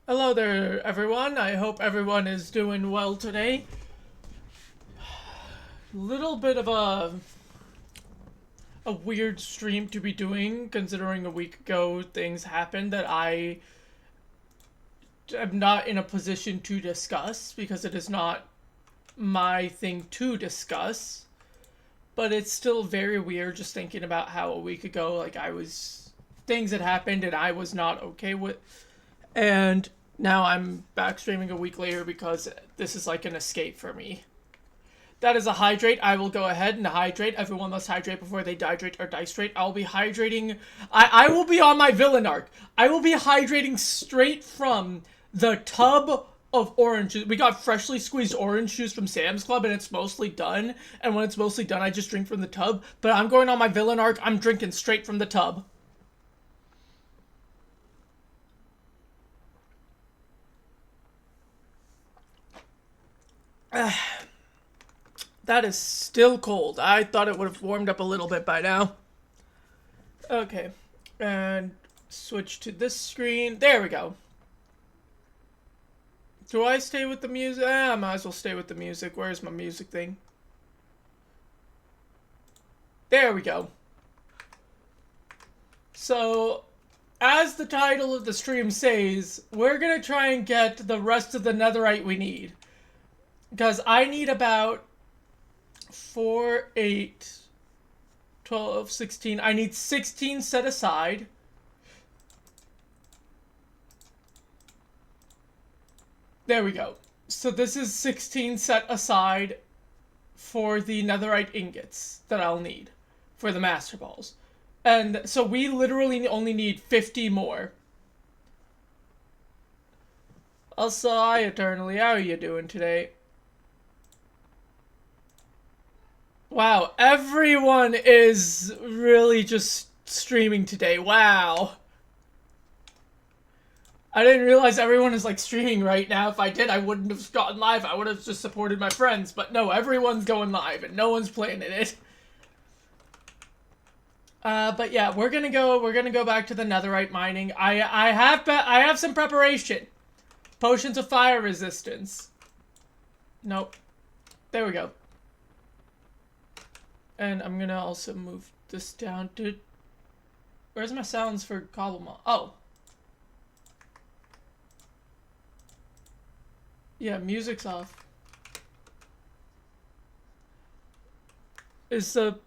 Hello there, everyone. I hope everyone is doing well today. Little bit of a weird stream to be doing, considering a week ago things happened that I am not in a position to discuss because it is not my thing to discuss. But it's still very weird just thinking about how a week ago, things had happened and I was not okay with. And now I'm back streaming a week later because this is like an escape for me. That is a hydrate. I will go ahead and hydrate. Everyone must hydrate before they dihydrate or distrate. I'll be hydrating. I will be on my villain arc. I will be hydrating straight from the tub of orange juice. We got freshly squeezed orange juice from Sam's Club and it's mostly done. And when it's mostly done, I just drink from the tub. But I'm going on my villain arc. I'm drinking straight from the tub. That is still cold. I thought it would have warmed up a little bit by now. Okay. And switch to this screen. There we go. Do I stay with the music? I might as well stay with the music. Where's my music thing? There we go. So, as the title of the stream says, we're gonna try and get the rest of the netherite we need. Because I need about 4, 8, 12, 16. I need 16 set aside. There we go. So this is 16 set aside for the netherite ingots that I'll need for the master balls. And so we literally only need 50 more. Also, hi Eternally, how are you doing today? Wow, everyone is really just streaming today. Wow. I didn't realize everyone is like streaming right now. If I did, I wouldn't have gotten live. I would have just supported my friends. But no, everyone's going live and no one's playing in it. But yeah, we're gonna go back to the netherite mining. I have some preparation. Potions of fire resistance. Nope. There we go. And I'm gonna also move this down to... Where's my sounds for Cobblemon? Oh. Yeah, music's off. Is the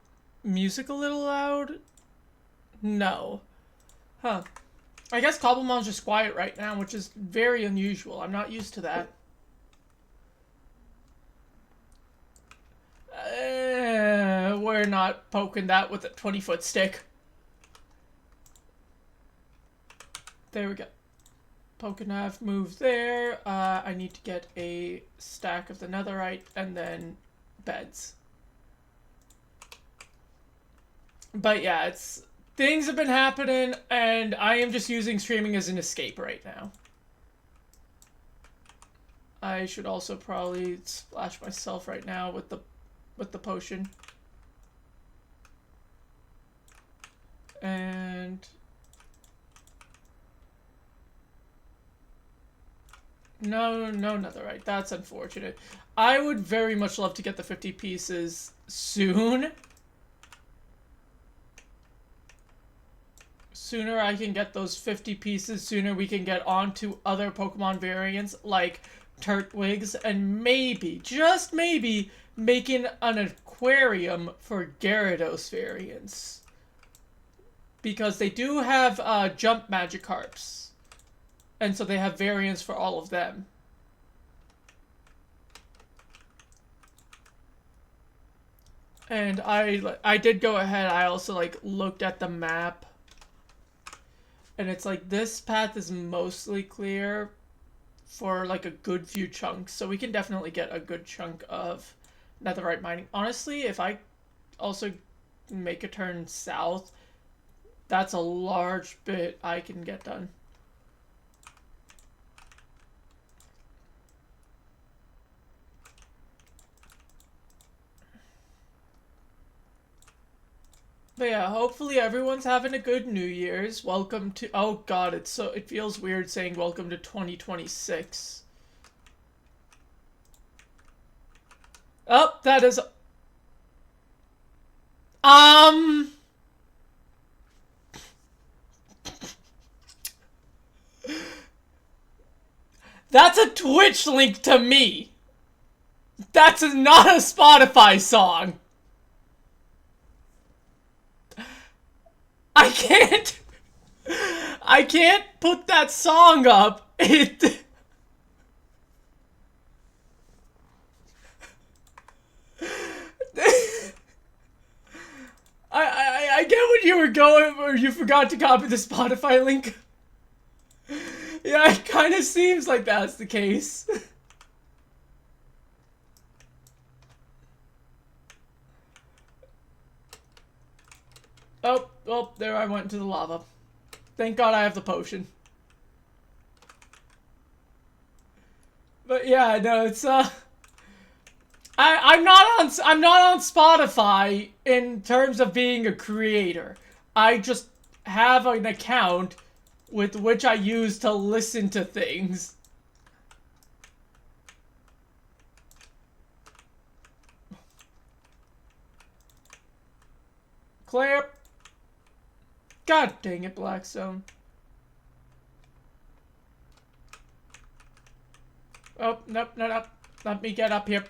music a little loud? No. Huh. I guess Cobblemon's just quiet right now, which is very unusual. I'm not used to that. We're not poking that with a 20-foot stick. There we go. Poke and half, move there. I need to get a stack of the netherite and then beds. But yeah, it's... Things have been happening and I am just using streaming as an escape right now. I should also probably splash myself right now with the potion. And no netherite. That's unfortunate. I would very much love to get the 50 pieces soon. Sooner I can get those 50 pieces, sooner we can get onto other Pokemon variants like Turtwigs and maybe, just maybe, making an aquarium for Gyarados variants. Because they do have jump Magikarps. And so they have variants for all of them. And I did go ahead, I also like looked at the map. And it's like this path is mostly clear for like a good few chunks. So we can definitely get a good chunk of netherite mining. Honestly, if I also make a turn south, that's a large bit I can get done. But yeah, hopefully everyone's having a good New Year's. Welcome to, oh god, it feels weird saying welcome to 2026. Oh, that is, that's a Twitch link to me. That's not a Spotify song. I can't put that song up. I get what you were going, or you forgot to copy the Spotify link. Yeah, it kind of seems like that's the case. Oh, there I went to the lava. Thank God I have the potion. But yeah, no, it's I'm not on Spotify in terms of being a creator. I just have an account with which I use to listen to things. Clear. God dang it, Blackstone. Oh, nope. Let me get up here.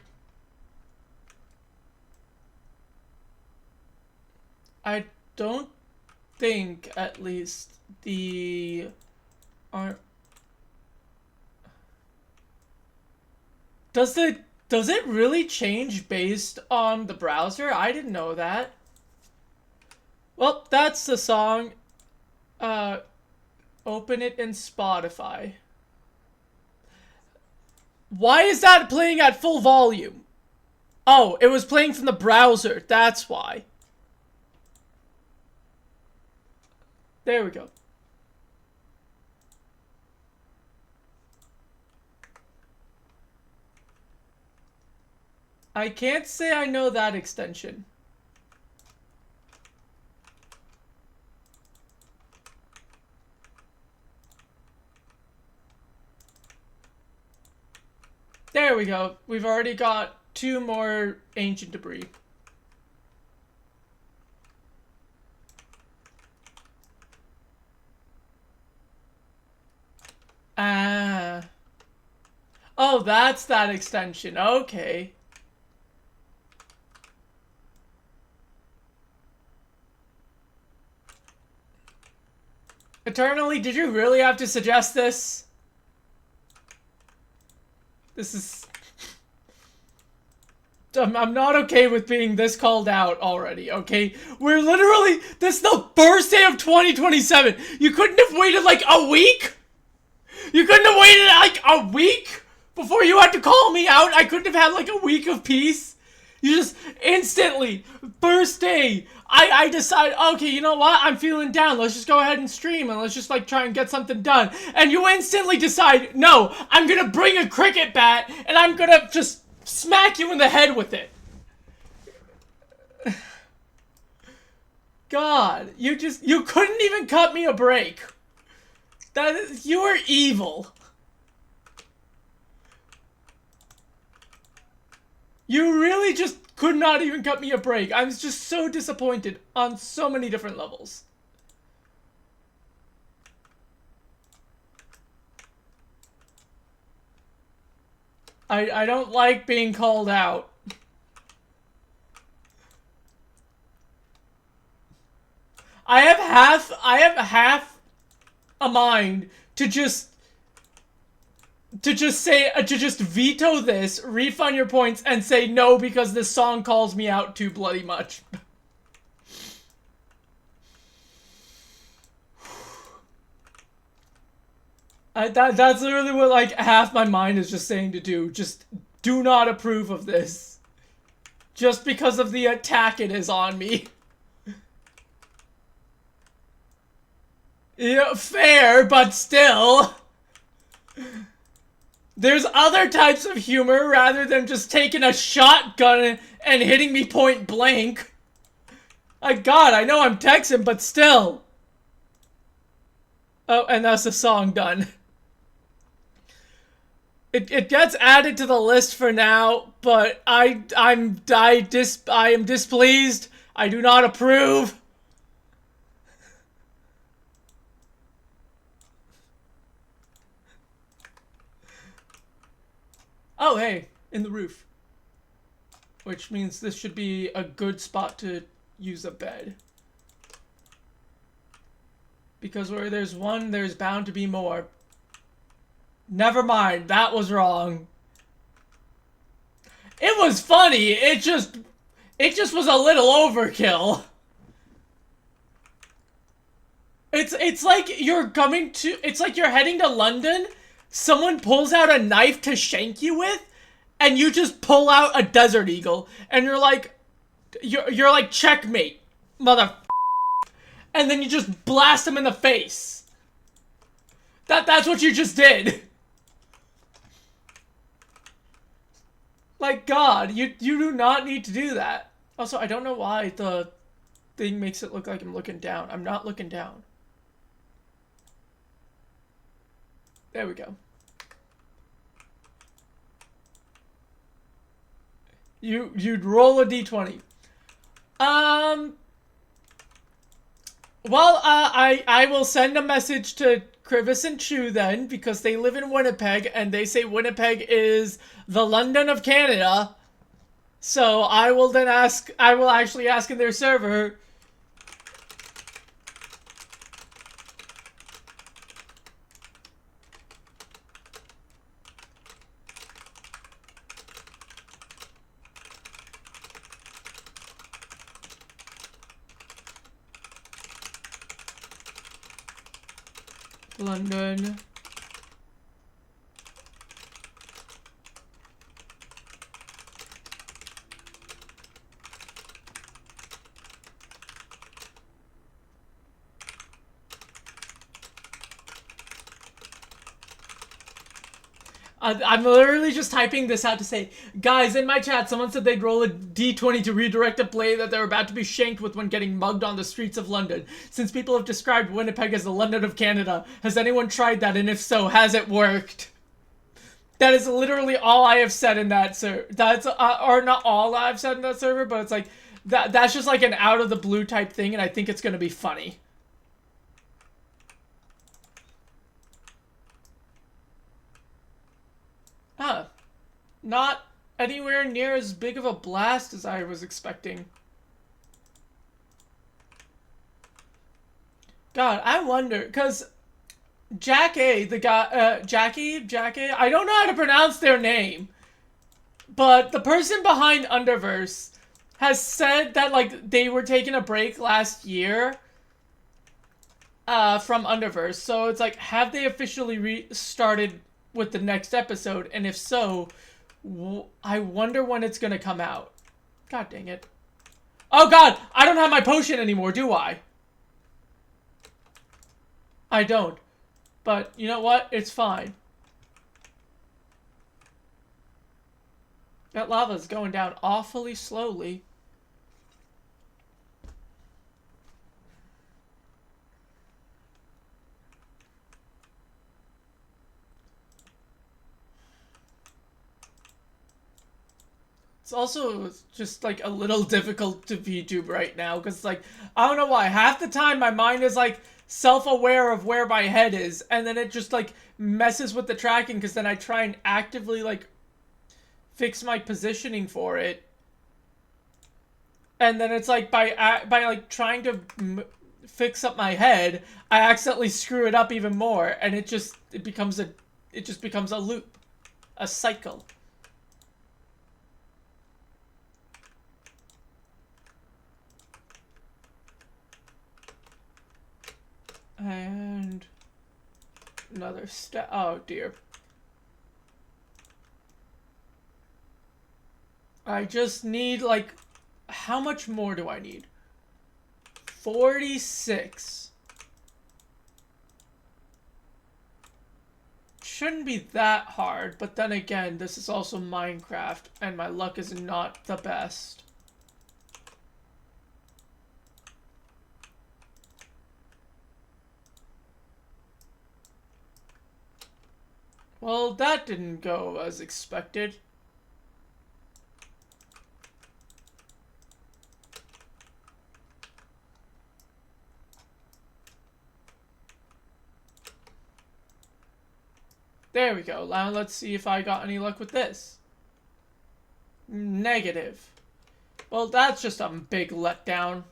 I don't think, at least, the... Does it really change based on the browser? I didn't know that. Well, that's the song. Open it in Spotify. Why is that playing at full volume? Oh, it was playing from the browser. That's why. There we go. I can't say I know that extension. There we go. We've already got 2 more ancient debris. Ah. Oh, that's that extension. Okay. Eternally, did you really have to suggest this? This is... I'm not okay with being this called out already, okay? We're literally... This is the first day of 2027! You couldn't have waited like a week? You couldn't have waited like a week before you had to call me out? I couldn't have had like a week of peace? You just instantly, first day, I decide, okay, you know what? I'm feeling down. Let's just go ahead and stream and let's just like try and get something done. And you instantly decide, no, I'm gonna bring a cricket bat and I'm gonna just smack you in the head with it. God, you couldn't even cut me a break. You were evil. You really just could not even cut me a break. I was just so disappointed on so many different levels. I don't like being called out. I have half a mind to just veto this, refund your points, and say no because this song calls me out too bloody much. That's literally what like half my mind is just saying to do. Just do not approve of this. Just because of the attack it is on me. Yeah, fair, but still. There's other types of humor rather than just taking a shotgun and hitting me point blank. God, I know I'm Texan, but still. Oh, and that's the song done. It gets added to the list for now, but I am displeased. I do not approve. Oh, hey, in the roof. Which means this should be a good spot to use a bed. Because where there's one, there's bound to be more. Never mind, that was wrong. It was funny, it just was a little overkill. It's like you're heading to London, someone pulls out a knife to shank you with, and you just pull out a Desert Eagle, and you're like, checkmate, mother. And then you just blast him in the face. That's what you just did. Like, God, you do not need to do that. Also, I don't know why the thing makes it look like I'm looking down. I'm not looking down. There we go. You'd roll a d20. Well, I will send a message to Krivis and Chu then, because they live in Winnipeg, and they say Winnipeg is the London of Canada. So I will actually ask in their server. London. I'm literally just typing this out to say, guys, in my chat, someone said they'd roll a d20 to redirect a blade that they're about to be shanked with when getting mugged on the streets of London. Since people have described Winnipeg as the London of Canada, has anyone tried that, and if so, has it worked? That is literally all I have said in that server. That's, or not all I've said in that server, but it's like, that's just like an out of the blue type thing, and I think it's gonna be funny. Huh. Not anywhere near as big of a blast as I was expecting. God, I wonder, because Jackie, the guy, Jackie, I don't know how to pronounce their name, but the person behind Underverse has said that, like, they were taking a break last year from Underverse, so it's like, have they officially restarted with the next episode? And if so, I wonder when it's gonna come out. God dang it. Oh God, I don't have my potion anymore, do I? I don't. But you know what? It's fine. That lava's going down awfully slowly. It's also just, like, a little difficult to VTube right now, because, like, I don't know why. Half the time my mind is, like, self-aware of where my head is, and then it just, like, messes with the tracking, because then I try and actively, like, fix my positioning for it. And then it's, like, by like, trying to fix up my head, I accidentally screw it up even more, and it just becomes a loop. A cycle. And another step. Oh dear. I just need, like, how much more do I need? 46. Shouldn't be that hard, but then again, this is also Minecraft, and my luck is not the best. Well, that didn't go as expected. There we go. Now let's see if I got any luck with this. Negative. Well, that's just a big letdown.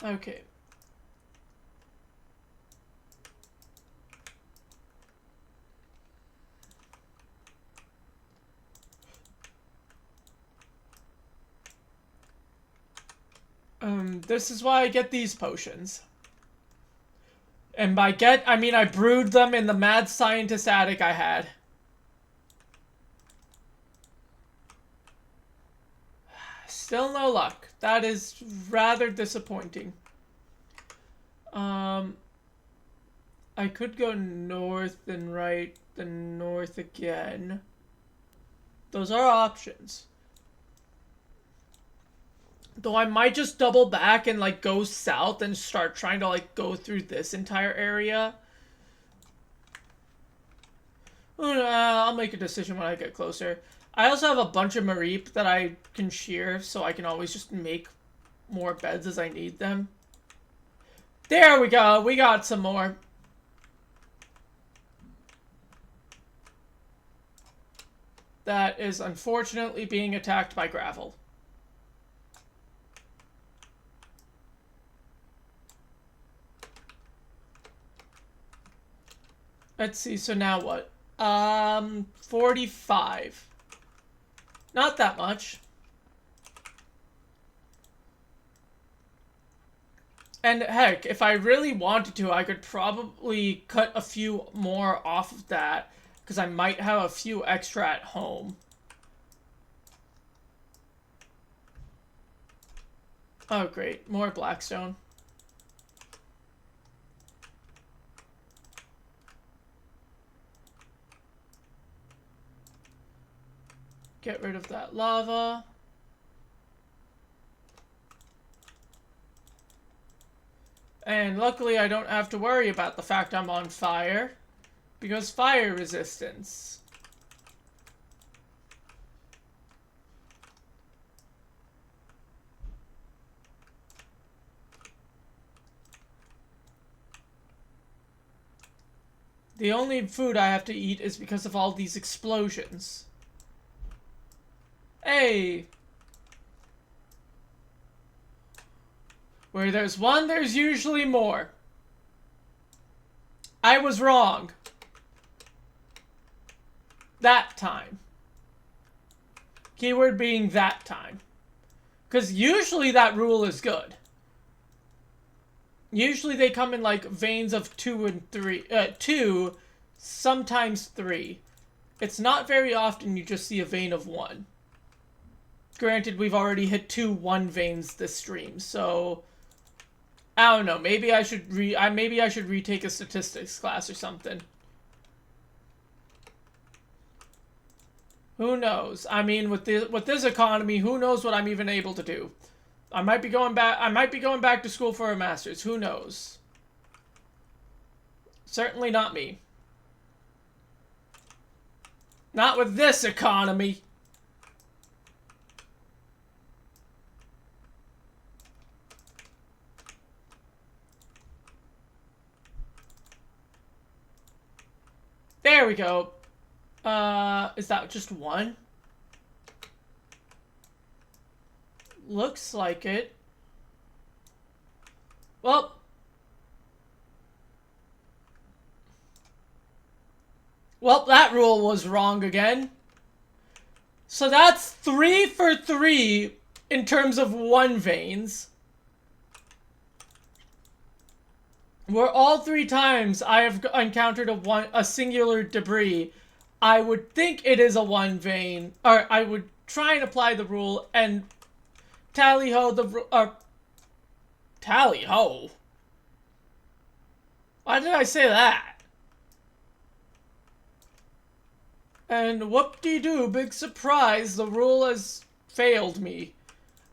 Okay. This is why I get these potions. And by get, I mean I brewed them in the mad scientist attic I had. Still no luck. That is rather disappointing. I could go north and right, then north again. Those are options. Though I might just double back and like go south and start trying to like go through this entire area. I'll make a decision when I get closer. I also have a bunch of Mareep that I can shear, so I can always just make more beds as I need them. There we go. We got some more. That is unfortunately being attacked by gravel. Let's see, so now what? 45. Not that much. And heck, if I really wanted to, I could probably cut a few more off of that, because I might have a few extra at home. Oh great, more blackstone. Get rid of that lava. And luckily I don't have to worry about the fact I'm on fire, because fire resistance. The only food I have to eat is because of all these explosions. Hey! Where there's one, there's usually more. I was wrong. That time. Keyword being that time. Because usually that rule is good. Usually they come in like veins of 2 and 3. 2, sometimes 3. It's not very often you just see a vein of 1. Granted, we've already hit 2 1 veins this stream, so I don't know. Maybe I should retake a statistics class or something. Who knows? I mean, with this economy, who knows what I'm even able to do? I might be going back to school for a master's. Who knows? Certainly not me. Not with this economy. There we go. Is that just 1? Looks like it. Well. Well, that rule was wrong again. So that's 3 for 3 in terms of 1 veins. Where all 3 times I have encountered a singular debris, I would think it is a 1 vein, or I would try and apply the rule and tally-ho tally-ho? Why did I say that? And whoop-de-doo, big surprise, the rule has failed me.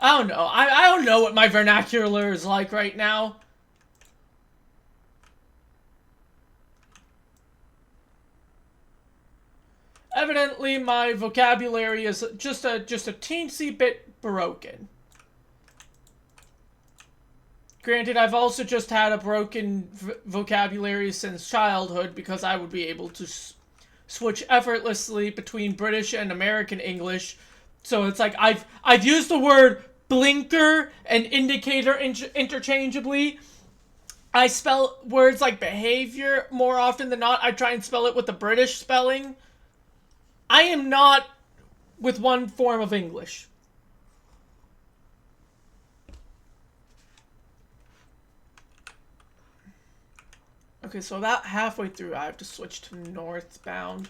I don't know. I don't know what my vernacular is like right now. Evidently, my vocabulary is just a teensy bit broken. Granted, I've also just had a broken vocabulary since childhood because I would be able to switch effortlessly between British and American English. So it's like I've used the word blinker and indicator interchangeably. I spell words like behavior more often than not. I try and spell it with the British spelling. I am not with one form of English. Okay, so about halfway through, I have to switch to northbound.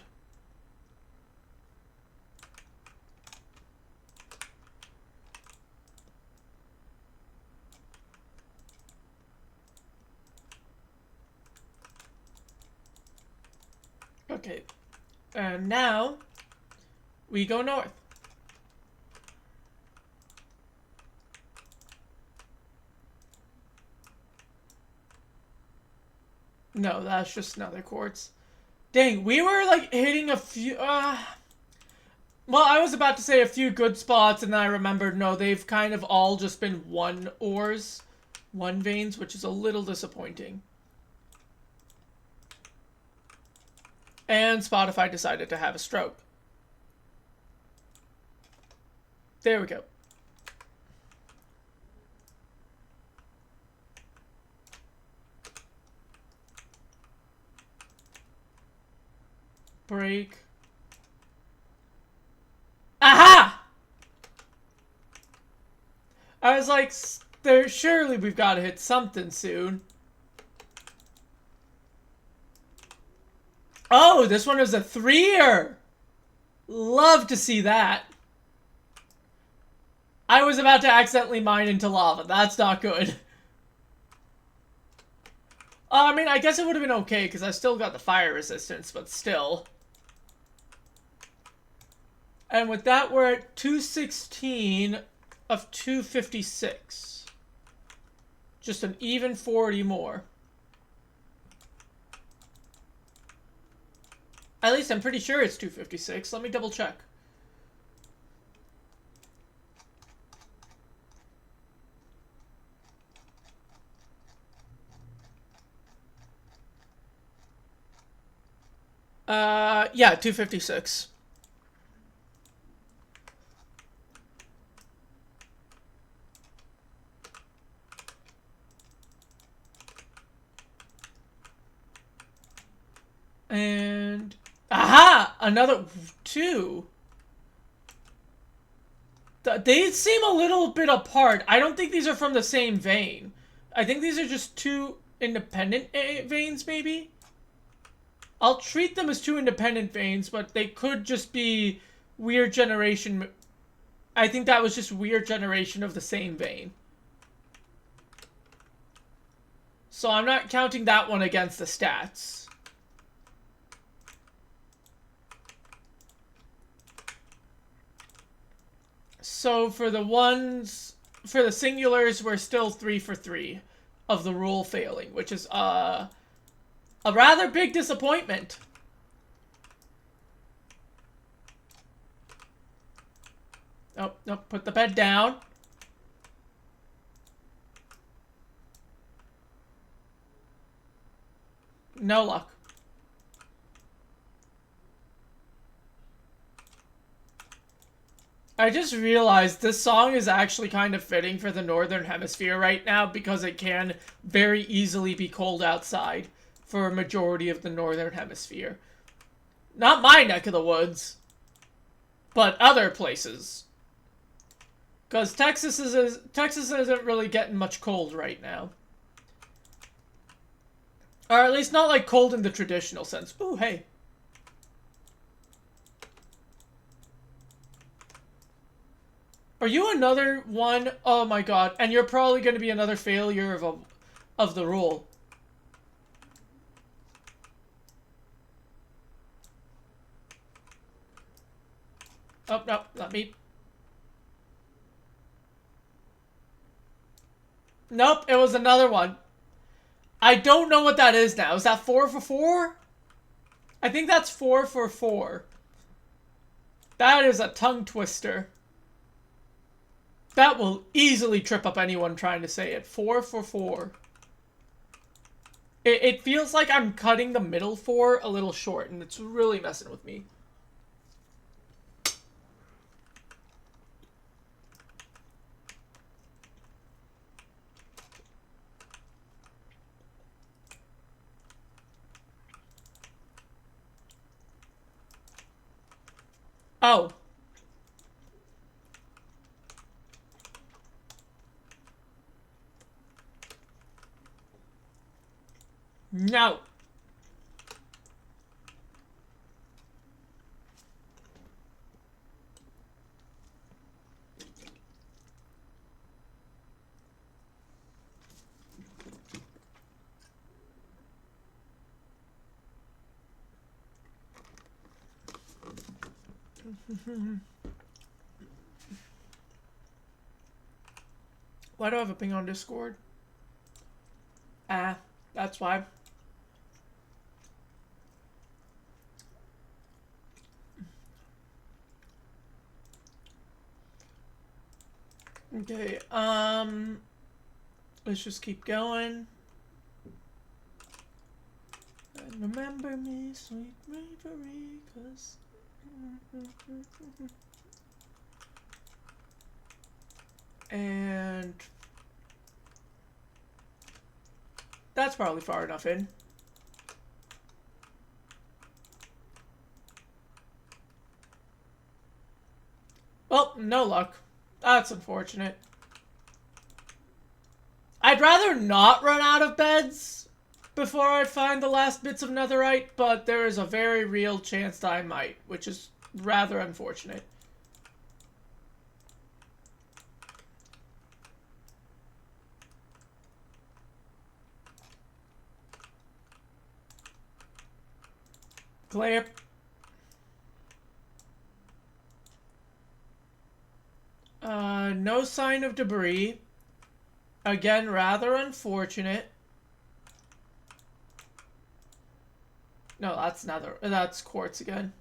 Okay, and now we go north. No, that's just another quartz. Dang, we were like hitting a few. Well, I was about to say a few good spots, and then I remembered no, they've kind of all just been one ores, one veins, which is a little disappointing. And Spotify decided to have a stroke. There we go. Break. Aha! I was like, surely we've got to hit something soon. Oh, this one is a 3-er. Love to see that. I was about to accidentally mine into lava. That's not good. I mean, I guess it would have been okay because I still got the fire resistance, but still. And with that, we're at 216 of 256. Just an even 40 more. At least I'm pretty sure it's 256. Let me double check. Yeah, 256. And aha! Another 2. They seem a little bit apart. I don't think these are from the same vein. I think these are just 2 independent veins, maybe? I'll treat them as 2 independent veins, but they could just be weird generation. I think that was just weird generation of the same vein. So I'm not counting that one against the stats. So for the singulars, we're still 3 for 3 of the rule failing, which is a rather big disappointment. Oh, no, put the bed down. No luck. I just realized this song is actually kind of fitting for the Northern Hemisphere right now because it can very easily be cold outside for a majority of the Northern Hemisphere. Not my neck of the woods, but other places. Because Texas isn't really getting much cold right now. Or at least not like cold in the traditional sense. Ooh, hey. Are you another one? Oh my god. And you're probably going to be another failure of the rule. Oh, no, not me. Nope, it was another one. I don't know what that is now. Is that 4 for 4? I think that's 4 for 4. That is a tongue twister. That will easily trip up anyone trying to say it. 4 for 4. It feels like I'm cutting the middle 4 a little short, and it's really messing with me. Oh. No. Why do I have a ping on Discord? Ah, that's why. Okay, let's just keep going. And remember me, sweet bravery, 'cause... And... that's probably far enough in. Well, no luck. That's unfortunate. I'd rather not run out of beds before I find the last bits of netherite, but there is a very real chance that I might, which is rather unfortunate. Clear. No sign of debris. Again, rather unfortunate. No, that's nether. That's quartz again.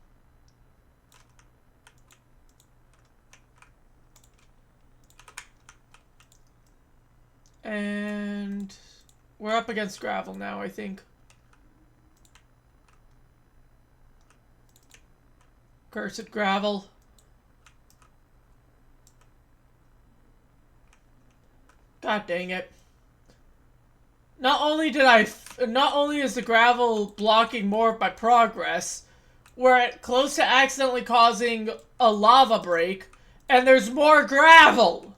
And we're up against gravel now, I think. Cursed gravel. God dang it. Not only is the gravel blocking more of my progress, we're close to accidentally causing a lava break, and there's more gravel!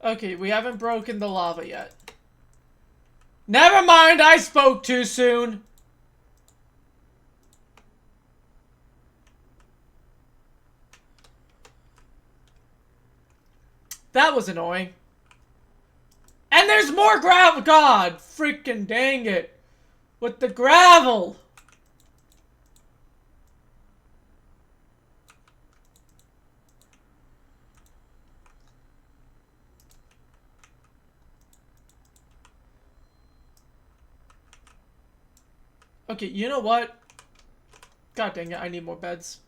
Okay, we haven't broken the lava yet. Never mind, I spoke too soon! That was annoying. And there's more gravel! God, freaking dang it. With the gravel! Okay, you know what? God dang it, I need more beds.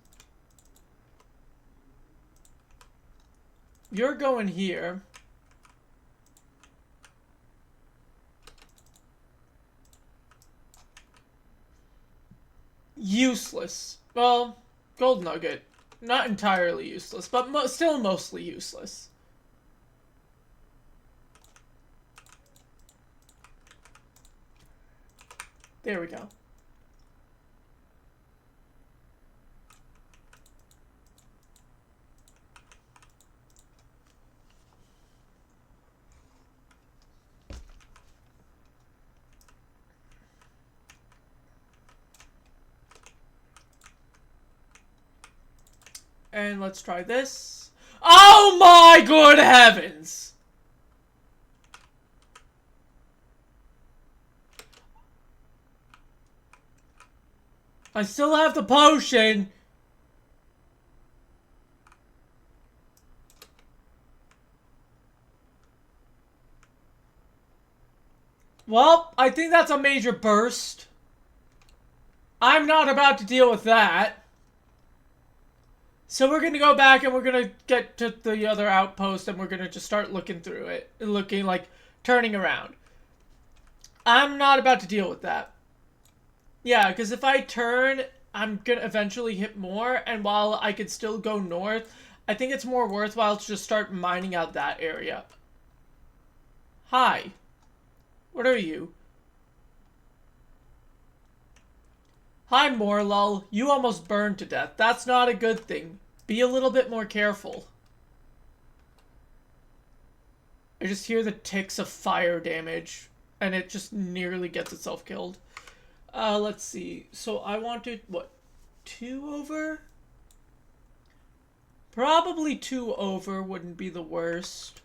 You're going here. Useless. Well, gold nugget. Not entirely useless, but still mostly useless. There we go. And let's try this. Oh my good heavens! I still have the potion. Well, I think that's a major burst. I'm not about to deal with that. So we're going to go back and we're going to get to the other outpost and we're going to just start looking through it. Looking like turning around. I'm not about to deal with that. Yeah, because if I turn, I'm going to eventually hit more. And while I could still go north, I think it's more worthwhile to just start mining out that area. Hi. What are you? Hi, Morlul. You almost burned to death. That's not a good thing. Be a little bit more careful. I just hear the ticks of fire damage. And it just nearly gets itself killed. Let's see. So I wanted, what? 2 over? Probably 2 over wouldn't be the worst.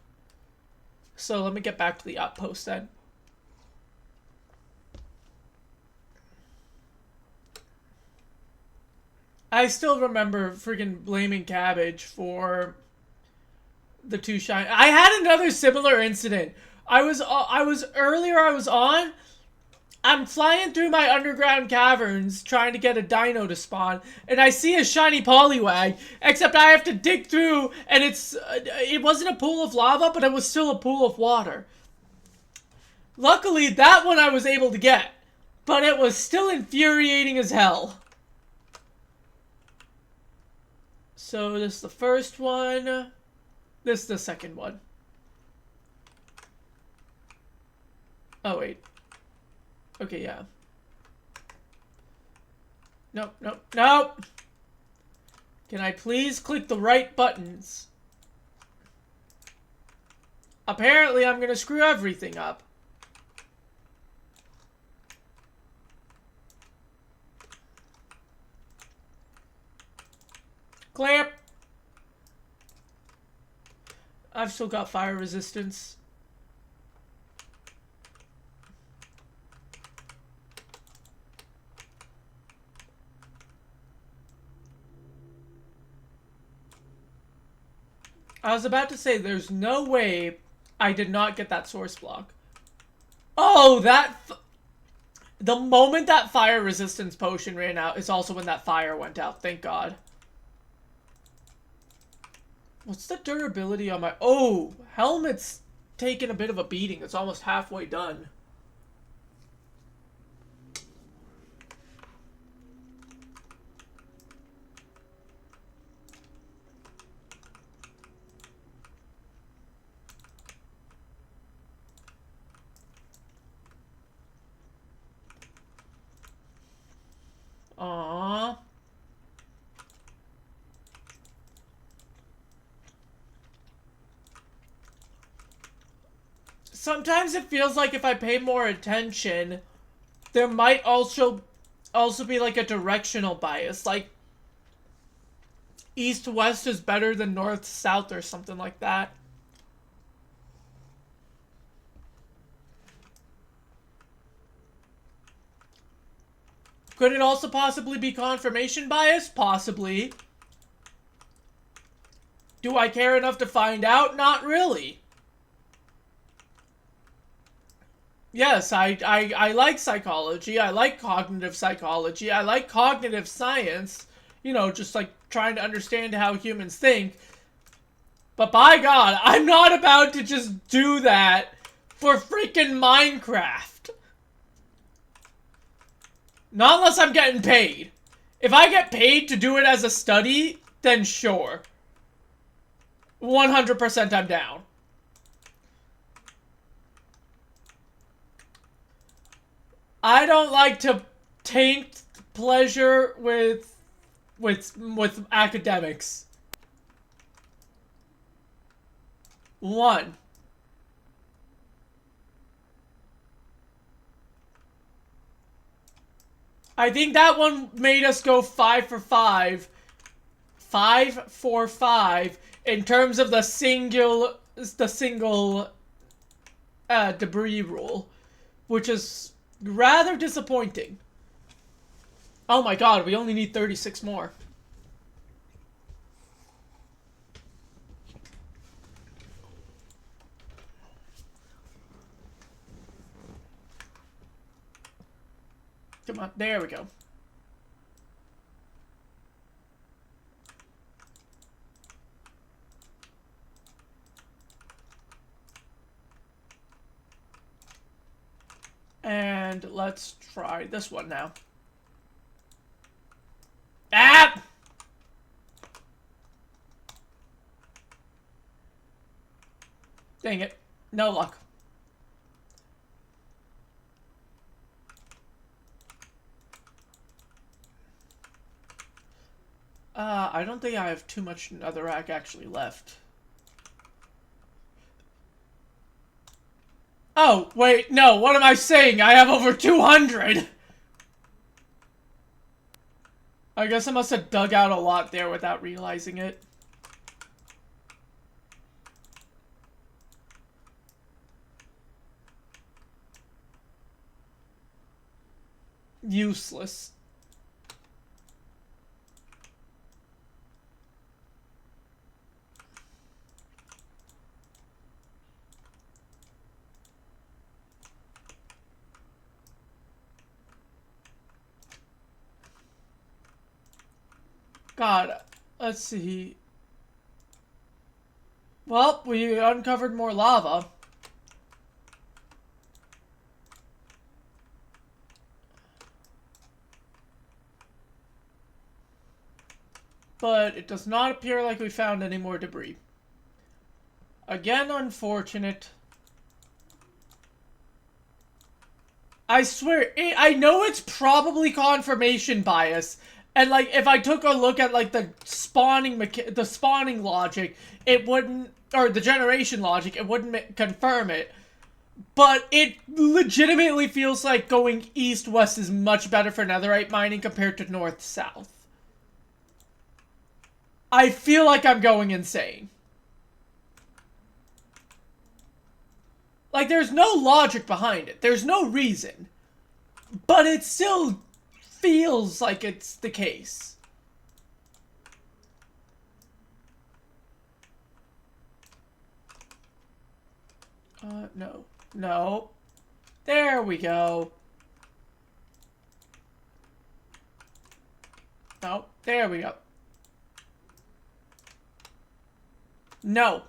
So let me get back to the outpost then. I still remember freaking blaming Cabbage for the 2 shine. I had another similar incident. I was on. I'm flying through my underground caverns trying to get a dino to spawn, and I see a shiny Poliwag, except I have to dig through, and it wasn't a pool of lava, but it was still a pool of water. Luckily, that one I was able to get, but it was still infuriating as hell. So this is the first one. This is the second one. Oh, wait. Okay, yeah. Nope, nope, nope! Can I please click the right buttons? Apparently, I'm gonna screw everything up. Clear! I've still got fire resistance. I was about to say, there's no way I did not get that source block. Oh, the moment that fire resistance potion ran out is also when that fire went out. Thank God. What's the durability on my... Oh, helmet's taken a bit of a beating. It's almost halfway done. Aww. Sometimes it feels like if I pay more attention, there might also be like a directional bias, like east-west is better than north-south or something like that. Could it also possibly be confirmation bias? Possibly. Do I care enough to find out? Not really. Yes, I like psychology. I like cognitive psychology. I like cognitive science. You know, just like trying to understand how humans think. But by God, I'm not about to just do that for freaking Minecraft. Not unless I'm getting paid. If I get paid to do it as a study, then sure. 100% I'm down. I don't like to taint pleasure with academics. 1. I think that one made us go 5 for 5. 5 for 5 in terms of the single debris rule, which is rather disappointing. Oh my god, we only need 36 more. Come on, there we go. And let's try this one now. Ah! Dang it. No luck. I don't think I have too much netherrack actually left. Oh, wait, no, what am I saying? I have over 200! I guess I must have dug out a lot there without realizing it. Useless. God, let's see. Well, we uncovered more lava. But it does not appear like we found any more debris. Again, unfortunate. I swear, I know it's probably confirmation bias. And, like, if I took a look at, like, the spawning logic, it wouldn't, or the generation logic, it wouldn't confirm it. But it legitimately feels like going east-west is much better for netherite mining compared to north-south. I feel like I'm going insane. Like, there's no logic behind it. There's no reason. But it still feels like it's the case. No. No. There we go. No. There we go. No.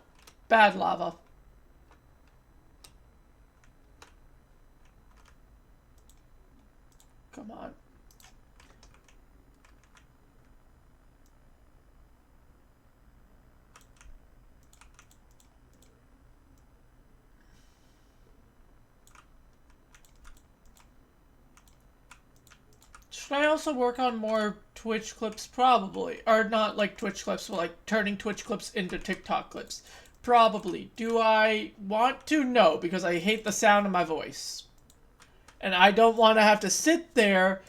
Bad lava. Come on. Should I also work on more Twitch clips? Probably. Or not like Twitch clips, but like turning Twitch clips into TikTok clips. Probably. Do I want to? No, because I hate the sound of my voice. And I don't want to have to sit there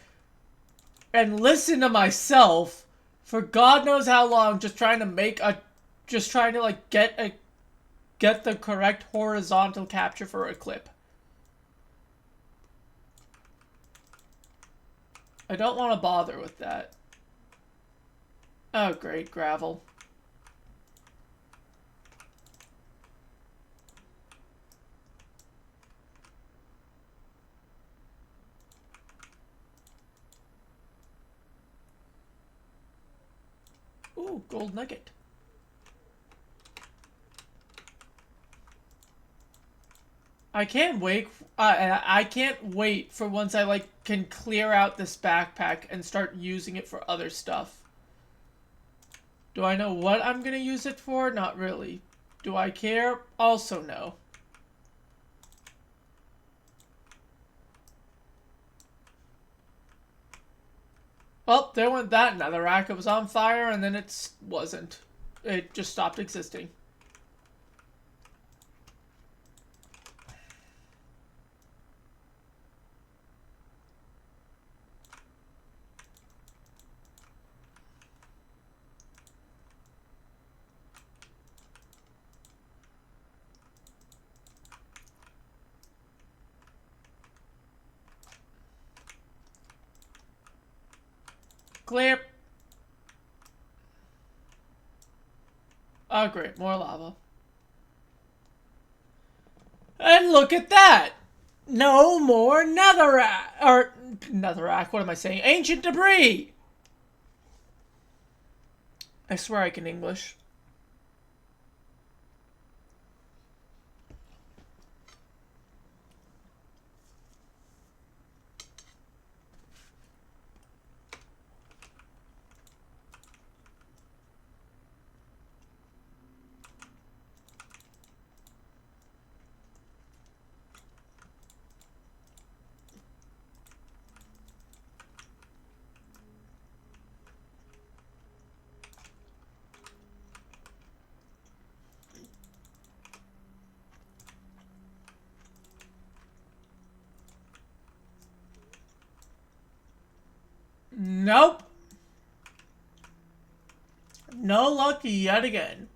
and listen to myself for God knows how long just trying to make a... Just trying to, like, get the correct horizontal capture for a clip. I don't want to bother with that. Oh, great. Gravel. Ooh, gold nugget. I can't wait. I can't wait for once I like can clear out this backpack and start using it for other stuff. Do I know what I'm gonna use it for? Not really. Do I care? Also no. Well, there went that netherrack. It was on fire and then it wasn't. It just stopped existing. Clear. Oh, great. More lava. And look at that! No more netherrack! Or, netherrack, what am I saying? Ancient debris! I swear I can English. Nope. No luck yet again.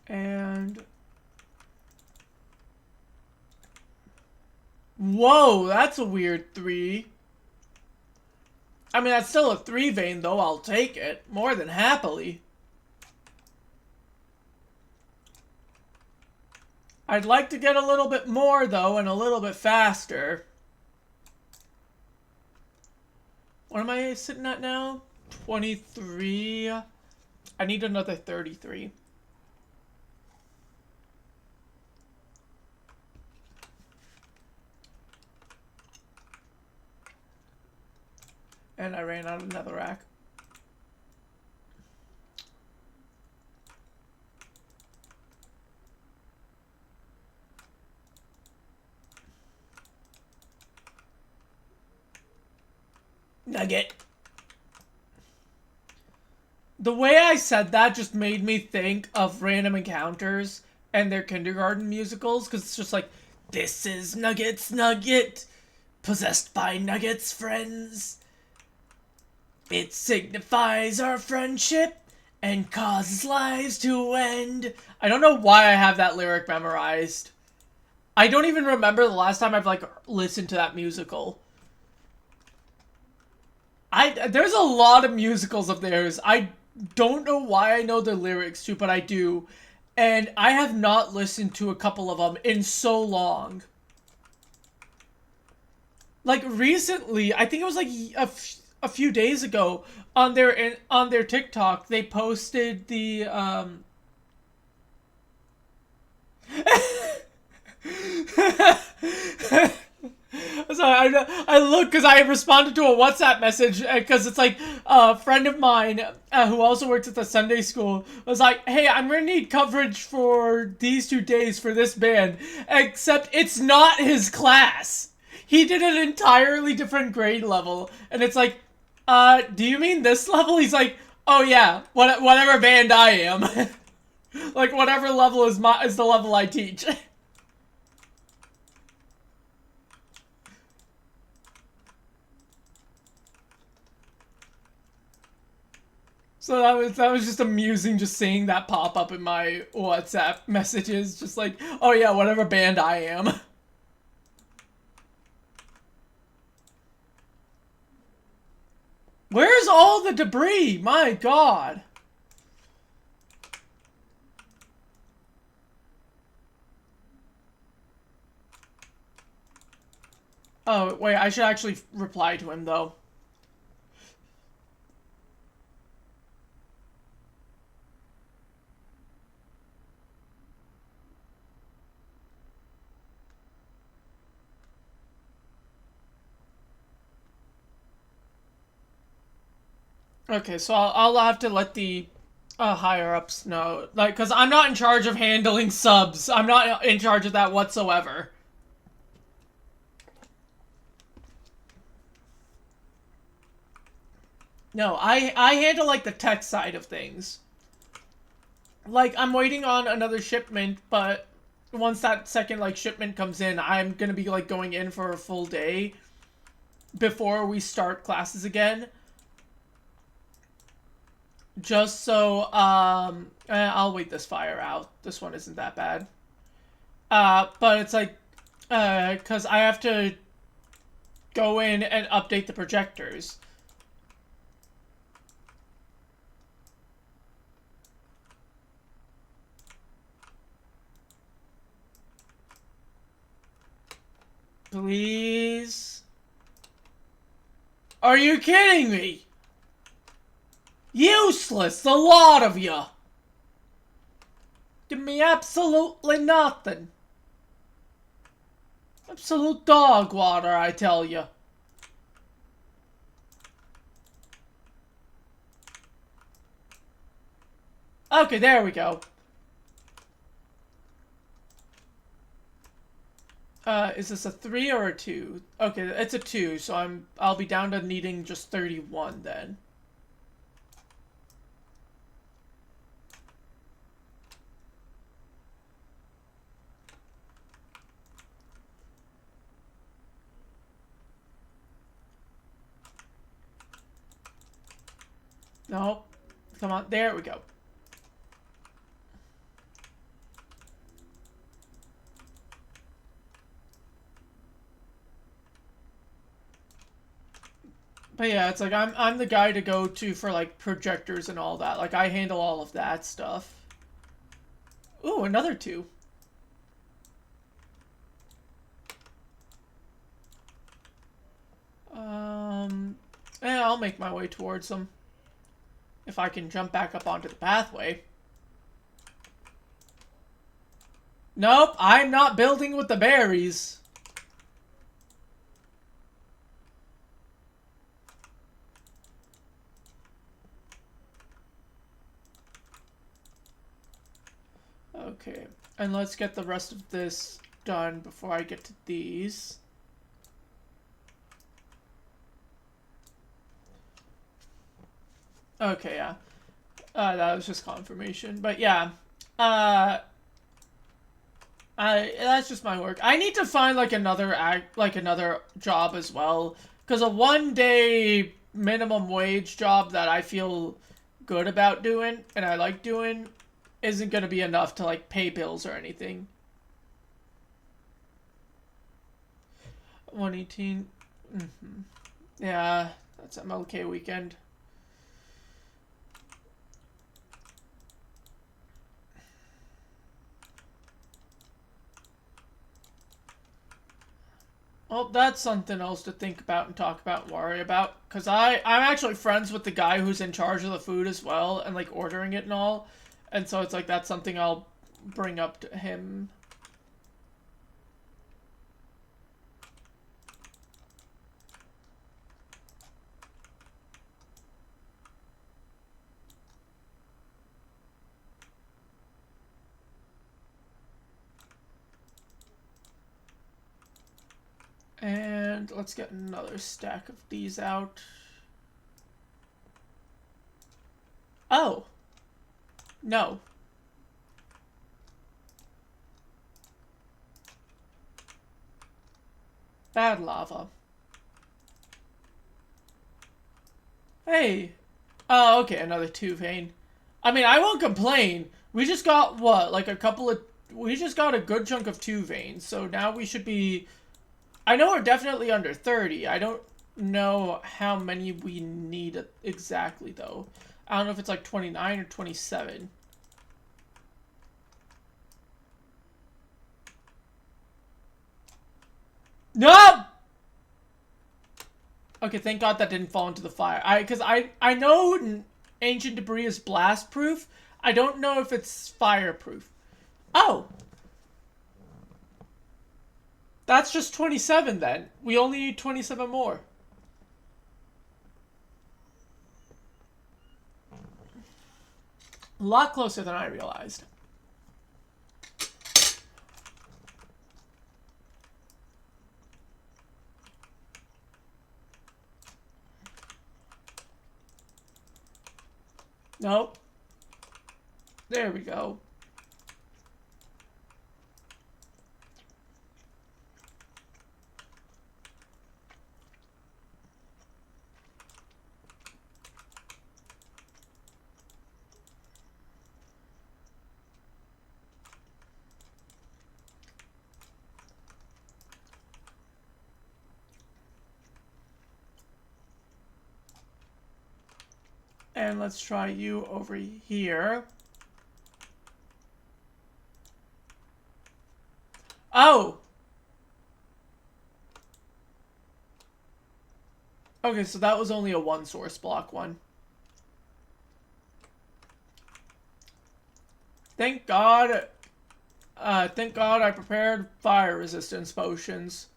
And... whoa, that's a weird 3. I mean, that's still a 3 vein, though. I'll take it. More than happily. I'd like to get a little bit more, though, and a little bit faster. What am I sitting at now? 23. I need another 33. And I ran out of netherrack. Nugget. The way I said that just made me think of Random Encounters and their kindergarten musicals, because it's just like, this is Nugget's Nugget, possessed by Nugget's friends. It signifies our friendship and causes lives to end. I don't know why I have that lyric memorized. I don't even remember the last time I've, like, listened to that musical. There's a lot of musicals of theirs. I don't know why I know the lyrics to, but I do. And I have not listened to a couple of them in so long. Like, recently, I think it was, like, a few days ago, on their TikTok, they posted the, Sorry, I look because I responded to a WhatsApp message because it's like a friend of mine who also works at the Sunday school was like, hey, I'm gonna need coverage for these 2 days for this band, except it's not his class. He did an entirely different grade level, and it's like, do you mean this level? He's like, oh yeah, whatever band I am. Like, whatever level is the level I teach. So that was just amusing, just seeing that pop up in my WhatsApp messages, just like, oh yeah, whatever band I am. Where's all the debris? My god. Oh, wait, I should actually reply to him, though. Okay, so I'll have to let the higher-ups know. Like, because I'm not in charge of handling subs. I'm not in charge of that whatsoever. No, I handle, like, the tech side of things. Like, I'm waiting on another shipment, but once that second, like, shipment comes in, I'm gonna be, like, going in for a full day before we start classes again. just so, I'll wait this fire out. This one isn't that bad. But it's like, because I have to go in and update the projectors. Please? Are you kidding me? Useless, the lot of you! Give me absolutely nothing. Absolute dog water, I tell you. Okay, there we go. Is this a 3 or a 2? Okay, it's a 2, so I'll be down to needing just 31 then. No. Come on, there we go. But yeah, it's like I'm the guy to go to for like projectors and all that. Like I handle all of that stuff. Ooh, another 2. I'll make my way towards them. If I can jump back up onto the pathway. Nope, I'm not building with the berries. Okay, and let's get the rest of this done before I get to these. Okay, yeah. That was just confirmation. But yeah. That's just my work. I need to find like another job as well. Because a 1-day minimum wage job that I feel good about doing and I like doing isn't going to be enough to like pay bills or anything. 118. Yeah, that's MLK weekend. Well, that's something else to think about and talk about and worry about. Because I'm actually friends with the guy who's in charge of the food as well and, like, ordering it and all. And so it's like, that's something I'll bring up to him. And let's get another stack of these out. Oh. No. Bad lava. Hey. Oh, okay, another 2 vein. I mean, I won't complain. We just got, what, like we just got a good chunk of 2 veins, so now we should be... I know we're definitely under 30. I don't know how many we need exactly, though. I don't know if it's like 29 or 27. No! Okay, thank God that didn't fall into the fire. Because I know ancient debris is blast proof. I don't know if it's fireproof. Oh! That's just 27 then. We only need 27 more. A lot closer than I realized. Nope. There we go. And let's try you over here. Oh! Okay, so that was only a one source block one. Thank God I prepared fire resistance potions.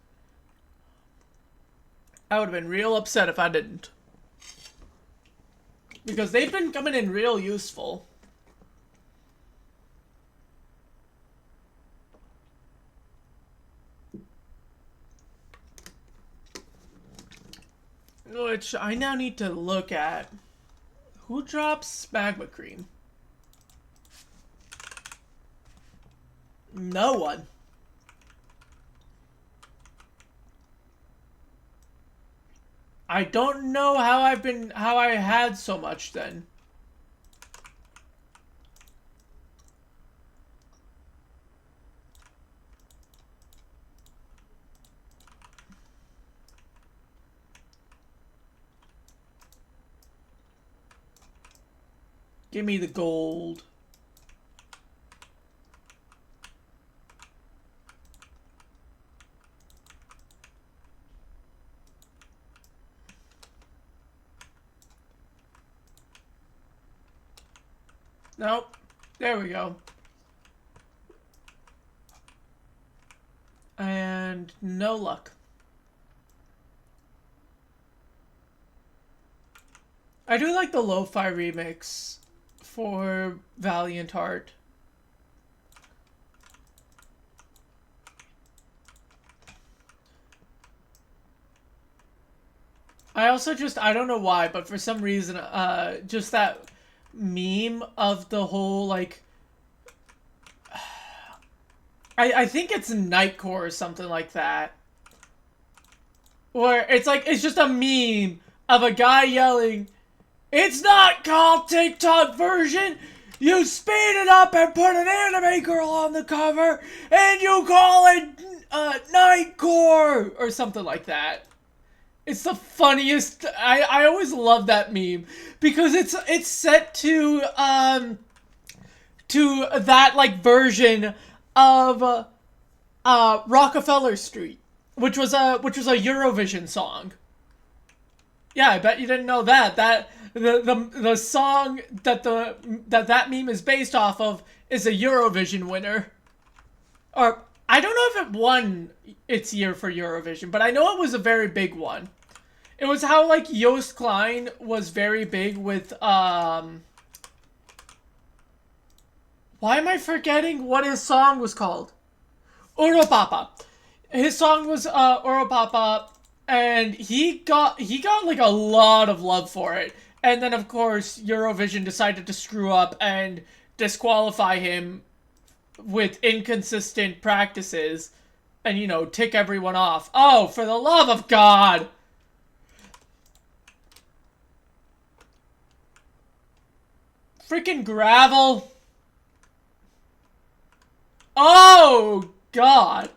I would have been real upset if I didn't. Because they've been coming in real useful. Which I now need to look at. Who drops magma cream? No one. I don't know how I had so much then. Give me the gold. Nope. There we go. And no luck. I do like the lo-fi remix for Valiant Heart. I also just, I don't know why, but for some reason, just that meme of the whole, like, I think it's Nightcore or something like that. Where it's like, it's just a meme of a guy yelling, "It's not called TikTok version! You speed it up and put an anime girl on the cover, and you call it, Nightcore!" Or something like that. It's the funniest. I always love that meme because it's set to that like version of Rockefeller Street, which was a Eurovision song. Yeah, I bet you didn't know that. That the song that meme is based off of is a Eurovision winner. Or I don't know if it won its year for Eurovision, but I know it was a very big one. It was how, like, Joost Klein was very big with, why am I forgetting what his song was called? Europapa. His song was, Europapa, and he got, like, a lot of love for it. And then, of course, Eurovision decided to screw up and disqualify him with inconsistent practices and, you know, tick everyone off. Oh, for the love of God! Freaking gravel! Oh, God!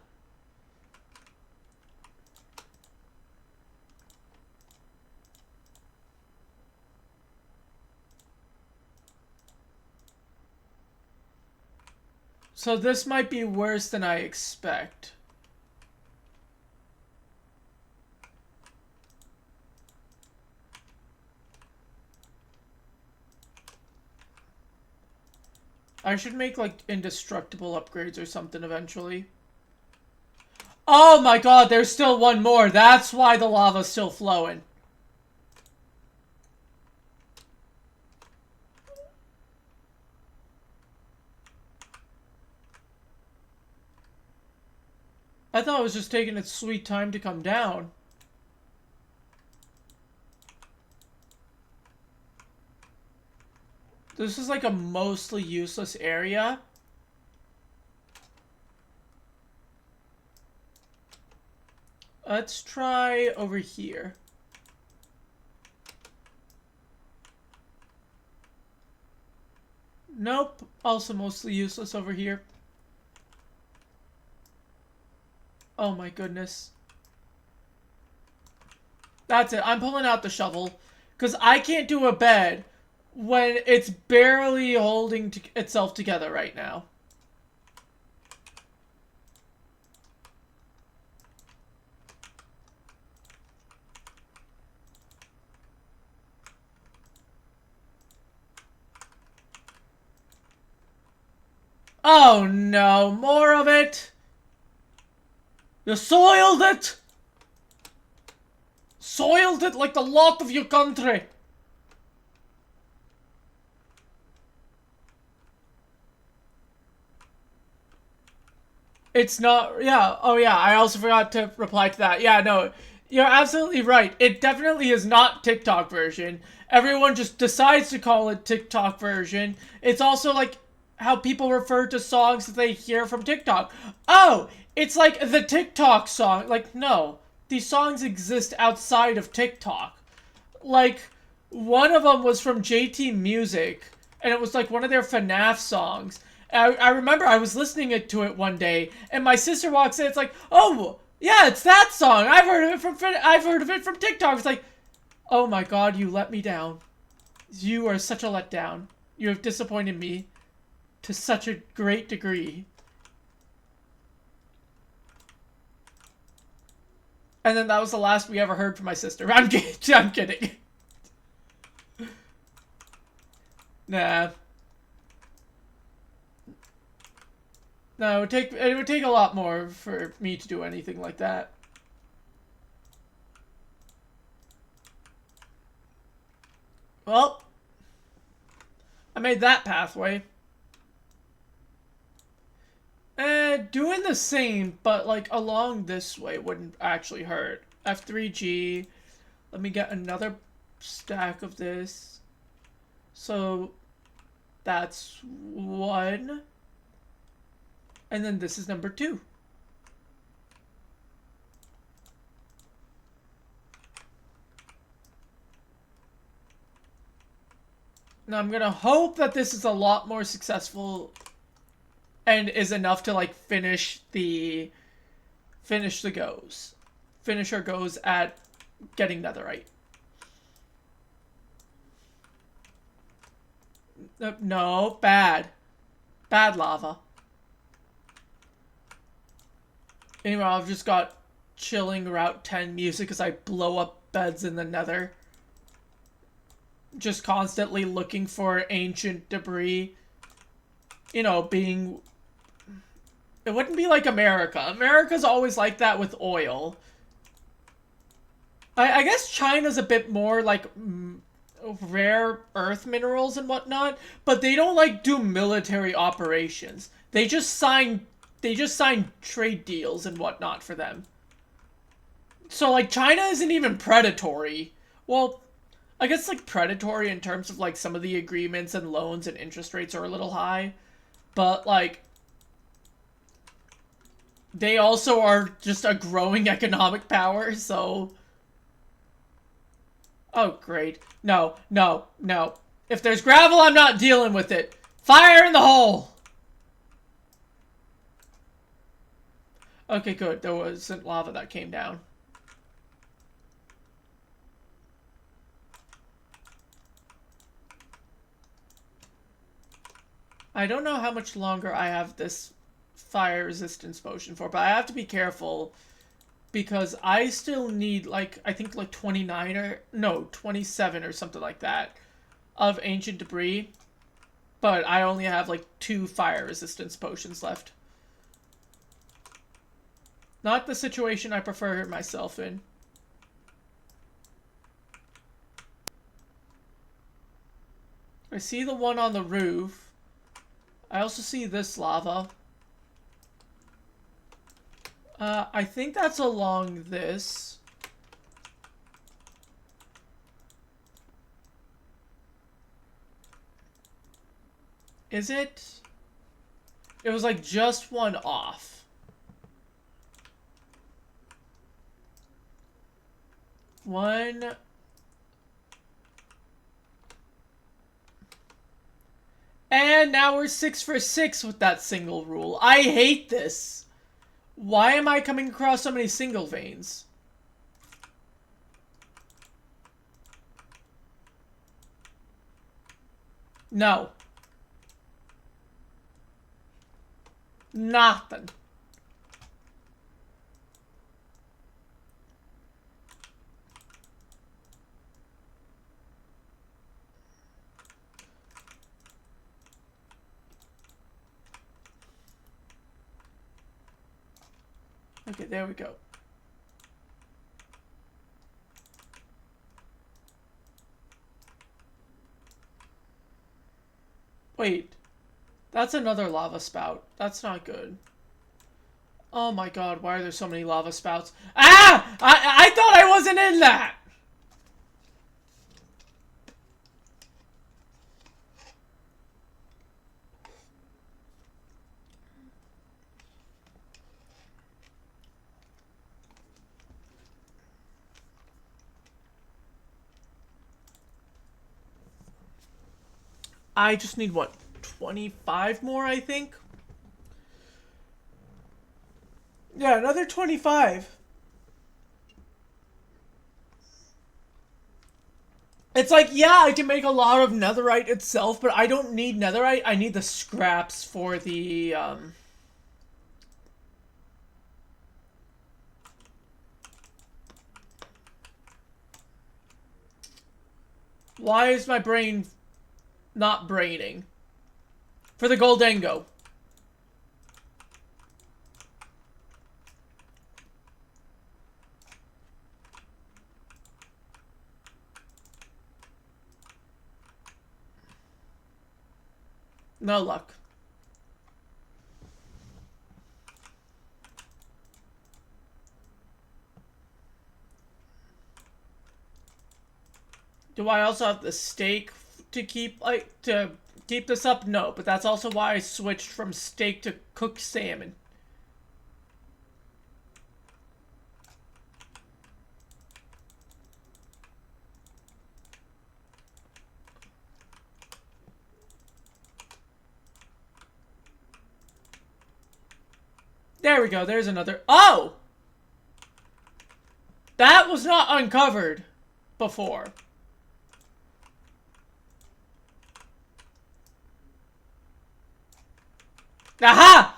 So this might be worse than I expect. I should make, like, indestructible upgrades or something eventually. Oh my God, there's still one more. That's why the lava's still flowing. I thought it was just taking its sweet time to come down. This is like a mostly useless area. Let's try over here. Nope, also mostly useless over here. Oh my goodness. That's it, I'm pulling out the shovel. Because I can't do a bed when it's barely holding itself together right now. Oh no, more of it! You soiled it! Soiled it like the lot of your country! It's not, yeah, oh yeah, I also forgot to reply to that. Yeah, no, you're absolutely right. It definitely is not TikTok version. Everyone just decides to call it TikTok version. It's also like how people refer to songs that they hear from TikTok. Oh, it's like the TikTok song. Like, no, these songs exist outside of TikTok. Like, one of them was from JT Music, and it was like one of their FNAF songs. I remember I was listening to it one day, and my sister walks in. It's like, oh yeah, it's that song. I've heard of it from TikTok. It's like, oh my god, you let me down. You are such a letdown. You have disappointed me to such a great degree. And then that was the last we ever heard from my sister. I'm kidding. Nah. No, it would take a lot more for me to do anything like that. Well, I made that pathway. Doing the same, but like along this way wouldn't actually hurt. F3G. Let me get another stack of this. So that's 1. And then this is number 2. Now I'm gonna hope that this is a lot more successful and is enough to like finish our goes at getting netherite. No, bad lava. Anyway, I've just got chilling Route 10 music as I blow up beds in the nether. Just constantly looking for ancient debris. You know, being... It wouldn't be like America. America's always like that with oil. I guess China's a bit more like rare earth minerals and whatnot, but they don't like do military operations. They just sign trade deals and whatnot for them. So like China isn't even predatory. Well, I guess like predatory in terms of like some of the agreements and loans and interest rates are a little high, but like they also are just a growing economic power, so... Oh, great. No. If there's gravel, I'm not dealing with it. Fire in the hole! Okay, good. There wasn't lava that came down. I don't know how much longer I have this fire resistance potion for, but I have to be careful because I still need like, I think like 29 or, no, 27 or something like that of ancient debris, but I only have like 2 fire resistance potions left. Not the situation I prefer myself in. I see the one on the roof. I also see this lava. I think that's along this. Is it? It was like just one off. One. And now we're 6 for 6 with that single rule. I hate this. Why am I coming across so many single veins? No. Nothing. Okay, there we go. Wait. That's another lava spout. That's not good. Oh my god, why are there so many lava spouts? Ah! I thought I wasn't in that! I just need, what, 25 more, I think? Yeah, another 25. It's like, yeah, I can make a lot of netherite itself, but I don't need netherite. I need the scraps for the, Why is my brain not braining? For the Goldengo. No luck. Do I also have the steak to keep, like, to keep this up? No, but that's also why I switched from steak to cooked salmon. There we go, there's another. Oh! That was not uncovered before. Aha!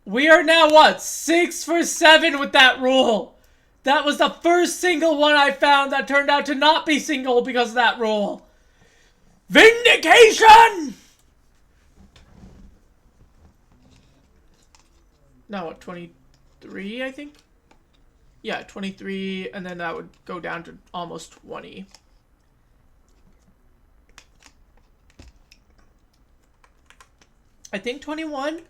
We are now, what, 6 for 7 with that rule. That was the first single one I found that turned out to not be single because of that rule. Vindication! Now what, 23, I think? Yeah, 23, and then that would go down to almost 20. I think 21.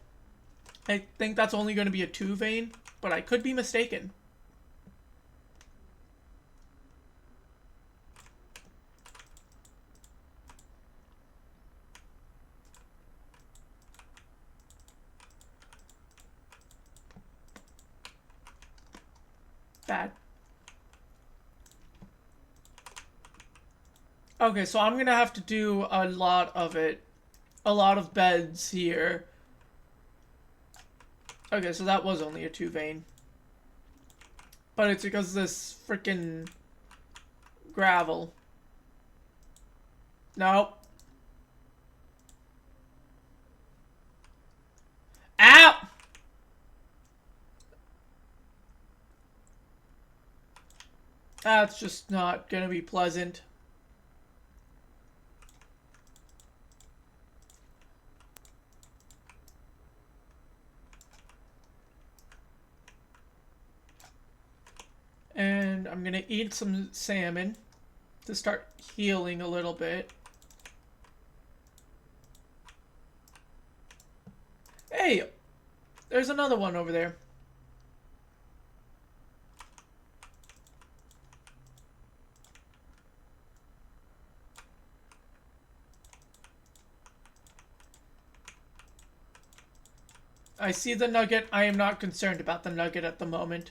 I think that's only going to be a 2 vein, but I could be mistaken. Bad. Okay, so I'm gonna have to do a lot of it. A lot of beds here. Okay, so that was only a 2 vein. But it's because of this freaking gravel. Nope. Ow! That's just not gonna be pleasant. And I'm gonna eat some salmon to start healing a little bit. Hey! There's another one over there. I see the nugget. I am not concerned about the nugget at the moment.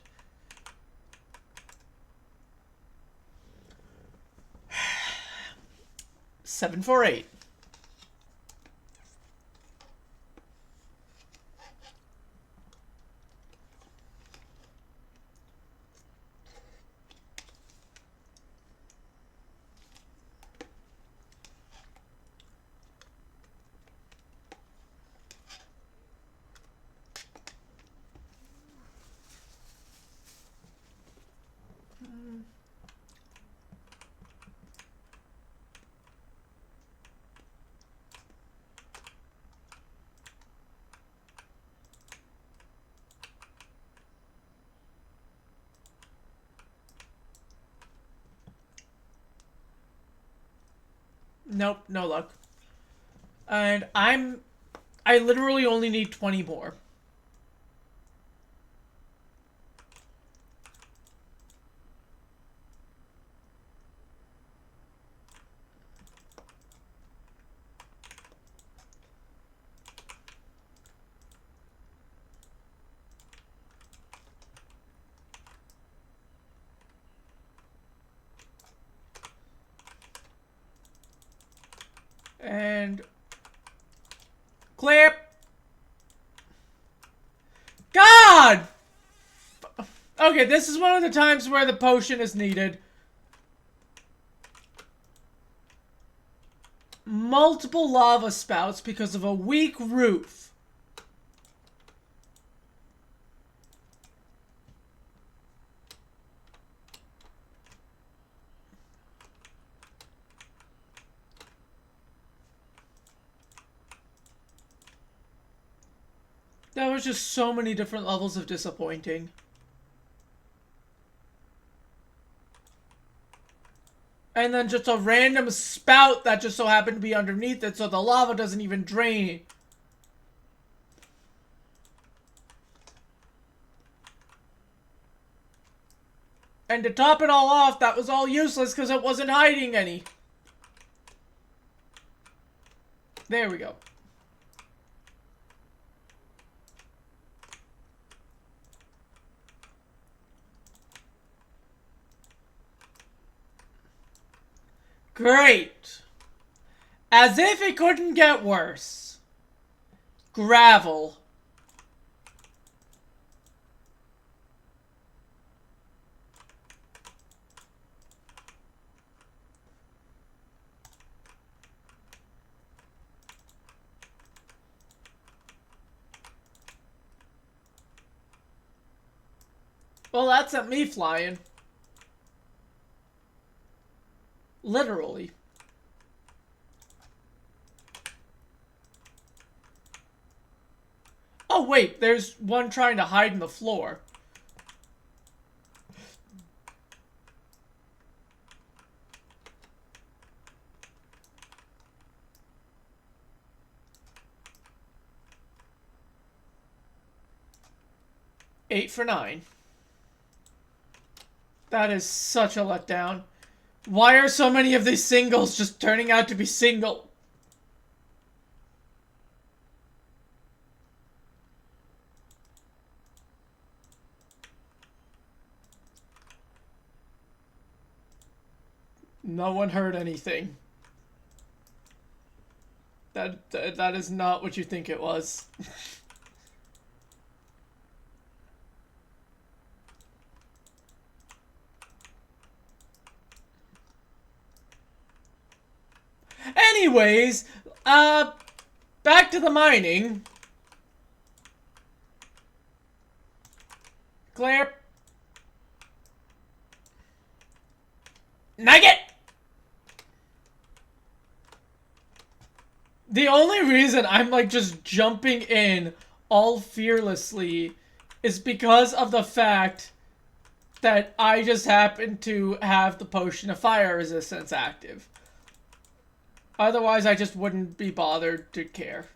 Seven, 4, 8. Nope, no luck. And I literally only need 20 more. And clear. God! Okay, this is one of the times where the potion is needed. Multiple lava spouts because of a weak roof. That was just so many different levels of disappointing. And then just a random spout that just so happened to be underneath it, so the lava doesn't even drain. And to top it all off, that was all useless because it wasn't hiding any. There we go. Great. As if it couldn't get worse. Gravel. Well, that sent me flying. Literally. Oh, wait, there's one trying to hide in the floor. Eight for 9. That is such a letdown. Why are so many of these singles just turning out to be single? No one heard anything. That is not what you think it was. Anyways, back to the mining. Claire. Nugget! The only reason I'm like just jumping in all fearlessly is because of the fact that I just happen to have the potion of fire resistance active. Otherwise, I just wouldn't be bothered to care.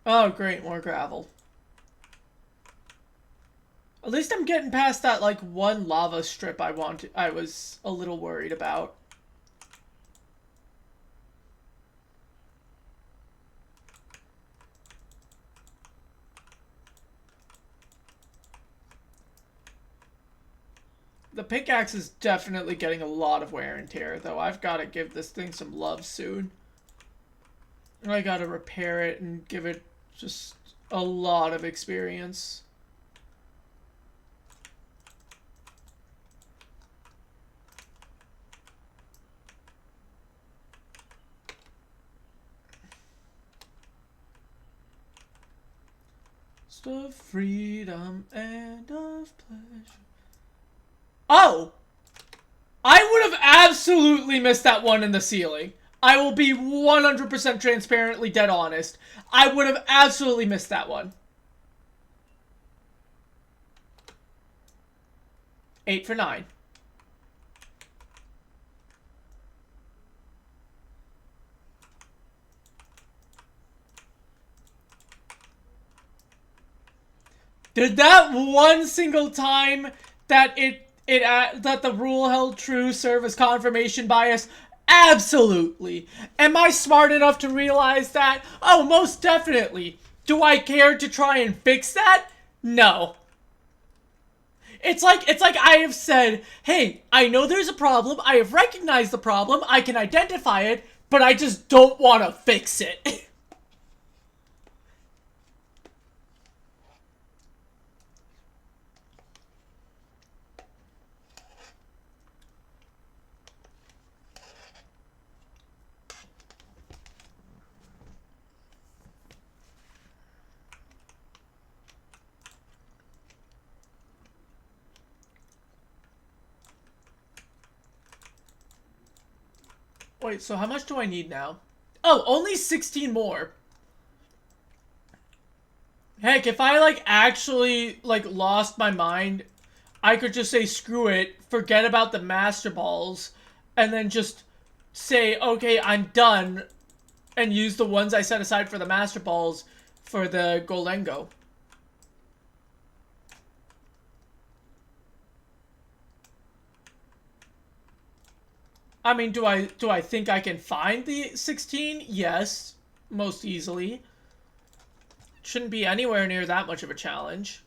Oh, great, more gravel. At least I'm getting past that, like, one lava strip I was a little worried about. The pickaxe is definitely getting a lot of wear and tear, though. I've got to give this thing some love soon. I got to repair it and give it just a lot of experience. Of freedom and of pleasure. Oh! I would have absolutely missed that one in the ceiling. I will be 100% transparently dead honest. I would have absolutely missed that one. 8 for 9. Did that one single time that that the rule held true serve as confirmation bias? Absolutely. Am I smart enough to realize that? Oh, most definitely. Do I care to try and fix that? No. It's like I have said, hey, I know there's a problem, I have recognized the problem, I can identify it, but I just don't want to fix it. Wait, so how much do I need now? Oh, only 16 more. Heck, if I, like, actually, like, lost my mind, I could just say, screw it, forget about the Master Balls, and then just say, okay, I'm done, and use the ones I set aside for the Master Balls for the Golengo. I mean, do I think I can find the 16? Yes, most easily. Shouldn't be anywhere near that much of a challenge.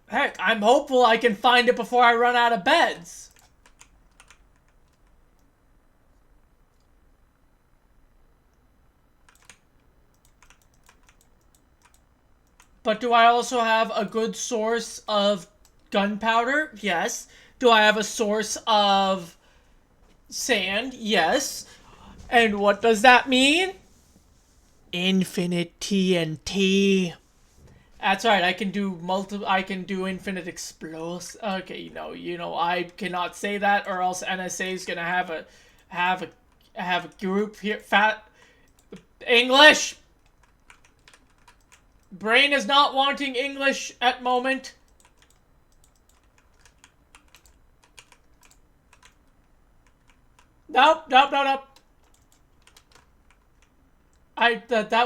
Heck, I'm hopeful I can find it before I run out of beds. But do I also have a good source of gunpowder? Yes. Do I have a source of sand? Yes. And what does that mean? Infinite TNT. That's right. I can do infinite explosives. Okay, you know, I cannot say that, or else NSA is gonna have a group here. English. Brain is not wanting English at moment. Nope. That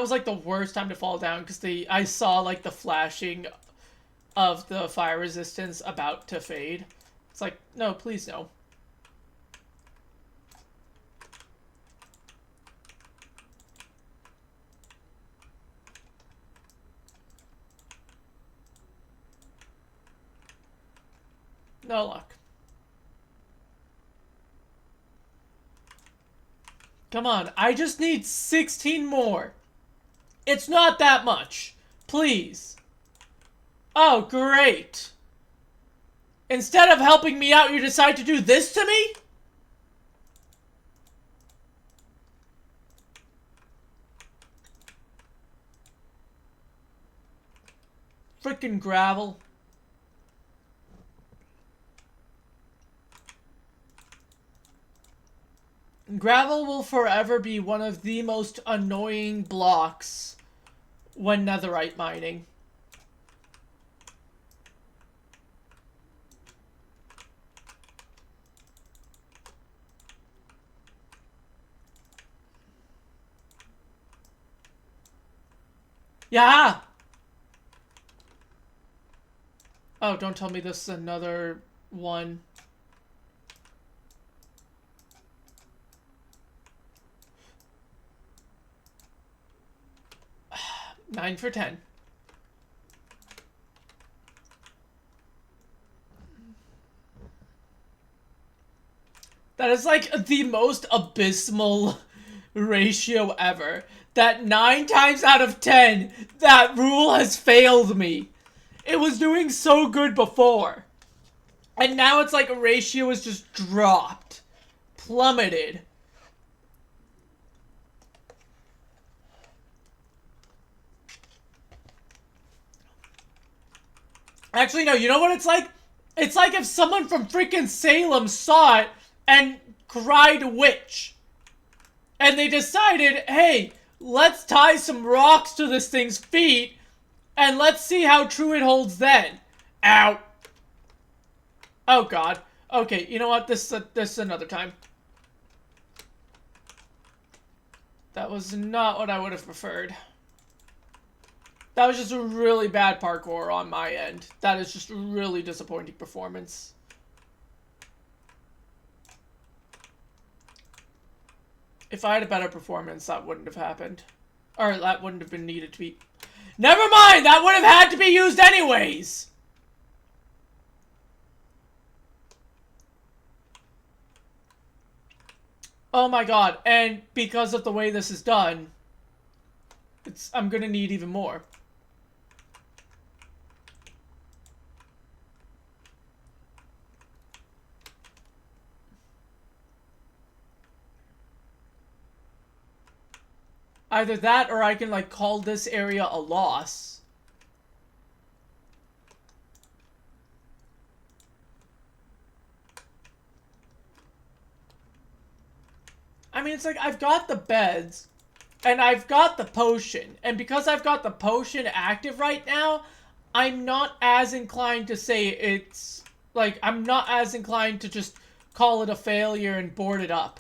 was like the worst time to fall down because I saw like the flashing of the fire resistance about to fade. It's like, no, please no. No luck. Come on, I just need 16 more. It's not that much. Please. Oh, great. Instead of helping me out, you decide to do this to me? Frickin' gravel. Gravel will forever be one of the most annoying blocks when netherite mining. Yeah! Oh, don't tell me this is another one. Nine for 10. That is like the most abysmal ratio ever. That 9 times out of 10, that rule has failed me. It was doing so good before. And now it's like a ratio is just dropped. Plummeted. Actually, no, you know what it's like? It's like if someone from freaking Salem saw it and cried witch. And they decided, hey, let's tie some rocks to this thing's feet and let's see how true it holds then. Ow. Oh god. Okay, you know what? This is another time. That was not what I would have preferred. That was just a really bad parkour on my end. That is just a really disappointing performance. If I had a better performance, that wouldn't have happened. Or that wouldn't have been needed to be... Never mind! That would have had to be used anyways! Oh my god, and because of the way this is done, I'm gonna need even more. Either that, or I can, like, call this area a loss. I mean, it's like, I've got the beds, and I've got the potion, and because I've got the potion active right now, I'm not as inclined to say it's, like, I'm not as inclined to just call it a failure and board it up.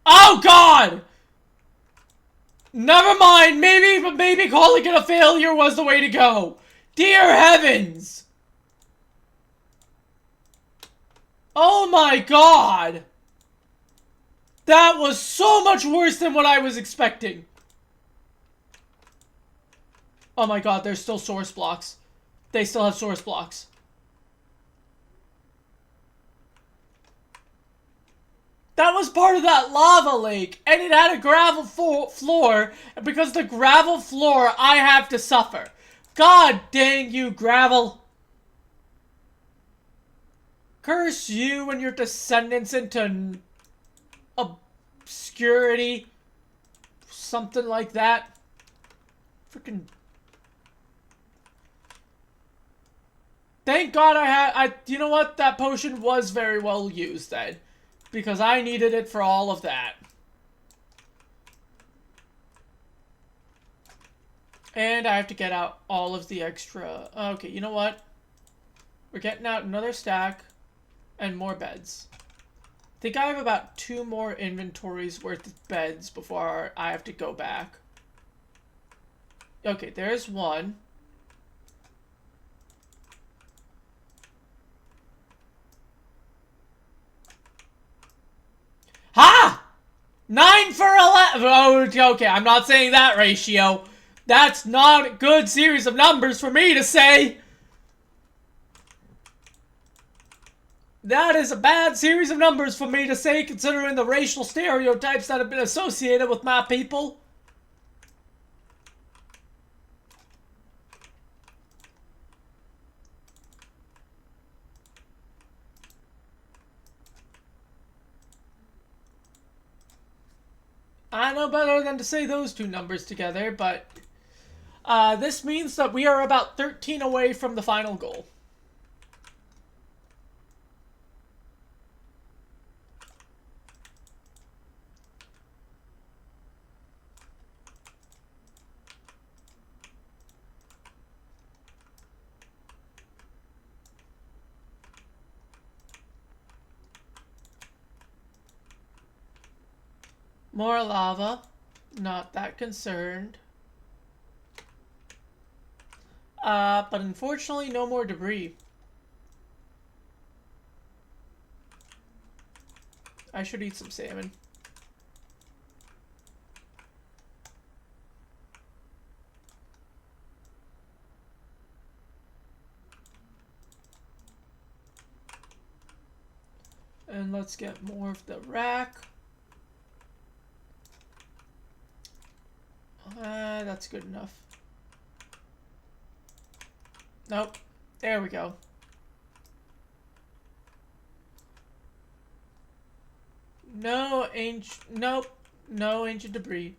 Oh god! Never mind, maybe calling it a failure was the way to go. Dear heavens! Oh my god! That was so much worse than what I was expecting. Oh my god, there's still source blocks. They still have source blocks. That was part of that lava lake, and it had a gravel floor, and because the gravel floor, I have to suffer. God dang you, gravel. Curse you and your descendants into obscurity. Something like that. Freaking... Thank God you know what? That potion was very well used then. Because I needed it for all of that. And I have to get out all of the extra... Okay, you know what? We're getting out another stack and more beds. I think I have about 2 more inventories worth of beds before I have to go back. Okay, there's one. Ha! 9 for 11. Oh, okay, I'm not saying that ratio. That's not a good series of numbers for me to say. That is a bad series of numbers for me to say, considering the racial stereotypes that have been associated with my people. I know better than to say those 2 numbers together, but this means that we are about 13 away from the final goal. More lava. Not that concerned. But unfortunately, no more debris. I should eat some salmon. And let's get more of the rack. That's good enough. Nope. There we go. No ancient... Nope. No ancient debris.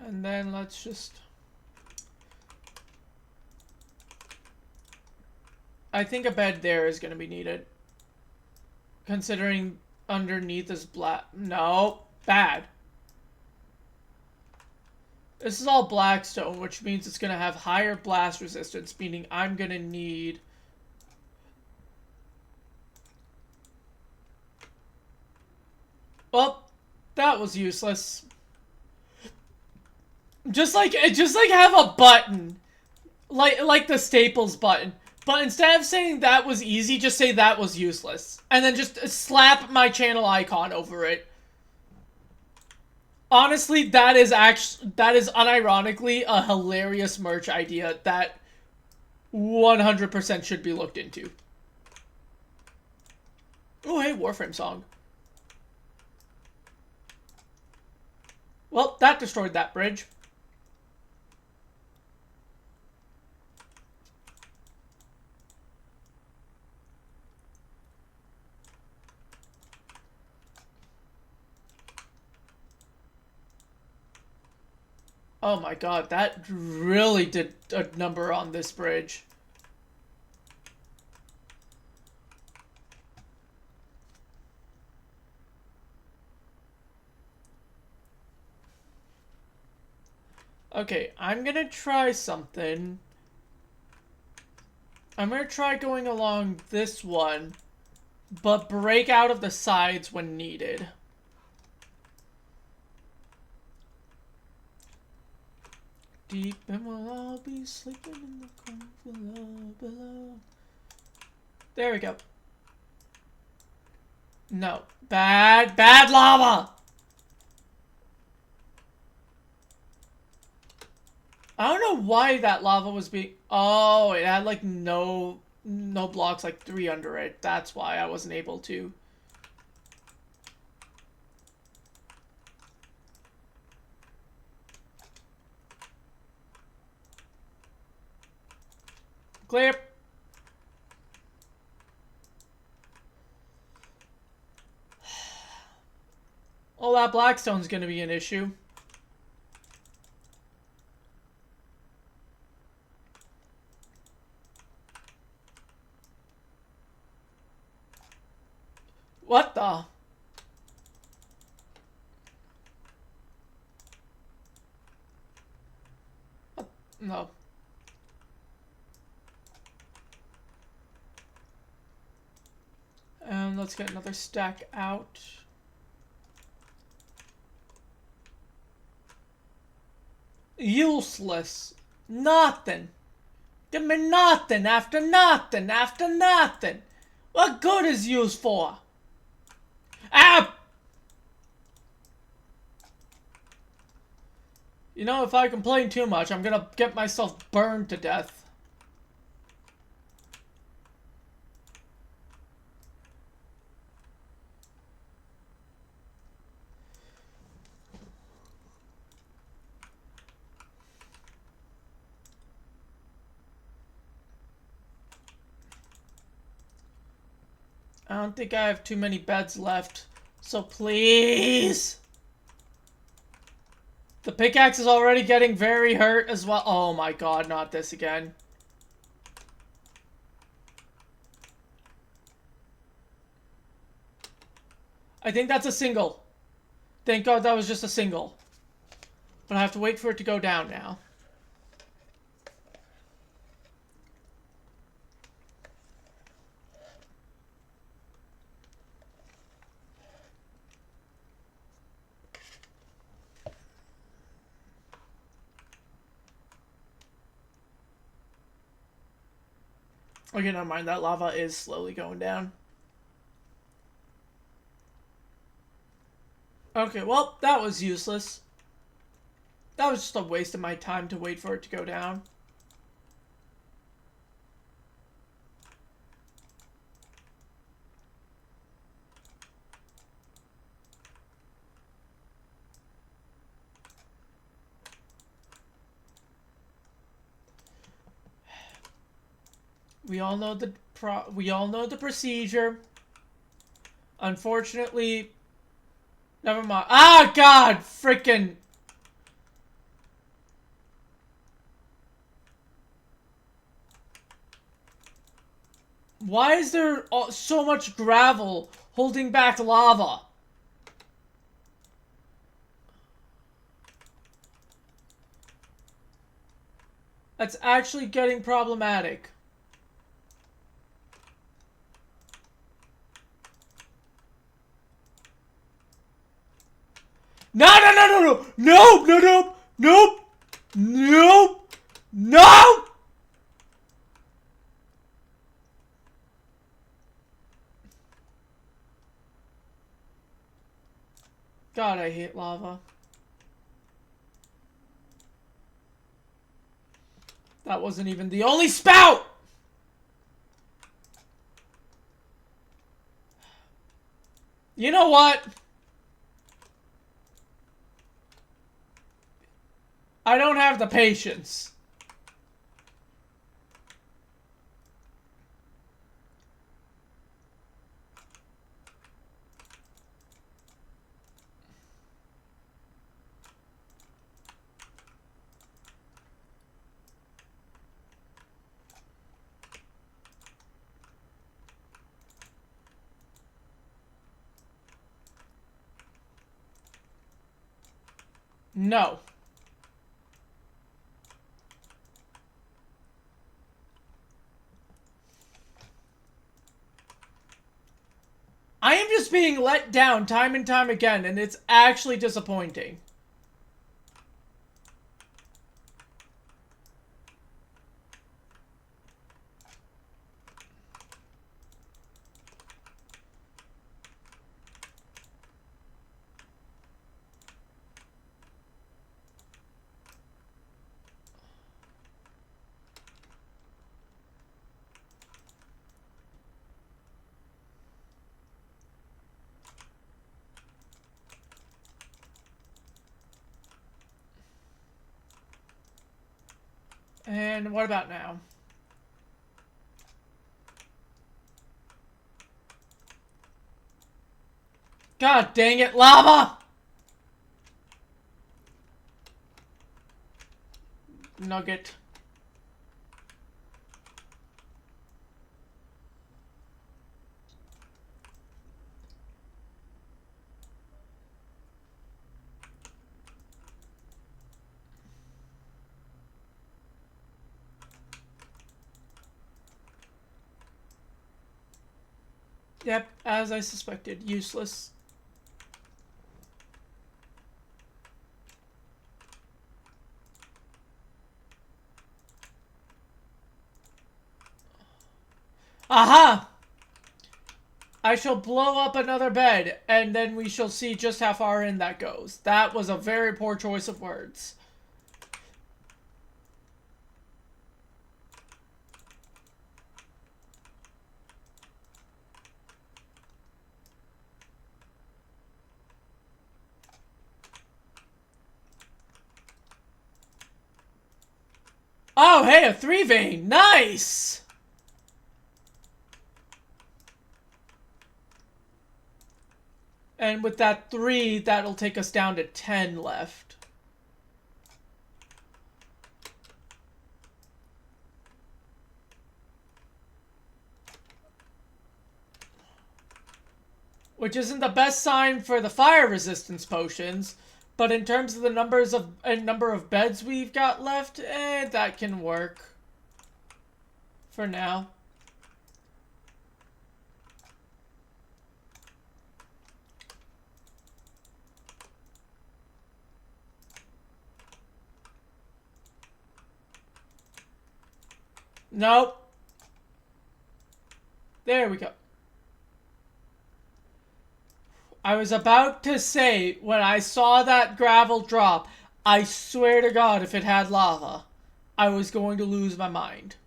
And then let's just... I think a bed there is going to be needed. Considering underneath is black. No, bad. This is all black stone, which means it's going to have higher blast resistance, meaning I'm going to need... Well, that was useless. Just like have a button. Like the Staples button. But instead of saying that was easy, just say that was useless. And then just slap my channel icon over it. Honestly, that is unironically a hilarious merch idea that 100% should be looked into. Oh, hey, Warframe song. Well, that destroyed that bridge. Oh my god, that really did a number on this bridge. Okay, I'm gonna try something. I'm gonna try going along this one, but break out of the sides when needed. Deep and we'll all be sleeping in the corn below. There we go. No. Bad lava! I don't know why that lava was being... Oh, it had like no blocks, like 3 under it. That's why I wasn't able to. Clear. Well, that blackstone's gonna be an issue. What the? What? No. And let's get another stack out. Useless. Nothing. Give me nothing after nothing after nothing. What good is used for? Ah! You know, if I complain too much, I'm gonna get myself burned to death. I don't think I have too many beds left, so please. The pickaxe is already getting very hurt as well. Oh my god, not this again. I think that's a single. Thank god that was just a single. But I have to wait for it to go down now. Okay, never mind. That lava is slowly going down. Okay, well, that was useless. That was just a waste of my time to wait for it to go down. We all know the procedure. Unfortunately, never mind. Ah, God, freaking. Why is there so much gravel holding back lava? That's actually getting problematic. No, no, no, no, no! Nope, no, nope, nope, nope, no! God, I hate lava. That wasn't even the only spout! You know what? I don't have the patience. No. I am just being let down time and time again, and it's actually disappointing. And what about now? God dang it, lava! Nugget. Yep, as I suspected, useless. Aha! I shall blow up another bed, and then we shall see just how far in that goes. That was a very poor choice of words. Oh, hey, a 3-vein! Nice! And with that 3, that'll take us down to 10 left. Which isn't the best sign for the fire resistance potions, but in terms of the number of beds we've got left, that can work. For now. Nope. There we go. I was about to say, when I saw that gravel drop, I swear to God, if it had lava, I was going to lose my mind.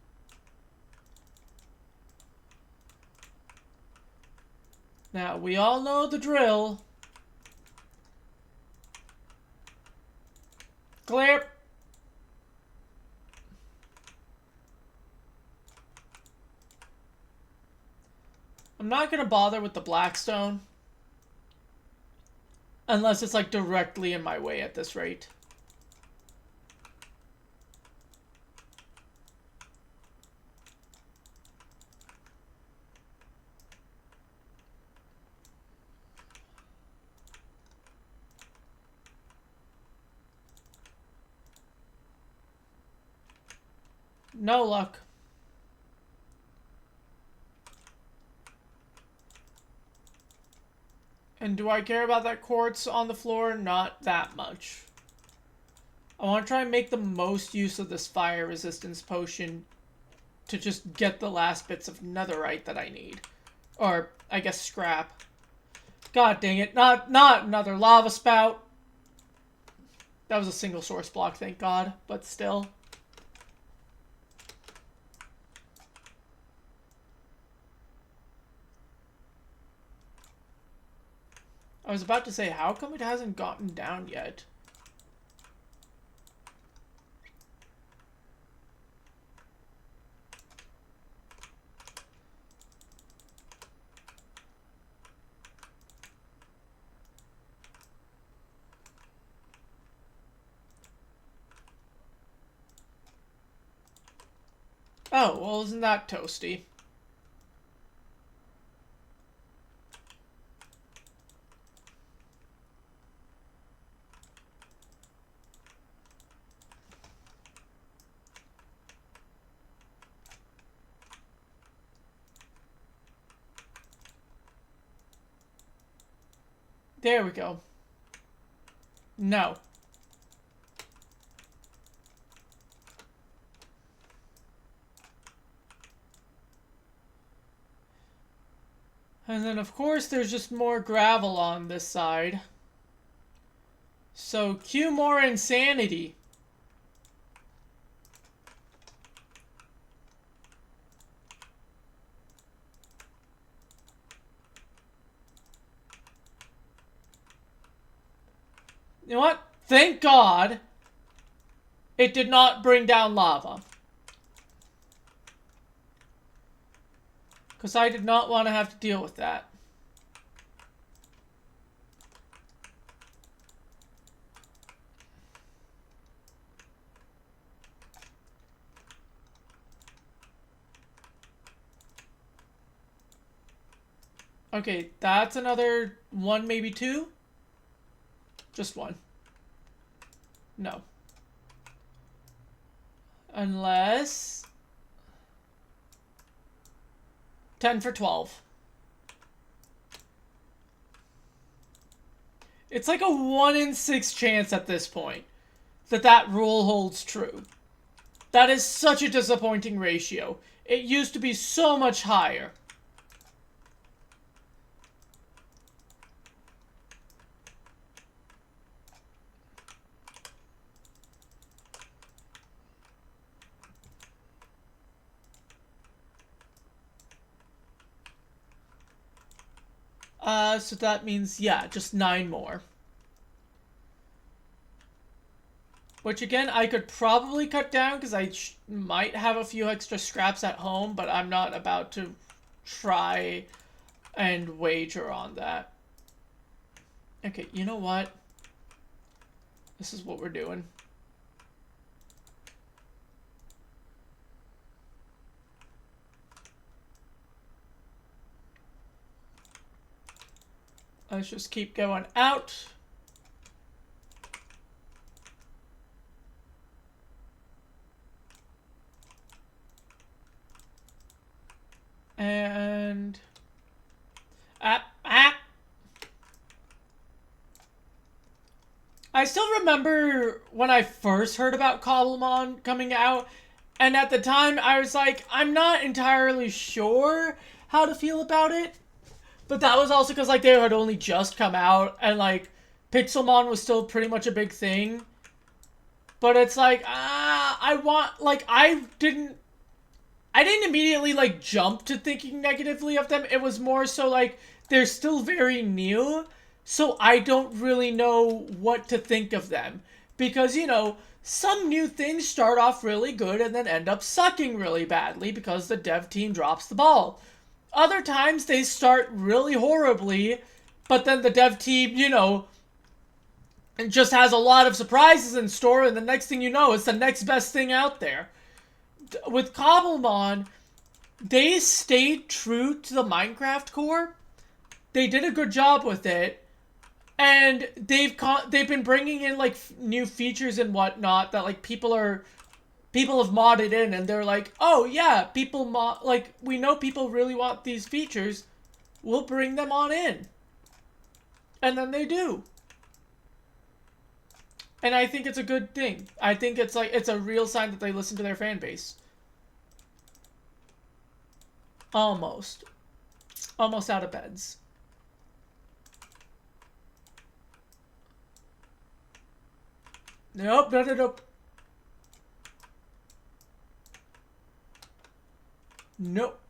Now, we all know the drill. Clear. I'm not going to bother with the blackstone. Unless it's like directly in my way at this rate. No luck. And do I care about that quartz on the floor? Not that much. I want to try and make the most use of this fire resistance potion to just get the last bits of netherite that I need. Or, I guess, scrap. God dang it. Not another lava spout. That was a single source block, thank God. But still. I was about to say, how come it hasn't gotten down yet? Oh, well, isn't that toasty? There we go. No. And then, of course, there's just more gravel on this side. So, cue more insanity. You know what? Thank God it did not bring down lava. Because I did not want to have to deal with that. Okay, that's another one, maybe two? Just one. No. Unless... 10 for 12. It's like a 1 in 6 chance at this point that that rule holds true. That is such a disappointing ratio. It used to be so much higher. So that means, yeah, just 9 more. Which, again, I could probably cut down because I might have a few extra scraps at home, but I'm not about to try and wager on that. Okay, you know what? This is what we're doing. Let's just keep going out. And... I still remember when I first heard about Cobblemon coming out, and at the time I was like, I'm not entirely sure how to feel about it. But that was also because, like, they had only just come out, and, like, Pixelmon was still pretty much a big thing. But it's like, I didn't immediately, like, jump to thinking negatively of them. It was more so, like, they're still very new, so I don't really know what to think of them. Because, you know, some new things start off really good and then end up sucking really badly because the dev team drops the ball. Other times, they start really horribly, but then the dev team, you know, just has a lot of surprises in store, and the next thing you know, it's the next best thing out there. With Cobblemon, they stayed true to the Minecraft core. They did a good job with it, and they've been bringing in, like, new features and whatnot that, like, people are people have modded in and they're like, oh yeah, like, we know people really want these features, we'll bring them on in. And then they do. And I think it's a good thing. I think it's like, it's a real sign that they listen to their fan base. Almost. Almost out of beds. Nope, nope. Nope.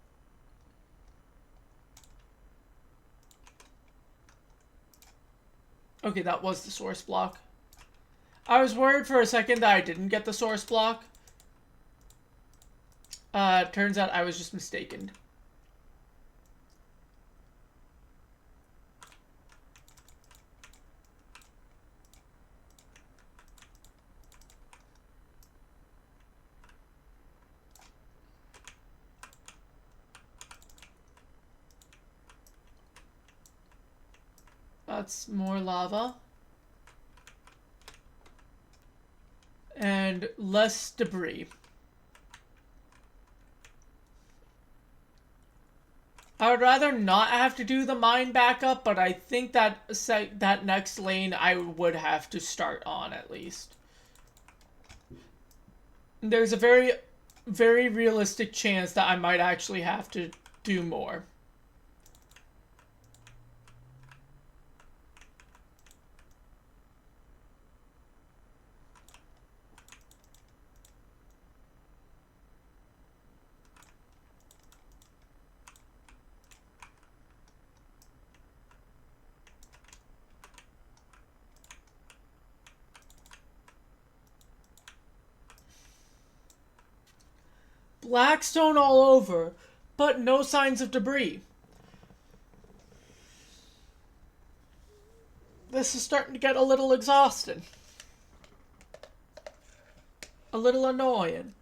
Okay, that was the source block. I was worried for a second that I didn't get the source block. Turns out I was just mistaken. That's more lava. And less debris. I would rather not have to do the mine backup, but I think that that next lane I would have to start on at least. There's a very, very realistic chance that I might actually have to do more. Blackstone all over, but no signs of debris. This is starting to get a little exhausting. A little annoying.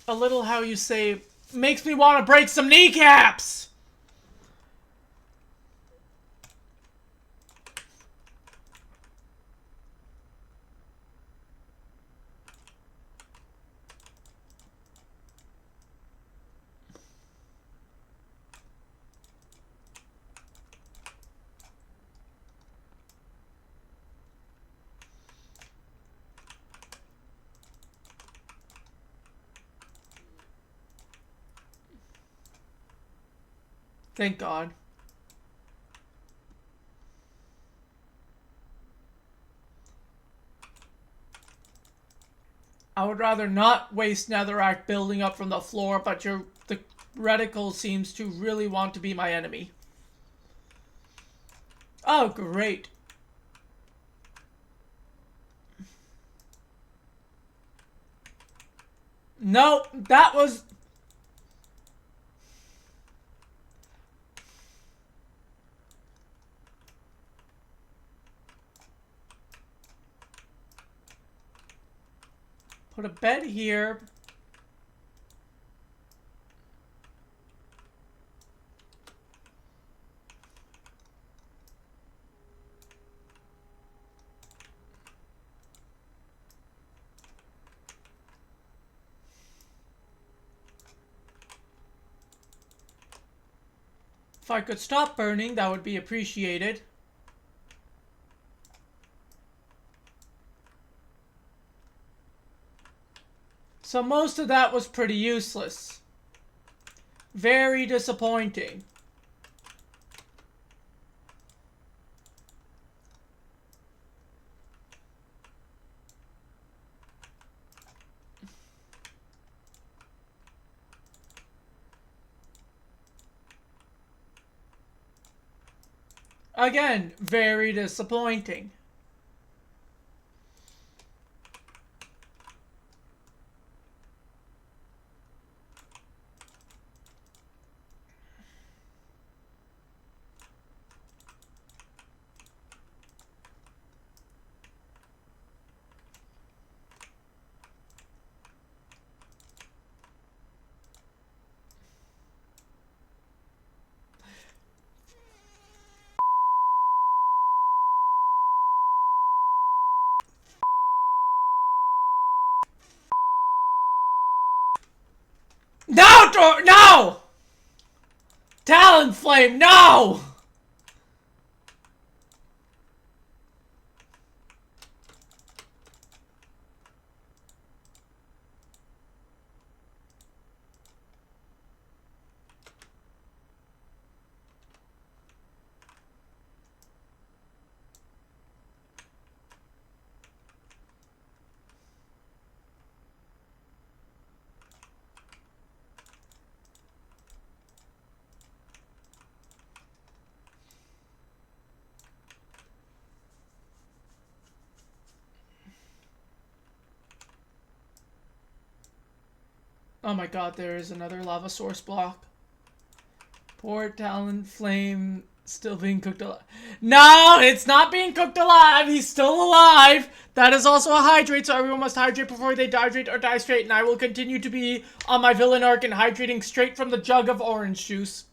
A little, how you say, makes me want to break some kneecaps! Thank God. I would rather not waste netherrack building up from the floor, but the reticle seems to really want to be my enemy. Oh, great. No, that was... Put a bed here. If I could stop burning, that would be appreciated. So most of that was pretty useless. Very disappointing. Again, very disappointing. No! Talonflame, no! Oh my god, there is another lava source block. Poor Talonflame still being cooked alive. No, it's not being cooked alive. He's still alive. That is also a hydrate, so everyone must hydrate before they dehydrate or die straight. And I will continue to be on my villain arc and hydrating straight from the jug of orange juice.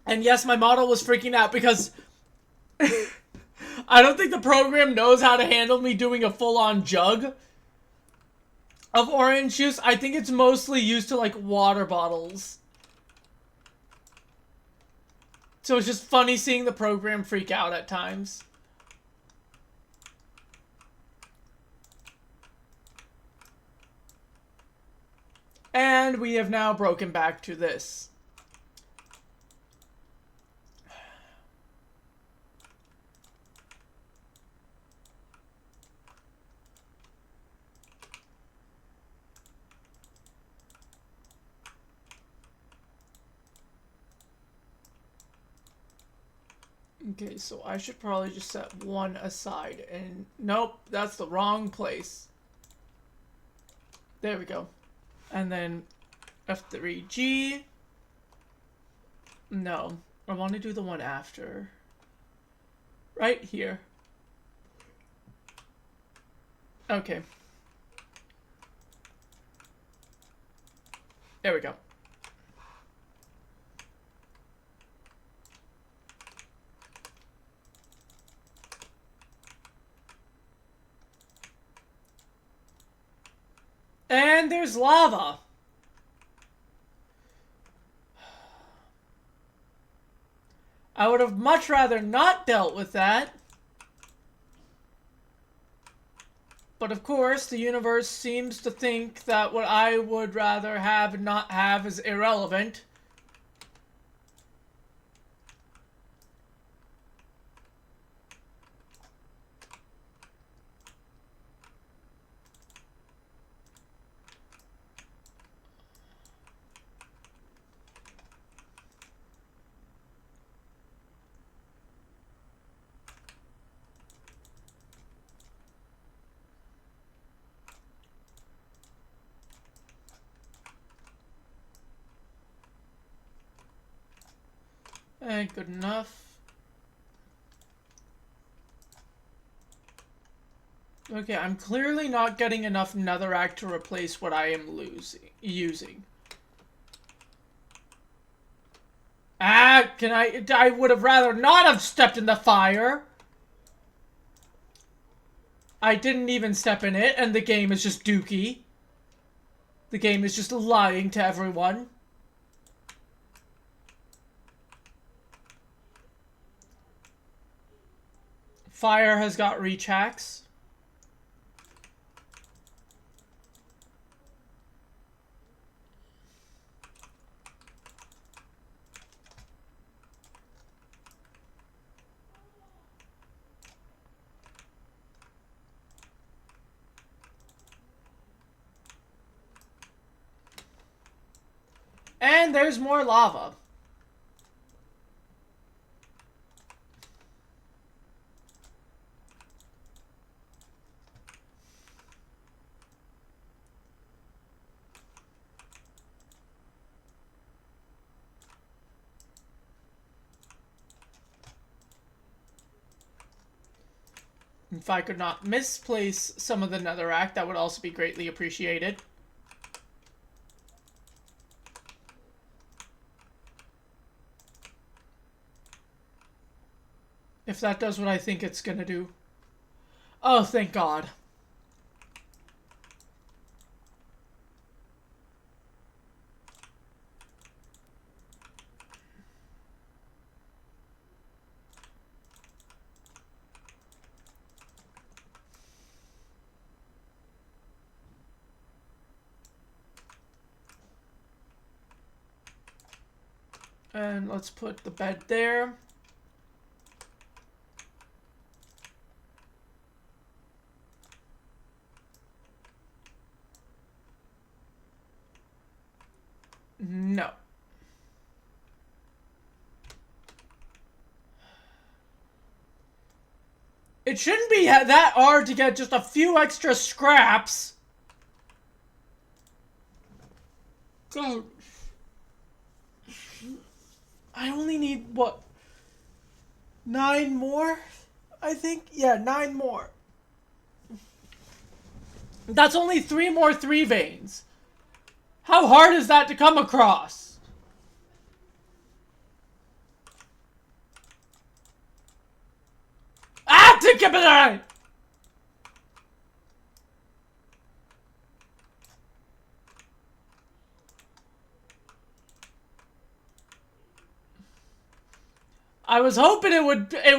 And yes, my model was freaking out because I don't think the program knows how to handle me doing a full-on jug of orange juice. I think it's mostly used to, like, water bottles. So it's just funny seeing the program freak out at times. And we have now broken back to this. Okay, so I should probably just set one aside and... Nope, that's the wrong place. There we go. And then F3G. No, I want to do the one after. Right here. Okay. There we go. And there's lava. I would have much rather not dealt with that. But of course, the universe seems to think that what I would rather have and not have is irrelevant. Good enough. Okay, I'm clearly not getting enough netherrack to replace what I am using. Ah, I would have rather not have stepped in the fire. I didn't even step in it, and the game is just dookie. The game is just lying to everyone. Fire has got reach hacks. And there's more lava. If I could not misplace some of the netherrack, that would also be greatly appreciated. If that does what I think it's gonna do. Oh, thank God. And let's put the bed there. No. It shouldn't be that hard to get just a few extra scraps. God. I only need, what, 9 more? I think? Yeah, 9 more. That's only 3 more 3 veins. How hard is that to come across? Ah, Tikabadai! I was hoping it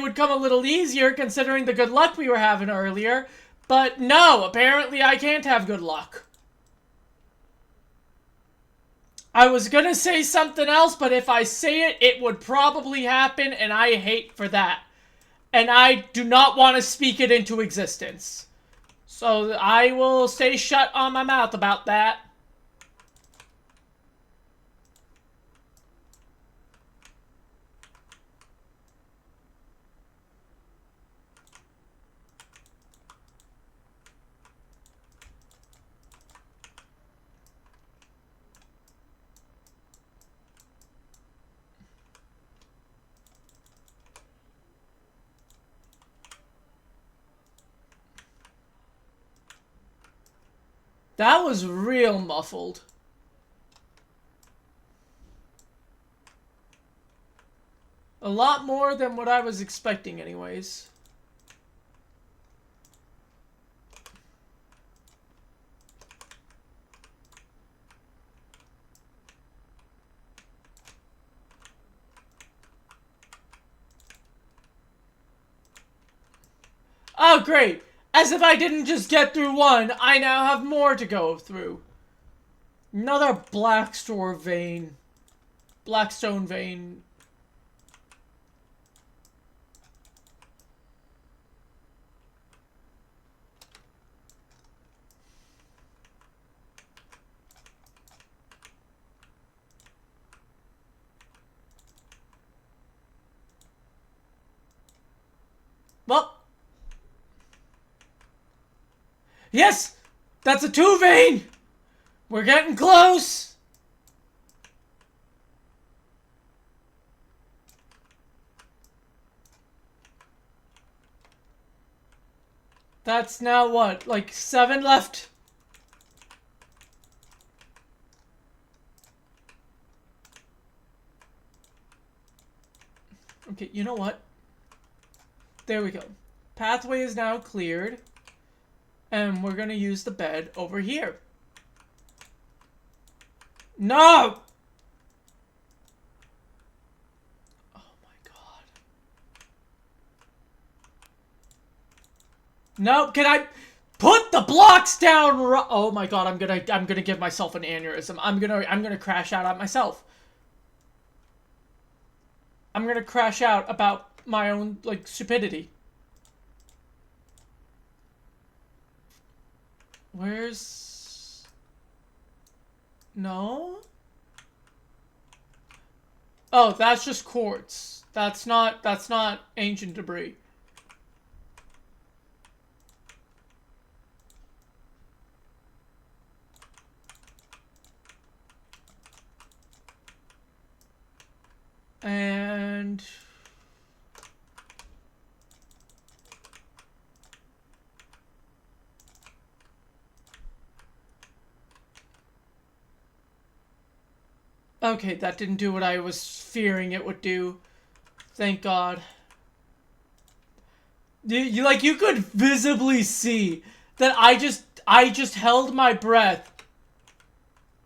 would come a little easier considering the good luck we were having earlier, but no, apparently I can't have good luck. I was gonna say something else, but if I say it, it would probably happen, and I hate for that. And I do not want to speak it into existence. So I will stay shut on my mouth about that. That was real muffled. A lot more than what I was expecting anyways. Oh, great! As if I didn't just get through one, I now have more to go through. Another Blackstone vein. Blackstone vein. Well. Yes! That's a 2 vein! We're getting close! That's now what? Like 7 left? Okay, you know what? There we go. Pathway is now cleared. And we're gonna use the bed over here. No! Oh my god. No, can I put the blocks down? Oh my god, I'm gonna give myself an aneurysm. I'm gonna crash out on myself. I'm gonna crash out about my own, like, stupidity. Where's... No? Oh, that's just quartz. That's not ancient debris. And... Okay, that didn't do what I was fearing it would do. Thank God. You could visibly see that I just held my breath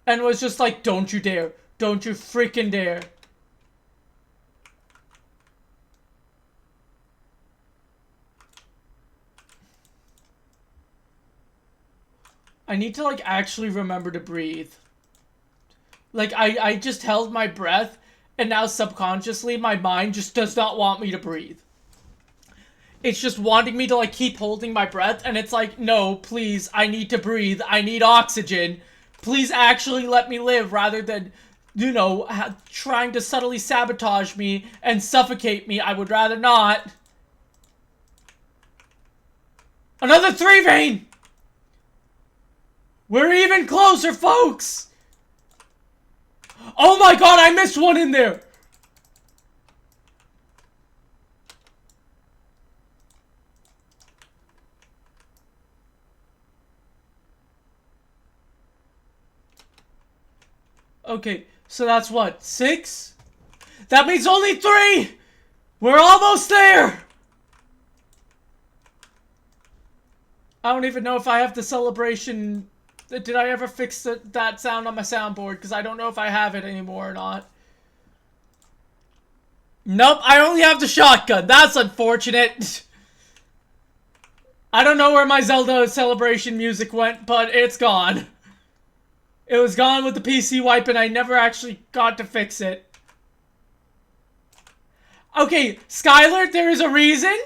and was just like, don't you dare. Don't you freaking dare. I need to, like, actually remember to breathe. Like, I just held my breath, and now subconsciously my mind just does not want me to breathe. It's just wanting me to, like, keep holding my breath, and it's like, no, please, I need to breathe. I need oxygen. Please actually let me live, rather than, you know, trying to subtly sabotage me and suffocate me. I would rather not. Another 3 vein! We're even closer, folks! Oh my god, I missed one in there! Okay, so that's what, 6? That means only 3! We're almost there! I don't even know if I have the celebration... Did I ever fix that sound on my soundboard? Because I don't know if I have it anymore or not. Nope, I only have the shotgun. That's unfortunate. I don't know where my Zelda celebration music went, but it's gone. It was gone with the PC wipe and I never actually got to fix it. Okay, Skylar, there is a reason.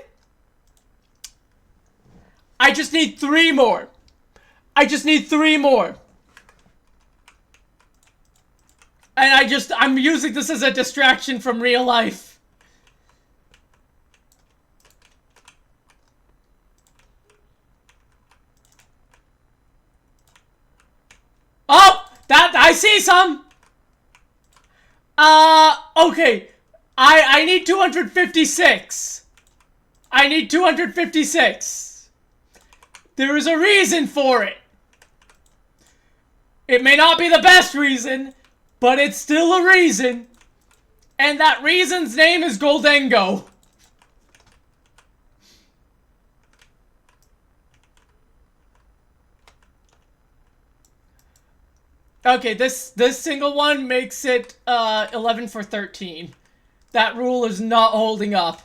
I just need 3 more. I just need 3 more. And I'm using this as a distraction from real life. Oh! I see some! Okay. I need 256. I need 256. There is a reason for it. It may not be the best reason, but it's still a reason. And that reason's name is Goldengo. Okay, this single one makes it 11 for 13. That rule is not holding up.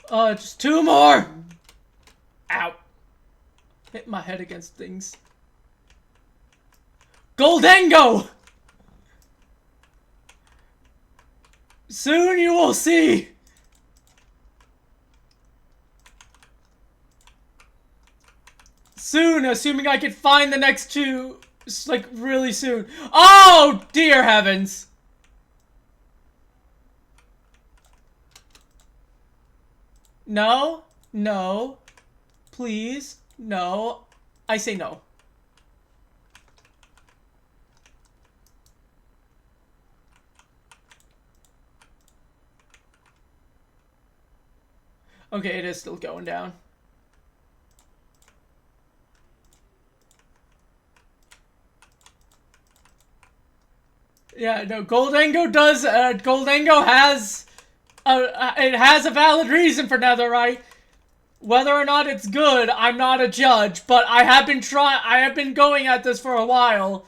Just 2 more. Ow. Hit my head against things. Goldengo! Soon you will see. Soon, assuming I can find the next 2, like, really soon. Oh, dear heavens. No, no, please, no. I say no. Okay, it is still going down. Yeah, no, Goldengo does, Goldengo has, it has a valid reason for netherite. Whether or not it's good, I'm not a judge, but I have been going at this for a while.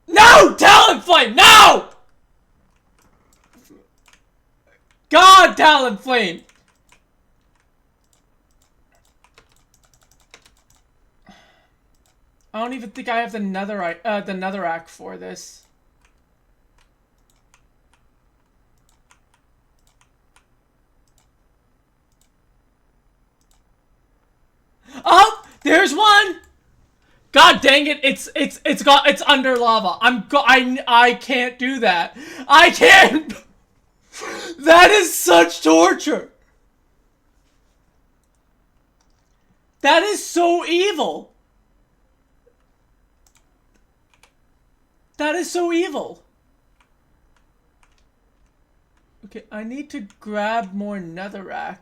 No! Talonflame! No! God, Talonflame! I don't even think I have the netherrack for this. Oh, there's one. God dang it! It's under lava. I can't do that. I can't. That is such torture. That is so evil. That is so evil. Okay, I need to grab more netherrack.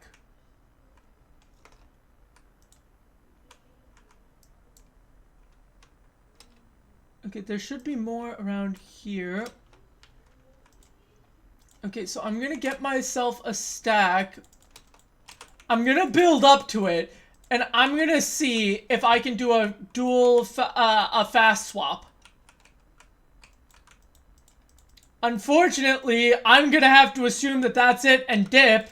Okay, there should be more around here. Okay, so I'm gonna get myself a stack. I'm gonna build up to it, and I'm gonna see if I can do a a fast swap. Unfortunately, I'm gonna have to assume that that's it and dip.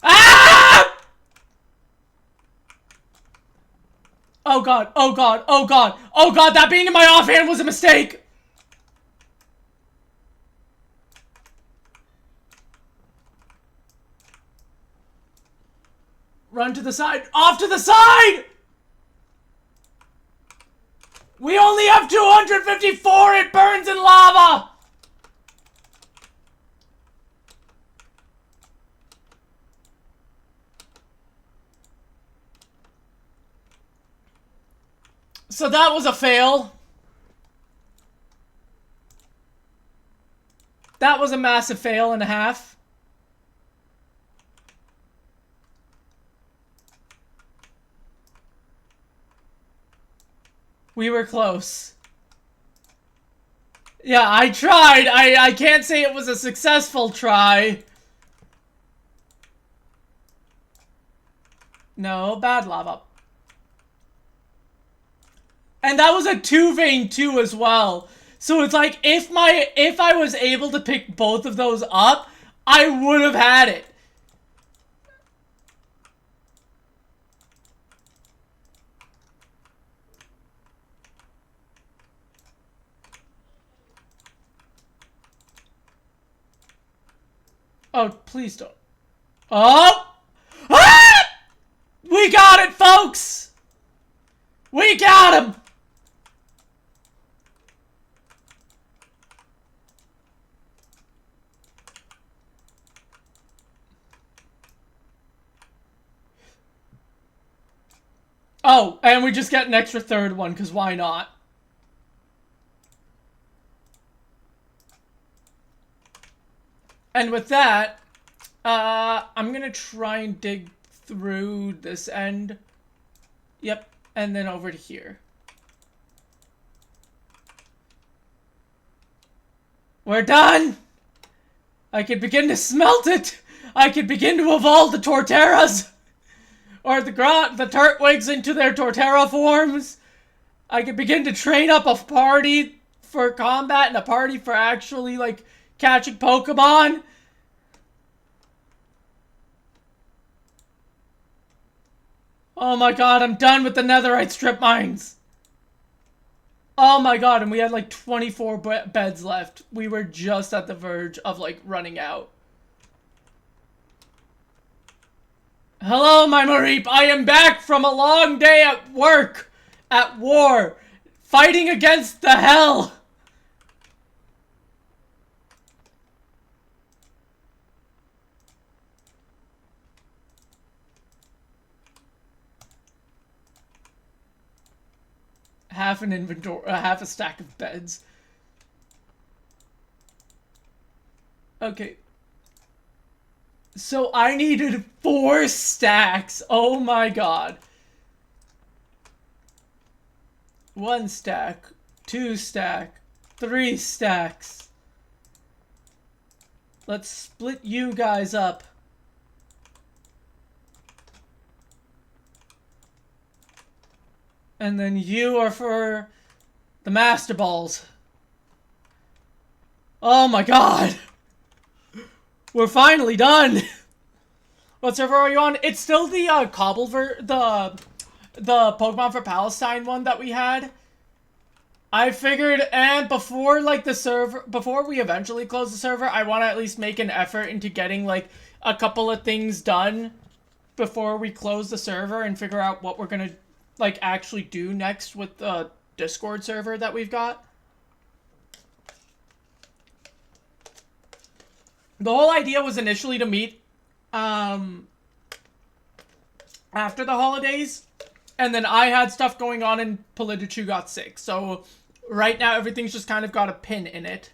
Ah! Oh god, oh god, oh god, oh god, that being in my offhand was a mistake! Run to the side, off to the side! We only have 254, it burns in lava! So that was a fail. That was a massive fail and a half. We were close. Yeah, I tried. I can't say it was a successful try. No, bad lava. And that was a 2-vein too as well. So it's like if I was able to pick both of those up, I would have had it. Oh, please don't. Oh! Ah! We got it, folks! We got him! Oh, and we just get an extra third one, because why not? And with that, I'm gonna try and dig through this end. Yep, and then over to here. We're done! I could begin to smelt it! I could begin to evolve the Torterras! Or the Turtwigs into their Torterra forms! I could begin to train up a party for combat and a party for actually, like, catching Pokemon. Oh my god, I'm done with the netherite strip mines. Oh my god, and we had like 24 beds left. We were just at the verge of like running out. Hello, my Mareep. I am back from a long day at work, at war, fighting against the hell. Half an inventory, half a stack of beds. Okay. So I needed 4 stacks. Oh my god. 1 stack, 2 stack, 3 stacks. Let's split you guys up. And then you are for the Master Balls. Oh my god. We're finally done. What server are you on? It's still the the Pokemon for Palestine one that we had. I figured, and before like the server, before we eventually close the server, I want to at least make an effort into getting like a couple of things done before we close the server and figure out what we're gonna like actually do next with the Discord server that we've got. The whole idea was initially to meet after the holidays, and then I had stuff going on and Politichu got sick. So right now everything's just kind of got a pin in it.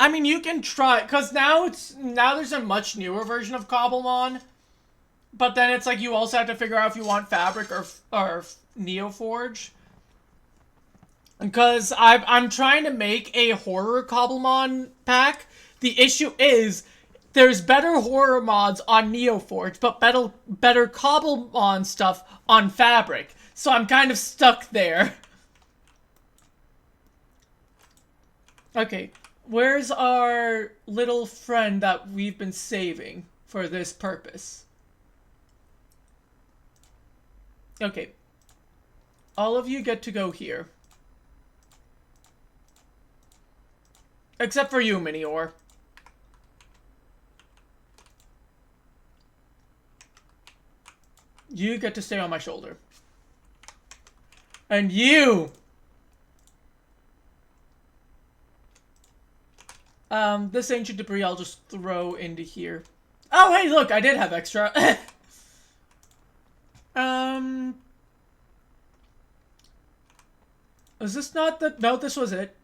I mean, you can try, because now there's a much newer version of Cobblemon, but then it's like you also have to figure out if you want Fabric or Neoforge. Because I'm trying to make a horror Cobblemon pack. The issue is, there's better horror mods on Neoforge, but better Cobblemon stuff on Fabric. So I'm kind of stuck there. Okay, where's our little friend that we've been saving for this purpose? Okay. All of you get to go here. Except for you, Minior. You get to stay on my shoulder. And you! This ancient debris I'll just throw into here. Oh, hey, look, I did have extra. Is this not the... No, this was it.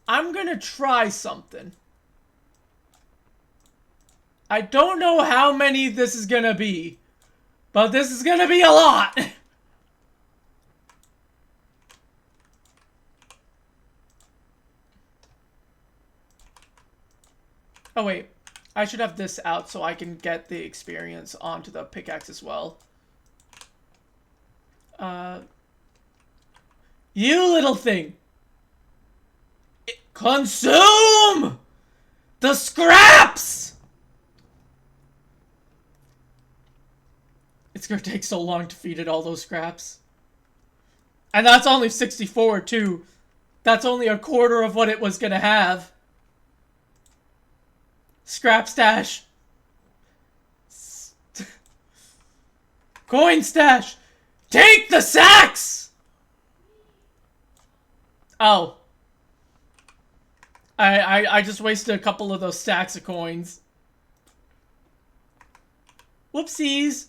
I'm gonna try something. I don't know how many this is gonna be, but this is gonna be a lot. Oh wait, I should have this out so I can get the experience onto the pickaxe as well. You little thing! Consume the scraps! It's gonna take so long to feed it all those scraps. And that's only 64 too. That's only a quarter of what it was gonna have. Scrap stash. Coin stash. Take the sacks! Oh. I just wasted a couple of those stacks of coins. Whoopsies.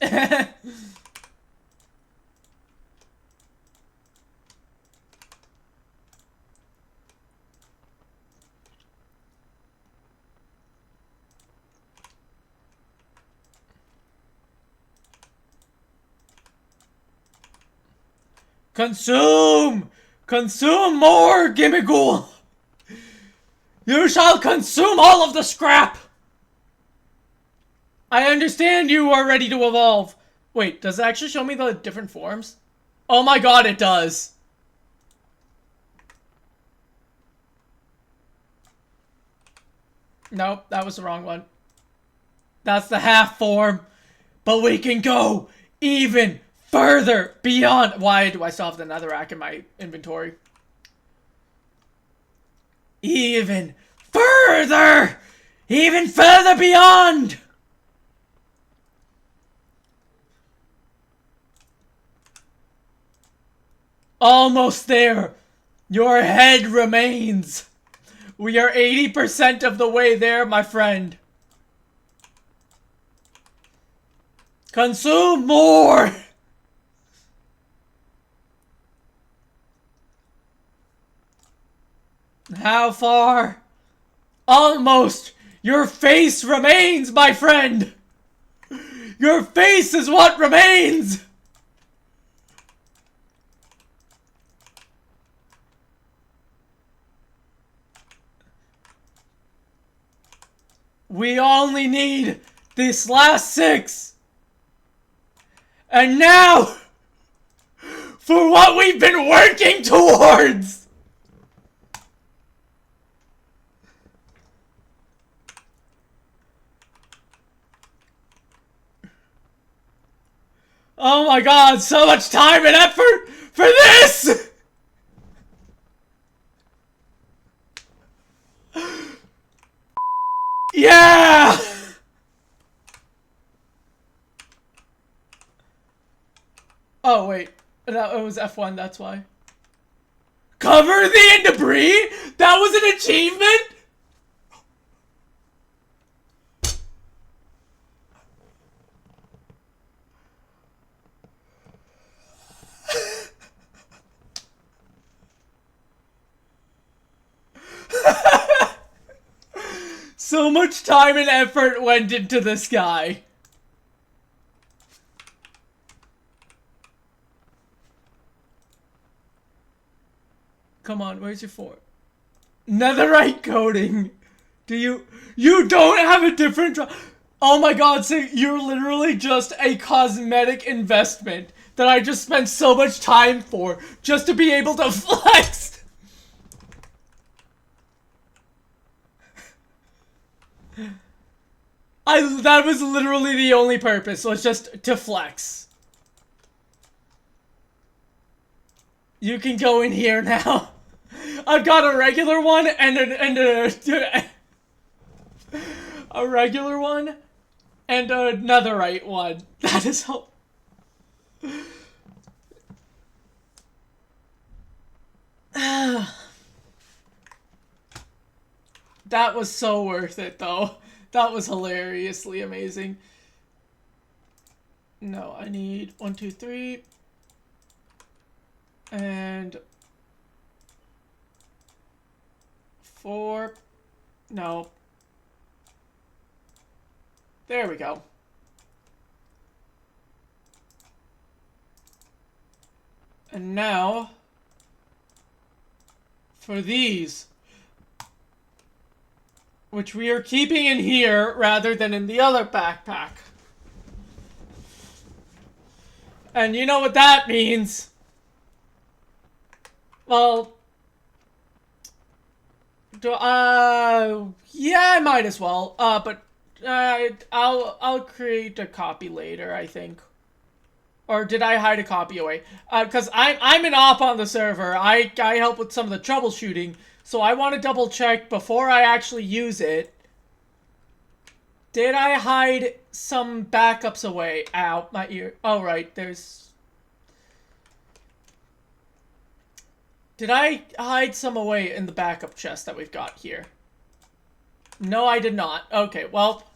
Consume! Consume more, Gimmigool! You shall consume all of the scrap! I understand you are ready to evolve. Wait, does it actually show me the different forms? Oh my god, it does! Nope, that was the wrong one. That's the half form. But we can go even further beyond. Why do I still have the netherrack in my inventory? Even further! Even further beyond! Almost there. Your head remains. We are 80% of the way there, my friend. Consume more! How far? Almost! Your face remains, my friend! Your face is what remains! We only need this last 6! And now, for what we've been working towards! Oh my god, so much time and effort for this! Yeah! Oh wait, it was F1, that's why. Cover the debris? That was an achievement? So much time and effort went into this guy. Come on, where's your 4? Netherite coating. Do you don't have a different oh my god, so you're literally just a cosmetic investment that I just spent so much time for just to be able to flex. That was literally the only purpose, was just to flex. You can go in here now. I've got a regular one and a regular one and a netherite one. That is how. That was so worth it, though. That was hilariously amazing. No, I need 1, 2, 3. And 4. No. There we go. And now for these, which we are keeping in here rather than in the other backpack. And you know what that means? Well, yeah, I might as well. But I'll create a copy later, I think. Or did I hide a copy away? Because I'm an op on the server. I help with some of the troubleshooting, so I want to double check before I actually use it. Did I hide some backups away? Ow, my ear. Oh, right, there's... Did I hide some away in the backup chest that we've got here? No, I did not. Okay, well...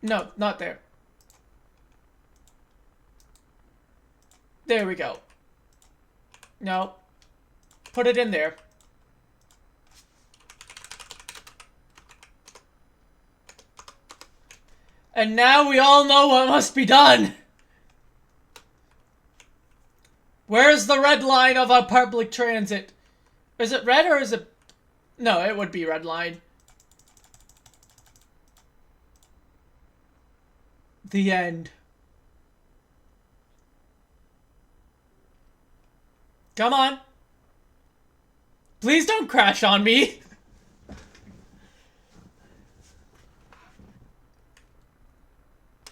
No, not there. There we go. No. Put it in there. And now we all know what must be done. Where's the red line of a public transit? Is it red or is it... No, it would be red line. The end. Come on. Please don't crash on me.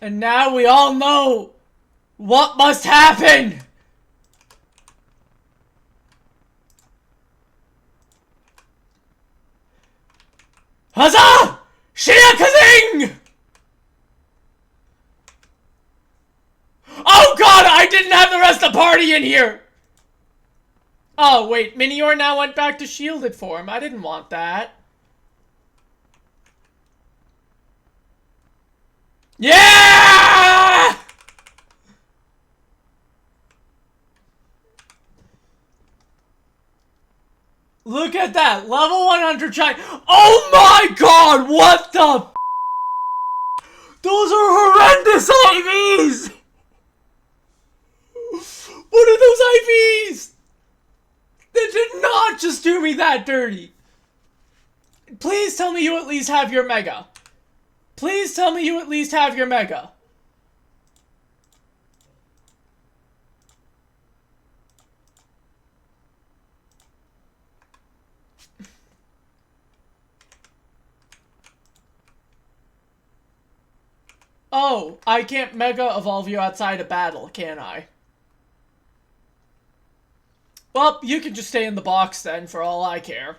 And now we all know what must happen. Huzzah! Shia Kazing! Oh god, I didn't have the rest of the party in here! Oh wait, Minior now went back to shielded form. I didn't want that. Yeah! Look at that, level 100 check. Oh my god, what the f? Those are horrendous IVs! What are those IVs? They did not just do me that dirty. Please tell me you at least have your mega. Please tell me you at least have your mega. Oh, I can't mega evolve you outside of battle, can I? Well, you can just stay in the box then, for all I care.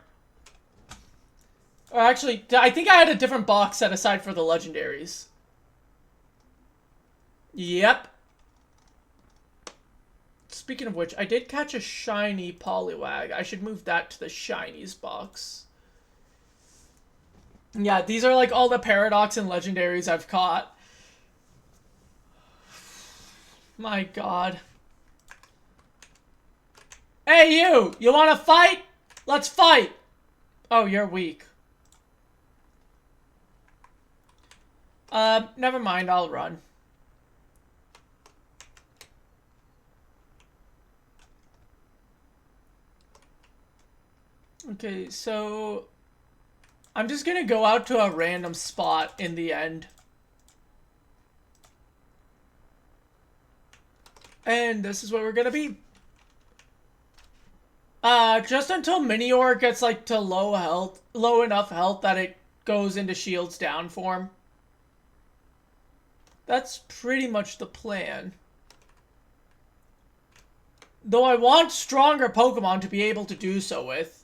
Or actually, I think I had a different box set aside for the legendaries. Yep. Speaking of which, I did catch a shiny Poliwag. I should move that to the shinies box. Yeah, these are like all the Paradox and legendaries I've caught. My god. Hey, you! You wanna fight? Let's fight! Oh, you're weak. Never mind, I'll run. Okay, so I'm just gonna go out to a random spot in the end. And this is where we're gonna be. Just until Minior gets like to low enough health that it goes into shields down form. That's pretty much the plan. Though I want stronger Pokemon to be able to do so with.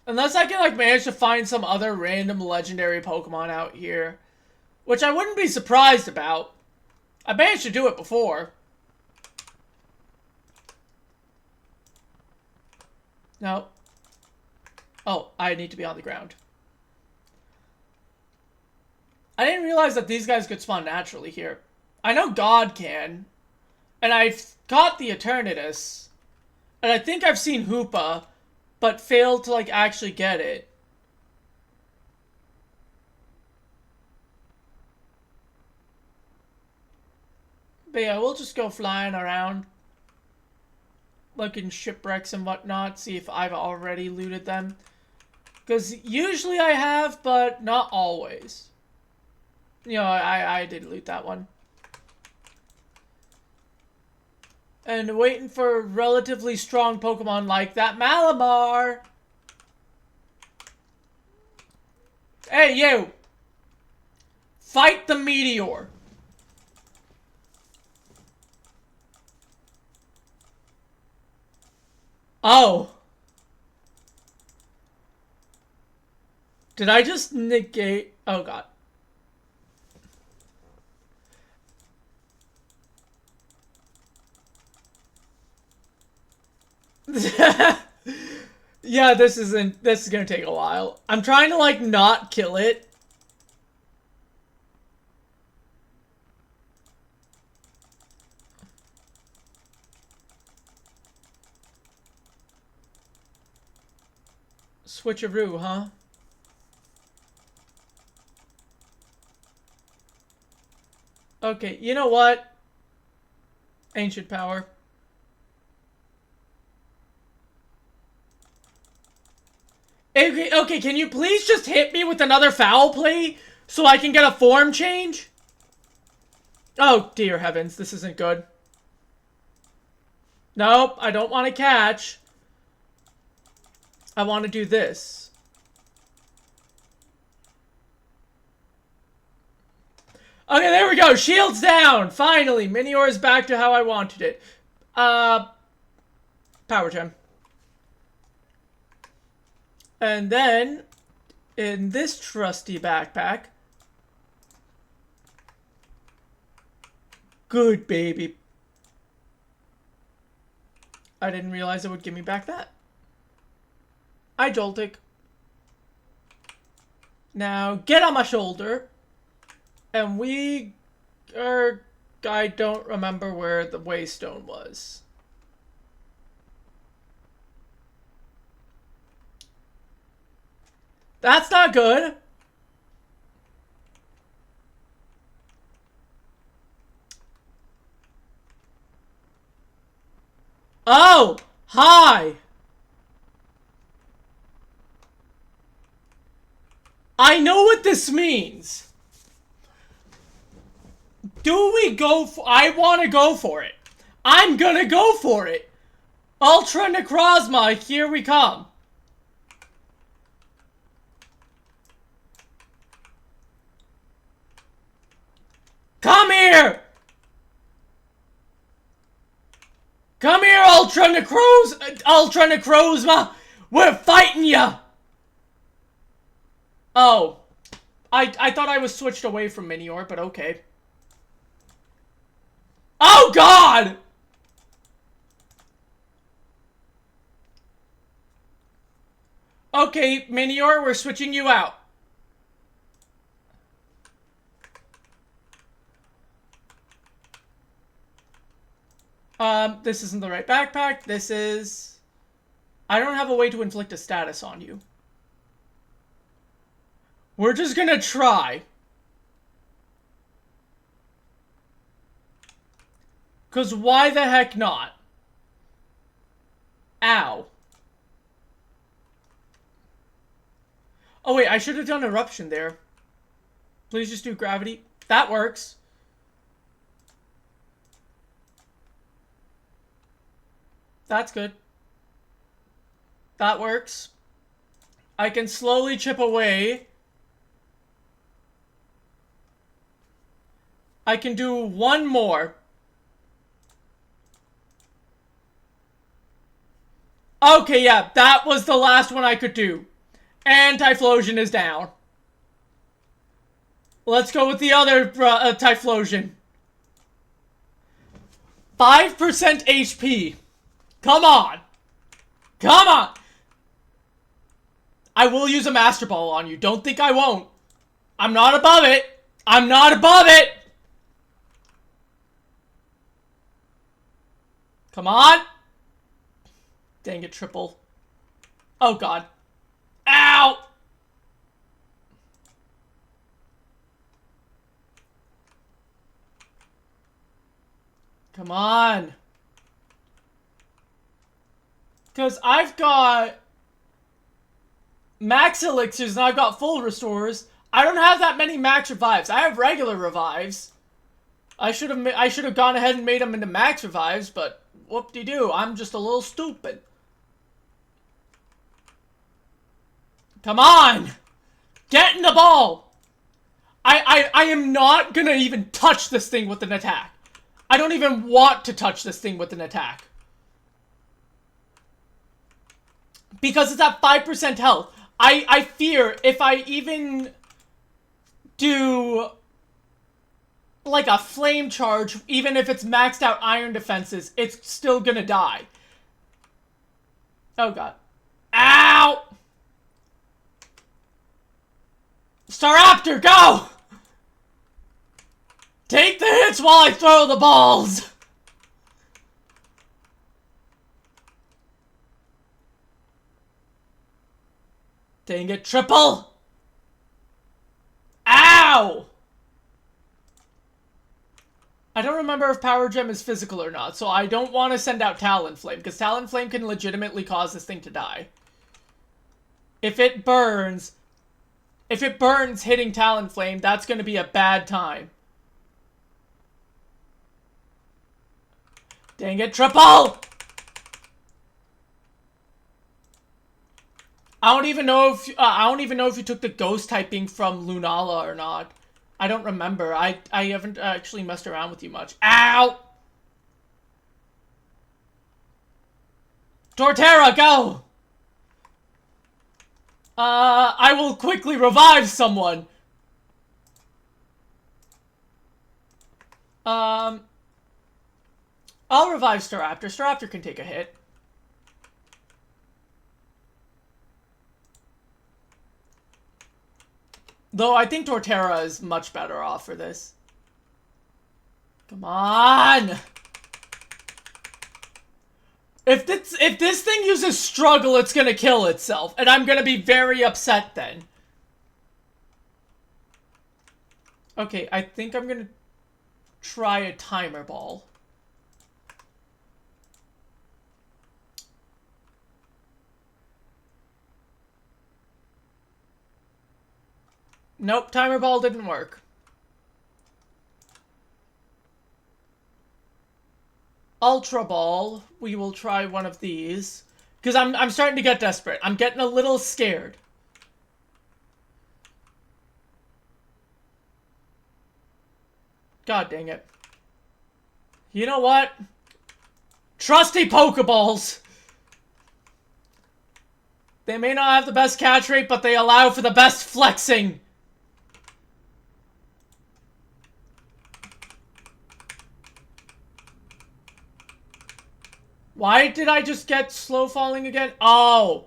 Unless I can, like, manage to find some other random legendary Pokemon out here. Which I wouldn't be surprised about. I managed to do it before. No. Oh, I need to be on the ground. I didn't realize that these guys could spawn naturally here. I know God can. And I've caught the Eternatus. And I think I've seen Hoopa, but failed to, like, actually get it. But yeah, we'll just go flying around. Looking shipwrecks and whatnot. See if I've already looted them. Because usually I have, but not always. You know, I did loot that one. And waiting for relatively strong Pokemon like that Malamar. Hey, you! Fight the Meteor! Oh. Did I just negate? Oh, God. Yeah, this is gonna take a while. I'm trying to, like, not kill it. Switcheroo, huh? Okay, you know what? Ancient power. Okay, can you please just hit me with another foul play so I can get a form change? Oh, dear heavens, this isn't good. Nope, I don't want to catch. I want to do this. Okay, there we go. Shields down. Finally, Minior is back to how I wanted it. Power gem. And then, in this trusty backpack. Good baby. I didn't realize it would give me back that. I Joltik. Now, get on my shoulder. And we are... I don't remember where the Waystone was. That's not good. Oh! Hi! I know what this means. Do we go for... I want to go for it. I'm gonna go for it. Ultra Necrozma, here we come. Come here! Come here, Ultra Necrozma! We're fighting ya! Oh. I thought I was switched away from Minior, but okay. Oh, God! Okay, Minior, we're switching you out. This isn't the right backpack. This is... I don't have a way to inflict a status on you. We're just gonna try. Because why the heck not? Ow. Oh wait, I should have done eruption there. Please just do gravity. That works. That's good. That works. I can slowly chip away. I can do one more. Okay, yeah, that was the last one I could do. And Typhlosion is down. Let's go with the other Typhlosion. 5% HP. Come on. Come on. I will use a Master Ball on you. Don't think I won't. I'm not above it. I'm not above it. Come on. Dang it, triple. Oh, God. Ow! Come on. Because I've got max elixirs and I've got full restores. I don't have that many max revives. I have regular revives. I should have gone ahead and made them into max revives, but whoop-de-doo, I'm just a little stupid. Come on! Get in the ball! I am not gonna even touch this thing with an attack. I don't even want to touch this thing with an attack. Because it's at 5% health. I fear if I even do like a flame charge, even if it's maxed out iron defenses, it's still gonna die. Oh god. Ow! Staraptor, go! Take the hits while I throw the balls! Dang it, triple! Ow! I don't remember if Power Gem is physical or not, so I don't want to send out Talonflame, because Talonflame can legitimately cause this thing to die. If it burns hitting Talonflame, that's going to be a bad time. Dang it, triple! I don't even know if you took the ghost typing from Lunala or not. I don't remember. I haven't actually messed around with you much. Ow! Torterra, go! I will quickly revive someone. I'll revive Staraptor. Staraptor can take a hit. Though I think Torterra is much better off for this. Come on! If this thing uses struggle, it's gonna kill itself. And I'm gonna be very upset then. Okay, I think I'm gonna try a timer ball. Nope, timer ball didn't work. Ultra ball, we will try one of these. Because I'm starting to get desperate. I'm getting a little scared. God dang it. You know what? Trusty Pokeballs! They may not have the best catch rate, but they allow for the best flexing. Why did I just get slow falling again? Oh!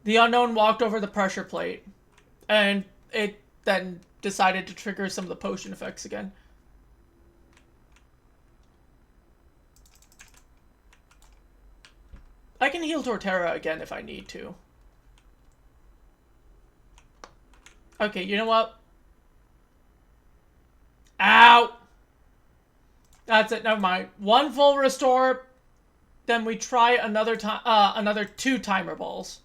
The unknown walked over the pressure plate. And it then decided to trigger some of the potion effects again. I can heal Torterra again if I need to. Okay, you know what? Ow! That's it, never mind. One full restore, then we try another time, another 2 timer balls.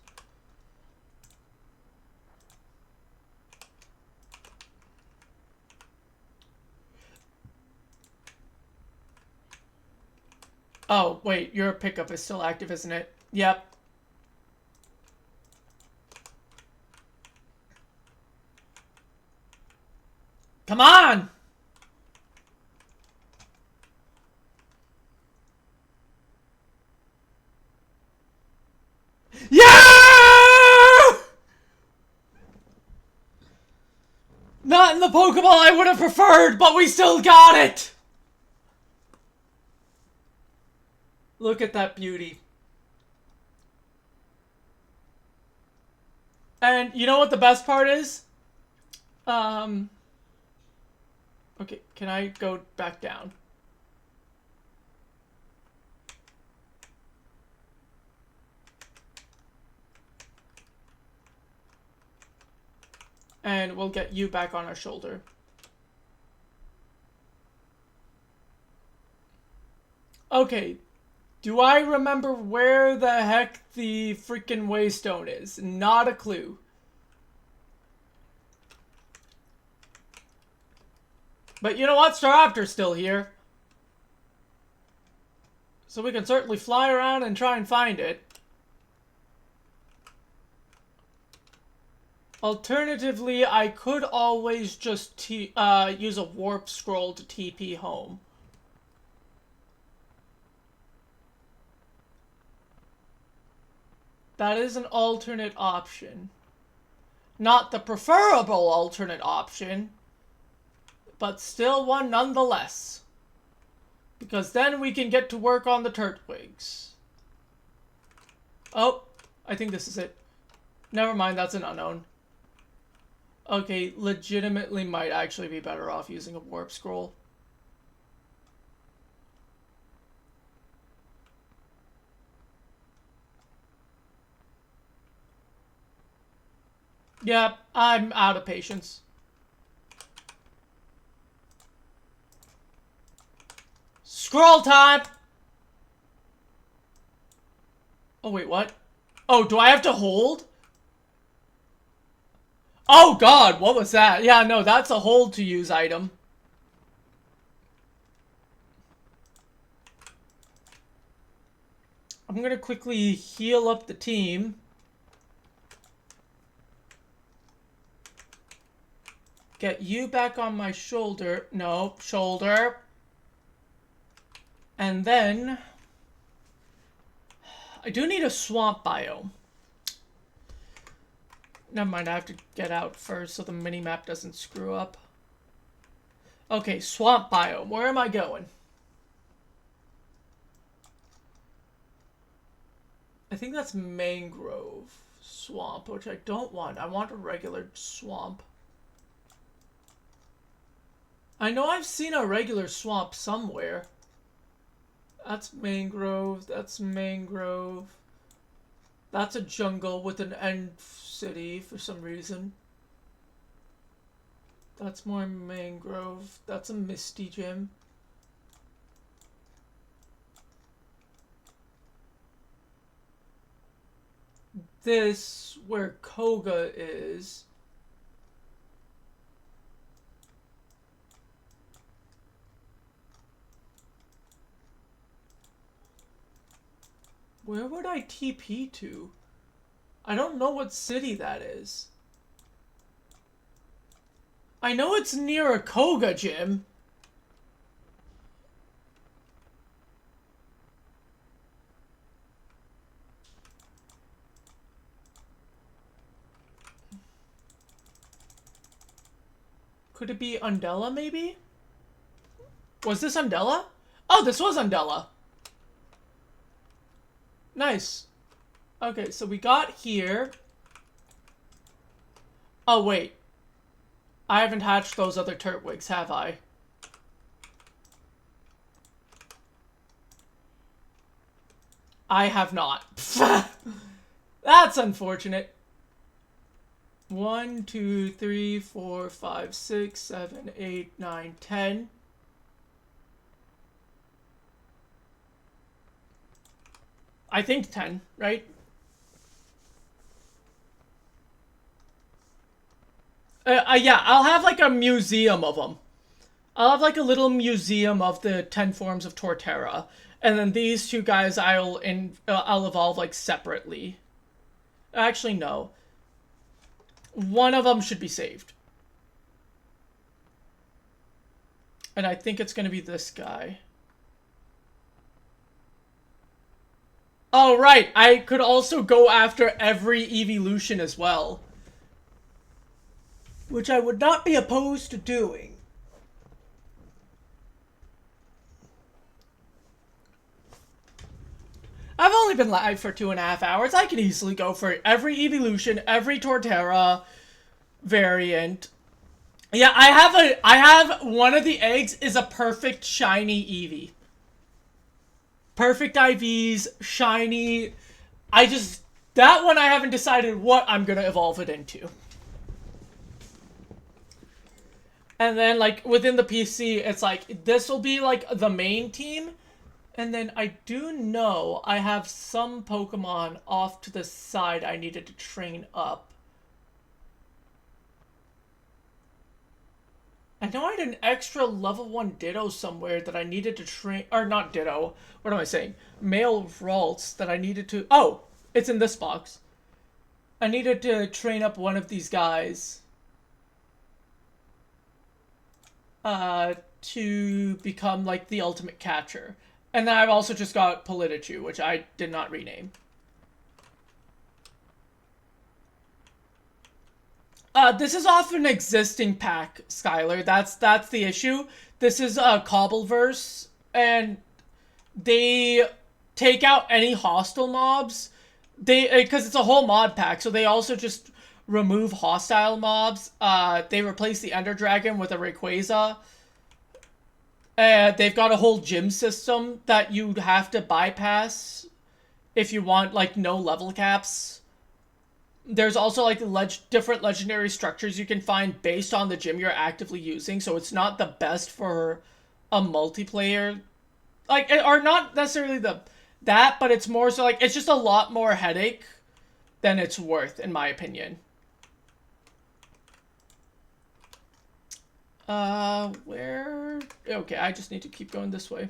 Oh, wait, your pickup is still active, isn't it? Yep. Come on! Yeah! Not in the Pokeball I would have preferred, but we still got it! Look at that beauty. And you know what the best part is? Okay, can I go back down? And we'll get you back on our shoulder. Okay, do I remember where the heck the freaking Waystone is? Not a clue. But you know what? Staraptor's still here. So we can certainly fly around and try and find it. Alternatively, I could always just use a warp scroll to TP home. That is an alternate option. Not the preferable alternate option, but still one nonetheless. Because then we can get to work on the Turtwigs. Oh, I think this is it. Never mind, that's an unknown. Okay, legitimately might actually be better off using a warp scroll. Yeah, I'm out of patience. Scroll time! Oh, wait, what? Oh, do I have to hold? Oh, God, what was that? Yeah, no, that's a hold to use item. I'm gonna quickly heal up the team. Get you back on my shoulder. No, shoulder. And then I do need a swamp biome. Never mind, I have to get out first so the minimap doesn't screw up. Okay, swamp biome. Where am I going? I think that's mangrove swamp, which I don't want. I want a regular swamp. I know I've seen a regular swamp somewhere. That's mangrove. That's mangrove. That's a jungle with an end city for some reason. That's more mangrove. That's a misty gym. This, where Koga is. Where would I TP to? I don't know what city that is. I know it's near a Koga gym. Could it be Undella, maybe? Was this Undella? Oh, this was Undella. Nice. Okay, so we got here. Oh, wait. I haven't hatched those other Turtwigs, have I? I have not. That's unfortunate. 1, 2, 3, 4, 5, 6, 7, 8, 9, 10. I think 10, right? Yeah, I'll have like a museum of them. I'll have like a little museum of the 10 forms of Torterra. And then these two guys I'll evolve like separately. Actually, no. One of them should be saved. And I think it's going to be this guy. Oh, right. I could also go after every evolution as well. Which I would not be opposed to doing. I've only been live for 2.5 hours. I can easily go for every evolution, every Torterra variant. Yeah, I have one of the eggs is a perfect shiny Eevee. Perfect IVs, shiny. That one I haven't decided what I'm gonna evolve it into. And then, like, within the PC, it's like, this will be, like, the main team. And then I do know I have some Pokemon off to the side I needed to train up. I know I had an extra level 1 Ditto somewhere that I needed to train... Or, not Ditto. What am I saying? Male Ralts that I needed to... Oh! It's in this box. I needed to train up one of these guys. To become, like, the ultimate catcher. And then I've also just got Politichu, which I did not rename. This is off an existing pack, Skylar. That's the issue. This is a Cobbleverse, and they take out any hostile mobs. Because it's a whole mod pack, so they also just remove hostile mobs. They replace the Ender Dragon with a Rayquaza. They've got a whole gym system that you have to bypass if you want, like, no level caps. There's also, like, different legendary structures you can find based on the gym you're actively using, so it's not the best for a multiplayer. Like, or not necessarily that, but it's more so, like, it's just a lot more headache than it's worth, in my opinion. Where? Okay, I just need to keep going this way.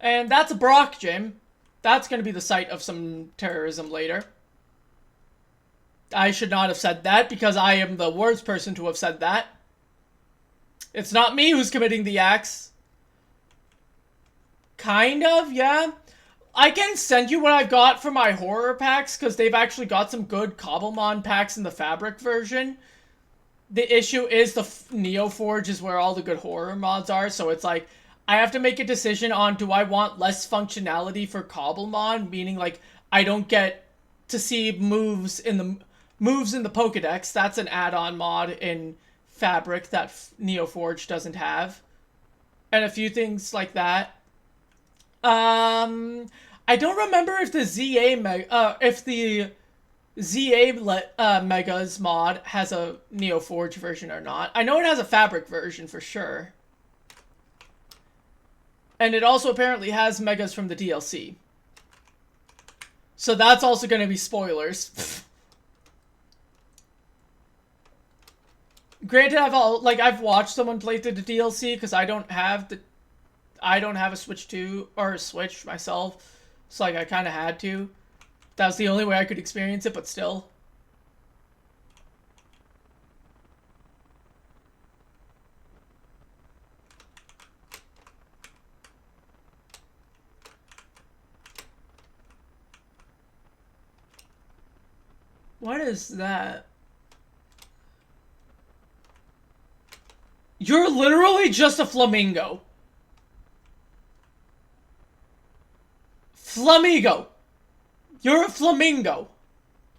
And that's a Brock gym. That's going to be the site of some terrorism later. I should not have said that because I am the worst person to have said that. It's not me who's committing the acts. Kind of, yeah. I can send you what I've got for my horror packs because they've actually got some good Cobblemon packs in the fabric version. The issue is the Neoforge is where all the good horror mods are, so it's like, I have to make a decision on, do I want less functionality for Cobblemon, meaning, like, I don't get to see moves in the Pokedex. That's an add-on mod in Fabric that Neoforge doesn't have. And a few things like that. I don't remember if the ZA Megas mod has a Neoforge version or not. I know it has a Fabric version for sure. And it also apparently has Megas from the DLC. So that's also going to be spoilers. Granted, I've watched someone play through the DLC because I don't have a Switch 2 or a Switch myself. So, like, I kind of had to. That was the only way I could experience it, but still. What is that? You're literally just a flamingo. Flamigo. You're a flamingo.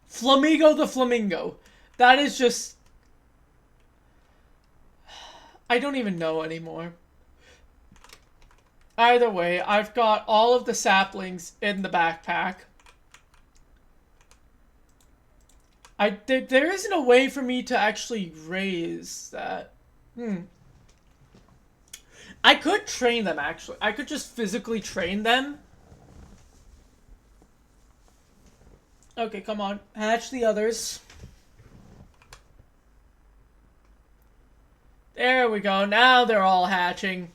Flamigo the flamingo. That is just... I don't even know anymore. Either way, I've got all of the saplings in the backpack. There isn't a way for me to actually raise that. I could train them, actually. I could just physically train them. Okay, come on. Hatch the others. There we go. Now they're all hatching.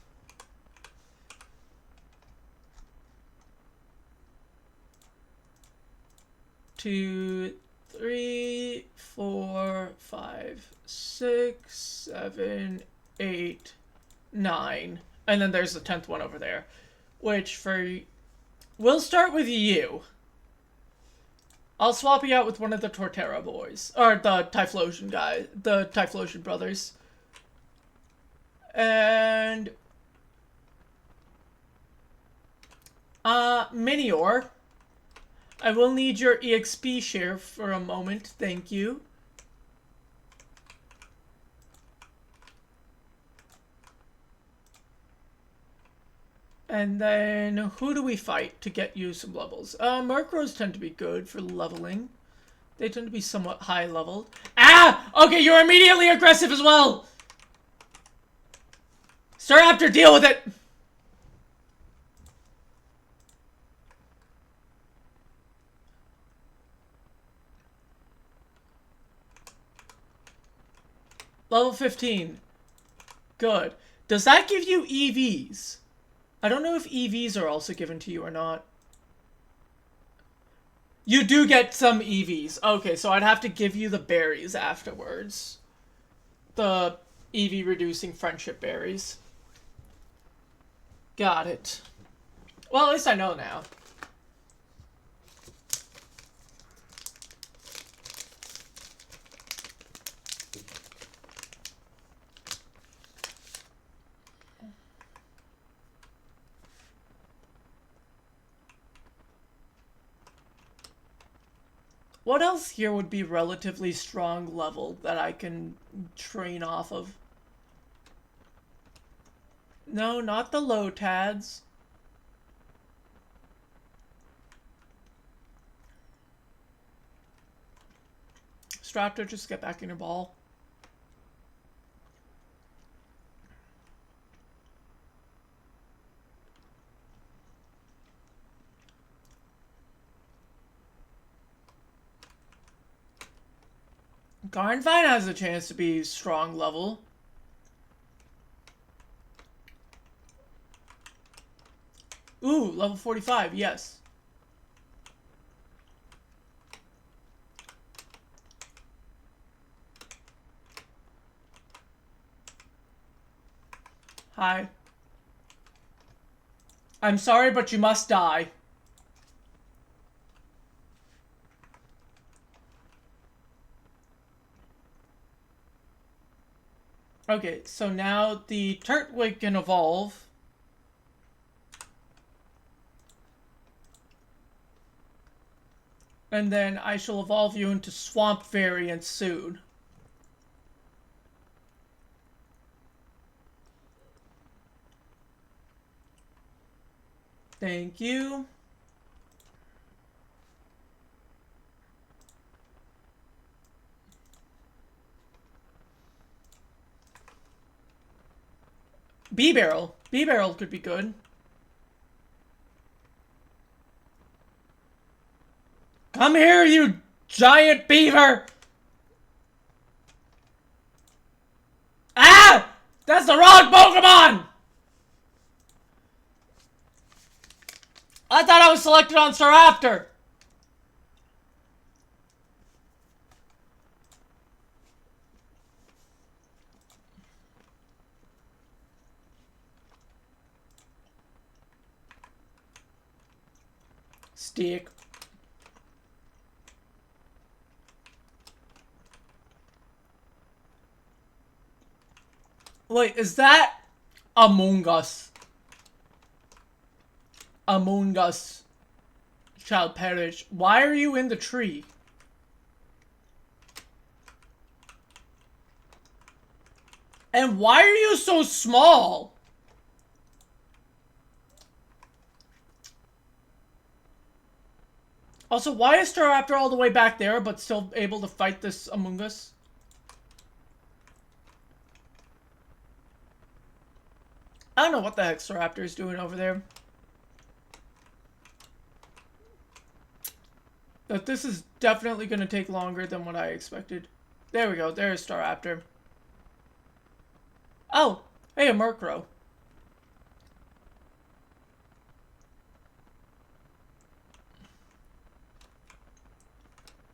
Two, 3, 4, 5, 6, 7, 8, 9. And then there's the 10th one over there. Which for... We'll start with you. I'll swap you out with one of the Torterra boys. Or the Typhlosion guy. The Typhlosion brothers. And... Minior. I will need your EXP share for a moment. Thank you. And then, who do we fight to get you some levels? Murkrows tend to be good for leveling. They tend to be somewhat high leveled. Ah! Okay, you're immediately aggressive as well! Staraptor, deal with it! Level 15. Good. Does that give you EVs? I don't know if EVs are also given to you or not. You do get some EVs. Okay, so I'd have to give you the berries afterwards. The EV reducing friendship berries. Got it. Well, at least I know now. What else here would be relatively strong level that I can train off of? No, not the Lotads. Straptor, just get back in your ball. Garnvine has a chance to be strong level. Ooh, level 45, yes. Hi. I'm sorry, but you must die. Okay, so now the Turtwig can evolve. And then I shall evolve you into Swamp Variant soon. Thank you. B-Barrel. B-Barrel could be good. Come here, you giant beaver! Ah! That's the wrong Pokemon! I thought I was selected on Staraptor. Stick. Wait, is that Among Us? Among Us shall perish. Why are you in the tree? And why are you so small? Also, why is Staraptor all the way back there, but still able to fight this Among Us? I don't know what the heck Staraptor is doing over there. But this is definitely going to take longer than what I expected. There we go. There's Staraptor. Oh, hey, a Murkrow.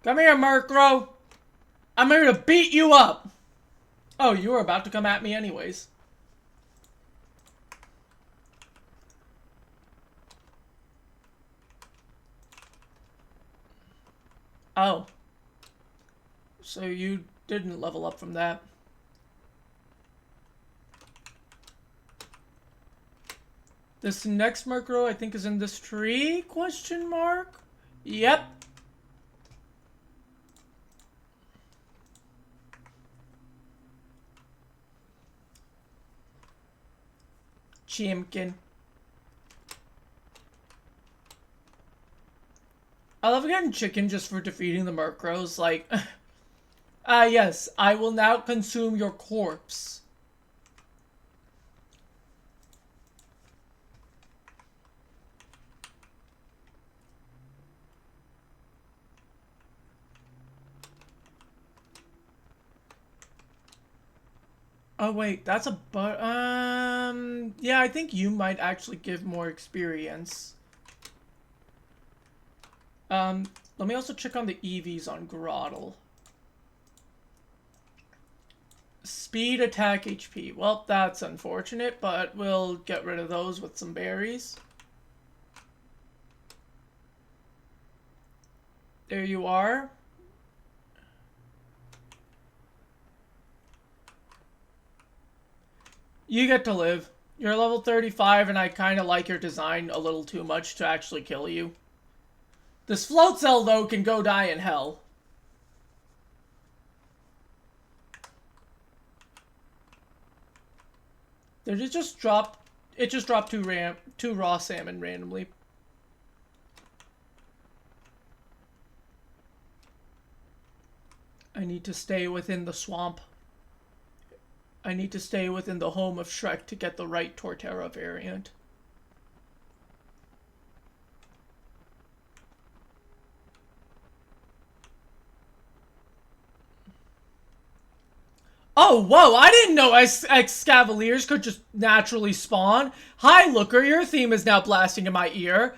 Come here, Murkrow. I'm here to beat you up. Oh, you were about to come at me anyways. Oh. So you didn't level up from that. This next Murkrow, I think, is in this tree? Question mark? Yep. Chimkin. I love getting chicken just for defeating the Murkrows. Like, yes, I will now consume your corpse. Oh wait, that's a yeah, I think you might actually give more experience. Let me also check on the EVs on Grottle. Speed, attack, HP. Well, that's unfortunate, but we'll get rid of those with some berries. There you are. You get to live. You're level 35, and I kind of like your design a little too much to actually kill you. This float cell, though, can go die in hell. Did it just drop? It just dropped two raw salmon randomly. I need to stay within the swamp. I need to stay within the home of Shrek to get the right Torterra variant. Oh, whoa, I didn't know Excavaliers could just naturally spawn. Hi, Looker, your theme is now blasting in my ear.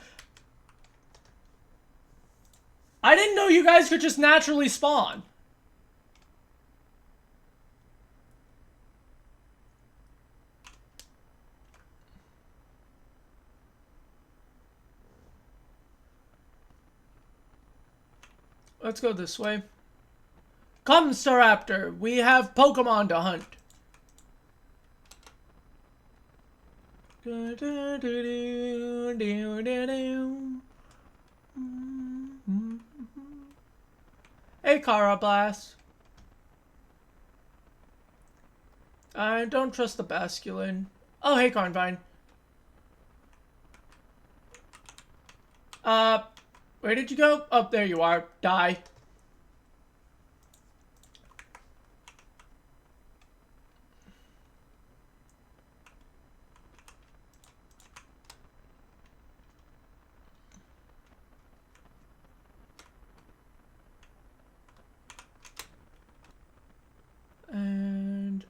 I didn't know you guys could just naturally spawn. Let's go this way. Come, Staraptor, we have Pokemon to hunt. Hey, Carablast. I don't trust the Basculin. Oh, hey, Carnvine. Where did you go? Oh, there you are. Die. And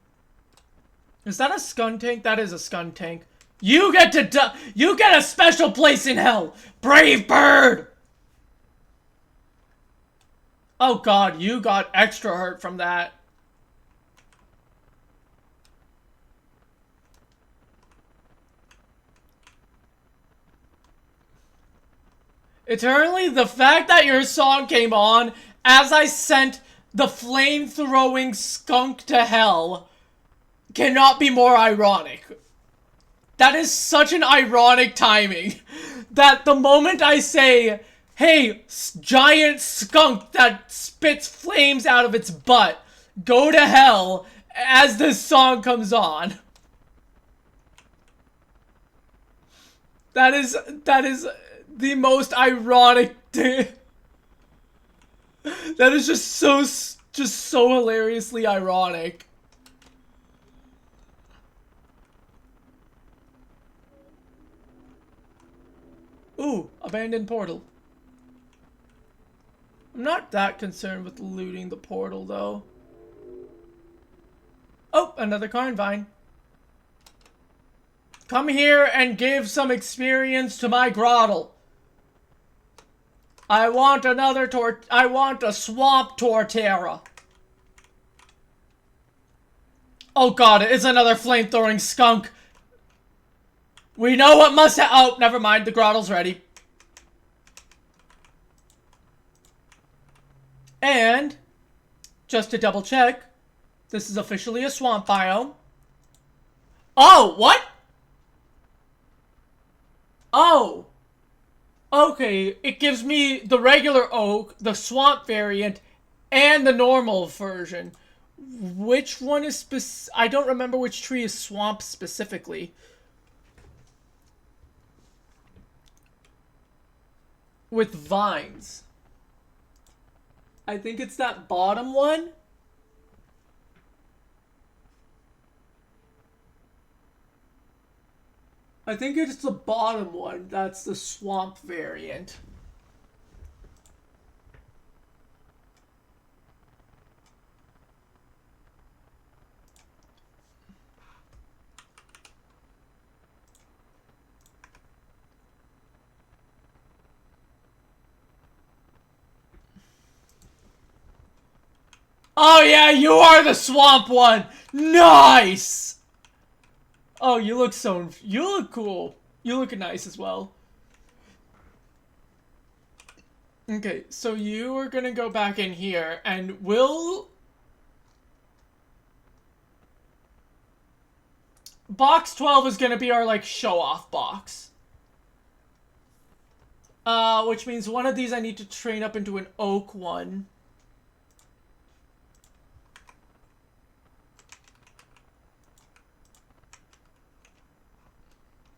is that a Skuntank? That is a Skuntank. You get to die. You get a special place in hell, brave bird. Oh god, you got extra hurt from that. Eternally, the fact that your song came on as I sent the flame-throwing skunk to hell cannot be more ironic. That is such an ironic timing. That the moment I say, hey, giant skunk that spits flames out of its butt, go to hell, as this song comes on. That is the most ironic thing. That is just so hilariously ironic. Ooh, abandoned portal. I'm not that concerned with looting the portal, though. Oh, another Karn Vine. Come here and give some experience to my grottle. I want I want a swamp Torterra. Oh god, it's another flame-throwing skunk. We know what must oh, never mind, the grottle's ready. And, just to double check, this is officially a swamp biome. Oh, what? Oh. Okay, it gives me the regular oak, the swamp variant, and the normal version. Which one is I don't remember which tree is swamp specifically. With vines. I think it's that bottom one. I think it's the bottom one. That's the swamp variant. Oh yeah, you are the swamp one! Nice! Oh, you look cool. You look nice as well. Okay, so you are gonna go back in here, and Box 12 is gonna be our, like, show-off box. Which means one of these I need to train up into an oak one.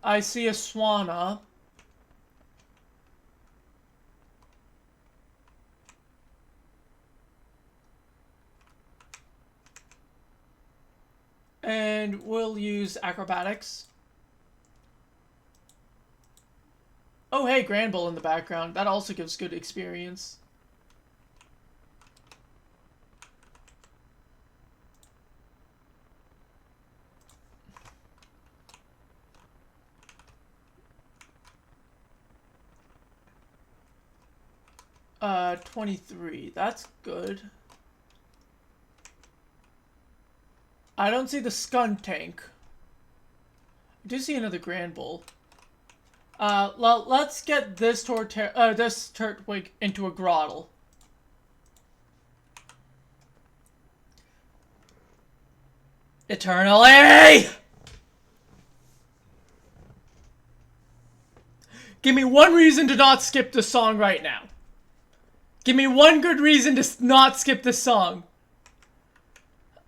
I see a Swana. And we'll use acrobatics. Oh hey, Granbull in the background. That also gives good experience. Uh, 23. That's good. I don't see the skunk tank. I do see another Granbull. Let's get this Turtwig into a grottle. Eternally! Give me one reason to not skip this song right now. Give me one good reason to not skip this song.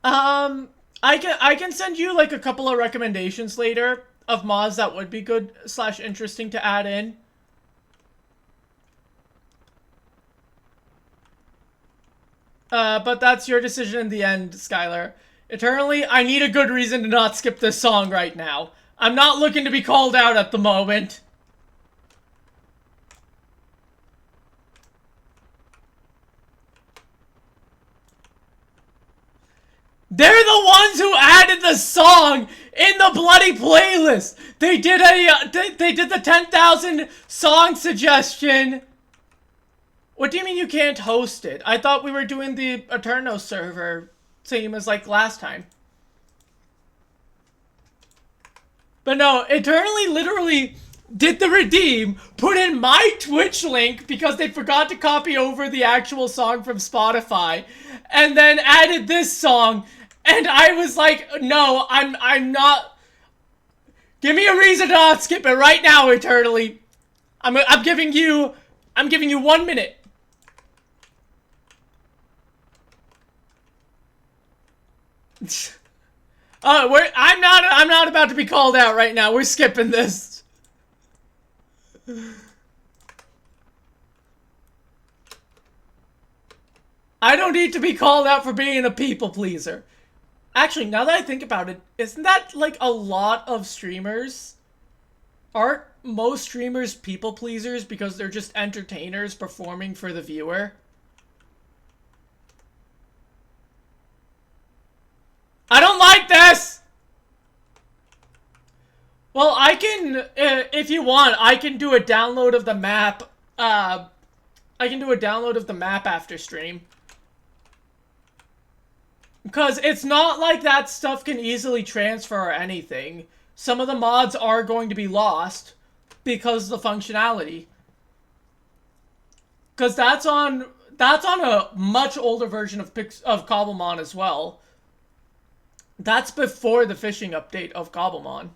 I can send you like a couple of recommendations later of mods that would be good / interesting to add in. But that's your decision in the end, Skylar. Eternally, I need a good reason to not skip this song right now. I'm not looking to be called out at the moment. They're the ones who added the song in the bloody playlist. They did they did the 10,000 song suggestion. What do you mean you can't host it? I thought we were doing the Eterno server, same as like last time. But no, Eternally literally did the redeem, put in my Twitch link because they forgot to copy over the actual song from Spotify, and then added this song. And I was like, no, I'm not. Give me a reason to not skip it right now, Eternally. I'm giving you 1 minute. I'm not about to be called out right now. We're skipping this. I don't need to be called out for being a people pleaser. Actually, now that I think about it, isn't that like a lot of streamers? Aren't most streamers people pleasers because they're just entertainers performing for the viewer? I don't like this! Well, I can, if you want, I can do a download of the map, I can do a download of the map after stream. Because it's not like that stuff can easily transfer or anything. Some of the mods are going to be lost because of the functionality. Because that's on a much older version of Cobblemon as well. That's before the fishing update of Cobblemon.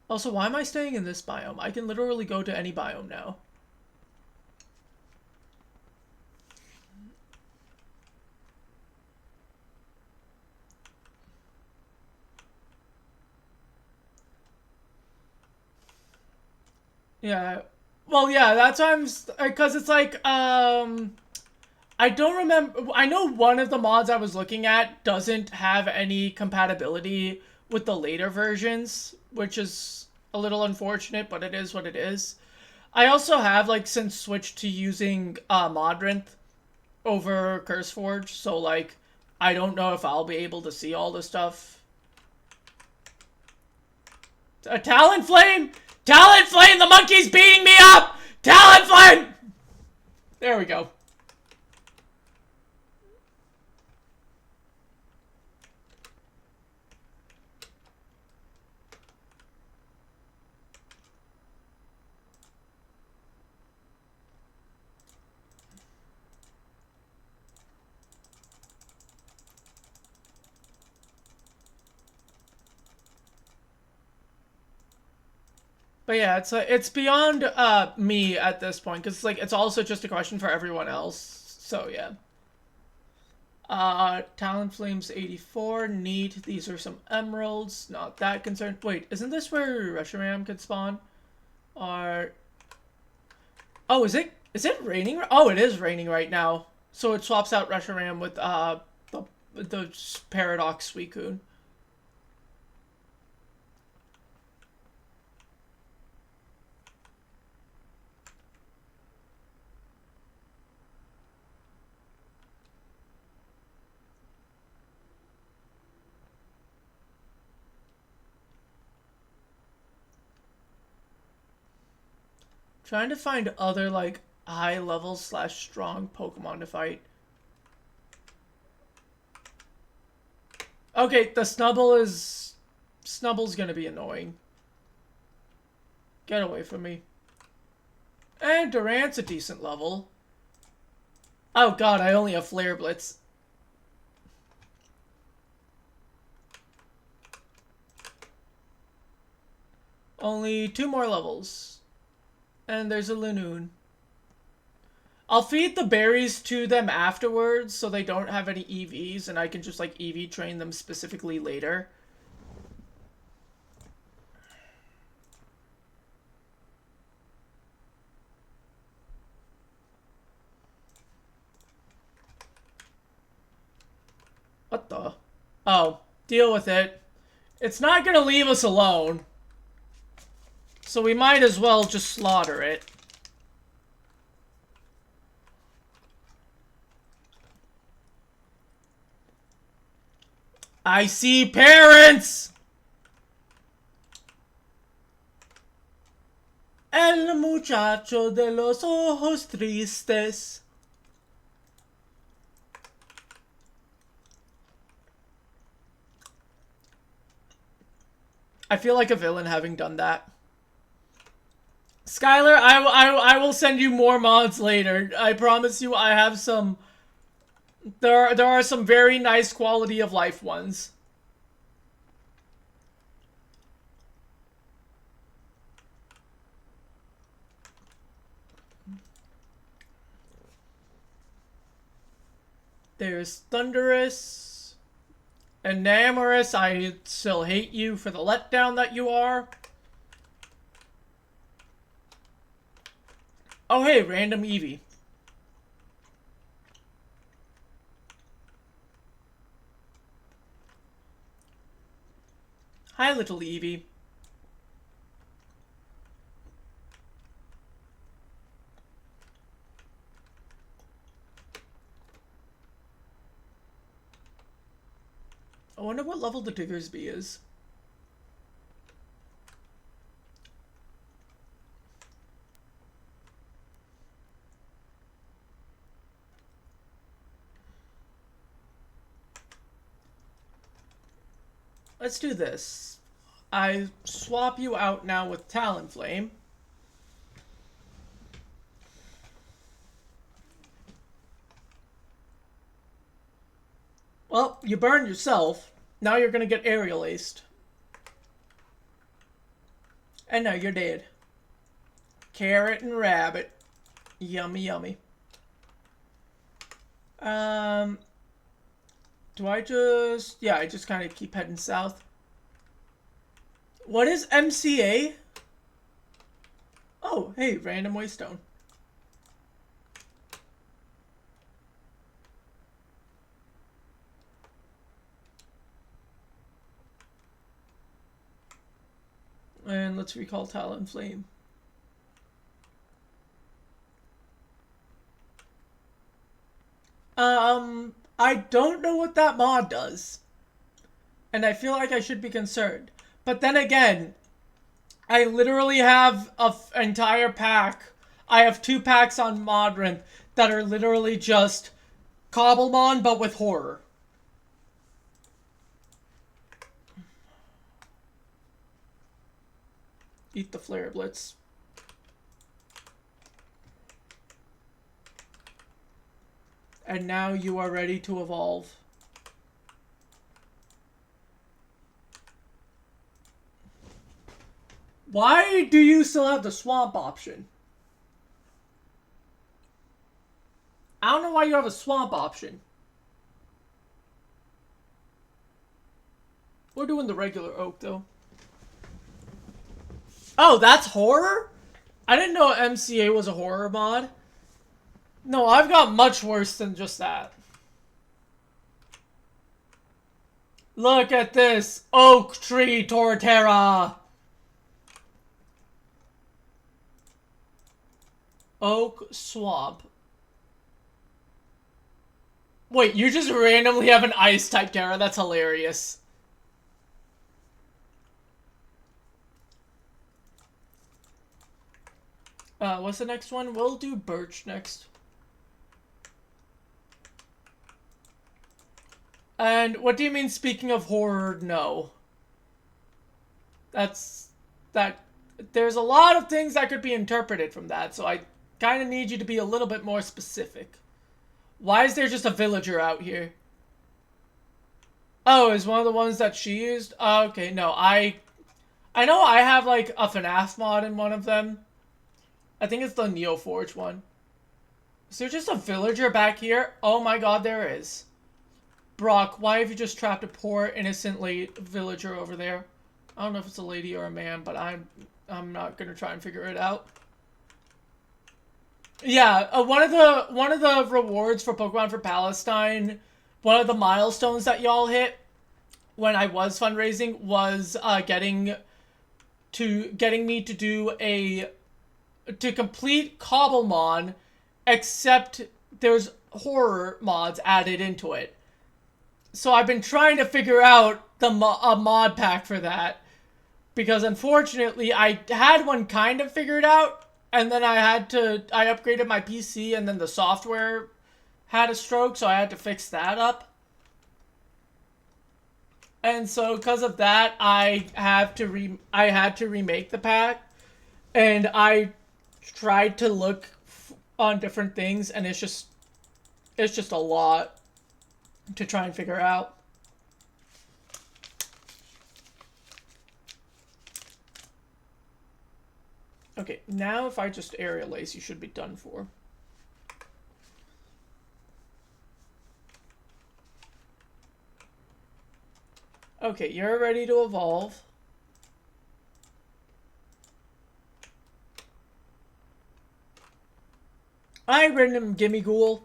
Also, why am I staying in this biome? I can literally go to any biome now. Yeah. Well, yeah, that's why I'm... Because it's like, I don't remember... I know one of the mods I was looking at doesn't have any compatibility with the later versions, which is a little unfortunate, but it is what it is. I also have, like, since switched to using Modrinth over CurseForge, so, like, I don't know if I'll be able to see all the stuff. A Talonflame! Talonflame! The monkey's beating me up! Talonflame! There we go. But yeah, it's beyond me at this point, because like it's also just a question for everyone else. So yeah. Talonflame's 84, neat. These are some emeralds. Not that concerned. Wait, isn't this where Reshiram could spawn? Or oh, is it raining? Oh, it is raining right now. So it swaps out Reshiram with the Paradox Suicune. Trying to find other, like, high-level / strong Pokemon to fight. Okay, the Snubble's gonna be annoying. Get away from me. And Durant's a decent level. Oh god, I only have Flare Blitz. Only 2 more levels. And there's a Linoon. I'll feed the berries to them afterwards so they don't have any EVs and I can just like EV train them specifically later. What the? Oh, deal with it. It's not gonna leave us alone. So we might as well just slaughter it. I see parents! El muchacho de los ojos tristes. I feel like a villain having done that. Skylar, I will send you more mods later. I promise you I have some... There are some very nice quality of life ones. There's Thunderous. Enamorous, I still hate you for the letdown that you are. Oh, hey, random Eevee. Hi, little Eevee. I wonder what level the Diggersby is. Let's do this. I swap you out now with Talonflame. Well, you burned yourself. Now you're gonna get aerial aced. And now you're dead. Carrot and rabbit. Yummy, yummy. Do I just... Yeah, I just kind of keep heading south. What is MCA? Oh, hey, random waystone. And let's recall Talonflame. I don't know what that mod does. And I feel like I should be concerned. But then again, I literally have an entire pack. I have 2 packs on Modrin that are literally just Cobblemon, but with horror. Eat the Flare Blitz. And now you are ready to evolve. Why do you still have the swamp option? I don't know why you have a swamp option. We're doing the regular oak, though. Oh, that's horror? I didn't know MCA was a horror mod. No, I've got much worse than just that. Look at this. Oak Tree Torterra. Oak Swamp. Wait, you just randomly have an ice type Terra? That's hilarious. What's the next one? We'll do Birch next. And what do you mean, speaking of horror, no? There's a lot of things that could be interpreted from that, so I kind of need you to be a little bit more specific. Why is there just a villager out here? Oh, is one of the ones that she used? Oh, okay, no, I know I have, like, a FNAF mod in one of them. I think it's the Neoforge one. Is there just a villager back here? Oh my god, there is. Brock, why have you just trapped a poor, innocent villager over there? I don't know if it's a lady or a man, but I'm not gonna try and figure it out. Yeah, one of the rewards for Pokemon for Palestine, one of the milestones that y'all hit when I was fundraising was getting me to complete Cobblemon, except there's horror mods added into it. So I've been trying to figure out a mod pack for that, because unfortunately I had one kind of figured out, and then I upgraded my PC, and then the software had a stroke, so I had to fix that up. And so because of that, I had to remake the pack, and I tried to look on different things, and it's just a lot to try and figure out. Okay, now if I just aerial ace, you should be done for. Okay, you're ready to evolve. I random gimme ghoul.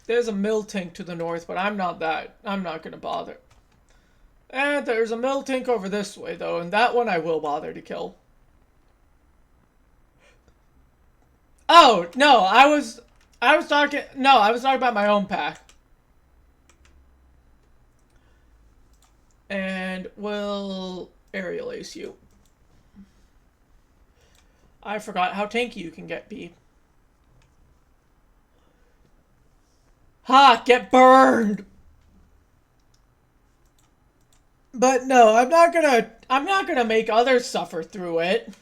There's a mill tank to the north, but I'm not gonna bother. And there's a mill tank over this way though, and that one I will bother to kill. Oh no, I was talking about my own pack. And we'll aerial ace you. I forgot how tanky you can get, B. Ha! Get burned! But no, I'm not gonna make others suffer through it.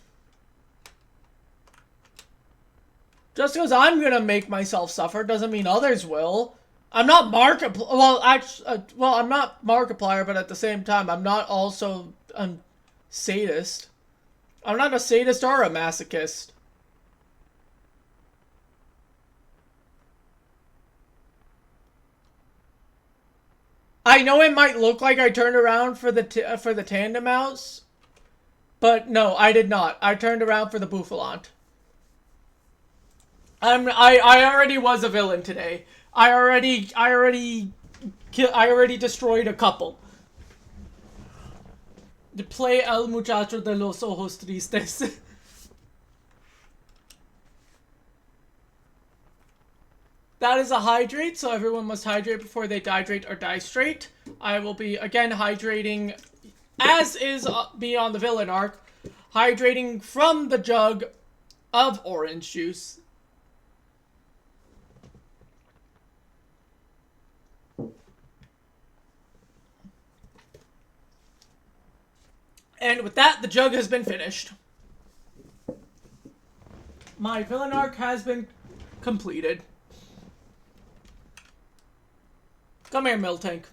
Just because I'm gonna make myself suffer doesn't mean others will. I'm not I'm not Markiplier, but at the same time, I'm not also a sadist. I'm not a sadist or a masochist. I know it might look like I turned around for the tandem mouse, but no, I did not. I turned around for the Bouffalant. I already was a villain today. I already destroyed a couple. To play El Muchacho de los Ojos Tristes. That is a hydrate, so everyone must hydrate before they dehydrate or die straight. I will be, again, hydrating, as is be on the villain arc, hydrating from the jug of orange juice. And with that, the jug has been finished. My villain arc has been completed. Come here, Mill Tank.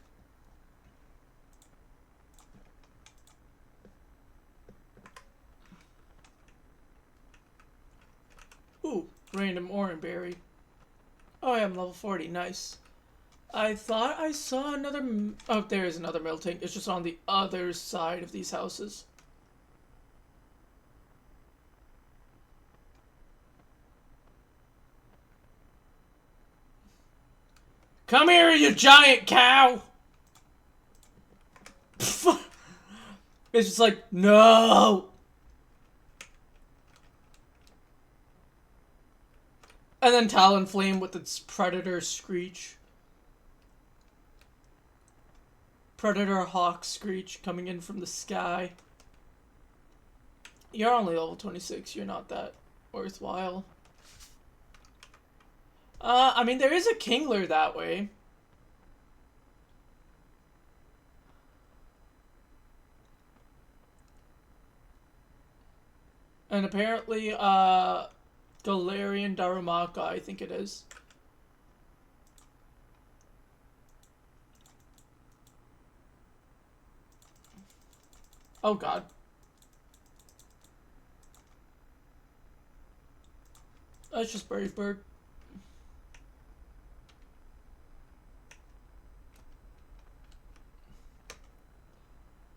Ooh, random orange berry. Oh, I am level 40. Nice. I thought I saw another... Oh, there is another Mill Tank. It's just on the other side of these houses. Come here, you giant cow! It's just like, no! And then Talonflame with its Predator Screech. Predator Hawk Screech coming in from the sky. You're only level 26, you're not that worthwhile. I mean, there is a Kingler that way. And apparently, Galarian Darumaka, I think it is. Oh god. That's just Brave Bird.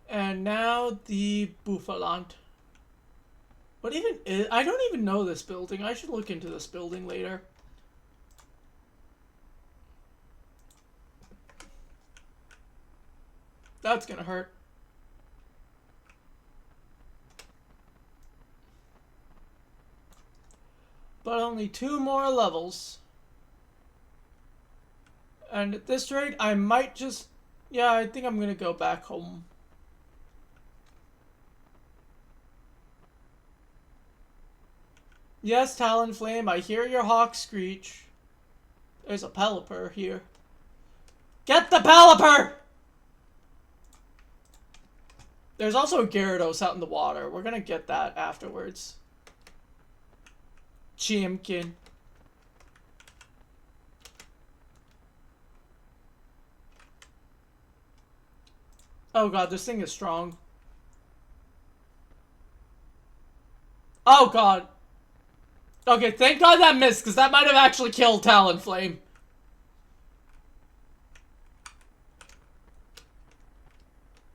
And now the Bouffalant. What even is... I don't even know this building. I should look into this building later. That's gonna hurt. But only 2 more levels. And at this rate, I might just... Yeah, I think I'm gonna go back home. Yes, Talonflame, I hear your hawk screech. There's a Pelipper here. Get the Pelipper! There's also a Gyarados out in the water. We're gonna get that afterwards. Chimkin. Oh god, this thing is strong. Oh god. Okay, thank god that missed, because that might have actually killed Talonflame.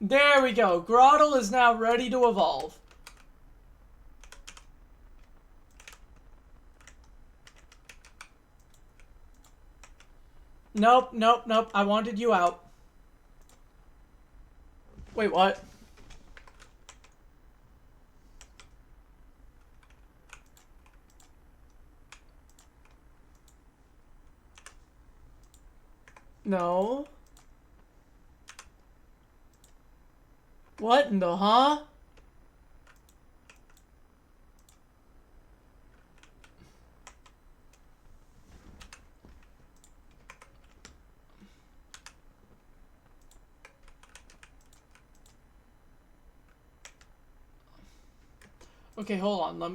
There we go. Groddle is now ready to evolve. Nope, nope, nope. I wanted you out. Wait, what? No. What in the huh? Okay, hold on. Let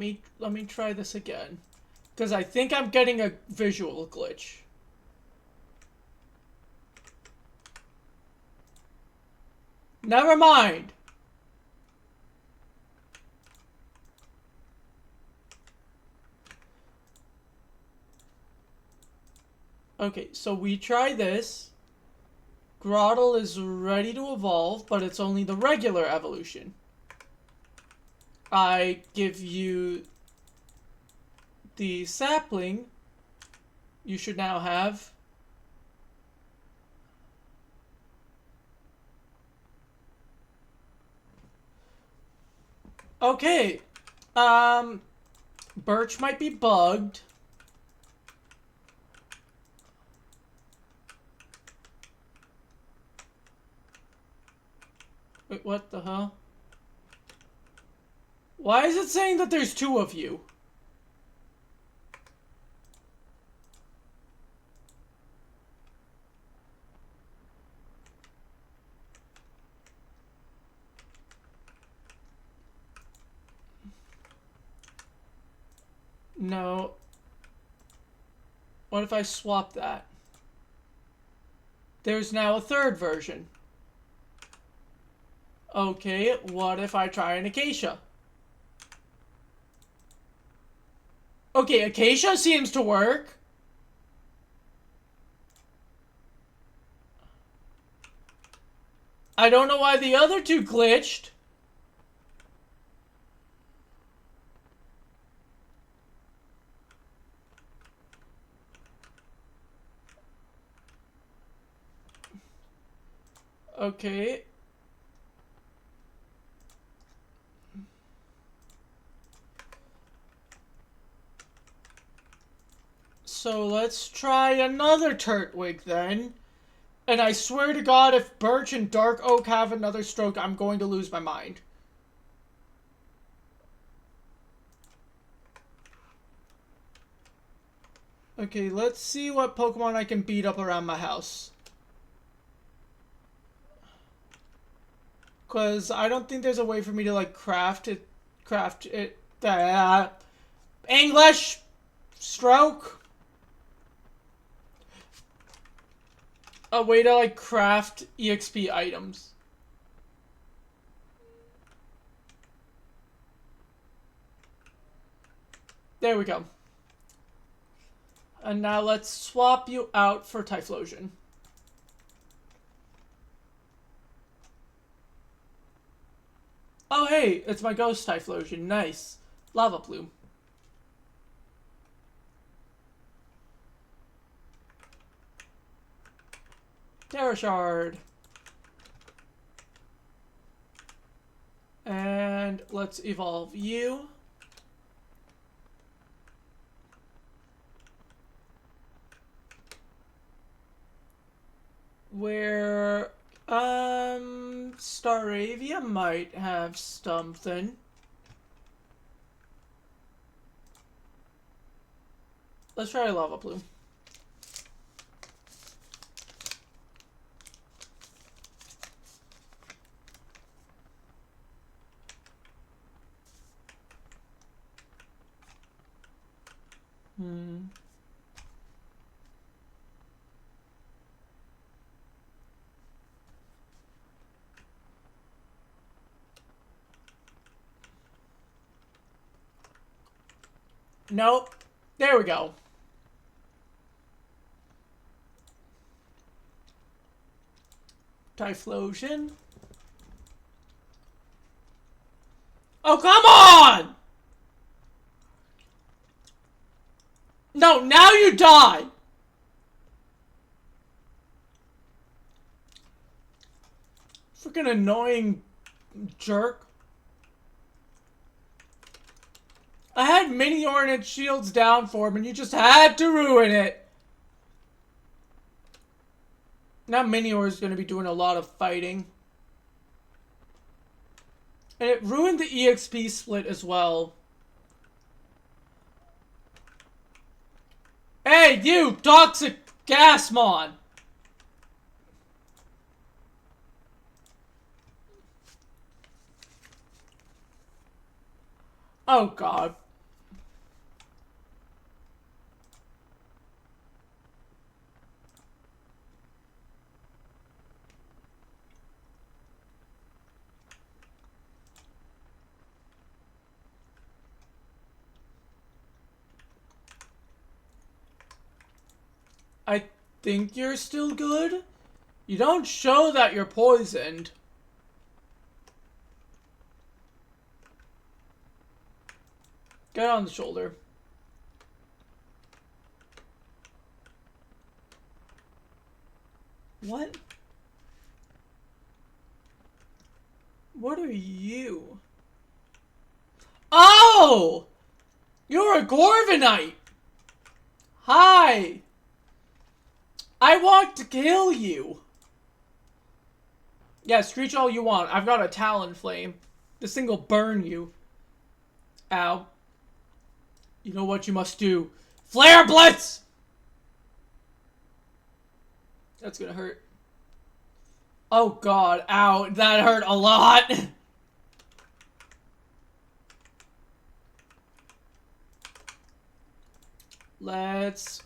me try this again. Because I think I'm getting a visual glitch. Never mind. Okay, so we try this. Grottle is ready to evolve, but it's only the regular evolution. I give you the sapling. You should now have... Okay. Birch might be bugged. Wait, what the hell? Why is it saying that there's two of you? No. What if I swap that? There's now a third version. Okay, what if I try an acacia? Okay, acacia seems to work. I don't know why the other two glitched. Okay. So let's try another Turtwig then. And I swear to God, if Birch and Dark Oak have another stroke, I'm going to lose my mind. Okay, let's see what Pokemon I can beat up around my house. Because I don't think there's a way for me to, like, craft it. English! Stroke! A way to, like, craft EXP items. There we go. And now let's swap you out for Typhlosion. Oh hey, it's my ghost Typhlosion. Nice. Lava Plume. Terra Shard. And let's evolve you. Where, Staravia might have something. Let's try a Lava Plume. Nope. There we go. Typhlosion. Oh, come on! No, now you die! Freaking annoying jerk. I had mini Ornate shields down for him and you just had to ruin it. Now Minior is going to be doing a lot of fighting. And it ruined the EXP split as well. Hey, you toxic Gasmon! Oh god. I think you're still good. You don't show that you're poisoned. Get on the shoulder. What? What are you? Oh! You're a Gorgonite! Hi! I want to kill you! Yeah, screech all you want. I've got a Talon Flame. This thing will burn you. Ow. You know what you must do. Flare Blitz! That's gonna hurt. Oh god, ow, that hurt a lot!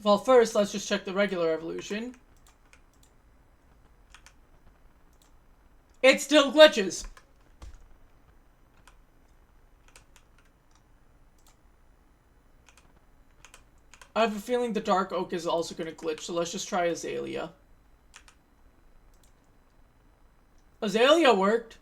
Well, first, let's just check the regular evolution. It still glitches! I have a feeling the Dark Oak is also gonna glitch, so let's just try Azalea. Azalea worked.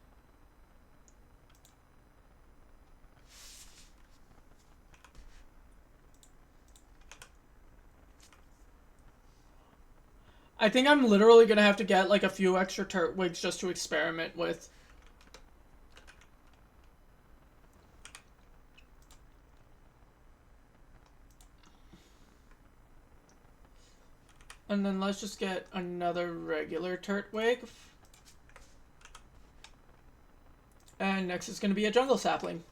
I think I'm literally gonna have to get like a few extra Turtwigs just to experiment with. And then let's just get another regular Turtwig. And next is gonna be a Jungle Sapling.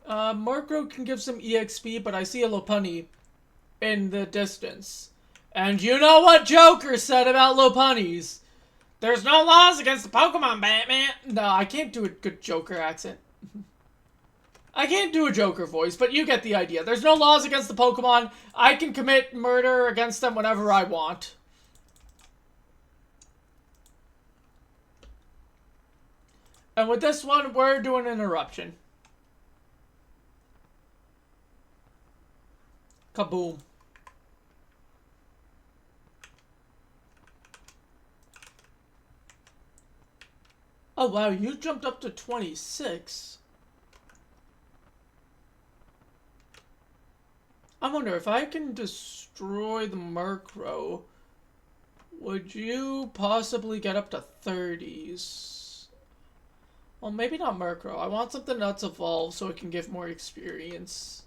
Murkrow can give some EXP, but I see a Lopunny in the distance. And you know what Joker said about Lopunnies? There's no laws against the Pokemon, Batman! No, I can't do a good Joker accent. I can't do a Joker voice, but you get the idea. There's no laws against the Pokemon. I can commit murder against them whenever I want. And with this one, we're doing an eruption. Kaboom. Oh wow, you jumped up to 26. I wonder if I can destroy the Murkrow, would you possibly get up to 30s? Well, maybe not Murkrow. I want something that's evolved so it can give more experience.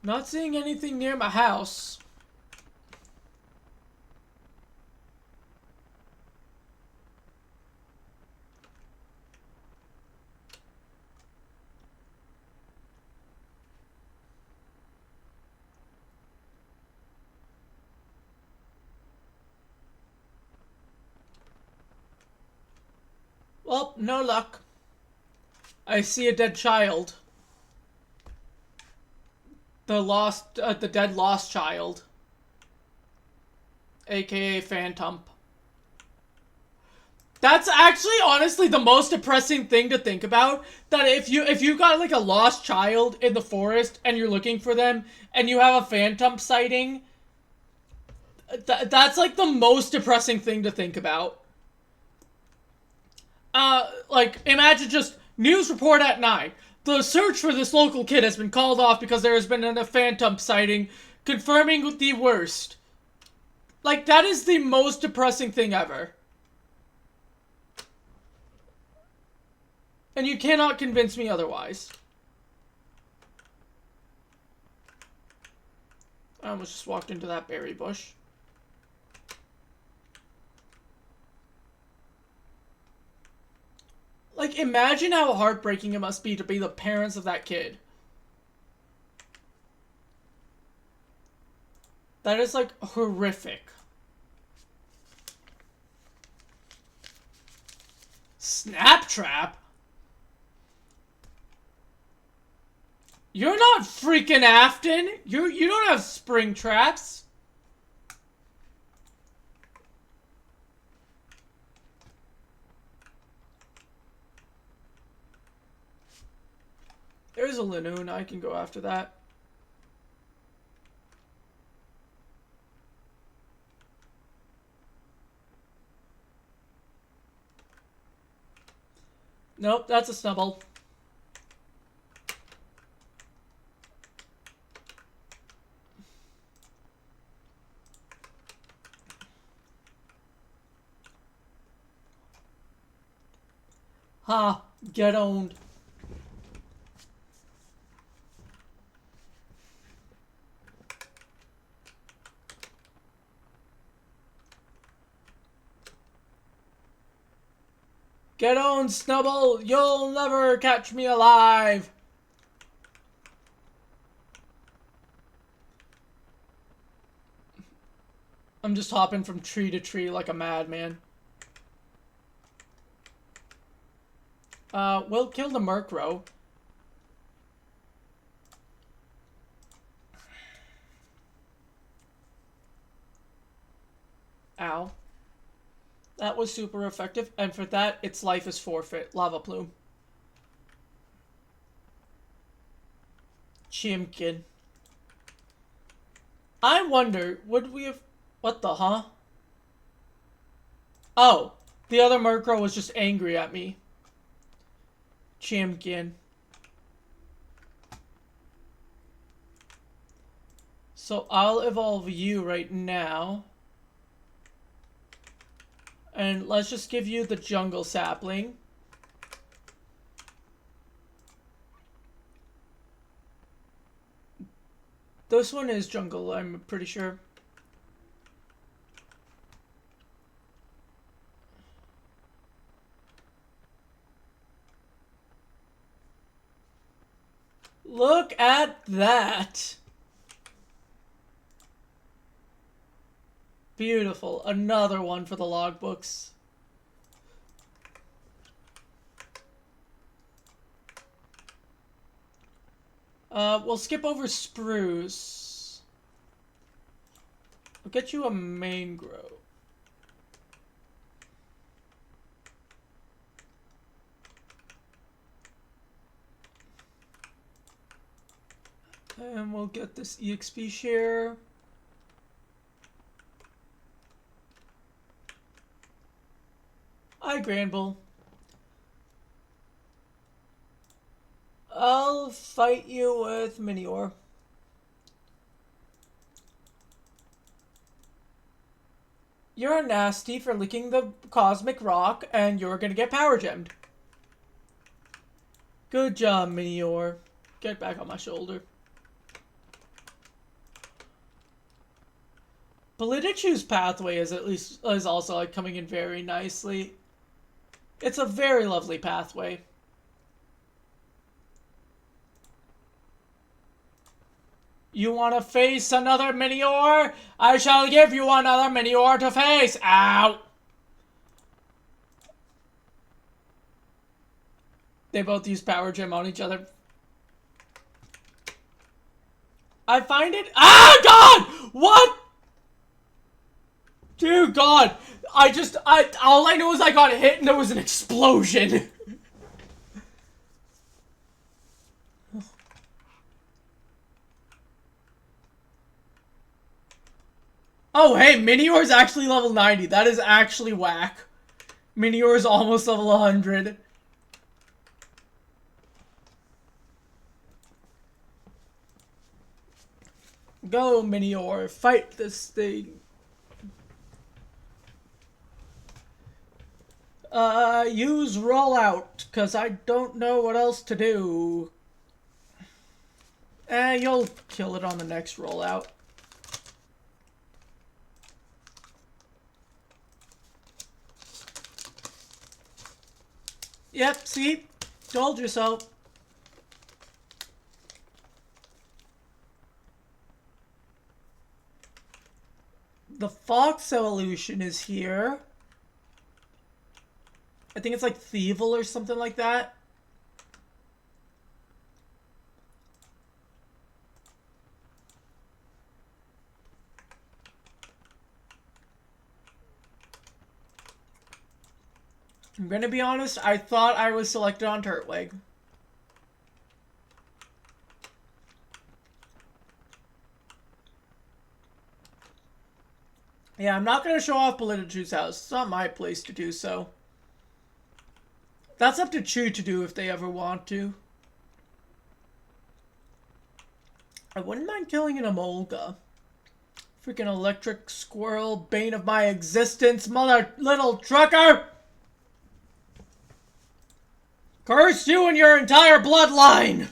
Not seeing anything near my house. Well, no luck. I see a dead child. The dead lost child. AKA Phantom. That's actually honestly the most depressing thing to think about. That if you got like a lost child in the forest and you're looking for them and you have a Phantom sighting, That's like the most depressing thing to think about. Like, imagine just news report at 9. The search for this local kid has been called off because there has been a phantom sighting, confirming the worst. Like, that is the most depressing thing ever. And you cannot convince me otherwise. I almost just walked into that berry bush. Like, imagine how heartbreaking it must be to be the parents of that kid. That is, like, horrific. Snap trap? You're not freaking Afton. You don't have spring traps. There's a Linoon. I can go after that. Nope, that's a snubble. Ha, get owned. Get owned, Snubble! You'll never catch me alive! I'm just hopping from tree to tree like a madman. We'll kill the Murkrow. Ow. That was super effective, and for that, its life is forfeit. Lava Plume. Chimkin. I wonder, would we have... What the, huh? Oh, the other Murkrow was just angry at me. Chimkin. So I'll evolve you right now. And let's just give you the jungle sapling. This one is jungle, I'm pretty sure. Look at that. Beautiful. Another one for the logbooks. We'll skip over Spruce. I'll get you a mangrove. And we'll get this EXP share. Hi, Granville. I'll fight you with Minior. You're nasty for licking the cosmic rock, and you're gonna get power gemmed. Good job, Minior. Get back on my shoulder. Politichu's pathway is also like coming in very nicely. It's a very lovely pathway. You want to face another Minior? I shall give you another Minior to face. Ow! They both use Power Gem on each other. I find it... Ah, God! What? Dear God. All I know is I got hit and there was an explosion. Oh, hey, Minior is actually level 90. That is actually whack. Minior is almost level 100. Go, Minior. Fight this thing. Use rollout, because I don't know what else to do. You'll kill it on the next rollout. Yep, see? Told you so. The Fox evolution is here. I think it's like Thievel or something like that. I'm gonna be honest, I thought I was selected on Turtwig. Yeah, I'm not gonna show off Politichu's house. It's not my place to do so. That's up to Chew to do if they ever want to. I wouldn't mind killing an Amolga. Freaking electric squirrel, bane of my existence, mother little trucker! Curse you and your entire bloodline!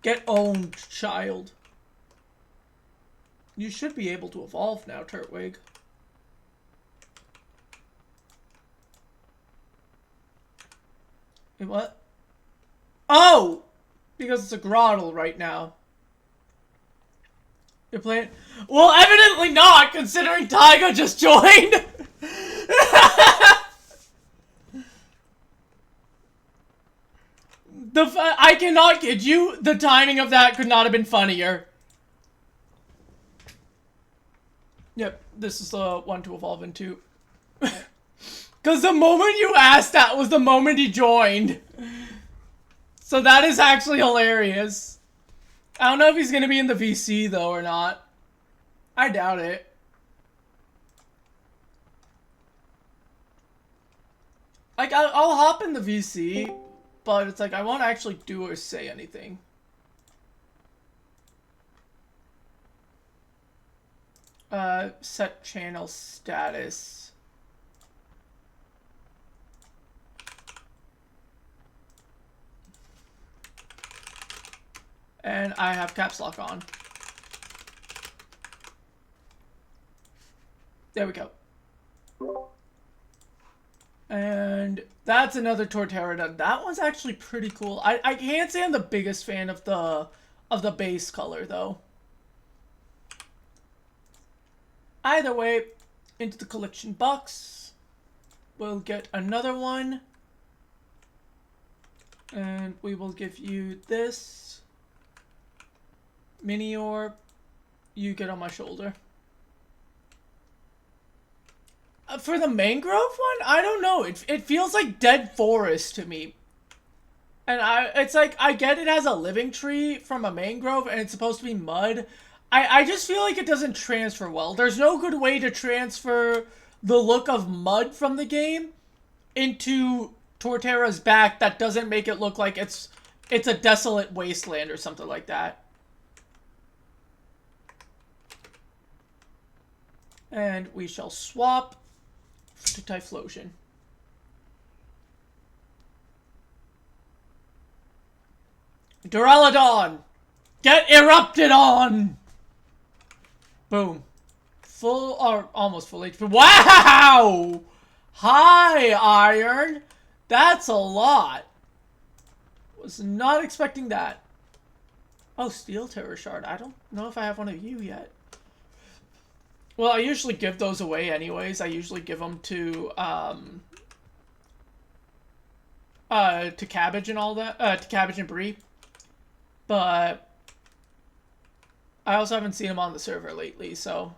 Get owned, child. You should be able to evolve now, Turtwig. Wait, what? Oh! Because it's a Groddle right now. You're playing... Well, evidently not, considering Taiga just joined! I cannot kid you, the timing of that could not have been funnier. Yep, this is the one to evolve into. Because the moment you asked that was the moment he joined. So that is actually hilarious. I don't know if he's going to be in the VC though or not. I doubt it. Like, I'll hop in the VC, but it's like I won't actually do or say anything. Set channel status. And I have caps lock on. There we go. And that's another Torterra done. That one's actually pretty cool. I can't say I'm the biggest fan of the base color though. Either way, into the collection box. We'll get another one. And we will give you this. Minior, you get on my shoulder. For the mangrove one, I don't know. It feels like dead forest to me. And it's like, I get it has a living tree from a mangrove and it's supposed to be mud. I just feel like it doesn't transfer well. There's no good way to transfer the look of mud from the game into Torterra's back that doesn't make it look like it's a desolate wasteland or something like that. And we shall swap to Typhlosion. Duraludon! Get erupted on! Boom. Full, or almost full HP. Wow! Hi, Iron! That's a lot. Was not expecting that. Oh, Steel Terror Shard. I don't know if I have one of you yet. Well, I usually give those away anyways. I usually give them to Cabbage and all that. To Cabbage and Brie. But I also haven't seen them on the server lately, so...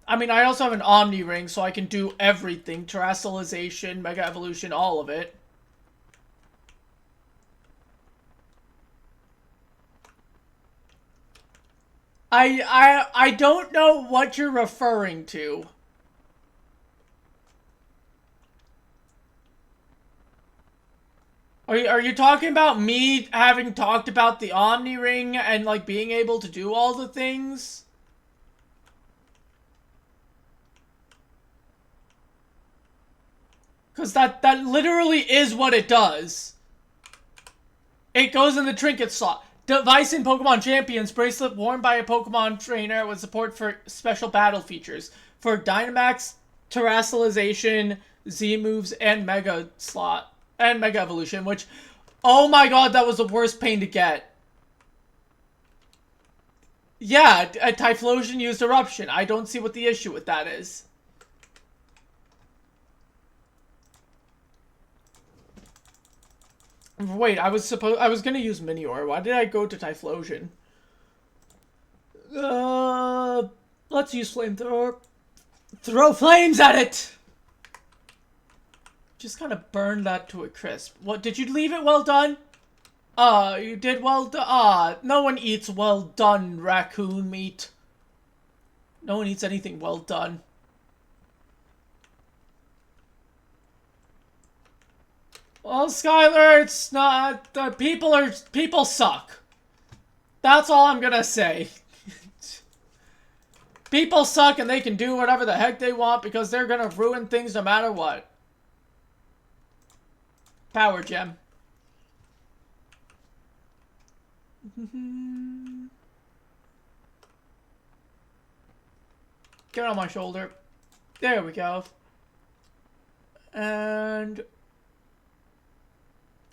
I mean, I also have an Omni Ring, so I can do everything. Terrestrialization, Mega Evolution, all of it. I don't know what you're referring to. Are you talking about me having talked about the Omni Ring and, like, being able to do all the things? Because that literally is what it does. It goes in the trinket slot. Device in Pokemon Champions. Bracelet worn by a Pokemon trainer with support for special battle features. For Dynamax, Terrestrialization, Z-moves, and Mega slot. And Mega Evolution, which... Oh my god, that was the worst pain to get. Yeah, a Typhlosion used Eruption. I don't see what the issue with that is. Wait, I was gonna use Minior. Why did I go to Typhlosion? Let's use Flamethrower. Throw flames at it! Just kind of burn that to a crisp. What, did you leave it well done? You did well done. No one eats well done raccoon meat. No one eats anything well done. Well, Skylar, it's not... people suck. That's all I'm gonna say. People suck and they can do whatever the heck they want because they're gonna ruin things no matter what. Power Gem. Get on my shoulder. There we go. And...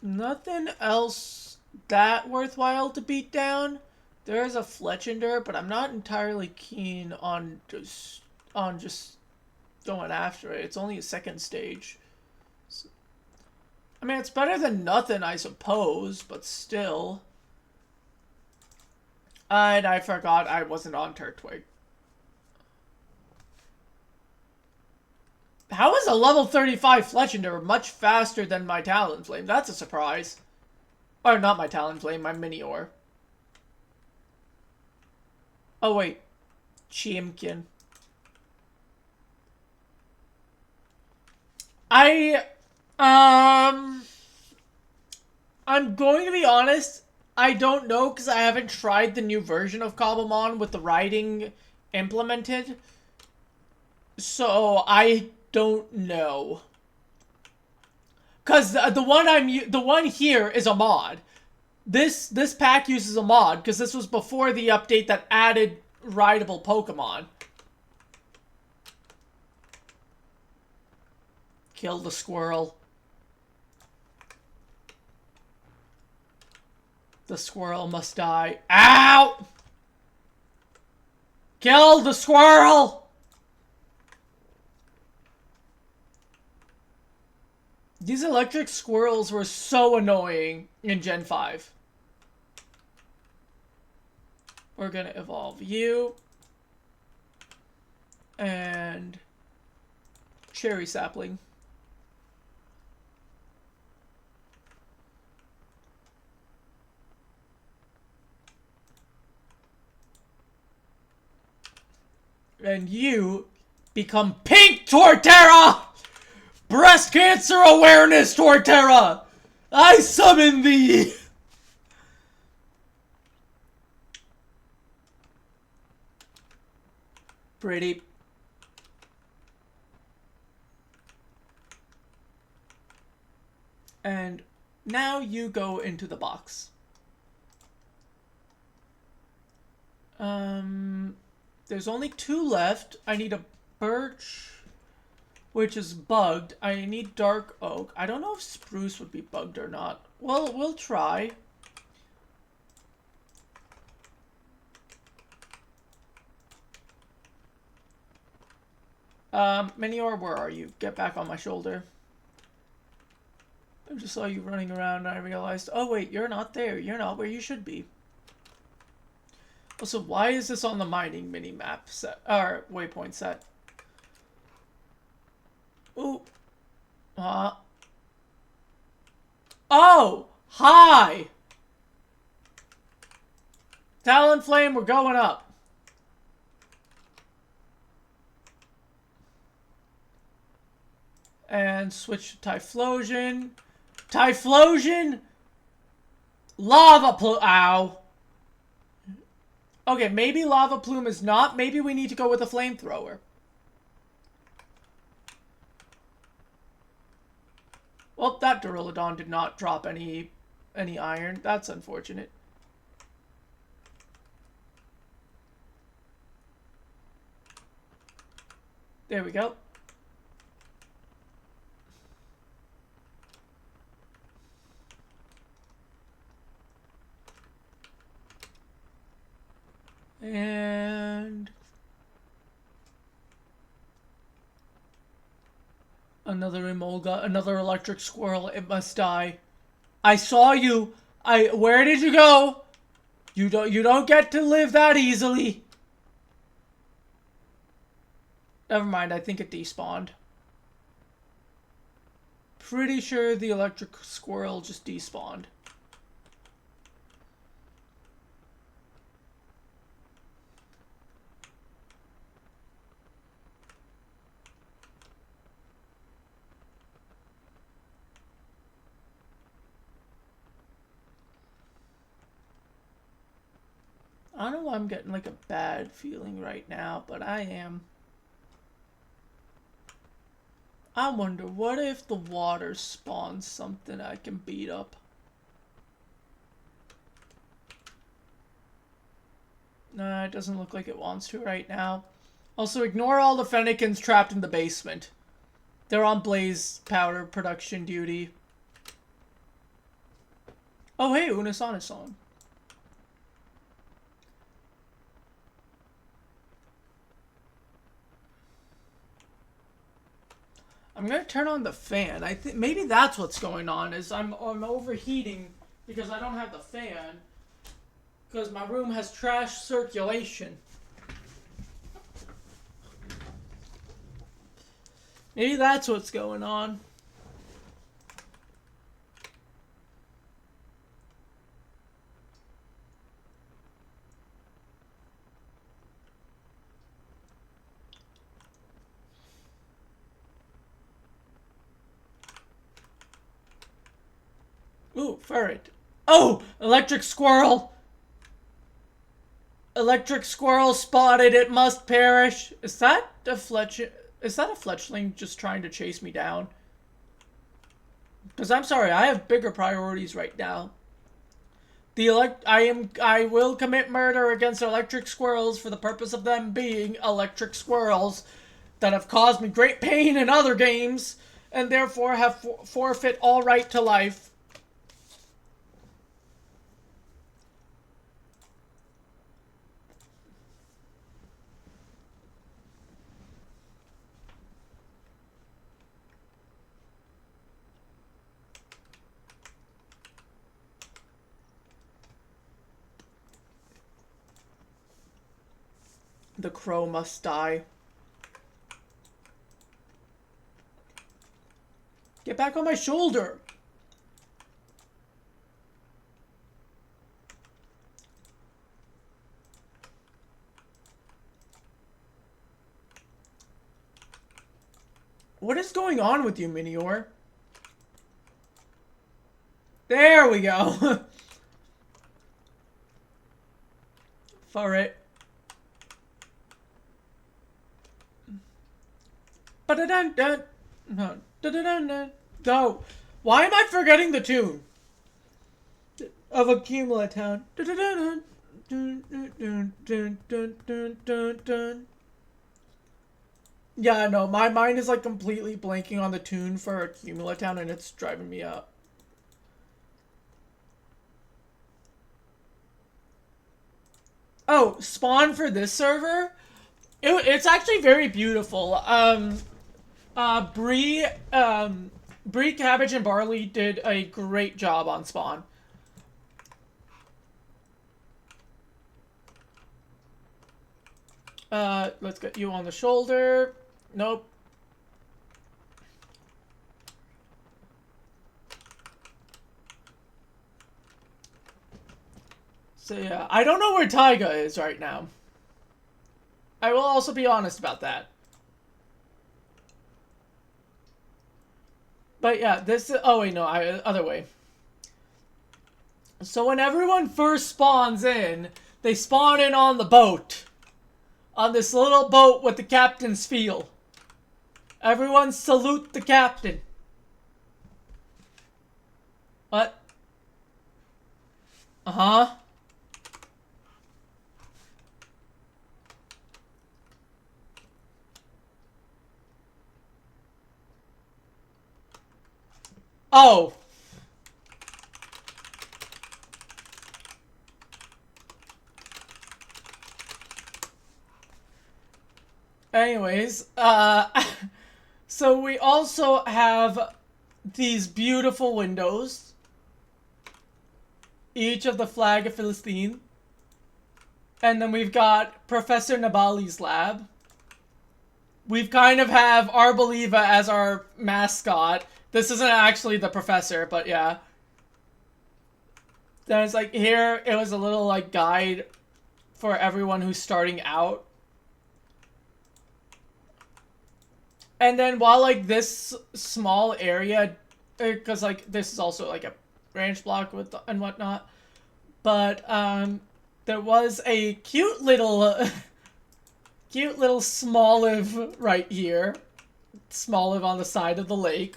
nothing else that worthwhile to beat down. There is a Fletchinder, but I'm not entirely keen on just going after it. It's only a second stage. So, I mean, it's better than nothing, I suppose, but still. And I forgot I wasn't on Turtwig. How is a level 35 Fletchinder much faster than my Talonflame? That's a surprise. Or not my Talonflame, my Minior. Oh wait. Chimkin. I'm going to be honest, I don't know because I haven't tried the new version of Cobblemon with the riding implemented. So I don't know. Cause the one here is a mod. This pack uses a mod because this was before the update that added rideable Pokemon. Kill the squirrel. The squirrel must die. Ow! Kill the squirrel! These electric squirrels were so annoying in Gen 5. We're gonna evolve you. And... Cherry Sapling. And you become Pink Torterra! Breast Cancer Awareness Torterra! I summon thee! Pretty. And now you go into the box. There's only 2 left. I need a birch, which is bugged. I need dark oak. I don't know if spruce would be bugged or not. Well, we'll try. Minior, where are you? Get back on my shoulder. I just saw you running around and I realized, oh wait, you're not there. You're not where you should be. Also, why is this on the mining mini-map set, or waypoint set? Ooh. Oh! Hi! Talonflame, we're going up. And switch to Typhlosion. Typhlosion! Lava Plume. Ow. Okay, maybe Lava Plume is not. Maybe we need to go with a Flamethrower. Well, that Duraludon did not drop any iron. That's unfortunate. There we go. And another Emolga, another electric squirrel. It must die. I saw you. Where did you go? You don't get to live that easily. Never mind, I think it despawned. Pretty sure the electric squirrel just despawned. I don't know why I'm getting like a bad feeling right now, but I am. I wonder, what if the water spawns something I can beat up? Nah, it doesn't look like it wants to right now. Also, ignore all the Fennekin's trapped in the basement. They're on blaze powder production duty. Oh hey, Unasana-san. I'm gonna turn on the fan. I think maybe that's what's going on. Is I'm overheating because I don't have the fan. Because my room has trash circulation. Maybe that's what's going on. Ooh, ferret. Oh, electric squirrel. Electric squirrel spotted. It must perish. Is that a fletchling just trying to chase me down? Because I'm sorry, I have bigger priorities right now. I will commit murder against electric squirrels for the purpose of them being electric squirrels that have caused me great pain in other games and therefore have forfeit all right to life. The crow must die. Get back on my shoulder! What is going on with you, Minior? There we go! Ferret. Go. Why am I forgetting the tune of a Cumulatown? Yeah, no, my mind is like completely blanking on the tune for a Cumulatown and it's driving me up. Oh, spawn for this server? It's actually very beautiful. Bree, Cabbage, and Barley did a great job on spawn. Let's get you on the shoulder. Nope. So yeah, I don't know where Taiga is right now. I will also be honest about that. But yeah, this is... Oh wait, no, other way. So when everyone first spawns in, they spawn in on the boat. On this little boat with the captain's feel. Everyone salute the captain. What? Uh-huh. Oh. Anyways, so we also have these beautiful windows. Each of the flag of Philistine. And then we've got Professor Nabali's lab. We've kind of have Arbeliva as our mascot. This isn't actually the professor, but yeah. Then it's like, here, it was a little, like, guide for everyone who's starting out. And then while, like, this small area, because, like, this is also, like, a branch block with and whatnot. But, there was a cute little Smoliv right here. Smoliv on the side of the lake.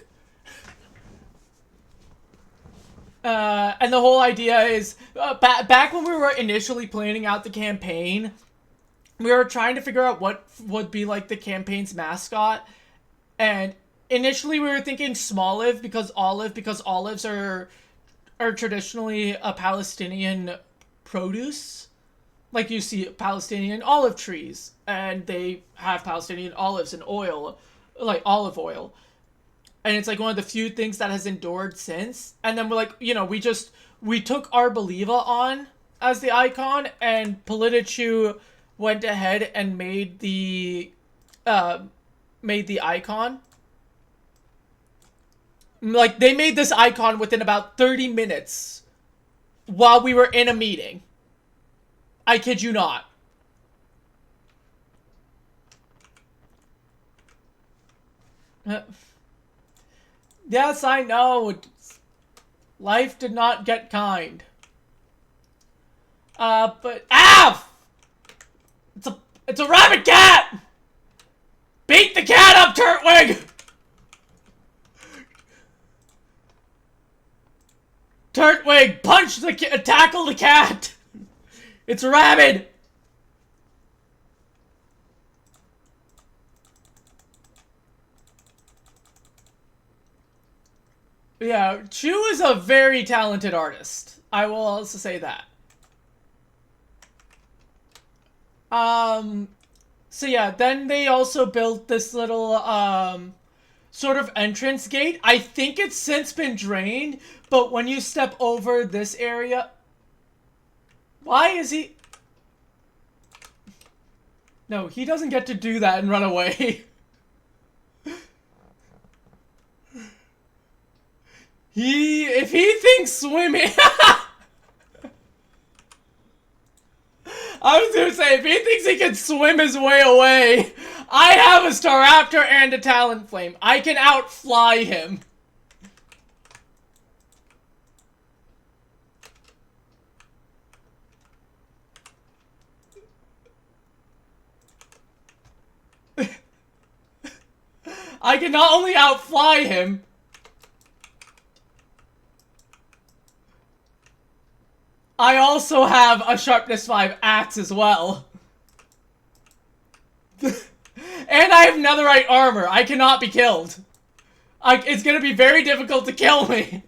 And the whole idea is, back when we were initially planning out the campaign, we were trying to figure out what would be, like, the campaign's mascot. And initially we were thinking Smoliv because olives are traditionally a Palestinian produce. Like, you see Palestinian olive trees, and they have Palestinian olives and oil, like olive oil. And it's like one of the few things that has endured since. And then we're like, you know, we took Arbeliva on as the icon, and Politichu went ahead and made the icon. Like, they made this icon within about 30 minutes while we were in a meeting. I kid you not. Yes, I know. Life did not get kind. But... Ow! It's a rabbit cat! Beat the cat up, Turtwig! Turtwig, punch the cat! Tackle the cat! It's rabid! Yeah, Chu is a very talented artist. I will also say that. So yeah, then they also built this little, sort of entrance gate. I think it's since been drained, but when you step over this area... Why is he... No, he doesn't get to do that and run away. If he thinks swimming... I was gonna say, if he thinks he can swim his way away, I have a Staraptor and a Talonflame. I can outfly him. I can not only outfly him, I also have a Sharpness 5 axe as well. And I have Netherite armor. I cannot be killed. It's gonna be very difficult to kill me.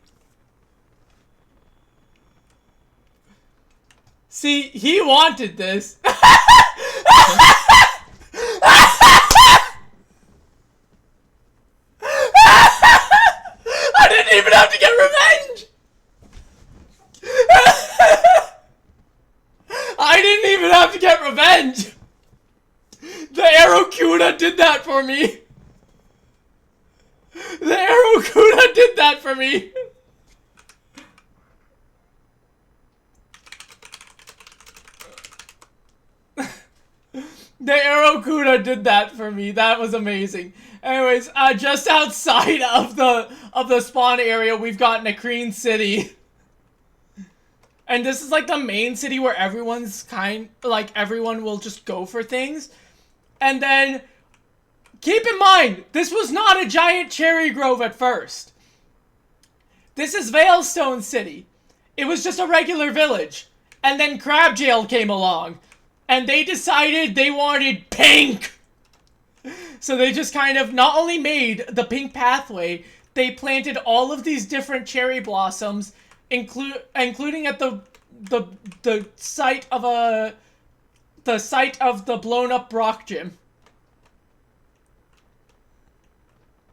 See, he wanted this. I didn't even have to get revenge. I didn't even have to get revenge. Arrokuda did that for me. The Arrokuda did that for me. The Arrokuda did that for me. That was amazing. Anyways, just outside of the spawn area, we've got Nakreen City. And this is like the main city where everyone's everyone will just go for things. And then, keep in mind, this was not a giant cherry grove at first. This is Veilstone City. It was just a regular village. And then Crab Jail came along. And they decided they wanted pink! So they just kind of not only made the pink pathway, they planted all of these different cherry blossoms, including at the site of the blown up Brock gym.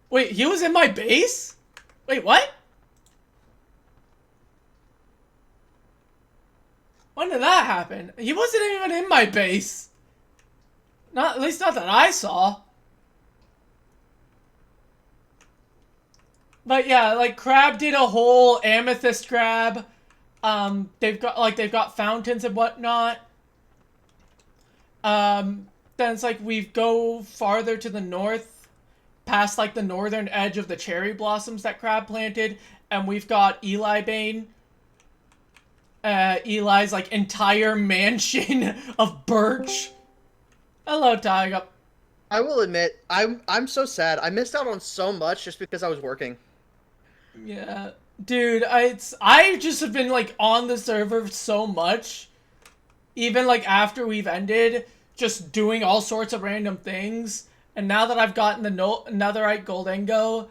Wait, he was in my base? Wait, what? When did that happen? He wasn't even in my base. At least not that I saw. But yeah, like Crab did a whole amethyst grab. They've got fountains and whatnot. Then it's like we go farther to the north, past like the northern edge of the cherry blossoms that Crab planted, and we've got Eli Bane. Eli's like entire mansion of birch. Hello, Tyga. I will admit, I'm so sad. I missed out on so much just because I was working. Yeah, dude, I just have been like on the server so much, even like after we've ended, just doing all sorts of random things. And now that I've gotten the Netherite Goldengo,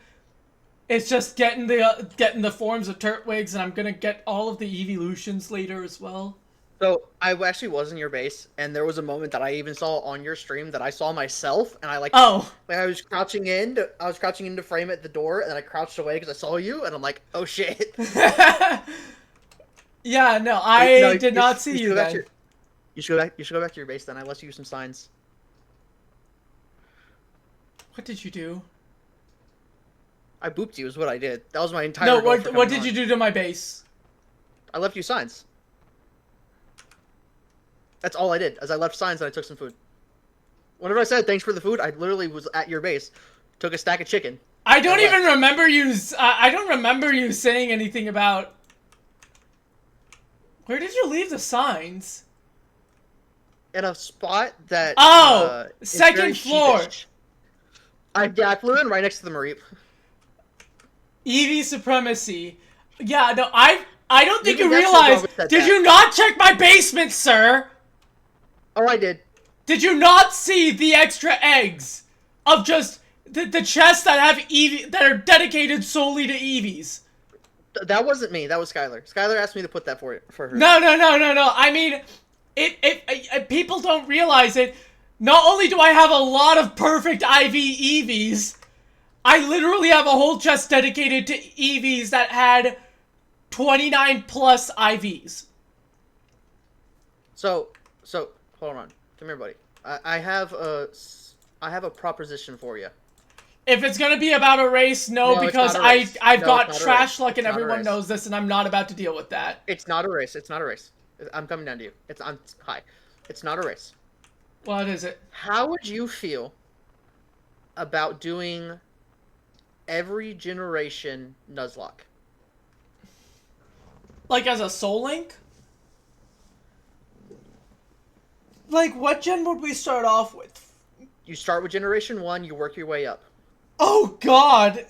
it's just getting the forms of Turtwigs, and I'm gonna get all of the evolutions later as well. So I actually was in your base, and there was a moment that I even saw on your stream that I saw myself, and I I was crouching in to frame at the door, and then I crouched away because I saw you, and I'm like, oh shit. Yeah, no, I did not see you then. You should go back to your base then. I left you some signs. What did you do? I booped you is what I did. That was my entire. No, what did you do to my base? I left you signs. That's all I did. As I left signs and I took some food. Whenever I said thanks for the food, I literally was at your base, took a stack of chicken. I don't even remember you. I don't remember you saying anything about. Where did you leave the signs? In a spot that. Oh, second floor. I flew in right next to the Mareep. Eevee supremacy. Yeah, no, I don't think you realize. Did you not check my basement, sir? Oh, I did. Did you not see the extra eggs of just the chests that have Eevee that are dedicated solely to Eevees? That wasn't me. That was Skylar. Skylar asked me to put that for her. No. I mean, people don't realize it. Not only do I have a lot of perfect IV Eevees, I literally have a whole chest dedicated to Eevees that had 29 plus IVs. So hold on. Come here, buddy. I have a proposition for you. If it's gonna be about a race, no because I've got trash luck and everyone knows this, and I'm not about to deal with that. It's not a race. It's not a race. I'm coming down to you. Hi. It's not a race. What is it? How would you feel about doing every generation Nuzlocke? Like as a Soul Link? Like what gen would we start off with? You start with generation 1, you work your way up. Oh god.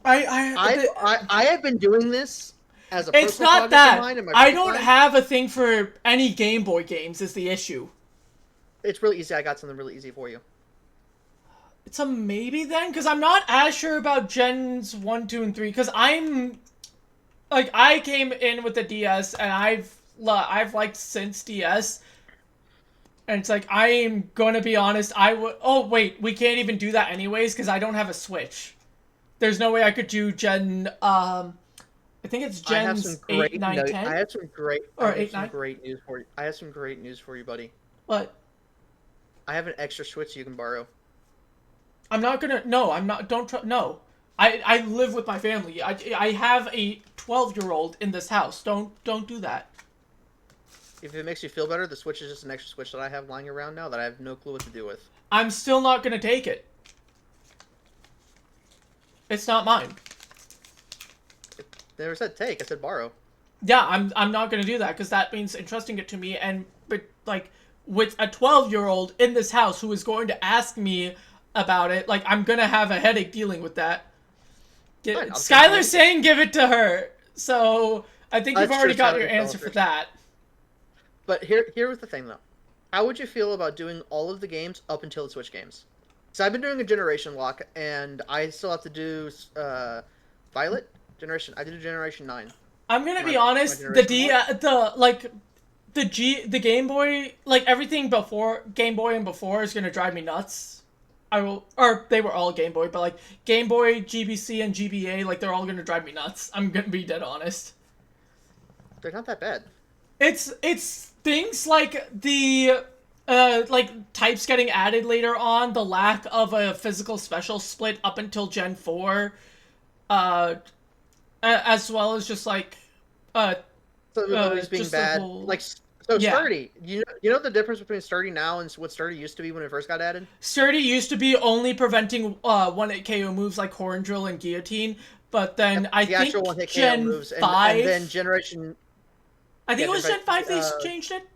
I have been doing this as a It's not that. I don't have a thing for any Game Boy games is the issue. It's really easy. I got something really easy for you. It's a maybe then? Because I'm not as sure about Gens 1, 2, and 3. Because I came in with the DS, and I've liked since DS. And it's like, I'm gonna be honest, oh, wait, we can't even do that anyways, because I don't have a Switch. There's no way I could do Gen, I think it's Gens 8, 9, 10? I have some great, or 8, 9? great news for you. I have some great news for you, buddy. What? I have an extra Switch you can borrow. I'm not gonna. No, I'm not. No. I live with my family. I have a 12-year-old in this house. Don't do that. If it makes you feel better, the Switch is just an extra Switch that I have lying around now that I have no clue what to do with. I'm still not gonna take it. It's not mine. I never said take. I said borrow. Yeah, I'm not gonna do that because that means entrusting it to me, and but like with a 12-year-old in this house who is going to ask me about it, like I'm gonna have a headache dealing with that. Skylar's saying give it to her, so I think you've already got your answer for that. But here was the thing though. How would you feel about doing all of the games up until the Switch games? So I've been doing a generation lock, and I still have to do Violet generation. I did a Generation 9. I'm gonna be honest. The Game Boy, like everything before Game Boy and before, is gonna drive me nuts. They were all Game Boy, but like Game Boy, GBC, and GBA, like they're all gonna drive me nuts. I'm gonna be dead honest. They're not that bad. It's things like the like types getting added later on, the lack of a physical special split up until Gen 4, as well as just like so the being bad. Yeah. Sturdy. You know the difference between Sturdy now and what Sturdy used to be when it first got added? Sturdy used to be only preventing 1-hit KO moves like Horn Drill and Guillotine, but then I think Gen 5... And then Generation... I think it was Gen 5 they changed it?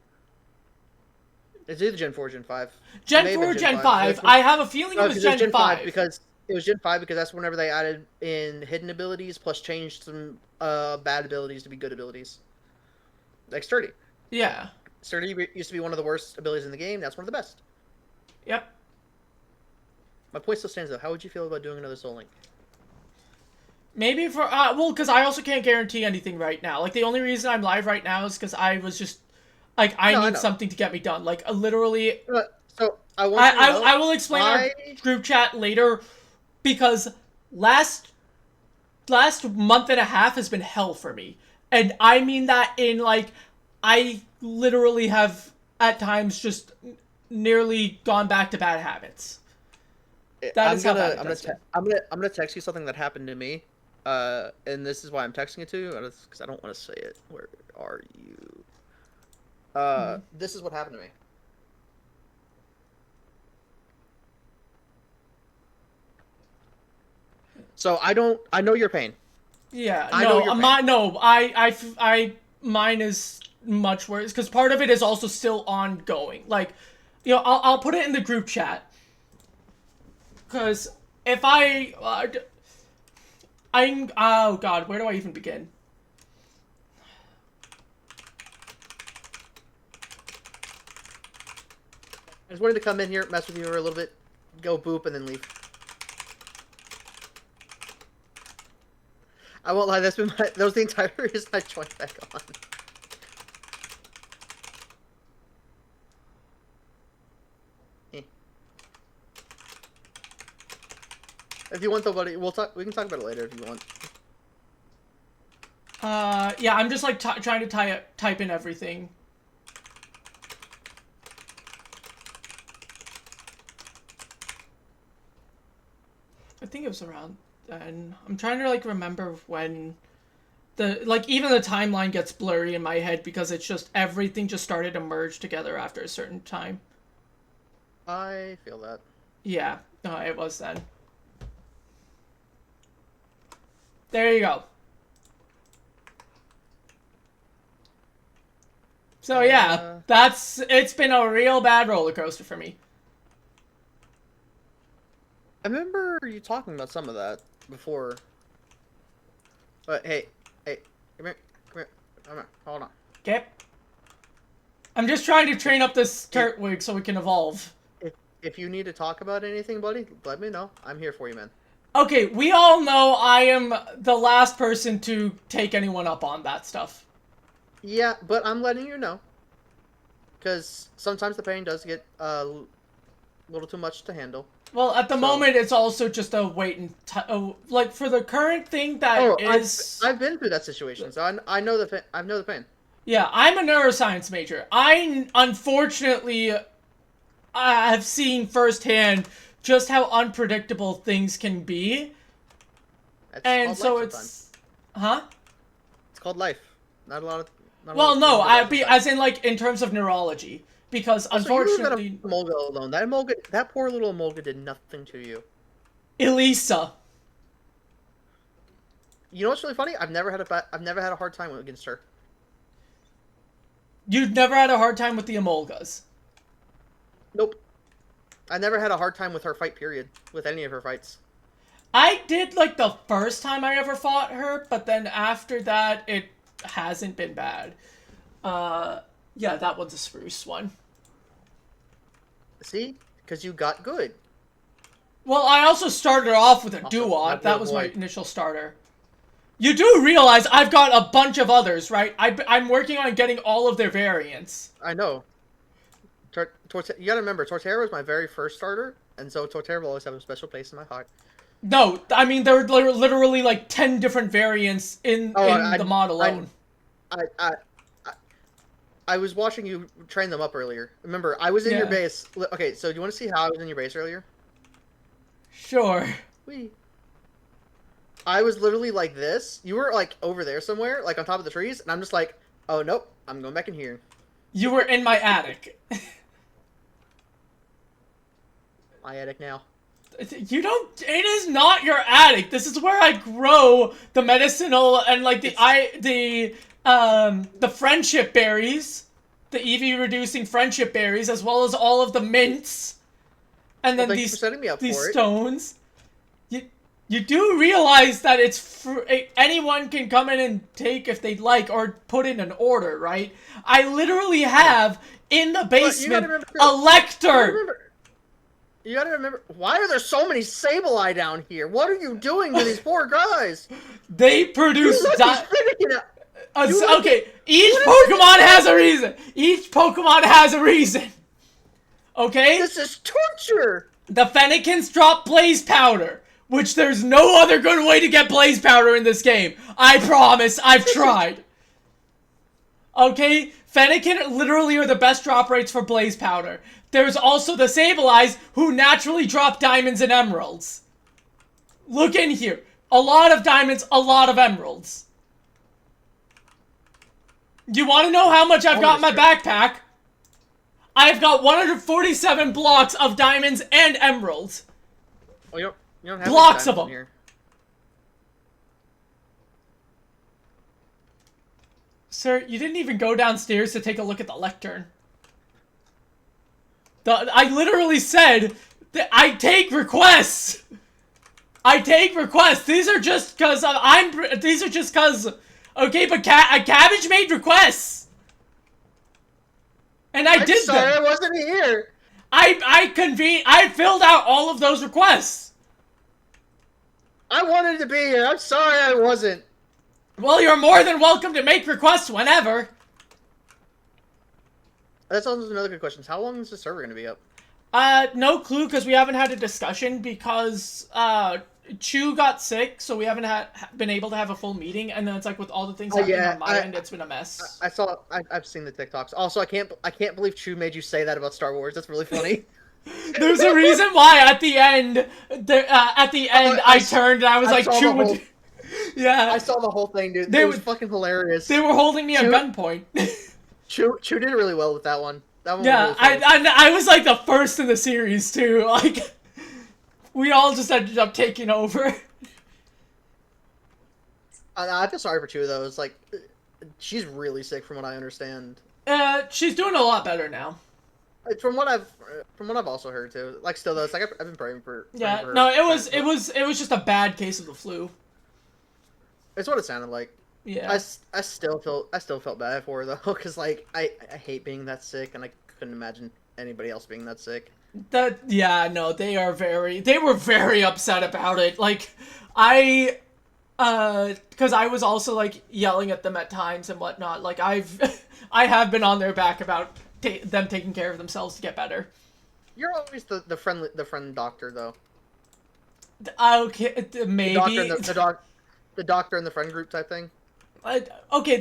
It's either Gen 4 or Gen 5. Gen 4 or Gen 5. I have a feeling it was Gen 5. Because it was Gen 5 because that's whenever they added in hidden abilities plus changed some bad abilities to be good abilities. Like Sturdy. Yeah. Sturdy used to be one of the worst abilities in the game. That's one of the best. Yep. My point still stands though. How would you feel about doing another Soul Link? Maybe for well, because I also can't guarantee anything right now. Like the only reason I'm live right now is because I was just like I need something to get me done. Like literally. So I will explain our group chat later, because last month and a half has been hell for me, and I mean that in like. I literally have, at times, just nearly gone back to bad habits. I'm gonna text you something that happened to me, and this is why I'm texting it to you, because I don't want to say it. Where are you? This is what happened to me. So I know your pain. Yeah, mine is much worse because part of it is also still ongoing. Like, you know, I'll put it in the group chat because if I'm oh god, where do I even begin? I just wanted to come in here, mess with you for a little bit, go boop, and then leave. I won't lie, that was the entire reason I joined back on. If you want though, buddy, we can talk about it later if you want. Yeah, I'm just like trying to type in everything. I think it was around then. I'm trying to like remember when even the timeline gets blurry in my head because it's just everything just started to merge together after a certain time. I feel that. Yeah, no, it was then. There you go. So yeah, it's been a real bad roller coaster for me. I remember you talking about some of that before. But hey, come here, hold on. Okay. I'm just trying to train up this Turtwig so we can evolve. If you need to talk about anything, buddy, let me know. I'm here for you, man. Okay, we all know I am the last person to take anyone up on that stuff. Yeah, but I'm letting you know. Because sometimes the pain does get a little too much to handle. Well, at the moment, it's also just a wait and like for the current thing that is. I've been through that situation, so I know the pain. Yeah, I'm a neuroscience major. I unfortunately I've seen firsthand just how unpredictable things can be. And so it's... Huh? It's called life. Not a lot of... Well, no, as in, like, in terms of neurology. Because, unfortunately... You Emolga alone. That poor little Emolga did nothing to you. Elisa. You know what's really funny? I've never had a hard time against her. You've never had a hard time with the Emolgas? Nope. I never had a hard time with her fight, period. With any of her fights. I did, like, the first time I ever fought her, but then after that, it hasn't been bad. Yeah, that one's a spruce one. See? Because you got good. Well, I also started off with a Duat. That was my initial starter. You do realize I've got a bunch of others, right? I'm working on getting all of their variants. I know. You gotta remember, Torterra was my very first starter, and so Torterra will always have a special place in my heart. No, I mean, there were literally like 10 different variants in the mod alone. I was watching you train them up earlier. Remember, I was in your base. Okay, so do you want to see how I was in your base earlier? Sure. Whee. I was literally like this. You were like over there somewhere, like on top of the trees, and I'm just like, oh nope, I'm going back in here. You were in my attic. My attic now. You don't. It is not your attic. This is where I grow the medicinal and like the friendship berries, the EV reducing friendship berries, as well as all of the mints, and then these stones. You do realize that it's anyone can come in and take if they'd like, or put in an order, right? I literally have in the basement a lector. You gotta remember, why are there so many Sableye down here? What are you doing to these poor guys? They produce... okay, each Pokemon has a reason. Each Pokemon has a reason. Okay? This is torture! The Fennekins drop Blaze Powder, which there's no other good way to get Blaze Powder in this game. I promise, I've tried. Okay? Fennekin literally are the best drop rates for Blaze Powder. There's also the Sableyes, who naturally drop diamonds and emeralds. Look in here. A lot of diamonds, a lot of emeralds. Do you want to know how much I've got in my backpack? I've got 147 blocks of diamonds and emeralds. Oh, you don't have blocks of them. Here. Sir, you didn't even go downstairs to take a look at the lectern. I literally said that I take requests. I take requests. These are just because These are just because. Okay, but Cabbage made requests, and I did them. I wasn't here. I filled out all of those requests. I wanted to be here. I'm sorry I wasn't. Well, you're more than welcome to make requests whenever. That's also another good question. How long is the server going to be up? No clue, because we haven't had a discussion, because, Chew got sick, so we haven't been able to have a full meeting, and then it's like with all the things happening on my end, it's been a mess. I've seen the TikToks. Also, I can't believe Chew made you say that about Star Wars. That's really funny. There's a reason why at the end, I turned and I was like, Chew would... Yeah. I saw the whole thing, dude. It was fucking hilarious. They were holding me at gunpoint. Chew did really well with that one. That one yeah, was really I was like the first in the series too. Like, we all just ended up taking over. I feel sorry for Chew though. It's like, she's really sick from what I understand. She's doing a lot better now. From what I've also heard too. Like, still though, it's like I've been praying for. Yeah, for her. No, it was just a bad case of the flu. It's what it sounded like. Yeah. I still felt bad for her though, because like I hate being that sick, and I couldn't imagine anybody else being that sick. Yeah, no, they were very upset about it. Like, because I was also like yelling at them at times and whatnot. Like I have been on their back about them taking care of themselves to get better. You're always the friend doctor though. Okay, maybe the doctor and the friend group type thing. Okay,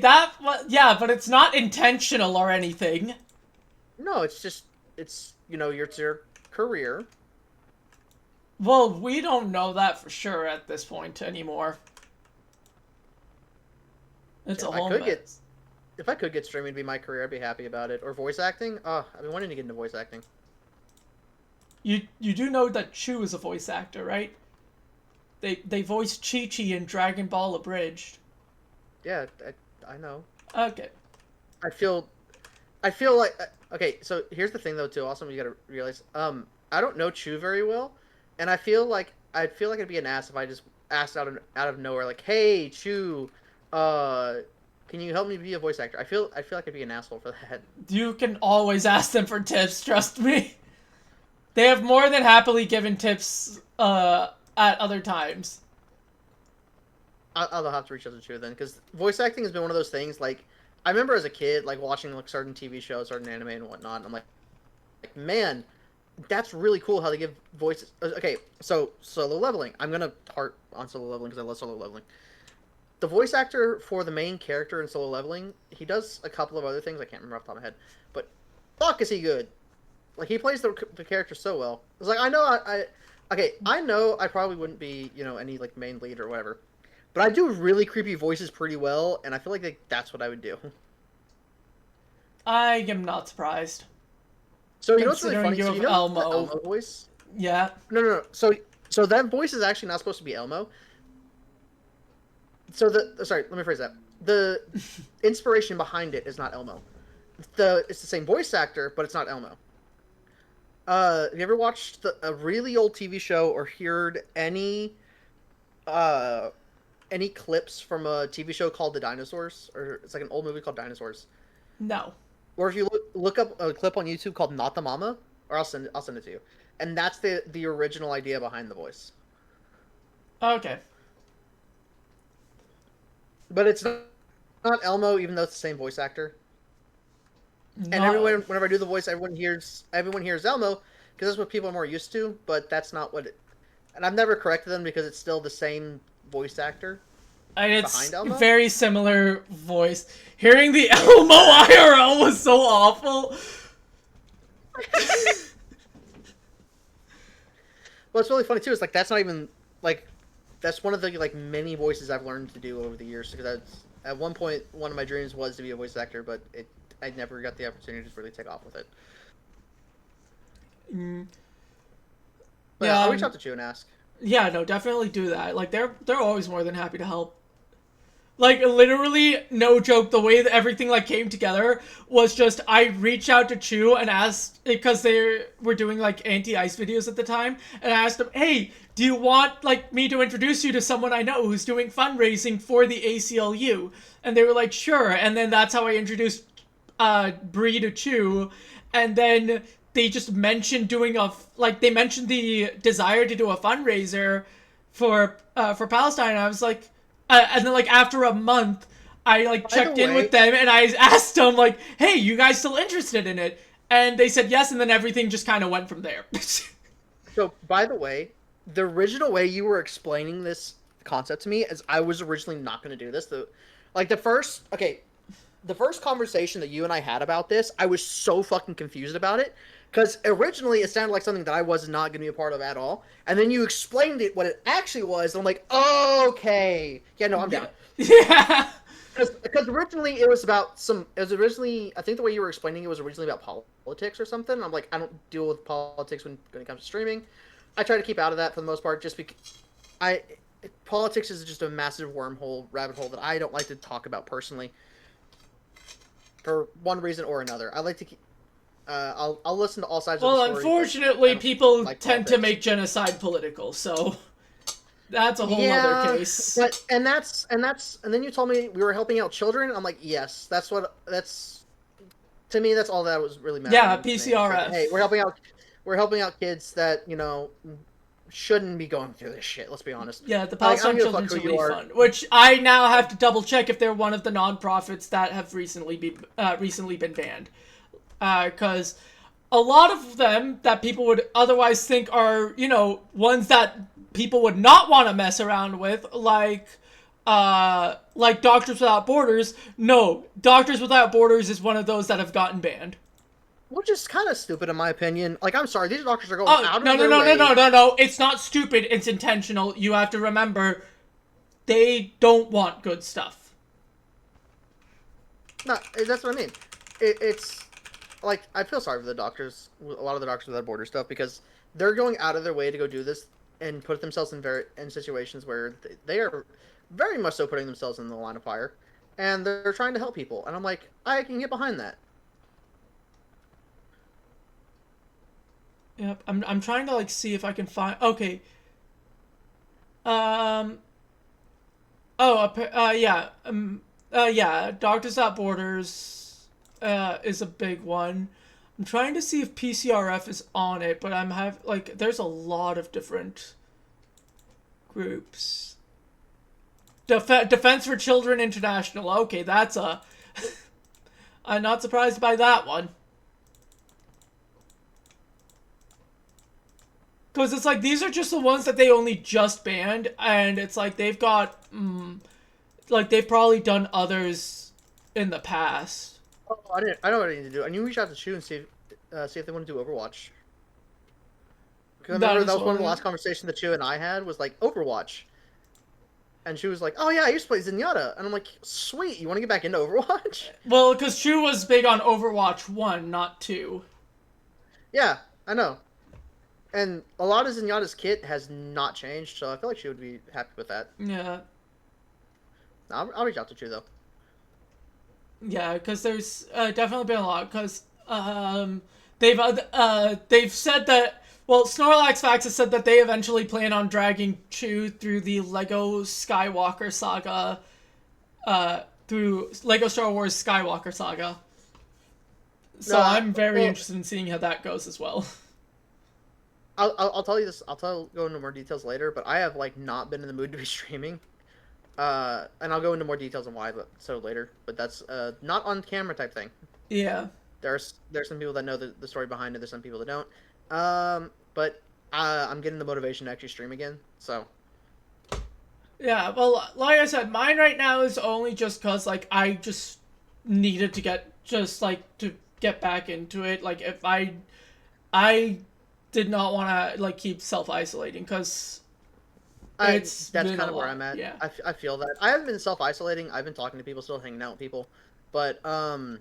yeah, but it's not intentional or anything. No, it's just it's your career. Well, we don't know that for sure at this point anymore. It's a whole mess. If I could get streaming to be my career, I'd be happy about it. Or voice acting. Oh, I've been wanting to get into voice acting. You do know that Chu is a voice actor, right? They voiced Chi-Chi in Dragon Ball Abridged. Yeah, I know. Okay. I feel like okay. So here's the thing, though. Too, also, you gotta realize. I don't know Chu very well, and I'd feel like it'd be an ass if I just asked out of nowhere, like, "Hey, Chu, can you help me be a voice actor?" I feel like I'd be an asshole for that. You can always ask them for tips. Trust me. They have more than happily given tips at other times. I'll have to reach out to Chu then, because voice acting has been one of those things. Like, I remember as a kid, like watching like certain TV shows, certain anime and whatnot. And I'm like, man, that's really cool how they give voices. Okay, so Solo Leveling. I'm gonna harp on Solo Leveling because I love Solo Leveling. The voice actor for the main character in Solo Leveling, he does a couple of other things I can't remember off the top of my head, but fuck is he good. Like, he plays the character so well. It's like, I know I know I probably wouldn't be, any like main lead or whatever, but I do really creepy voices pretty well, and I feel like that's what I would do. I am not surprised. So you know what's really funny? You so have you know Elmo. The Elmo voice? Yeah. No. So that voice is actually not supposed to be Elmo. So sorry, let me phrase that. The inspiration behind it is not Elmo. It's the same voice actor, but it's not Elmo. Have you ever watched a really old TV show or heard any clips from a TV show called The Dinosaurs? Or it's like an old movie called Dinosaurs. No. Or if you look up a clip on YouTube called Not the Mama, or I'll send it to you. And that's the original idea behind the voice. Okay. But it's not Elmo, even though it's the same voice actor. No. And whenever I do the voice, everyone hears Elmo, because that's what people are more used to. But that's not what it. And I've never corrected them because it's still the same voice actor. And it's very similar voice. Hearing the Elmo IRL was so awful. Well, it's really funny too. It's like that's not even like that's one of the like many voices I've learned to do over the years. Because at one point, one of my dreams was to be a voice actor, but I never got the opportunity to really take off with it. But Yeah, I'll reach out to you and ask. Yeah, no, definitely do that. Like, they're always more than happy to help. Like, literally, no joke, the way that everything, like, came together was just, I reached out to Chu and asked, because they were doing, like, anti-ice videos at the time, and I asked them, hey, do you want, like, me to introduce you to someone I know who's doing fundraising for the ACLU? And they were like, sure, and then that's how I introduced Bree to Chu, and then they just mentioned they mentioned the desire to do a fundraiser for Palestine, and I was like, and then, like, after a month, I, like, checked in with them, and I asked them, like, hey, you guys still interested in it? And they said yes, and then everything just kind of went from there. So, by the way, the original way you were explaining this concept to me is I was originally not going to do this. The first conversation that you and I had about this, I was so fucking confused about it. Because originally it sounded like something that I was not going to be a part of at all. And then you explained it, what it actually was, and I'm like, oh, okay. Yeah, no, I'm down. Yeah. Because originally it was about I think the way you were explaining it was originally about politics or something. And I'm like, I don't deal with politics when it comes to streaming. I try to keep out of that for the most part, just because politics is just a massive rabbit hole that I don't like to talk about personally. For one reason or another. I like to keep... I'll listen to all sides of the story. Well, unfortunately, people tend to make genocide political, so that's a whole other case. But and then you told me we were helping out children. I'm like, yes, to me that's all that was really mattering. Yeah, PCRF. Like, hey, we're helping out kids that shouldn't be going through this shit. Let's be honest. Yeah, the Palestine Children's Relief Fund, which I now have to double check if they're one of the nonprofits that have recently been banned. Because a lot of them that people would otherwise think are, ones that people would not want to mess around with, like Doctors Without Borders. No, Doctors Without Borders is one of those that have gotten banned. Which is kind of stupid in my opinion. Like, I'm sorry, these doctors are going out of their way. No. It's not stupid. It's intentional. You have to remember, they don't want good stuff. No, that's what I mean. It's like, I feel sorry for the doctors, a lot of the doctors without border stuff, because they're going out of their way to go do this and put themselves in situations where they are very much so putting themselves in the line of fire, and they're trying to help people. And I'm like, I can get behind that. Yep, I'm trying to like see if I can find. Okay. Yeah. Doctors Without Borders, is a big one. I'm trying to see if PCRF is on it, but there's a lot of different groups. Defense for Children International. Okay, that's a. I'm not surprised by that one. Because it's like, these are just the ones that they only just banned, and it's like, they've got, like, they've probably done others in the past. Oh, I know what I need to do. I need to reach out to Chu and see if they want to do Overwatch. Because I remember that was one of the last conversations that Chu and I had, was like, Overwatch. And she was like, oh yeah, I used to play Zenyatta. And I'm like, sweet, you want to get back into Overwatch? Well, because Chu was big on Overwatch 1, not 2. Yeah, I know. And a lot of Zenyatta's kit has not changed, so I feel like she would be happy with that. Yeah. I'll reach out to Chu, though. Yeah, because there's definitely been a lot, because they've said that, well, Snorlax Fax has said that they eventually plan on dragging Chu through the Lego Skywalker saga, through Lego Star Wars Skywalker saga. So no, I'm very interested in seeing how that goes as well. I'll tell you this. Go into more details later. But I have like not been in the mood to be streaming, and I'll go into more details on why, later. But that's not on camera type thing. Yeah. There's some people that know the story behind it. There's some people that don't. But I'm getting the motivation to actually stream again. So. Yeah. Well, like I said, mine right now is only just because like I just needed to get back into it. Like if I did not want to like keep self-isolating because that's kind of where I'm at. Yeah. I feel that. I haven't been self-isolating. I've been talking to people, still hanging out with people. But no,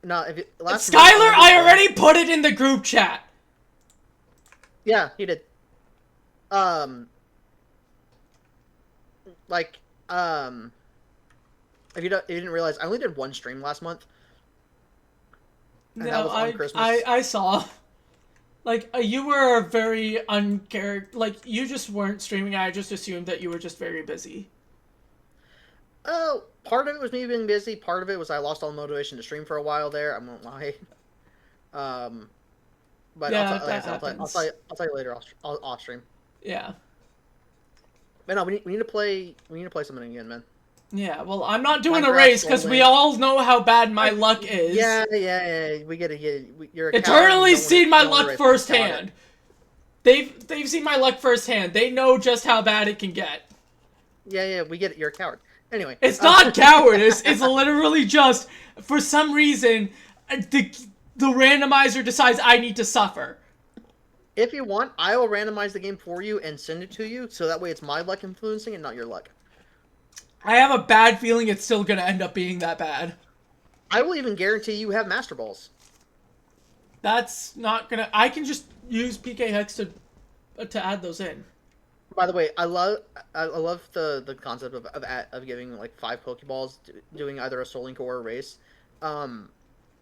Skylar, I already put it in the group chat. Yeah, he did. If you didn't realize, I only did one stream last month. And no, that was on Christmas. I saw. Like, you were very like, you just weren't streaming. I just assumed that you were just very busy. Oh, part of it was me being busy. Part of it was I lost all the motivation to stream for a while there. I won't lie. But yeah, I'll tell you later off stream. Yeah. But no, we need to play something again, man. Yeah, well, I'm not doing a race because we all know how bad my luck is. Yeah, we get it. You're eternally seen my luck firsthand. They've seen my luck firsthand. They know just how bad it can get. Yeah, we get it. You're a coward. Anyway, it's not cowardice. It's literally just for some reason the randomizer decides I need to suffer. If you want, I will randomize the game for you and send it to you, so that way it's my luck influencing and not your luck. I have a bad feeling it's still going to end up being that bad. I will even guarantee you have Master Balls. That's not going to... I can just use PK Hex to add those in. By the way, I love the concept of giving like 5 Pokeballs, doing either a Soul Link or a race.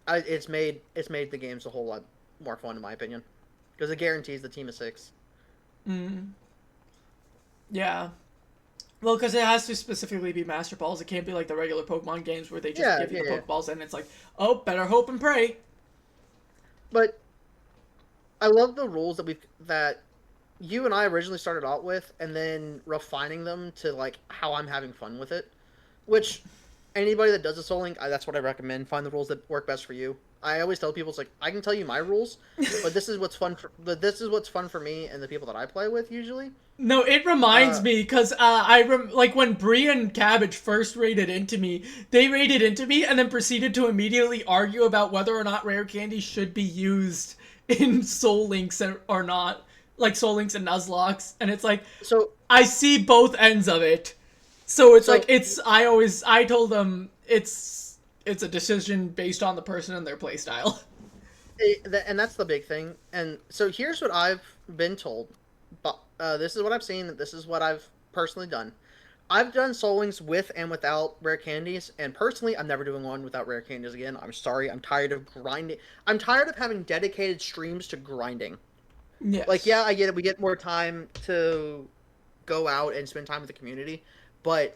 It's made the games a whole lot more fun in my opinion, because it guarantees the team of 6. Yeah. Well, because it has to specifically be Master Balls. It can't be like the regular Pokemon games where they just give you the Pokeballs and it's like, oh, better hope and pray. But I love the rules that you and I originally started out with, and then refining them to like how I'm having fun with it. Which anybody that does a Soul Link, that's what I recommend. Find the rules that work best for you. I always tell people, it's like, I can tell you my rules, but this is what's fun for me and the people that I play with usually. No, it reminds me, because like when Brie and Cabbage first raided into me, they raided into me and then proceeded to immediately argue about whether or not rare candy should be used in Soul Links or not. Like Soul Links and Nuzlocks. And it's like, so I see both ends of it. So it's like, I told them it's a decision based on the person and their playstyle. And that's the big thing. And so here's what I've been told. But this is what I've seen. This is what I've personally done. I've done Soul Links with and without rare candies, and personally, I'm never doing one without rare candies again. I'm sorry. I'm tired of grinding. I'm tired of having dedicated streams to grinding. Yes. Like, yeah, I get it. We get more time to go out and spend time with the community, but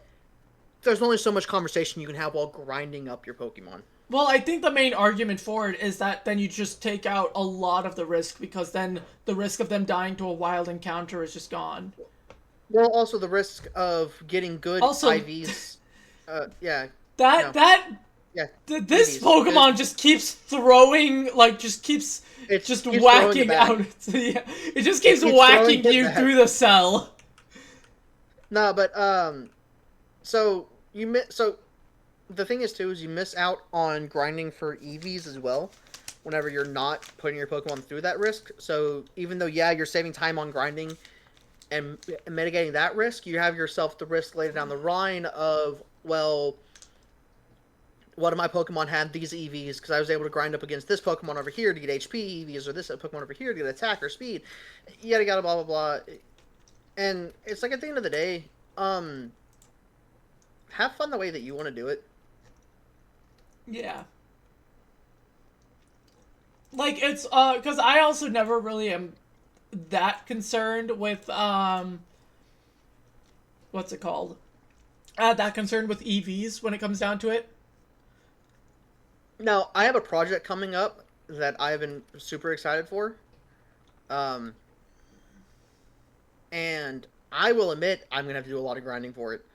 there's only so much conversation you can have while grinding up your Pokemon. Well, I think the main argument for it is that then you just take out a lot of the risk, because then the risk of them dying to a wild encounter is just gone. Well, also the risk of getting good IVs. Yeah. This Pokemon just keeps throwing, like, just keeps whacking out. Yeah, it just keeps whacking you through the cell. No, but so the thing is too is you miss out on grinding for EVs as well, whenever you're not putting your Pokemon through that risk. So even though you're saving time on grinding and mitigating that risk, you have yourself the risk later down the line of, well, what if my Pokemon had these EVs because I was able to grind up against this Pokemon over here to get HP EVs, or this Pokemon over here to get attack or speed, yada yada blah blah blah. And it's like, at the end of the day, have fun the way that you want to do it. Yeah. Like, it's, because I also never really am that concerned with, what's it called? That concerned with EVs when it comes down to it. Now, I have a project coming up that I've been super excited for. And I will admit, I'm going to have to do a lot of grinding for it.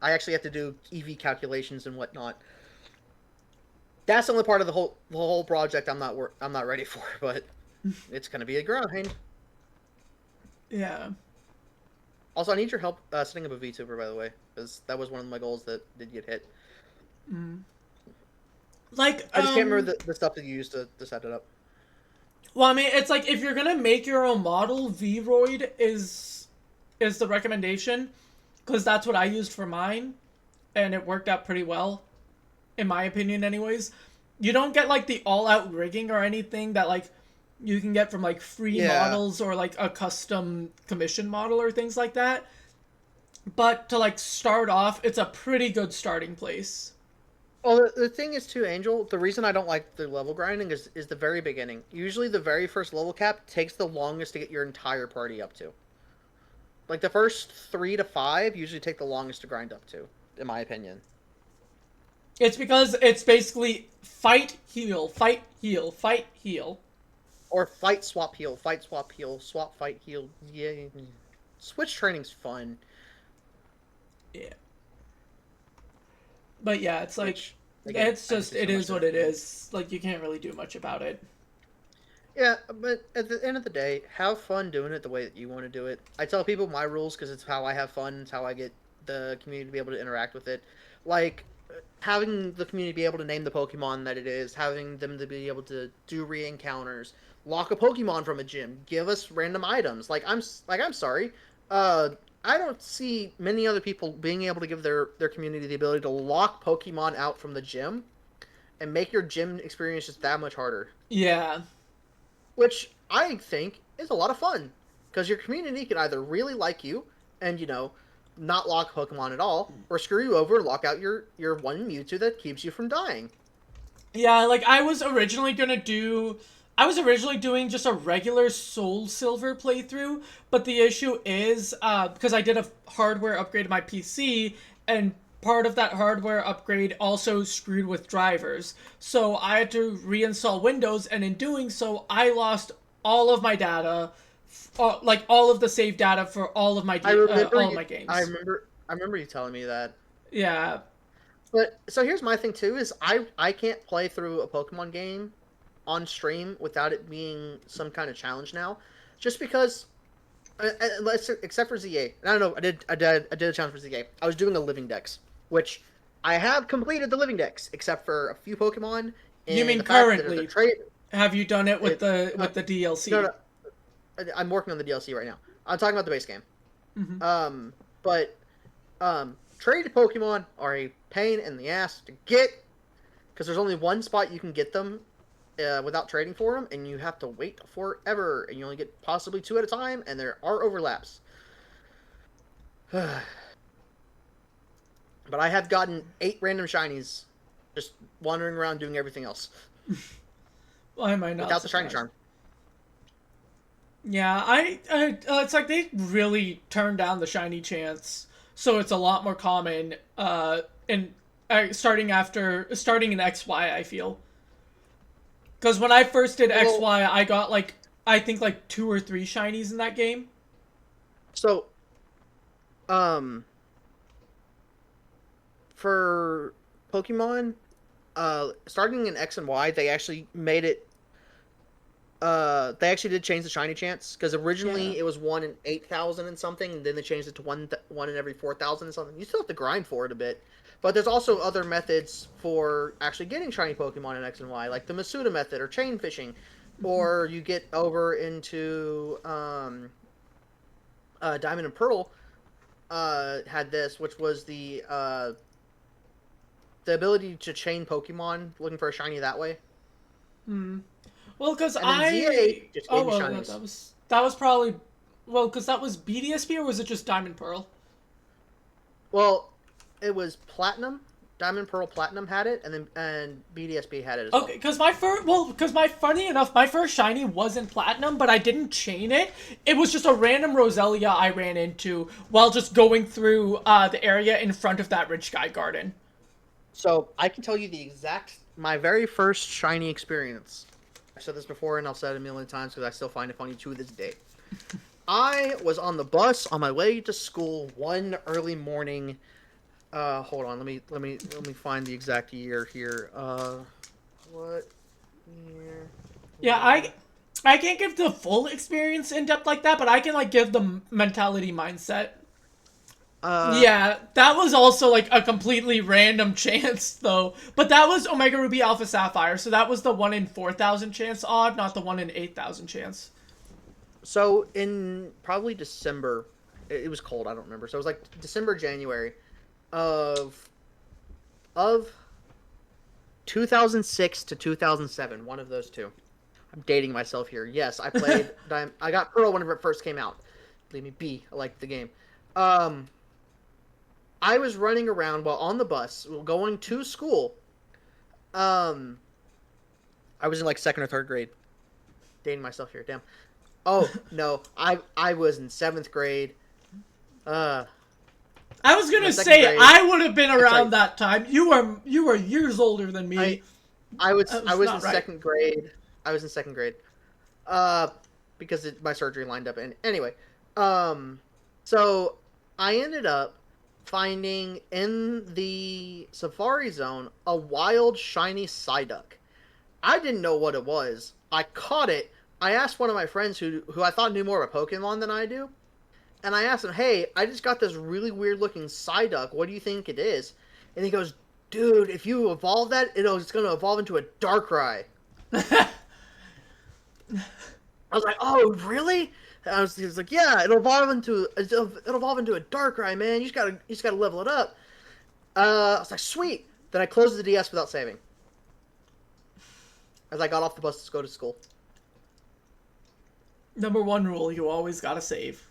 I actually have to do EV calculations and whatnot. That's the only part of the whole project I'm not ready for, but it's gonna be a grind. Yeah. Also, I need your help setting up a VTuber, by the way, because that was one of my goals that did get hit. Like, I just can't remember the stuff that you used to set it up. Well, I mean, it's like, if you're gonna make your own model, Vroid is the recommendation. Because that's what I used for mine, and it worked out pretty well, in my opinion anyways. You don't get, like, the all-out rigging or anything that, like, you can get from, like, free models or, like, a custom commission model or things like that. But to, like, start off, it's a pretty good starting place. Well, the thing is, too, Angel, the reason I don't like the level grinding is the very beginning. Usually the very first level cap takes the longest to get your entire party up to. Like, the first 3 to 5 usually take the longest to grind up to, in my opinion. It's because it's basically fight, heal, fight, heal, fight, heal. Or fight, swap, heal, swap, fight, heal. Yeah. Switch training's fun. Yeah. But yeah, it's like, it's just, it is what it is. Like, you can't really do much about it. Yeah, but at the end of the day, have fun doing it the way that you want to do it. I tell people my rules because it's how I have fun. It's how I get the community to be able to interact with it. Like, having the community be able to name the Pokemon that it is, having them to be able to do re-encounters, lock a Pokemon from a gym, give us random items. I'm sorry. I don't see many other people being able to give their community the ability to lock Pokemon out from the gym and make your gym experience just that much harder. Yeah. Which I think is a lot of fun, because your community can either really like you and, not lock Pokemon at all, or screw you over and lock out your one Mewtwo that keeps you from dying. Yeah, like, I was originally doing just a regular Soul Silver playthrough, but the issue is, because I did a hardware upgrade to my PC, and part of that hardware upgrade also screwed with drivers. So I had to reinstall Windows, and in doing so, I lost all of my data, like all of the save data for all of my games. I remember you telling me that. Yeah. But so here's my thing too: is I can't play through a Pokemon game on stream without it being some kind of challenge now, just because. Let's except for ZA. I don't know. I did a challenge for ZA. I was doing a living dex, which I have completed the living dex, except for a few Pokemon. You mean the fact that currently? trade. Have you done it with the DLC? No, I'm working on the DLC right now. I'm talking about the base game. Mm-hmm. But traded Pokemon are a pain in the ass to get because there's only one spot you can get them without trading for them, and you have to wait forever, and you only get possibly 2 at a time, and there are overlaps. But I have gotten 8 random shinies just wandering around doing everything else. Why am I not without the shiny charm? Yeah, it's like they really turned down the shiny chance, so it's a lot more common. Starting in XY, I feel. Because when I first did XY, I got I think 2 or 3 shinies in that game. So, for Pokemon, starting in X and Y, they actually made it. They actually did change the shiny chance because originally it was 1 in 8,000 and something, and then they changed it to one in every 4,000 and something. You still have to grind for it a bit, but there's also other methods for actually getting shiny Pokemon in X and Y, like the Masuda method or chain fishing, or you get over into Diamond and Pearl. Had this, which was the ability to chain Pokemon, looking for a shiny that way. Hmm. Well, because that was probably because that was BDSP, or was it just Diamond Pearl? Well, it was Platinum, Diamond Pearl Platinum had it, and BDSP had it as well. Okay, because funny enough, my first shiny wasn't Platinum, but I didn't chain it. It was just a random Roselia I ran into while just going through the area in front of that Rich Guy Garden. So I can tell you my very first shiny experience. I've said this before, and I've said it a million times because I still find it funny to this day. I was on the bus on my way to school one early morning. Hold on, let me find the exact year here. What year? Yeah, I can't give the full experience in depth like that, but I can give the mentality mindset. Yeah, that was also a completely random chance though. But that was Omega Ruby Alpha Sapphire, so that was the 1 in 4,000 chance odd, not the 1 in 8,000 chance. So in probably December, it was cold, I don't remember. So it was December, January of 2006 to 2007, one of those two. I'm dating myself here. Yes, I played I got Pearl whenever it first came out. Believe me, B, I liked the game. I was running around while on the bus, going to school. I was in 2nd or 3rd grade. Dating myself here, damn. Oh no, I was in 7th grade. I was gonna say grade. I would have been around that time. You were years older than me. I was in 2nd grade. I was in 2nd grade. Because my surgery lined up. And anyway, so I ended up finding in the Safari Zone a wild shiny Psyduck. I didn't know what it was. I caught it. I asked one of my friends who I thought knew more about Pokemon than I do. And I asked him, hey, I just got this really weird looking Psyduck. What do you think it is? And he goes, dude, if you evolve that, it's going to evolve into a Darkrai. I was like, oh, really? He was like, yeah, it'll evolve into a Darkrai, man. You just gotta level it up. I was like, sweet. Then I closed the DS without saving. As I got off the bus to go to school. Number 1 rule, you always gotta save.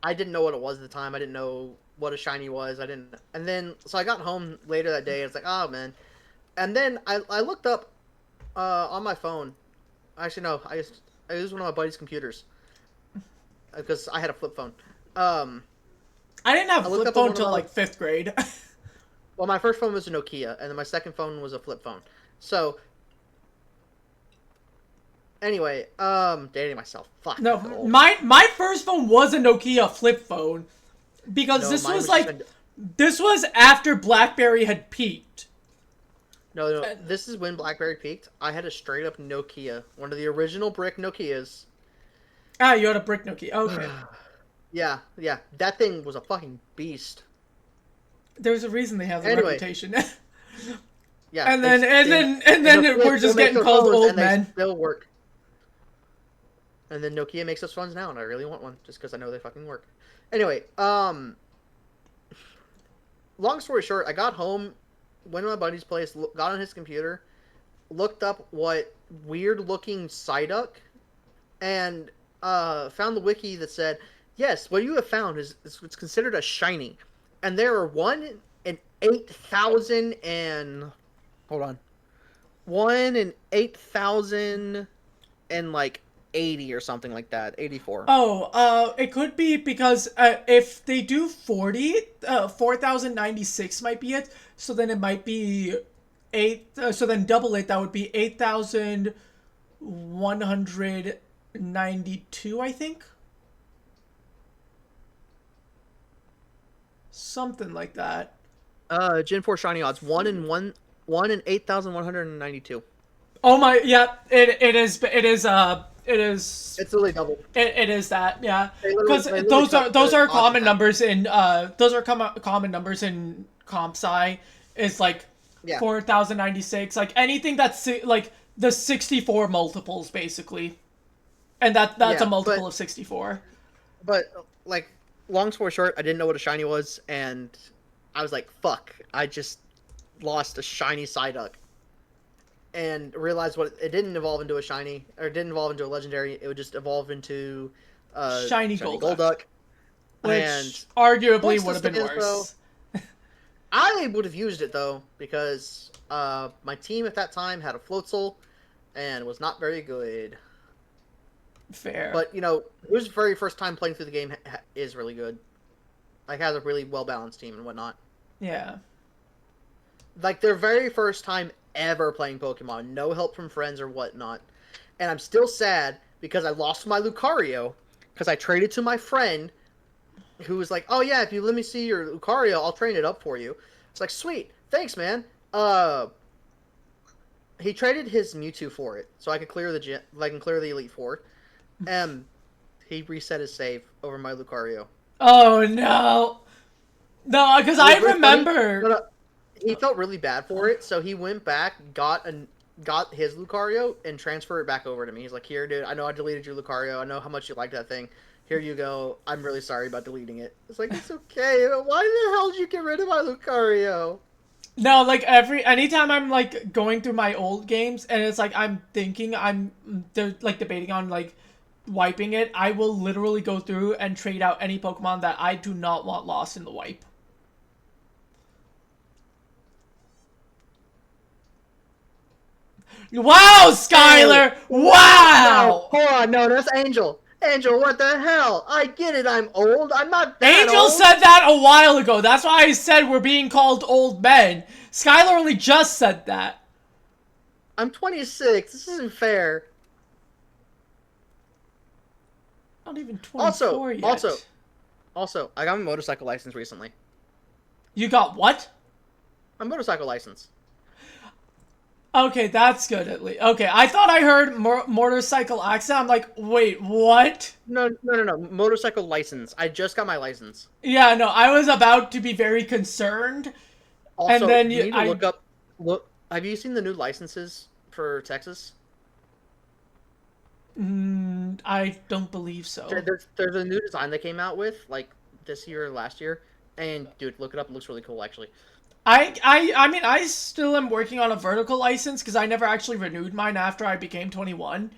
I didn't know what it was at the time. I didn't know what a shiny was. And then, so I got home later that day, and it's like, oh, man. And then I looked up on my phone. Actually, no, I used one of my buddy's computers. Because I had a flip phone. I didn't have a flip phone until 5th grade. Well, my first phone was a Nokia, and then my second phone was a flip phone. So, anyway, dating myself. Fuck. No, my first phone was a Nokia flip phone. Because this was This was after BlackBerry had peaked. No, this is when BlackBerry peaked. I had a straight up Nokia, one of the original brick Nokias. Ah, you had a brick Nokia. Okay. Yeah. That thing was a fucking beast. There's a reason they have the reputation. Yeah. And then we're just getting called old men. They still work. And then Nokia makes us phones now, and I really want one just because I know they fucking work. Anyway, long story short, I got home, went to my buddy's place, got on his computer, looked up what weird-looking Psyduck, and found the wiki that said, yes, what you have found is it's considered a shiny. And there are 1 in 8,000 and... Hold on. 1 in 8,000 and, like, 80 or something like that. 84. Oh, it could be because if they do 40, 4,096 might be it. So then it might be 8. So then double it. That would be 8,192, I think. Something like that. Gen 4 shiny odds 1 in 8,192. Oh my, yeah, it is. It's literally double. It is that, yeah. Because those are common numbers in common numbers in comp sci. Is like 4,096. Like anything that's like the 64 multiples basically, and that's a multiple of 64. But like, long story short, I didn't know what a shiny was, and I was like, "Fuck!" I just lost a shiny Psyduck. And realized what it didn't evolve into a shiny, or it didn't evolve into a legendary. It would just evolve into shiny Golduck, which arguably would have been worse. I would have used it though, because my team at that time had a Floatzel and was not very good. Fair, but you know, whose very first time playing through the game is really good. Like, has a really well balanced team and whatnot. Yeah, like their very first time ever playing Pokemon, no help from friends or whatnot. And I'm still sad because I lost my Lucario because I traded to my friend who was like, "Oh yeah, if you let me see your Lucario, I'll train it up for you." It's like, "Sweet, thanks, man." He traded his Mewtwo for it, so I could clear the Elite Four. He reset his save over my Lucario. Oh no, because I remember. He felt really bad for it, so he went back, got his Lucario, and transferred it back over to me. He's like, "Here, dude, I know I deleted your Lucario. I know how much you like that thing. Here you go. I'm really sorry about deleting it." It's like, it's okay. Why the hell did you get rid of my Lucario? No, like anytime I'm like going through my old games, and it's like I'm debating on like wiping it, I will literally go through and trade out any Pokemon that I do not want lost in the wipe. Wow, Skylar! Wow! No, hold on, no, that's Angel. Angel, what the hell? I get it, I'm old. I'm not that Angel old. said that a while ago. That's why I said we're being called old men. Skylar only just said that. I'm 26. This isn't fair. Not even 24 yet. Also, I got my motorcycle license recently. You got what? My motorcycle license. Okay, that's good at least. Okay, I thought I heard motorcycle accident. I'm like, wait, what? No. Motorcycle license. I just got my license. Yeah, no, I was about to be very concerned. Also, and then you need to look. Have you seen the new licenses for Texas? I don't believe so. There's a new design they came out with, like, this year or last year. And, dude, look it up. It looks really cool, actually. I mean, I still am working on a vertical license because I never actually renewed mine after I became 21.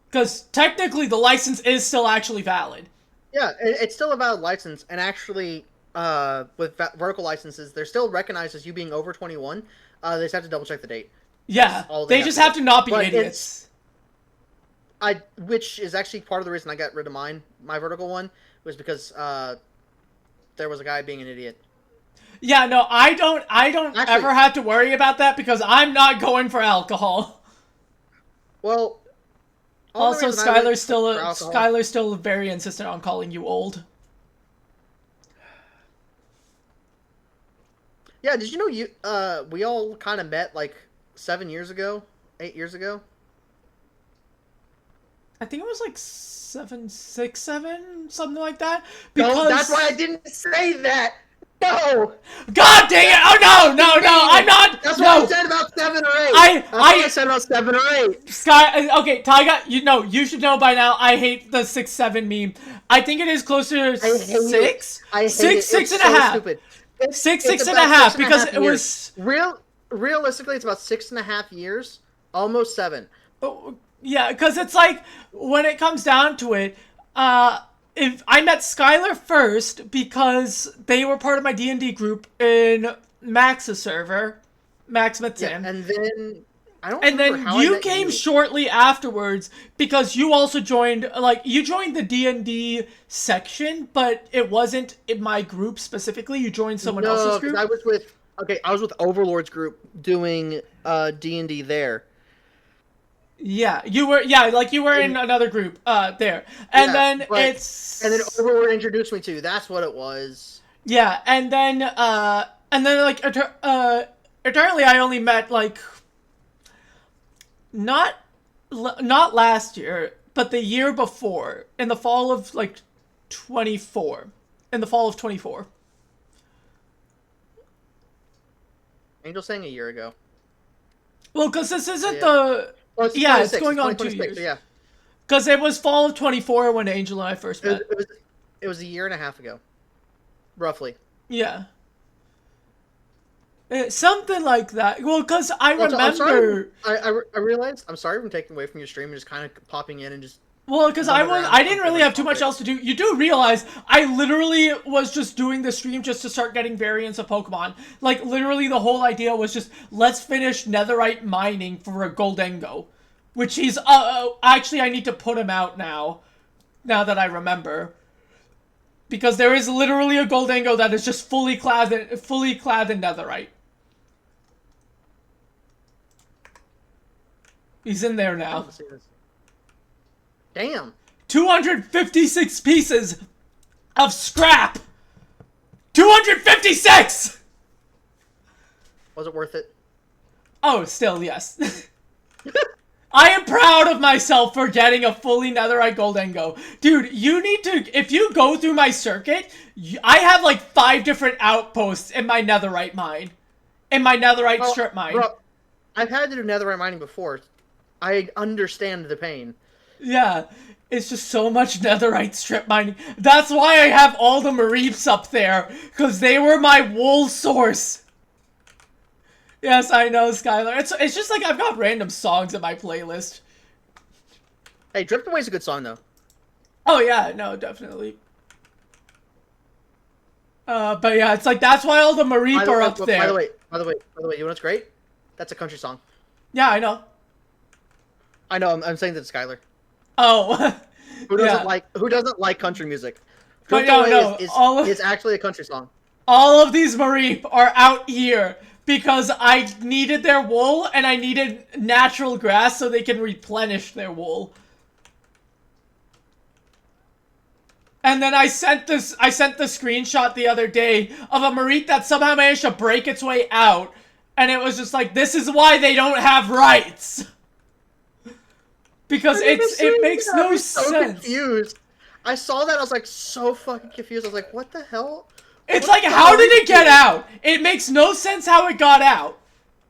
Because technically the license is still actually valid. Yeah, it's still a valid license. And actually, with vertical licenses, they're still recognized as you being over 21. They just have to double check the date. Yeah, they just have to not be idiots. Which is actually part of the reason I got rid of my vertical one, was because there was a guy being an idiot. Yeah, no, I don't actually ever have to worry about that because I'm not going for alcohol. Well, also Skylar's still very insistent on calling you old. Yeah, did you know we all kind of met like 7 years ago, 8 years ago? I think it was like 7, 6, 7, something like that. No, that's Because why I didn't say that. No. God dang it! Oh no! I'm not. That's what I No, said about 7 or 8. That's what I said about 7 or 8. Sky. Okay, Tyga. You should know by now. I hate the 6, 7 meme. I think it is closer to I hate six, it. I hate six, it. six It's and a so half. stupid. Six, It's six and a about half 6.5 because it years. was Realistically, it's about 6.5 years, almost 7. yeah. Because it's like when it comes down to it, if I met Skylar first because they were part of my D&D group in Max's server, Max met Sam. Yeah, and then I don't And remember then how I you met came you. shortly afterwards because you also joined, like, you joined the D&D section, but it wasn't in my group specifically. You joined someone else's No, because group. I was with Overlord's group doing D&D there. Yeah, you were, like, you were in another group, there. And Yeah, then and then Overlord introduced me to. That's what it was. yeah, like, eternally I only met, like, not last year, but the year before, in the fall of like 24. In the fall of 24. Angel saying a year ago. Well, because this isn't Yeah. the. Well, it's Yeah, it's 26, going on 2 2026, years. so yeah. Because it was fall of 24 when Angel and I first met. It was a year and a half ago, roughly. Yeah. Something like that. Well, because I Also, remember. I realized. I'm sorry from taking away from your stream and just kind of popping in and just. Well, because I didn't really have too much else to do. You do realize I literally was just doing the stream just to start getting variants of Pokemon. Like, literally the whole idea was just, let's finish netherite mining for a Goldengo. Which he's, actually I need to put him out now. Now that I remember. Because there is literally a Goldengo that is just fully clad in netherite. He's in there now. Damn. 256 pieces of scrap. 256! Was it worth it? Oh, still, yes. I am proud of myself for getting a fully netherite Goldengo. Dude, you need to, if you go through my circuit, I have like 5 different outposts in my netherite mine. In my netherite strip mine. Bro, I've had to do netherite mining before. I understand the pain. Yeah, it's just so much netherite strip mining. That's why I have all the Mareeps up there, because they were my wool source. Yes, I know, Skylar. It's just like I've got random songs in my playlist. Hey, Drift Away's a good song, though. Oh, yeah, no, definitely. But yeah, it's like, that's why all the Mareep are up there. By the way, you know what's great? That's a country song. Yeah, I know. I know, I'm saying that to Skylar. Oh. Who doesn't like country music? But is actually a country song. All of these Mareep are out here because I needed their wool and I needed natural grass so they can replenish their wool. And then I sent the screenshot the other day of a Mareep that somehow managed to break its way out. And it was just like, this is why they don't have rights. Because it makes no sense. So confused. I saw that, I was like so fucking confused. I was like, what the hell? It's like, how did it get out? It makes no sense how it got out.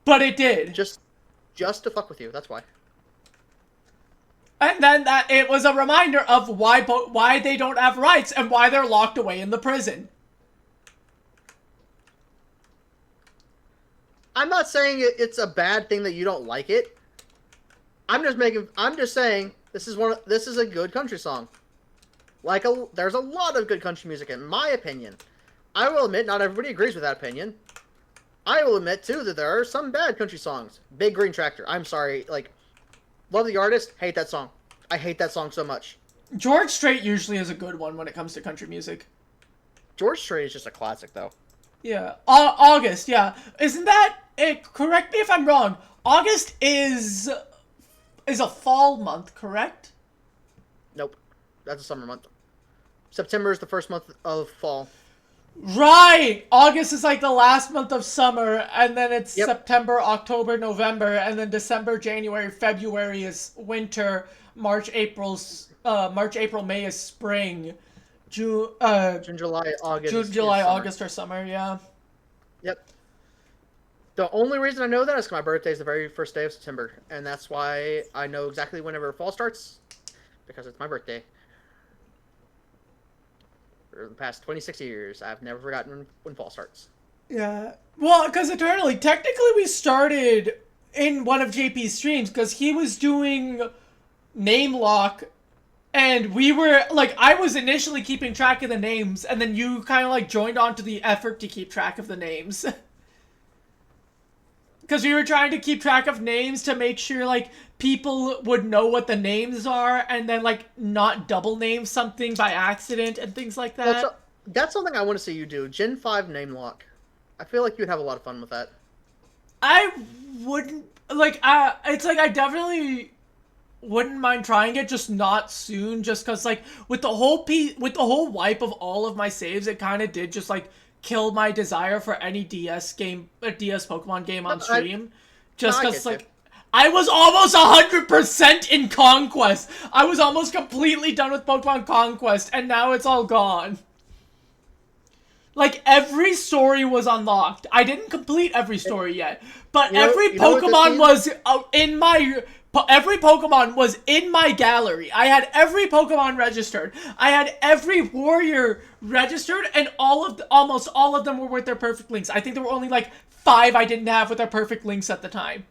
But it did. Just to fuck with you, that's why. And then it was a reminder of why they don't have rights and why they're locked away in the prison. I'm not saying it's a bad thing that you don't like it. I'm just saying this is a good country song. There's a lot of good country music in my opinion. I will admit not everybody agrees with that opinion. I will admit too that there are some bad country songs. Big Green Tractor. I'm sorry, love the artist, hate that song. I hate that song so much. George Strait usually is a good one when it comes to country music. George Strait is just a classic though. Yeah. August, yeah. Isn't that it? Correct me if I'm wrong. August is a fall month, correct? Nope. That's a summer month. September is the first month of fall. Right! August is like the last month of summer, and then it's Yep. September, October, November, and then December, January, February is winter, March, April, May is spring, June, June, July, August June, is July, summer. August are summer, yeah. Yep. The only reason I know that is because my birthday is the very first day of September, and that's why I know exactly whenever fall starts, because it's my birthday. For the past 26 years, I've never forgotten when fall starts. Yeah. Well, because eternally, technically we started in one of JP's streams, because he was doing name lock, and we were, like, I was initially keeping track of the names, and then you kind of, like, joined onto the effort to keep track of the names. Because we were trying to keep track of names to make sure, like, people would know what the names are, and then, like, not double name something by accident and things like that. Well, so, that's something I want to see you do. Gen 5 name lock. I feel like you'd have a lot of fun with that. I wouldn't, like, it's like, I definitely wouldn't mind trying it, just not soon, just because, like, with the whole wipe of all of my saves, it kind of did just, like, kill my desire for any DS Pokemon game on stream. Just because, like, I was almost 100% in Conquest. I was almost completely done with Pokemon Conquest, and now it's all gone. Like, every story was unlocked. I didn't complete every story yet, but every Pokemon was in my... Every Pokemon was in my gallery. I had every Pokemon registered. I had every warrior registered, and almost all of them were with their perfect links. I think there were only like 5 I didn't have with their perfect links at the time.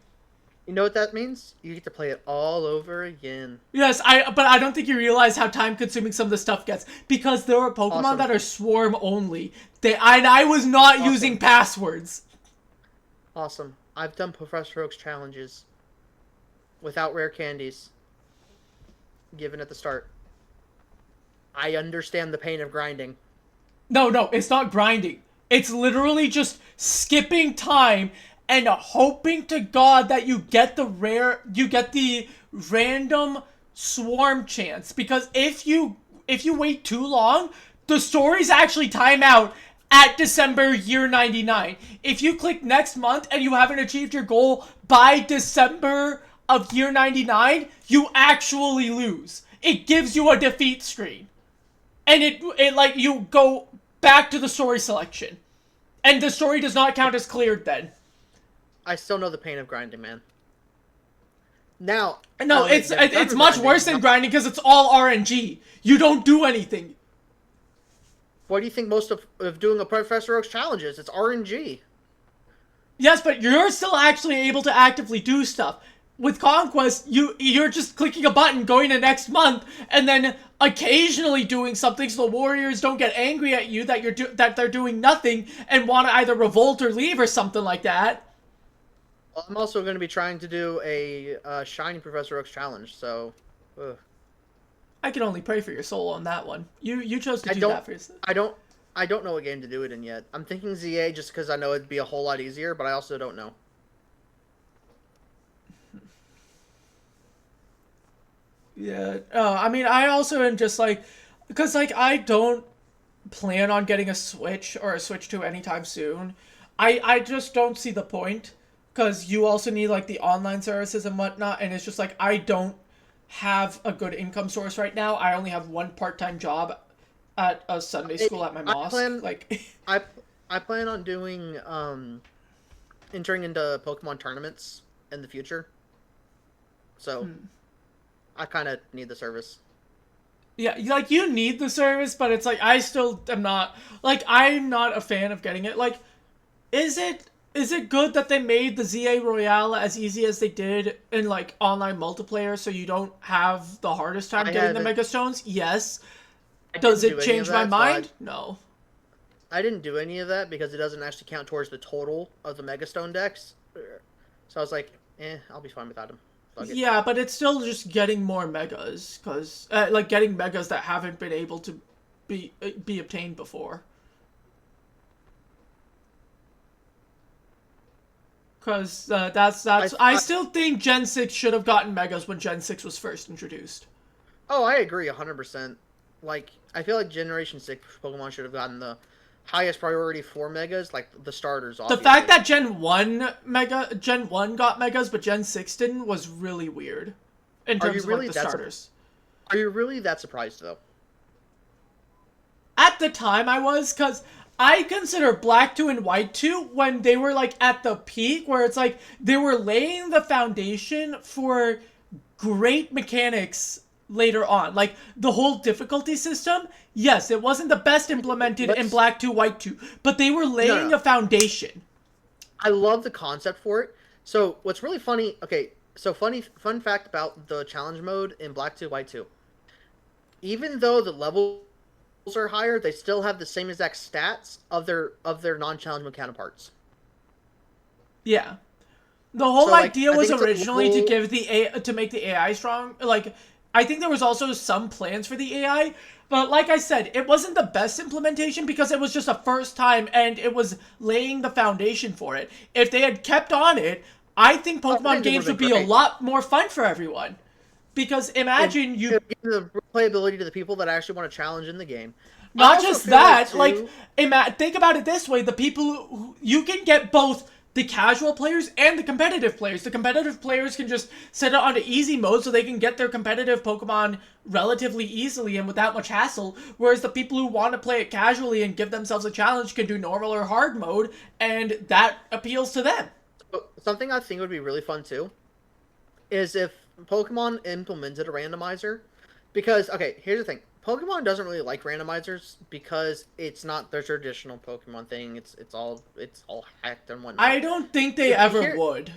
You know what that means? You get to play it all over again. Yes, but I don't think you realize how time-consuming some of the stuff gets, because there are Pokemon that are swarm only. I was not using passwords. Awesome. I've done Professor Oak's challenges without rare candies given at the start. I understand the pain of grinding. No, it's not grinding. It's literally just skipping time and hoping to God that you get the random swarm chance. Because if you wait too long, the stories actually time out at December year 99. If you click next month and you haven't achieved your goal by December of year 99, you actually lose. It gives you a defeat screen. And it like, you go back to the story selection. And the story does not count as cleared then. I still know the pain of grinding, man. Now... No, it's much worse than grinding, because it's all RNG. You don't do anything. What do you think most of doing a Professor Oak's challenge is? It's RNG. Yes, but you're still actually able to actively do stuff. With Conquest, you're just clicking a button, going to next month, and then occasionally doing something so the warriors don't get angry at you that they're doing nothing and want to either revolt or leave or something like that. Well, I'm also going to be trying to do a Shiny Professor Oak's challenge, so... Ugh. I can only pray for your soul on that one. You chose to do that for yourself. I don't know what game to do it in yet. I'm thinking ZA just because I know it'd be a whole lot easier, but I also don't know. Yeah, I mean, I also am just like, because like, I don't plan on getting a Switch or a Switch 2 anytime soon. I just don't see the point, because you also need like the online services and whatnot, and it's just like, I don't have a good income source right now. I only have one part-time job at a Sunday school at my mosque. I plan on doing entering into Pokemon tournaments in the future. So I kind of need the service. Yeah, like, you need the service, but it's like, I still am not, like, I'm not a fan of getting it. Like, is it good that they made the ZA Royale as easy as they did in, like, online multiplayer so you don't have the hardest time getting the Mega Stones? Yes. Does it change my mind? No. I didn't do any of that because it doesn't actually count towards the total of the Mega Stone decks. So I was like, I'll be fine without them. Yeah, but it's still just getting more Megas, because, like, getting Megas that haven't been able to be obtained before. Because I still think Gen 6 should have gotten Megas when Gen 6 was first introduced. Oh, I agree 100%. Like, I feel like Generation 6 Pokemon should have gotten the highest priority for megas, like the starters. Obviously. The fact that Gen 1 got megas, but Gen 6 didn't, was really weird. In terms of like the starters. Are you really that surprised though? At the time I was, because I consider Black 2 and White 2 when they were like at the peak, where it's like they were laying the foundation for great mechanics later on. Like the whole difficulty system, yes, it wasn't the best implemented in Black 2, White 2, but they were laying a foundation. I love the concept for it. So what's really funny, okay, so fun fact about the challenge mode in Black 2, White 2. Even though the levels are higher, they still have the same exact stats of their non-challenge mode counterparts. Yeah. The whole idea was originally to give to make the AI strong. Like, I think there was also some plans for the AI, but like I said, it wasn't the best implementation because it was just a first time and it was laying the foundation for it. If they had kept on it, I think Pokemon games would be a lot more fun for everyone. Because imagine you give the playability to the people that actually want to challenge in the game. Not just that, like think about it this way: the people who you can get both the casual players and the competitive players. The competitive players can just set it onto easy mode so they can get their competitive Pokemon relatively easily and without much hassle. Whereas the people who want to play it casually and give themselves a challenge can do normal or hard mode, and that appeals to them. Something I think would be really fun too is if Pokemon implemented a randomizer. Because, okay, here's the thing. Pokemon doesn't really like randomizers because it's not their traditional Pokemon thing. It's all hacked and whatnot. I don't think they ever would.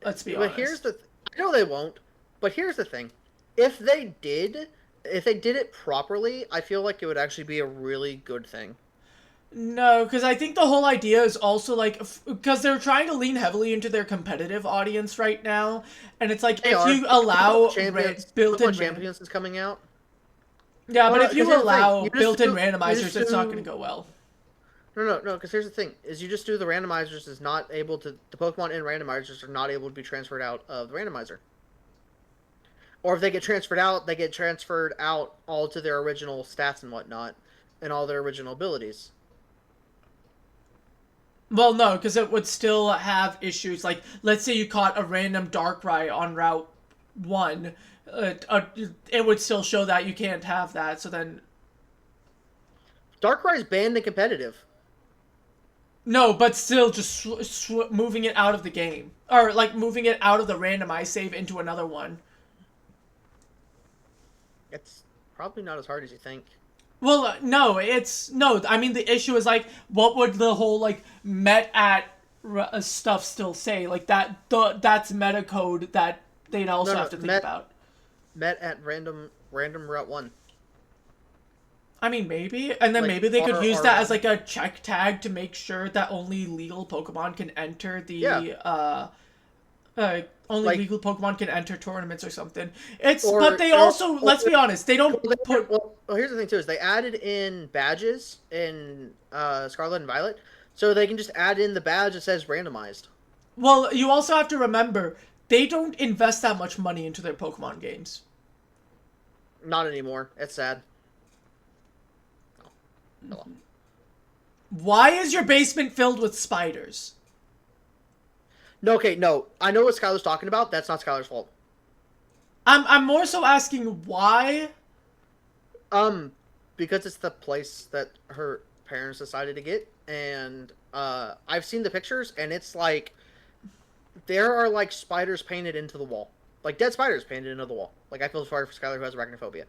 Let's be honest. But here's the I know they won't, but here's the thing. If they did it properly, I feel like it would actually be a really good thing. No, because I think the whole idea is also like, because they're trying to lean heavily into their competitive audience right now, and it's like if you allow built-in Champions is coming out. Yeah, but if you allow built-in randomizers, it's not going to go well. No, because here's the thing: is you just do the randomizers is not able to the Pokemon in randomizers are not able to be transferred out of the randomizer. Or if they get transferred out, they get transferred out all to their original stats and whatnot, and all their original abilities. Well, no, because it would still have issues. Like, let's say you caught a random Darkrai on Route 1. It would still show that you can't have that, so then... Darkrai's banned in competitive. No, but still just moving it out of the game. Or, like, moving it out of the randomized save into another one. It's probably not as hard as you think. Well, no, I mean, the issue is, like, what would the whole, like, met at stuff still say? Like, that's meta code that they'd also have to think about. Met at random Route 1. I mean, maybe. And then like, maybe they could use that as, like, a check tag to make sure that only legal Pokemon can enter the, only legal Pokemon can enter tournaments or something. But they also, let's be honest, they don't put... Well, here's the thing, too, is they added in badges in Scarlet and Violet, so they can just add in the badge that says randomized. Well, you also have to remember, they don't invest that much money into their Pokemon games. Not anymore. It's sad. Oh. Why is your basement filled with spiders? No, okay, no. I know what Skylar's talking about. That's not Skylar's fault. I'm more so asking why. Because it's the place that her parents decided to get, and I've seen the pictures, and it's like there are like spiders painted into the wall, like dead spiders painted into the wall. Like I feel sorry for Skylar who has arachnophobia.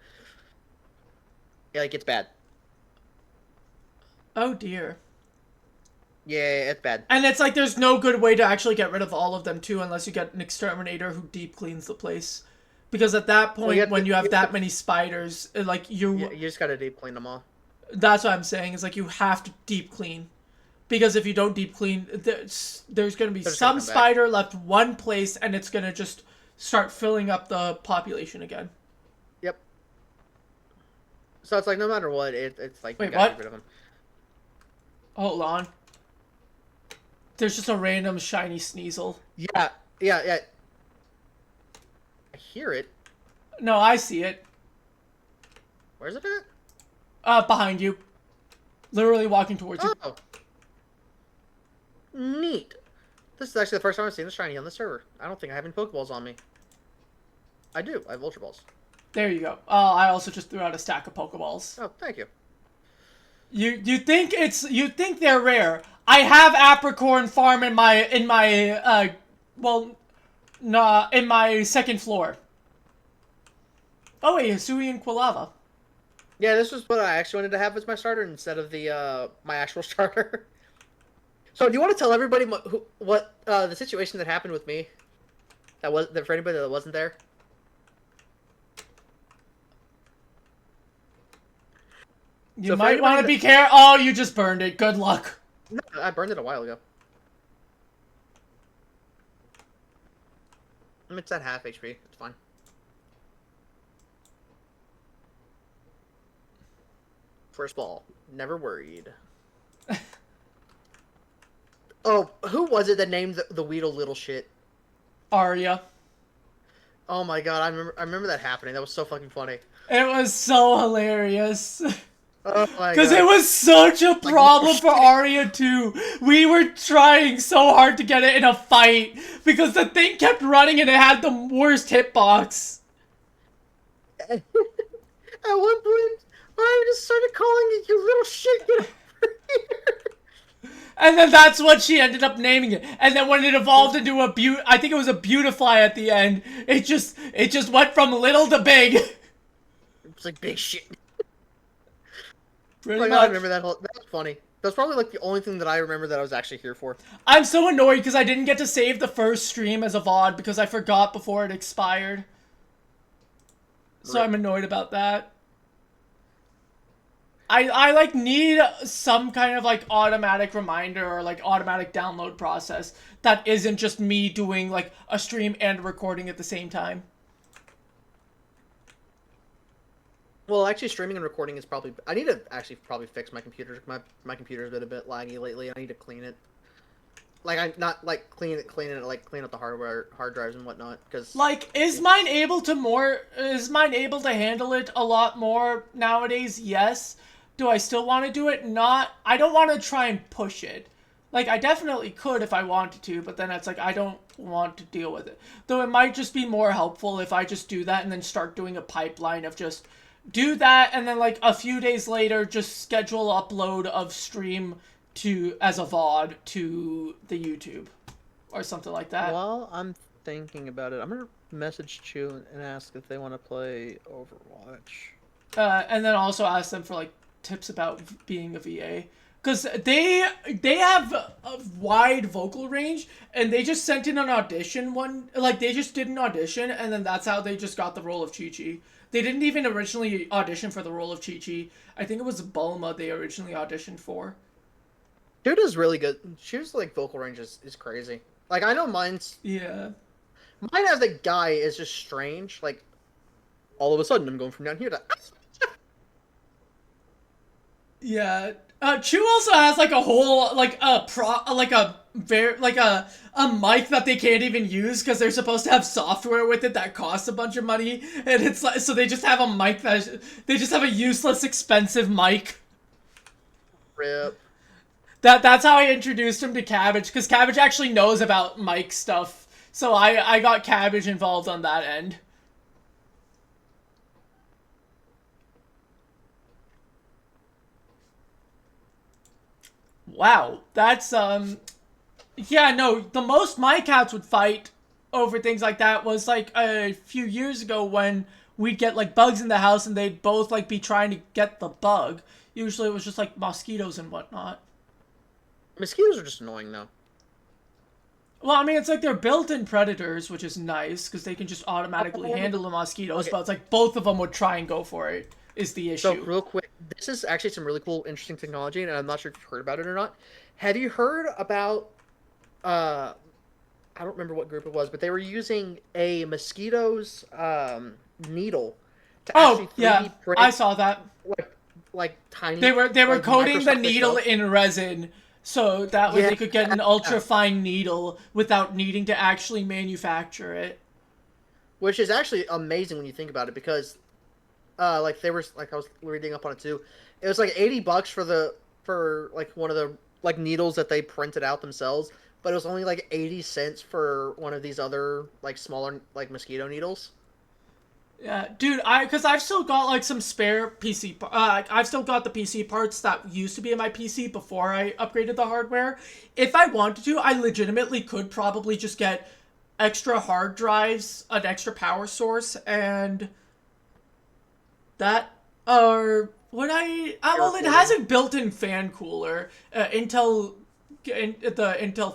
Yeah, like it's bad. Oh dear. Yeah, it's bad. And it's like there's no good way to actually get rid of all of them too, unless you get an exterminator who deep cleans the place. Because at that point, when you have that many spiders, like you just gotta deep clean them all. That's what I'm saying. Is like you have to deep clean, because if you don't deep clean, there's gonna be some spider left one place, and it's gonna just start filling up the population again. Yep. So it's like no matter what, it's like wait, you gotta get rid of them. Hold on. There's just a random shiny Sneasel. Yeah. I hear it. No, I see it. Where's it at? Behind you. Literally walking towards you. Oh. Neat. This is actually the first time I've seen a shiny on the server. I don't think I have any Pokeballs on me. I do. I have Ultra Balls. There you go. I also just threw out a stack of Pokeballs. Oh, thank you. You think they're rare? I have Apricorn Farm in my second floor. Oh wait, Hisui and Quilava. Yeah, this was what I actually wanted to have as my starter instead of the my actual starter. So, do you want to tell everybody what the situation that happened with me? That for anybody that wasn't there. You might want to be careful. Oh, you just burned it. Good luck. No, I burned it a while ago. I mean, it's at half HP. It's fine. First ball. Never worried. Oh, who was it that named the Weedle little shit? Arya. Oh my god, I remember that happening. That was so fucking funny. It was so hilarious. Oh my god. Because it was such a problem for Arya too. We were trying so hard to get it in a fight because the thing kept running and it had the worst hitbox. At one point, Arya just started calling it, "You little shit, get over here." And then that's what she ended up naming it. And then when it evolved into I think it was a Beautifly at the end, it just went from little to big. It's like big shit. Pretty much. I remember that that was funny. That's probably like the only thing that I remember that I was actually here for. I'm so annoyed because I didn't get to save the first stream as a VOD because I forgot before it expired. So I'm annoyed about that. I like need some kind of like automatic reminder or like automatic download process that isn't just me doing like a stream and recording at the same time. Well, actually, streaming and recording is probably... I need to actually probably fix my computer. My computer's been a bit laggy lately. I need to clean it. Like, I'm not, like, clean up the hard drives and whatnot, because... Like, is mine able to handle it a lot more nowadays? Yes. Do I still want to do it? Not. I don't want to try and push it. Like, I definitely could if I wanted to, but then it's like, I don't want to deal with it. Though it might just be more helpful if I just do that and then start doing a pipeline of just... do that, and then like a few days later, just schedule upload of stream as a VOD to the YouTube, or something like that. While I'm thinking about it, I'm gonna message Chew and ask if they want to play Overwatch. And then also ask them for like tips about being a VA, because they have a wide vocal range, and they just sent in an audition they just did an audition, and then that's how they just got the role of Chi-Chi. They didn't even originally audition for the role of Chi-Chi. I think it was Bulma they originally auditioned for. Chew does really good. Chew's like vocal range is crazy. Like, I know mine's... Yeah. Mine as a guy is just strange. Like, all of a sudden I'm going from down here to... Yeah. Chew also has like a whole a mic that they can't even use because they're supposed to have software with it that costs a bunch of money, and it's like, so they just have a mic they just have a useless expensive mic. Rip. That's how I introduced him to Cabbage, because Cabbage actually knows about mic stuff, so I got Cabbage involved on that end. Wow, that's, yeah, no, the most my cats would fight over things like that was, like, a few years ago when we'd get, like, bugs in the house and they'd both, like, be trying to get the bug. Usually it was just, like, mosquitoes and whatnot. Mosquitoes are just annoying, though. Well, I mean, it's like they're built-in predators, which is nice, because they can just automatically handle the mosquitoes, but it's like both of them would try and go for it, is the issue. So, real quick, this is actually some really cool, interesting technology, and I'm not sure if you've heard about it or not. Have you heard about, I don't remember what group it was, but they were using a mosquito's needle to actually 3D print, I saw that. Like tiny... They were coating the needle in resin, so that way they could get an ultra-fine needle without needing to actually manufacture it. Which is actually amazing when you think about it, because... like, they were... Like, I was reading up on it, too. It was, like, $80 for the for like one of the like needles that they printed out themselves, but it was only like 80 cents for one of these other like smaller like mosquito needles. Yeah, dude, because I've still got like some spare PC. I've still got the PC parts that used to be in my PC before I upgraded the hardware. If I wanted to, I legitimately could probably just get extra hard drives, an extra power source, and that. Or would I? Well, it has a built-in fan cooler. The Intel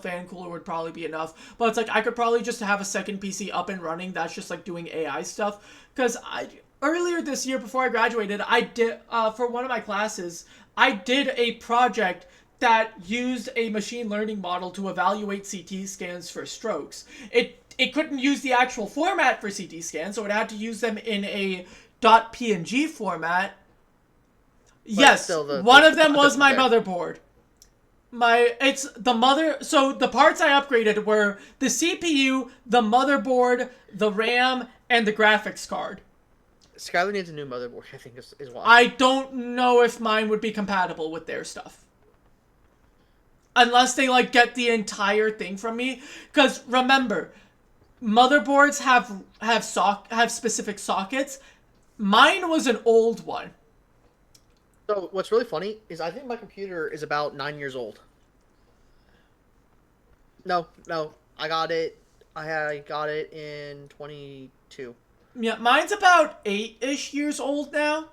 fan cooler would probably be enough, but it's like I could probably just have a second PC up and running that's just like doing AI stuff. Because earlier this year before I graduated, I did for one of my classes, I did a project that used a machine learning model to evaluate CT scans for strokes. It couldn't use the actual format for CT scans, so it had to use them in a .png format. But yes, one of them was my motherboard. So the parts I upgraded were the CPU, the motherboard, the RAM, and the graphics card. Skylar needs a new motherboard, I think is why. I don't know if mine would be compatible with their stuff. Unless they like get the entire thing from me. Because remember, motherboards have specific sockets. Mine was an old one. So what's really funny is I think my computer is about 9 years old. No, I got it. I got it in 22. Yeah, mine's about 8-ish years old now.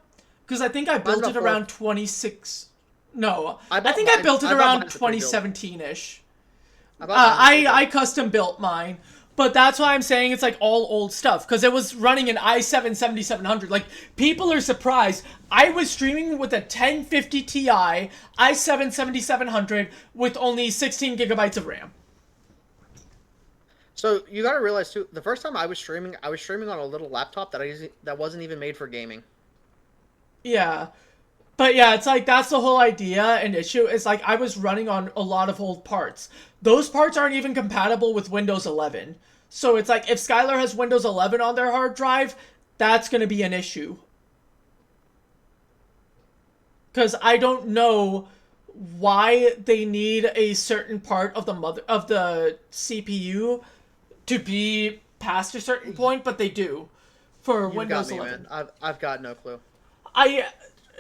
Because I think I built it around 26. No, I think I built it around 2017-ish. I custom built mine. But that's why I'm saying it's like all old stuff. Because it was running an i7 7700. Like, people are surprised. I was streaming with a 1050 Ti i7 7700 with only 16 gigabytes of RAM. So you gotta realize too, the first time I was streaming on a little laptop that wasn't even made for gaming. Yeah. But yeah, it's like, that's the whole idea and issue. Is like, I was running on a lot of old parts. Those parts aren't even compatible with Windows 11. So it's like, if Skylar has Windows 11 on their hard drive, that's going to be an issue. Because I don't know why they need a certain part of the CPU to be past a certain point, but they do for Windows 11. Man. I've got no clue.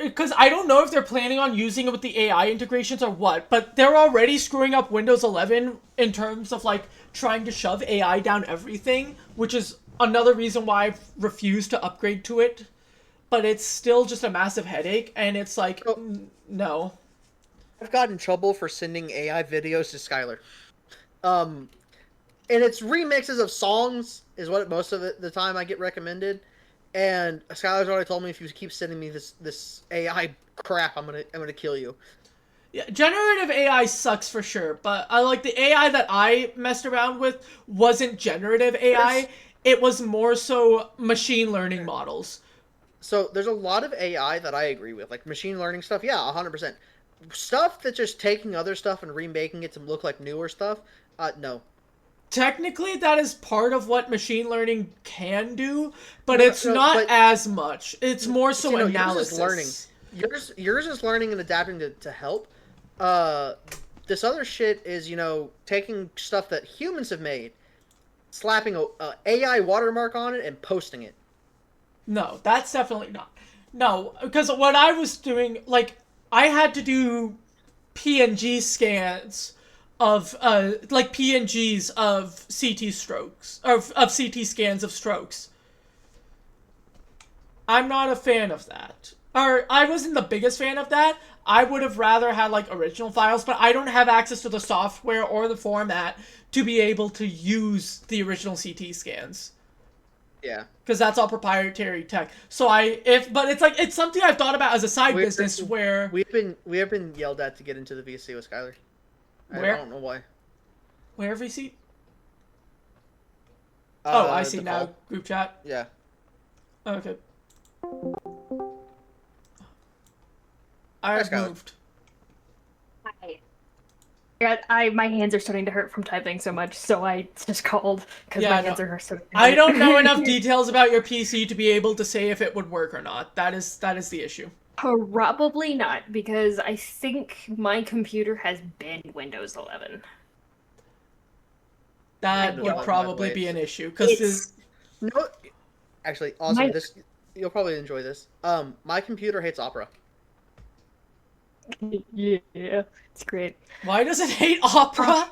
Because I don't know if they're planning on using it with the AI integrations or what, but they're already screwing up Windows 11 in terms of, like, trying to shove AI down everything, which is another reason why I've refused to upgrade to it. But it's still just a massive headache, and it's like, no. I've gotten in trouble for sending AI videos to Skylar. And it's remixes of songs is what most of the time I get recommended. And Skylar's already told me if you keep sending me this AI crap, I'm gonna kill you. Yeah, generative AI sucks for sure, but I like the AI that I messed around with wasn't generative AI. It was more so machine learning models. So there's a lot of AI that I agree with, like machine learning stuff. Yeah, 100%. Stuff that's just taking other stuff and remaking it to look like newer stuff. No. Technically, that is part of what machine learning can do, but it's not as much. It's more so analysis. Yours is learning and adapting to help. This other shit is, taking stuff that humans have made, slapping a AI watermark on it, and posting it. No, that's definitely not. No, because what I was doing, like, I had to do PNG scans of like PNGs of CT strokes of CT scans of strokes. I'm not a fan of that. Or I wasn't the biggest fan of that. I would have rather had like original files, but I don't have access to the software or the format to be able to use the original CT scans. Yeah. Because that's all proprietary tech. So but it's something I've thought about as a side business where we have been yelled at to get into the VC with Skylar. Where? I don't know why. Where VC? I see now. Call. Group chat? Yeah. Okay. I've moved. Hi. My hands are starting to hurt from typing so much, so I just called because my hands are starting to hurt. I don't know enough details about your PC to be able to say if it would work or not. That is the issue. Probably not, because I think my computer has been Windows 11. That would probably be an issue, because no, actually, awesome. This you'll probably enjoy this. My computer hates Opera. Yeah, it's great. Why does it hate Opera?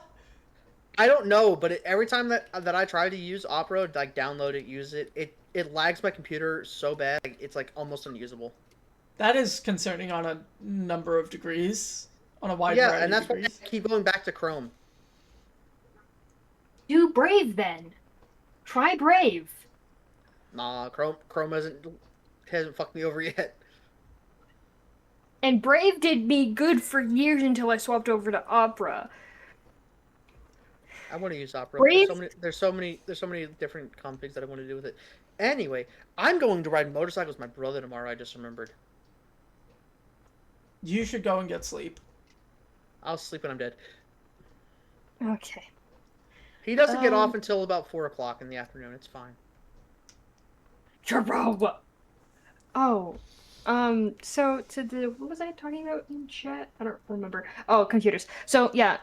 I don't know, but every time that I try to use Opera, like download it, use it, it lags my computer so bad, like, it's like almost unusable. That is concerning on a number of degrees, on a wide variety of degrees. Yeah, and that's why I keep going back to Chrome. Do Brave then. Try Brave. Nah, Chrome hasn't fucked me over yet. And Brave did me good for years until I swapped over to Opera. I want to use Opera. Brave? There's so many different things that I want to do with it. Anyway, I'm going to ride motorcycles with my brother tomorrow. I just remembered. You should go and get sleep. I'll sleep when I'm dead. Okay. He doesn't get off until about 4 o'clock in the afternoon. It's fine. Oh. So what was I talking about in chat? I don't remember. Oh, computers. So yeah.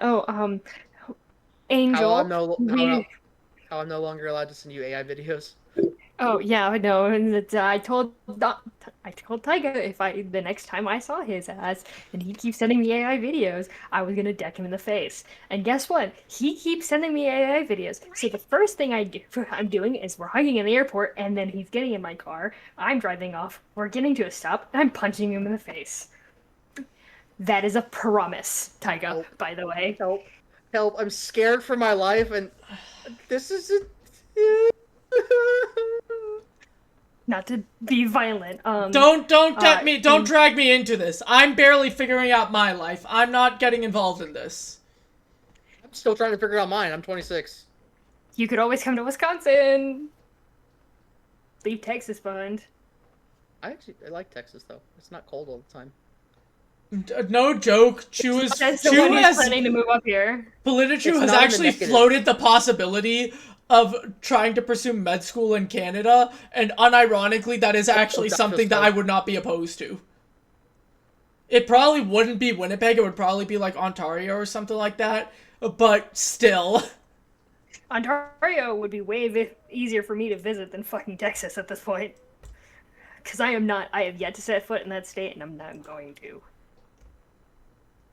Angel. How I'm no longer allowed to send you AI videos. Oh yeah, I know. And I told Taiga if the next time I saw his ass and he keeps sending me AI videos, I was gonna deck him in the face. And guess what? He keeps sending me AI videos. So the first thing I'm doing is we're hugging in the airport, and then he's getting in my car. I'm driving off. We're getting to a stop, and I'm punching him in the face. That is a promise, Taiga. By the way. Help! I'm scared for my life, and this isn't. Not to be violent. Don't drag me into this. I'm barely figuring out my life. I'm not getting involved in this. I'm still trying to figure out mine. I'm 26. You could always come to Wisconsin. Leave Texas behind. I like Texas though. It's not cold all the time. No joke. Chu is planning to move up here. Politichu has actually floated the possibility of trying to pursue med school in Canada, and unironically, that is actually something that I would not be opposed to. It probably wouldn't be Winnipeg, it would probably be like Ontario or something like that, but still. Ontario would be way easier for me to visit than fucking Texas at this point. Because I have yet to set foot in that state, and I'm not going to.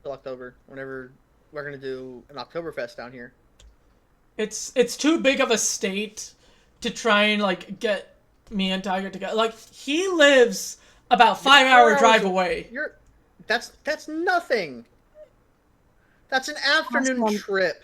Till October, whenever we're gonna do an Oktoberfest down here. It's too big of a state to try and like get me and Tiger together. Like, he lives about 5-hour drive away. That's nothing. That's an afternoon trip.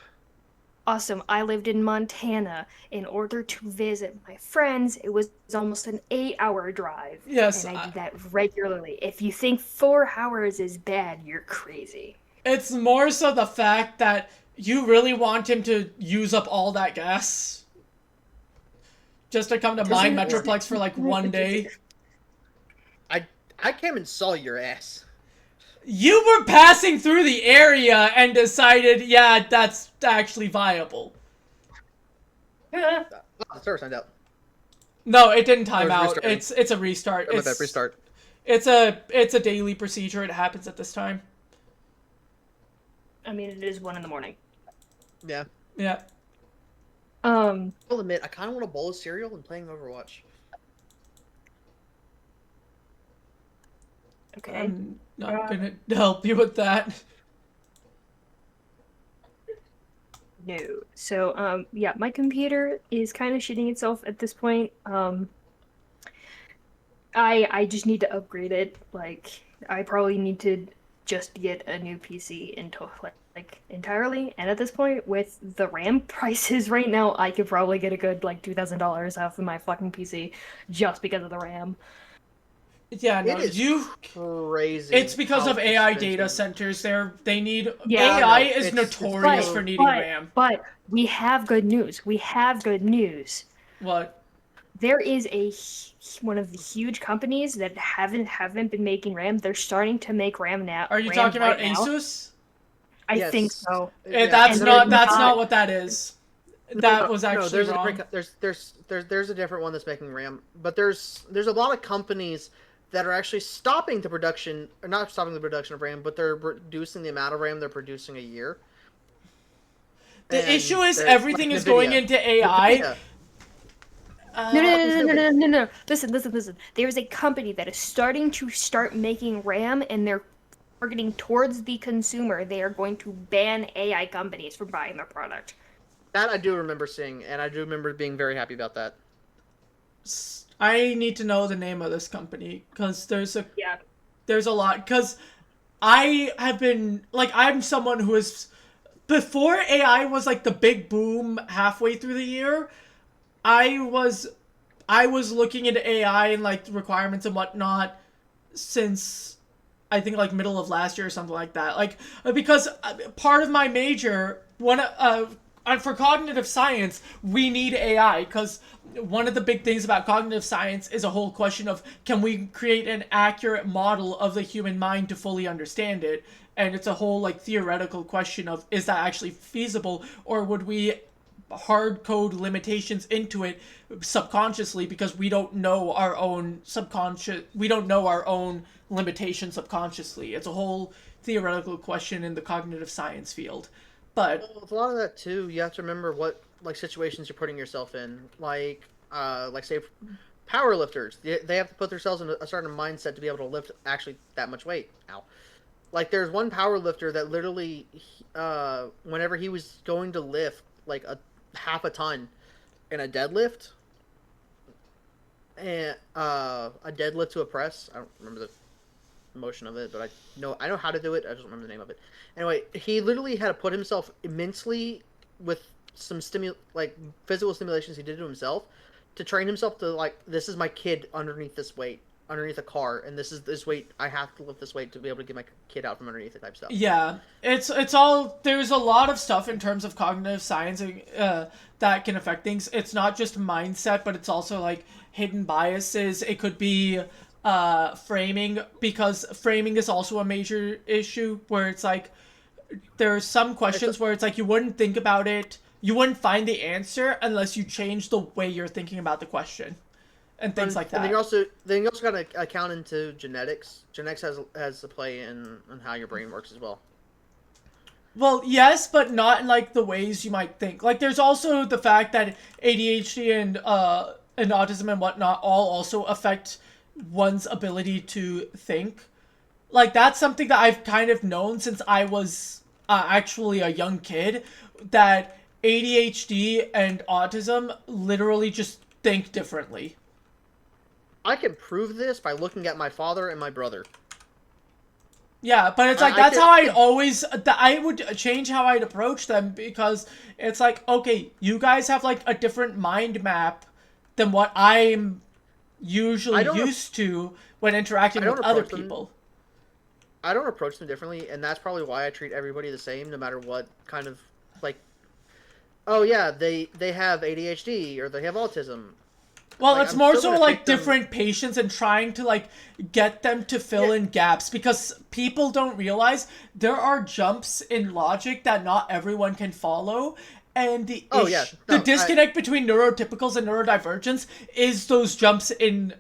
Awesome. I lived in Montana. In order to visit my friends, it was almost an 8-hour drive. Yes. And I did that regularly. If you think 4 hours is bad, you're crazy. It's more so the fact that you really want him to use up all that gas just to come to my Metroplex for like 1 day. I came and saw your ass. You were passing through the area and decided, yeah, that's actually viable. The server signed out. No, it didn't time out. It's a restart. Restart. It's a daily procedure. It happens at this time. I mean, it is 1 a.m. Yeah. Yeah. I'll admit, I kind of want a bowl of cereal and playing Overwatch. Okay. I'm not gonna help you with that. No. So, yeah, my computer is kind of shitting itself at this point. I just need to upgrade it. Like, I probably need to just get a new PC entirely. And at this point, with the RAM prices right now, I could probably get a good like $2,000 off of my fucking PC just because of the RAM. Yeah, no, crazy. It's because of AI data centers. They need AI is notorious for needing RAM. But we have good news. What? There is one of the huge companies that haven't been making RAM. They're starting to make RAM now. Are you talking about Asus? I think so. That's not what that is. That was actually wrong. There's a different one that's making RAM, but there's a lot of companies that are actually stopping the production, or not stopping the production of RAM, but they're reducing the amount of RAM they're producing a year. The issue is everything is going into AI. No. Listen. There is a company that is starting to making RAM, and they're targeting towards the consumer. They are going to ban AI companies from buying their product. That I do remember seeing, and I do remember being very happy about that. I need to know the name of this company, because there's a lot. Because I have been, like, I'm someone who is, before AI was like the big boom halfway through the year, I was looking into AI and like requirements and whatnot since I think like middle of last year or something like that. Like, because part of my major, for cognitive science, we need AI, because one of the big things about cognitive science is a whole question of, can we create an accurate model of the human mind to fully understand it? And it's a whole like theoretical question of, is that actually feasible, or would we hard code limitations into it subconsciously because we don't know our own limitations subconsciously. It's a whole theoretical question in the cognitive science field. But with a lot of that too, you have to remember what like situations you're putting yourself in. Like say power lifters, they have to put themselves in a certain mindset to be able to lift actually that much weight. Ow. Like there's one power lifter that literally whenever he was going to lift like a half a ton in a deadlift, and a deadlift to a press. I don't remember the motion of it, but I know how to do it. I just don't remember the name of it. Anyway, he literally had to put himself immensely with some physical stimulations he did to himself to train himself to, like, this is my kid underneath this weight, underneath a car, and this is this weight, I have to lift this weight to be able to get my kid out from underneath it type stuff. Yeah, it's all, there's a lot of stuff in terms of cognitive science that can affect things. It's not just mindset, but it's also like hidden biases. It could be framing, because framing is also a major issue, where it's like there's some questions where it's like you wouldn't think about it, you wouldn't find the answer unless you change the way you're thinking about the question. And things like that. And then you also got to account into genetics. Genetics has a play in how your brain works as well. Well, yes, but not in like the ways you might think. Like, there's also the fact that ADHD and autism and whatnot all also affect one's ability to think. Like, that's something that I've kind of known since I was actually a young kid, that ADHD and autism literally just think differently. I can prove this by looking at my father and my brother. Yeah, but it's like, that's how I would change how I'd approach them, because it's like, okay, you guys have like a different mind map than what I'm usually used to when interacting with other people. I don't approach them differently, and that's probably why I treat everybody the same, no matter what kind of, like, oh yeah, they have ADHD or they have autism. Well, like, it's more so like different patients and trying to like get them to fill in gaps, because people don't realize there are jumps in logic that not everyone can follow, and the disconnect between neurotypicals and neurodivergence is those jumps in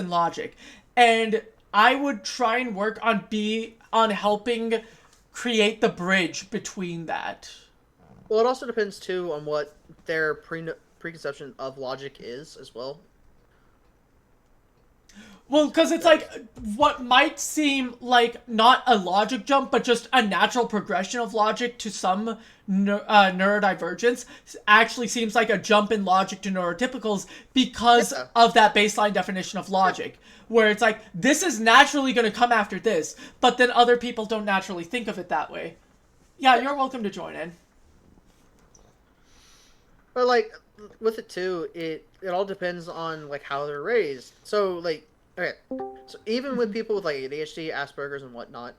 logic. And I would try and work on helping create the bridge between that. Well, it also depends too on what their preconception of logic is as well. Well, because it's like, what might seem like not a logic jump, but just a natural progression of logic to some neurodivergence, actually seems like a jump in logic to neurotypicals because of that baseline definition of logic. Where it's like, this is naturally going to come after this, but then other people don't naturally think of it that way. Yeah, you're welcome to join in. But like, with it too, it all depends on like how they're raised. So like, okay, so even with people with like ADHD, Asperger's, and whatnot,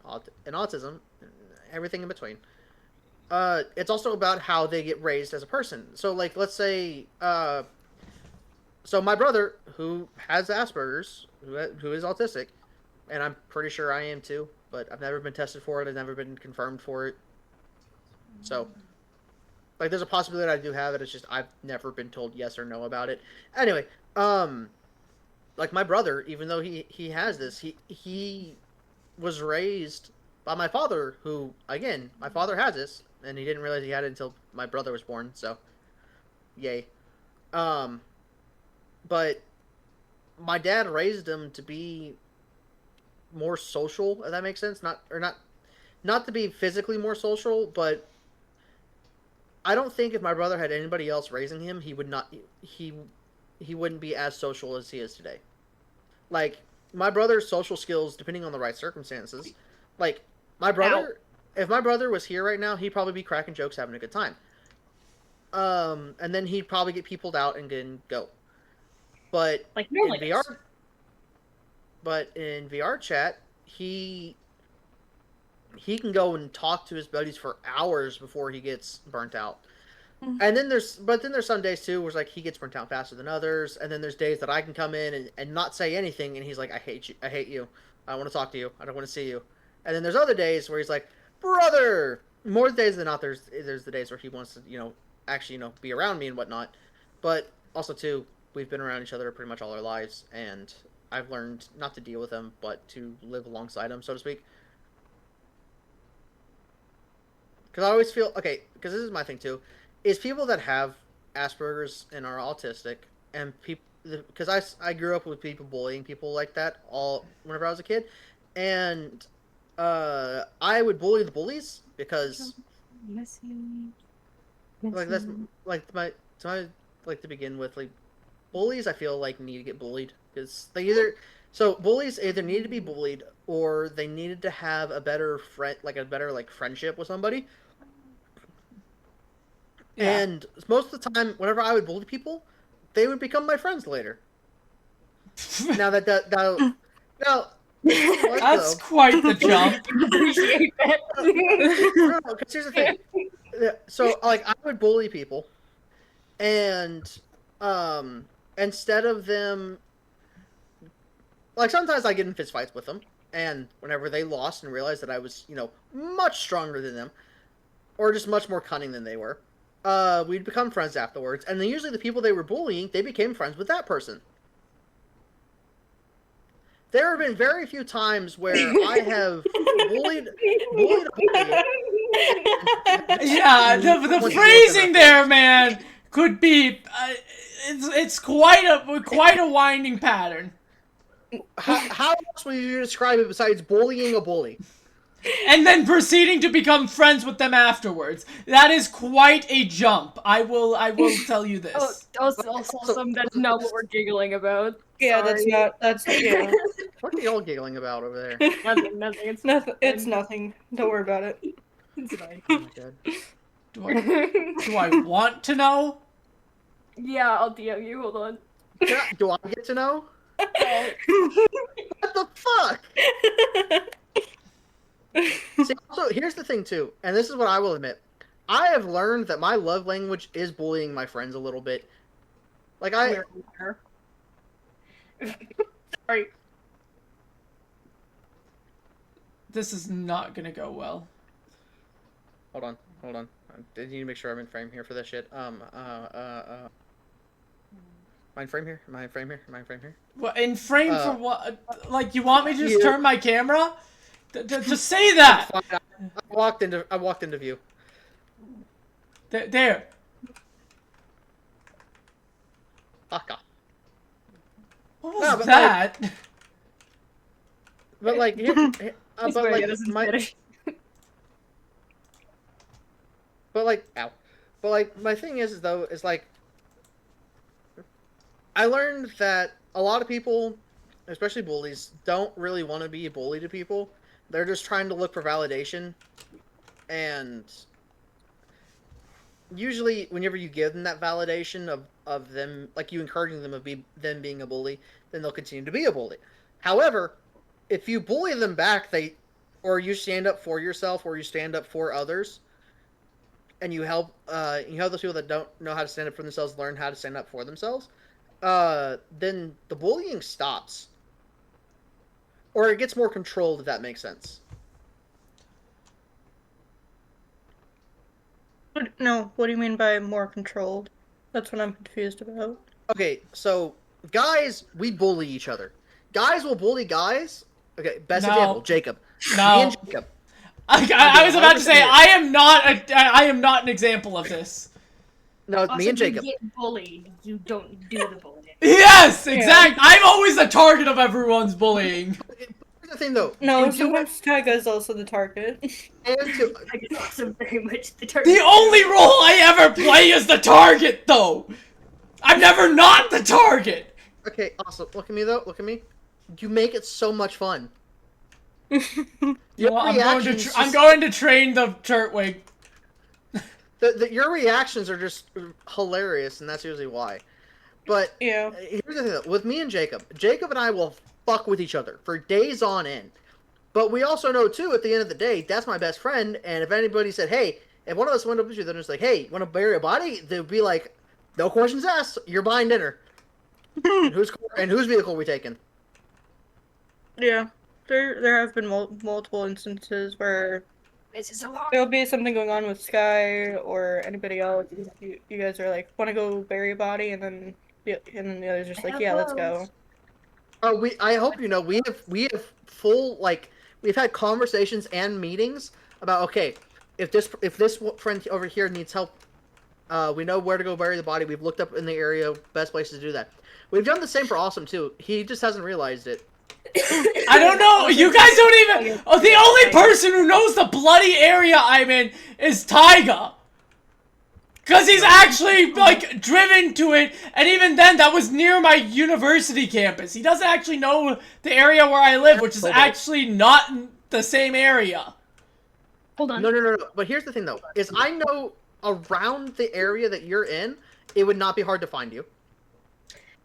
and autism, and everything in between, it's also about how they get raised as a person. So like, let's say, so my brother, who has Asperger's, who is autistic, and I'm pretty sure I am too, but I've never been tested for it. I've never been confirmed for it. So, like, there's a possibility that I do have it. It's just I've never been told yes or no about it. Anyway, like my brother, even though he has this, he was raised by my father, who, again, my father has this, and he didn't realize he had it until my brother was born, so, yay. But my dad raised him to be more social, if that makes sense. Not to be physically more social, but I don't think if my brother had anybody else raising him, he wouldn't be as social as he is today. Like, my brother's social skills, depending on the right circumstances, like, my brother, if my brother was here right now, he'd probably be cracking jokes, having a good time. And then he'd probably get peopled out and go. But like in VR, chat, he can go and talk to his buddies for hours before he gets burnt out. And then there's some days too where it's like he gets burnt out faster than others, and then there's days that I can come in and not say anything, and he's like, I hate you, I don't want to talk to you, I don't want to see you. And then there's other days where he's like, brother. More days than not, there's the days where he wants to, actually, be around me and whatnot. But also too, we've been around each other pretty much all our lives, and I've learned not to deal with him, but to live alongside him, so to speak. Because I always feel, okay, because this is my thing too, is people that have Asperger's and are autistic, and people, because I grew up with people bullying people like that whenever I was a kid, and I would bully the bullies because, like, that's like to begin with, like, bullies I feel like need to get bullied because bullies either need to be bullied or they needed to have a better friendship with somebody. Yeah. And most of the time, whenever I would bully people, they would become my friends later. Now that that's quite the jump. Appreciate that. No, because here's the thing. So, like, I would bully people, and instead of them, like, sometimes I get in fist fights with them, and whenever they lost and realized that I was, much stronger than them, or just much more cunning than they were, we'd become friends afterwards, and then usually the people they were bullying, they became friends with that person. There have been very few times where I have bullied a bully. Yeah, the phrasing there, man, could be it's quite a winding pattern. How else would you describe it besides bullying a bully? And then proceeding to become friends with them afterwards. That is quite a jump. I will tell you this. Also, that's not what we're giggling about. Yeah, Sorry. that's yeah. What are y'all giggling about over there? Nothing. It's nothing. Don't worry about it. It's fine. Oh my god. Do I want to know? Yeah, I'll DM you. Hold on. Do I get to know? What the fuck? See, also, here's the thing too, and this is what I will admit. I have learned that my love language is bullying my friends a little bit. Like, Sorry. This is not gonna go well. Hold on. I need to make sure I'm in frame here for this shit. Am I in frame here? What, in frame for what? Like, you want me to just turn my camera? Just say that! I walked into view. There. Fuck off. What was that? But like, my thing is though, is like, I learned that a lot of people, especially bullies, don't really want to be a bully to people. They're just trying to look for validation, and usually whenever you give them that validation of them, like you encouraging them them being a bully, then they'll continue to be a bully. However, if you bully them back, or you stand up for yourself, or you stand up for others, and you help those people that don't know how to stand up for themselves learn how to stand up for themselves, then the bullying stops. Or it gets more controlled, if that makes sense. No, what do you mean by more controlled? That's what I'm confused about. Okay, so guys, we bully each other. Guys will bully guys. Okay, best No. example, Jacob. No. Me and Jacob. I was about to say I am not an example of this. No, Also, me and Jacob. You get bullied. You don't do the bullying. Yes, exactly. I'm always the target of everyone's bullying. Here's the thing, though. No, sometimes Taiga is also the target. I get also very much the target. The only role I ever play is the target, though. I'm never not the target. Okay, awesome. Look at me, though. Look at me. You make it so much fun. Well, I'm going to train the Turtwig. Your reactions are just hilarious, and that's usually why. But Yeah. here's the thing, though. With me and Jacob and I will fuck with each other for days on end. But we also know, too, at the end of the day, that's my best friend, and if anybody said, hey, if one of us went up to you, then it's like, hey, you want to bury a body? They'd be like, no questions asked, you're buying dinner. and whose vehicle are we taking? Yeah. There have been multiple instances where This is a lot. there'll be something going on with Sky or anybody else. You guys are like, want to go bury a body, and then the others are just like, yeah, let's go. Oh, I hope you know we have full we've had conversations and meetings about, okay, if this friend over here needs help, we know where to go bury the body. We've looked up in the area best places to do that. We've done the same for Awesome too. He just hasn't realized it. I don't know. You guys don't even. Oh, the only person who knows the bloody area I'm in is Taiga. Because he's actually, driven to it, and even then, that was near my university campus. He doesn't actually know the area where I live, which is actually not the same area. Hold on. No. But here's the thing, though, is I know around the area that you're in, it would not be hard to find you.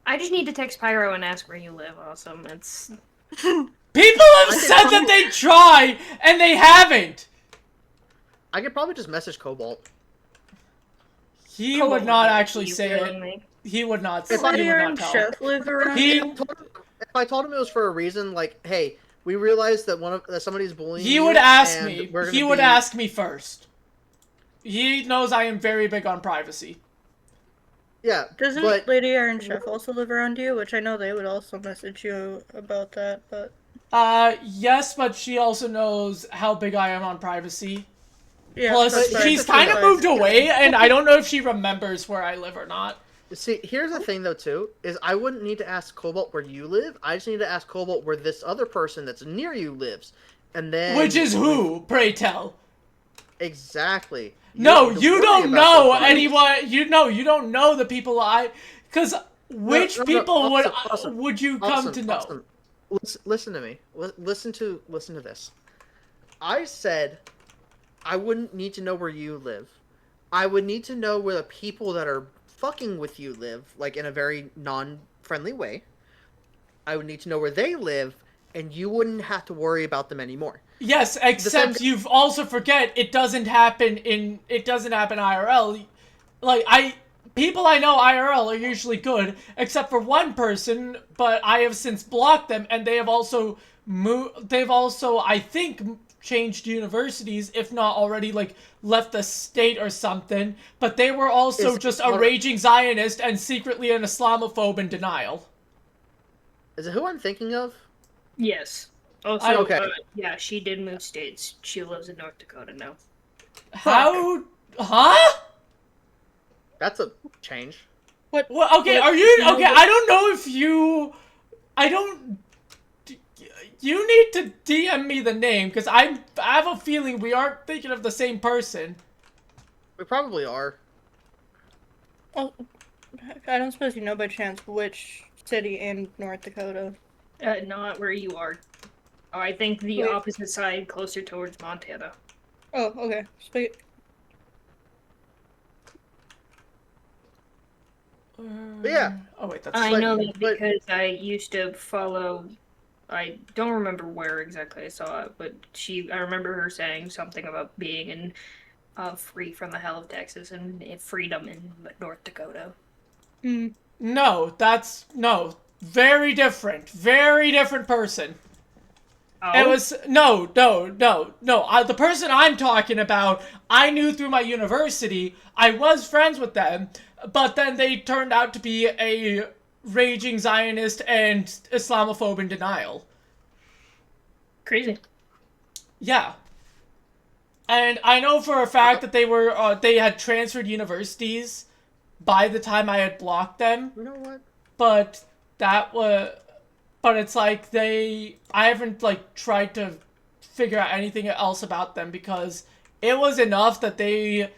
I just need to text Pyro and ask where you live. Awesome. It's. People have said that they try, and they haven't. I could probably just message Cobalt. He would not actually say it. He would not say it. He would not tell. Chef live around If I told him it was for a reason, like, hey, we realized that somebody's bullying you. He would ask me. He would ask me first. He knows I am very big on privacy. Yeah, Doesn't Lady Iron Chef also live around you? Which I know they would also message you about that, but... Yes, but she also knows how big I am on privacy. Yeah, Plus, she's kind of moved away, and I don't know if she remembers where I live or not. See, here's the thing, though, too, is I wouldn't need to ask Cobalt where you live. I just need to ask Cobalt where this other person that's near you lives. And then... Which is who, pray tell? Exactly. No, you don't know anyone. You don't know the people because which people would you come to know? Listen to me. Listen to this. I said I wouldn't need to know where you live. I would need to know where the people that are fucking with you live, like in a very non-friendly way. I would need to know where they live, and you wouldn't have to worry about them anymore. Yes, except you also forget it doesn't happen IRL. People I know IRL are usually good, except for one person, but I have since blocked them, and they have also I think changed universities, if not already left the state or something. But they were also just a raging Zionist and secretly an Islamophobe in denial. Is it who I'm thinking of? Yes. Also, okay. Yeah, she did move states. She lives in North Dakota now. How? Huh? That's a change. What? Well, okay, are you... Okay, I don't know if you... You need to DM me the name, because I have a feeling we aren't thinking of the same person. We probably are. Oh, I don't suppose you know by chance which city in North Dakota. Not where you are. I think the opposite side, closer towards Montana. Oh, okay. Yeah. Oh wait, that's. I know that because I used to follow. I don't remember where exactly I saw it, but I remember her saying something about being in free from the hell of Texas and freedom in North Dakota. No, that's very different. Very different person. Oh? It was no. The person I'm talking about, I knew through my university. I was friends with them, but then they turned out to be raging Zionist and Islamophobe in denial. Crazy. Yeah. And I know for a fact that they had transferred universities by the time I had blocked them. You know what? But it's like I haven't like tried to figure out anything else about them because it was enough that they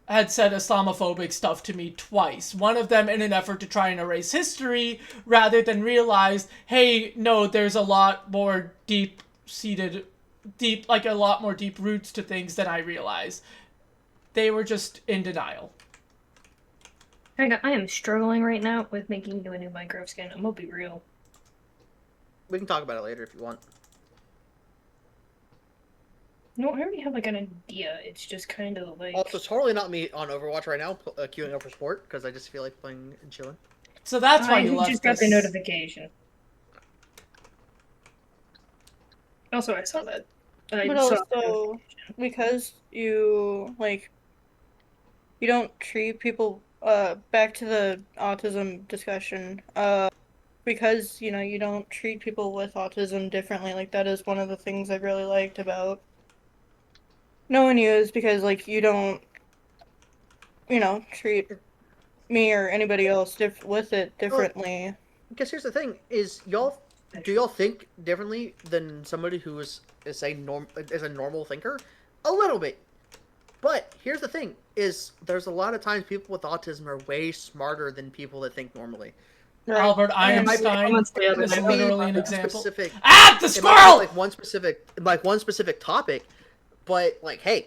had said Islamophobic stuff to me twice. One of them in an effort to try and erase history rather than realize, hey, no, there's a lot more deep roots to things than I realize. They were just in denial. I am struggling right now with making a new Minecraft skin. I'm gonna be real. We can talk about it later if you want. No, I already have like an idea. It's just kind of like. Also, totally not me on Overwatch right now, queuing up for sport because I just feel like playing and chilling. So that's why you left I just got the notification. Also, I saw that. But also, because you don't treat people. Back to the autism discussion. Because you don't treat people with autism differently. Like that is one of the things I really liked about knowing you is because like you don't, treat me or anybody else with it differently. Because here's the thing: is do y'all think differently than somebody who is a normal thinker? A little bit. But here's the thing: is there's a lot of times people with autism are way smarter than people that think normally. Right. Albert Einstein is literally an example. The squirrel! Like one specific topic, but like, hey,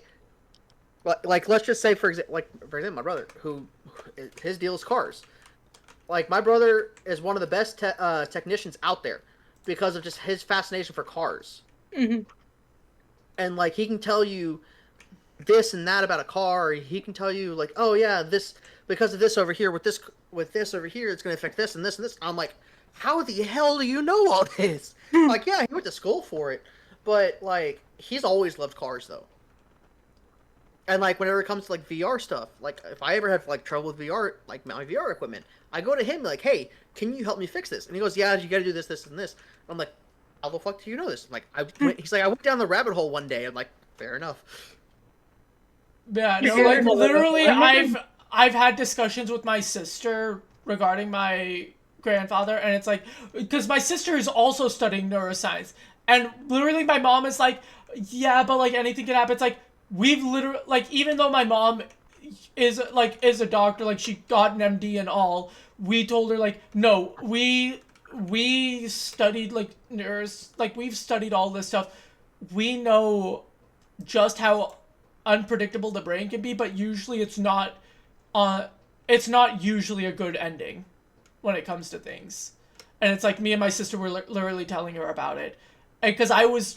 like let's just say for example, my brother, who his deal is cars. Like my brother is one of the best technicians out there because of just his fascination for cars. Mm-hmm. And like he can tell you this and that about a car, or he can tell you like, oh yeah, this because of this over here with this over here, it's going to affect this and this and this. I'm like, how the hell do you know all this? Like, yeah, he went to school for it, but like he's always loved cars though. And like whenever it comes to like VR stuff, like if I ever have like trouble with VR, like my VR equipment, I go to him like, hey, can you help me fix this? And he goes, yeah, you got to do this, this, and this. I'm like, how the fuck do you know this? I'm like, he's like, I went down the rabbit hole one day. I'm like, fair enough. Yeah, no, like literally, I've had discussions with my sister regarding my grandfather, and it's like, because my sister is also studying neuroscience, and literally my mom is like, yeah, but like anything can happen. It's like, we've literally, like, even though my mom is a doctor, like she got an MD and all, we told her like, no, we studied like we've studied all this stuff. We know just how unpredictable the brain can be, but usually it's not usually a good ending when it comes to things. And it's like me and my sister were literally telling her about it, because I was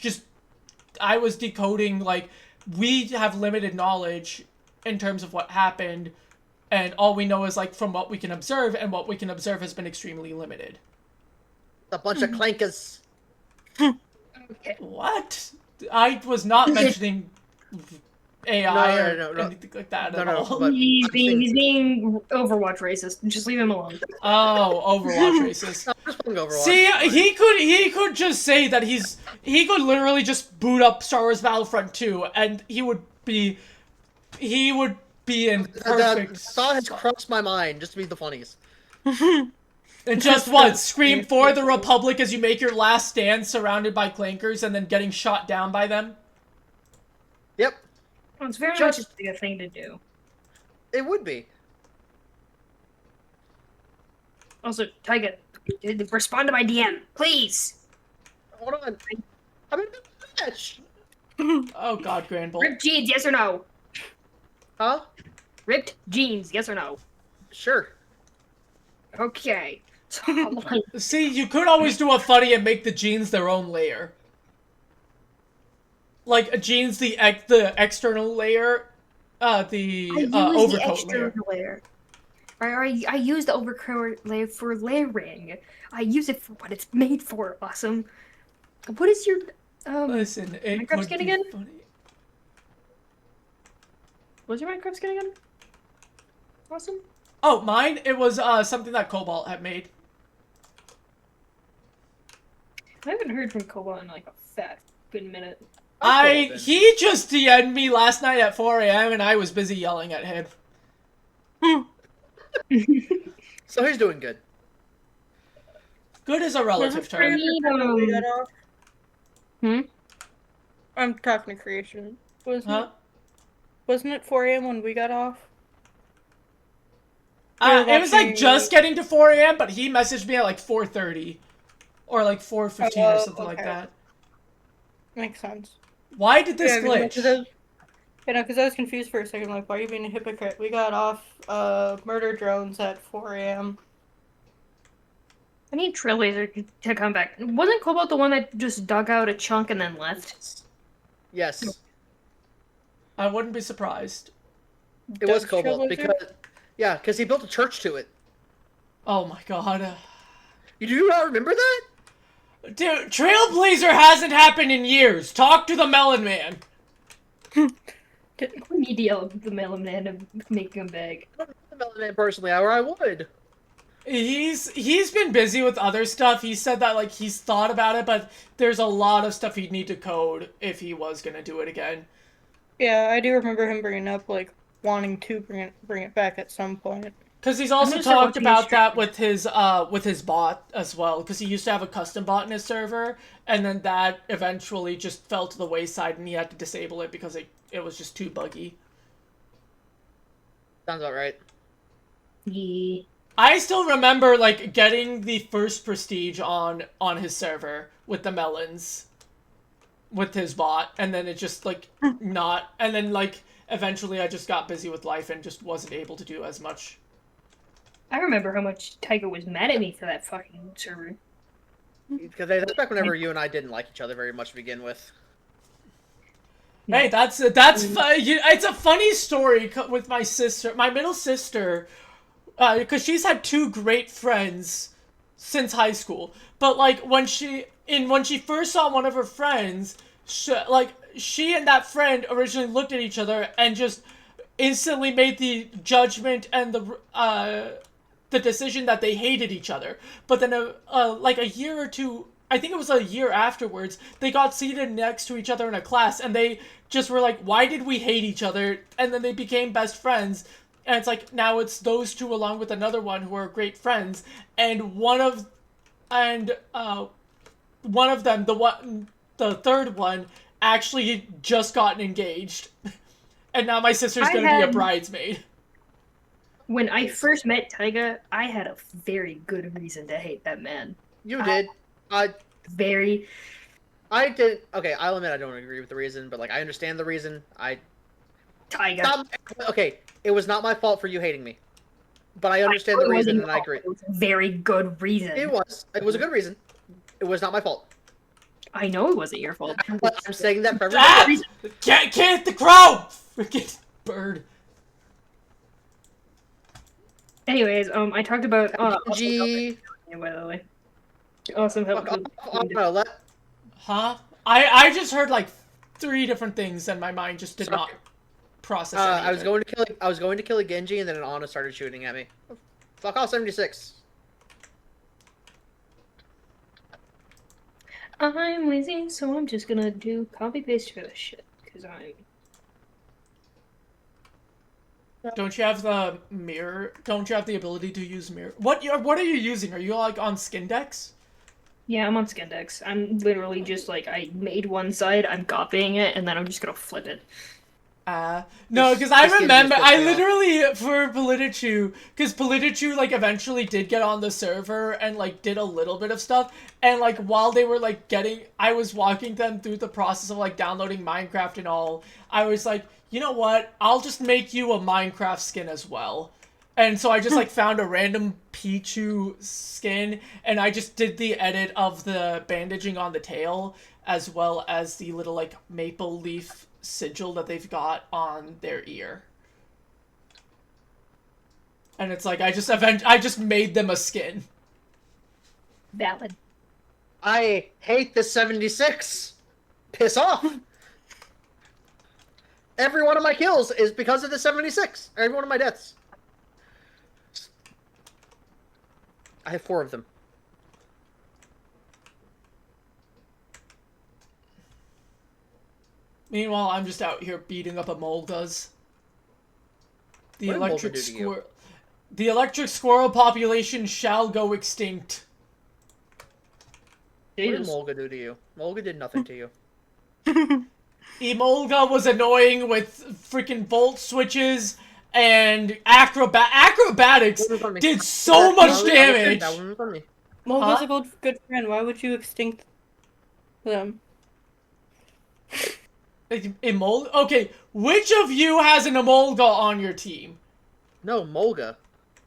decoding, like, we have limited knowledge in terms of what happened, and all we know is like from what we can observe, and what we can observe has been extremely limited. A bunch of clankers. Okay. What? I was not mentioning AI or no. anything like that at all. But He's being Overwatch racist. Just leave him alone. Oh, Overwatch racist. I'm just playing Overwatch. See, he could just say that he could literally just boot up Star Wars Battlefront 2 and he would be in perfect. The thought has crossed my mind just to be the funniest. And just what? Scream for the Republic as you make your last stand surrounded by clankers and then getting shot down by them? Yep. Well, it's very much a thing to do. It would be. Also, Tyga, respond to my DM, please. Hold on. I'm in the match. Oh god, Granbull. Ripped jeans, yes or no? Huh? Ripped jeans, yes or no? Sure. Okay. See, you could always do a funny and make the jeans their own layer. Like, a jeans the external layer, the overcoat layer. I use the overcoat layer for layering. I use it for what it's made for. Awesome. What is your Listen, it Minecraft could skin be again? funny. What's your Minecraft skin again? Awesome. Oh, mine? It was something that Cobalt had made. I haven't heard from Cobalt in like a fat good minute. He just DM'd me last night at 4 a.m. and I was busy yelling at him. So he's doing good. Good is a relative term. I'm talking to Creation. Wasn't it 4 a.m. when we got off? It was like just getting to 4 a.m., but he messaged me at like 4:30. Or like 4:15 or something like that. Makes sense. Why did this glitch? Because I was confused for a second, like, why are you being a hypocrite? We got off murder drones at 4 a.m. I need Trailblazer to come back. Wasn't Cobalt the one that just dug out a chunk and then left? Yes. I wouldn't be surprised. It was Cobalt because he built a church to it. Oh my god. You do not remember that? Dude, Trailblazer hasn't happened in years. Talk to the Melon Man. We need to yell at the Melon Man to make him beg. I don't know the Melon Man personally, or I would. He's been busy with other stuff. He said that like he's thought about it, but there's a lot of stuff he'd need to code if he was gonna do it again. Yeah, I do remember him bringing up like wanting to bring it back at some point. Because he's also talked about that with his bot as well. Because he used to have a custom bot in his server, and then that eventually just fell to the wayside, and he had to disable it because it was just too buggy. Sounds about right. Yeah. I still remember like getting the first prestige on his server with the melons, with his bot, and then it just like not, and then like eventually I just got busy with life and just wasn't able to do as much. I remember how much Tiger was mad at me for that fucking server. Because that's back whenever you and I didn't like each other very much to begin with. Hey, that's it's a funny story with my sister, my middle sister, because she's had two great friends since high school. But like when she first saw one of her friends, she and that friend originally looked at each other and just instantly made the judgment and the decision that they hated each other. But then like a year or two, I think it was a year afterwards, they got seated next to each other in a class and they just were like, why did we hate each other? And then they became best friends. And it's like, now it's those two along with another one who are great friends. And one of them, the third one, actually just gotten engaged. And now my sister's going to be a bridesmaid. When I first met Taiga, I had a very good reason to hate that man. You did. I did. Okay, I'll admit I don't agree with the reason, but like I understand the reason. Taiga. Okay, it was not my fault for you hating me, but I understand the reason and I agree. It was a very good reason. It was a good reason. It was not my fault. I know it wasn't your fault. But I'm saying that for everybody. Can't hit the crow! Freaking bird. Anyways, I talked about G. By the way, awesome help. Huh? I just heard like 3 different things and my mind just did not process any of I was going to kill a Genji and then an Ana started shooting at me. Fuck off, 76. I'm lazy, so I'm just gonna do copy paste for this shit because I'm. Don't you have the mirror? Don't you have the ability to use mirror? What are you using? Are you like on Skindex? Yeah, I'm on Skindex. I'm literally just like, I made one side, I'm copying it, and then I'm just gonna flip it. No, because I remember, I literally, for Politichu, because Politichu, like, eventually did get on the server and, like, did a little bit of stuff, and, like, while they were, like, I was walking them through the process of, like, downloading Minecraft and all, I was like, you know what, I'll just make you a Minecraft skin as well. And so I just, like, found a random Pichu skin, and I just did the edit of the bandaging on the tail, as well as the little, like, maple leaf sigil that they've got on their ear. And it's like, I just made them a skin. Valid. I hate the 76. Piss off. Every one of my kills is because of the 76. Every one of my deaths. I have 4 of them. Meanwhile, I'm just out here beating up Amolgas. The What did electric Molga do to you? squirrel. The electric squirrel population shall go extinct. What did Molga do to you? Molga did nothing to you. Emolga was annoying with freaking volt switches and acrobatics did so much damage. That one was on me. Molga's a good friend. Why would you extinct them? Emolga? Okay, which of you has an Emolga on your team? No, Molga.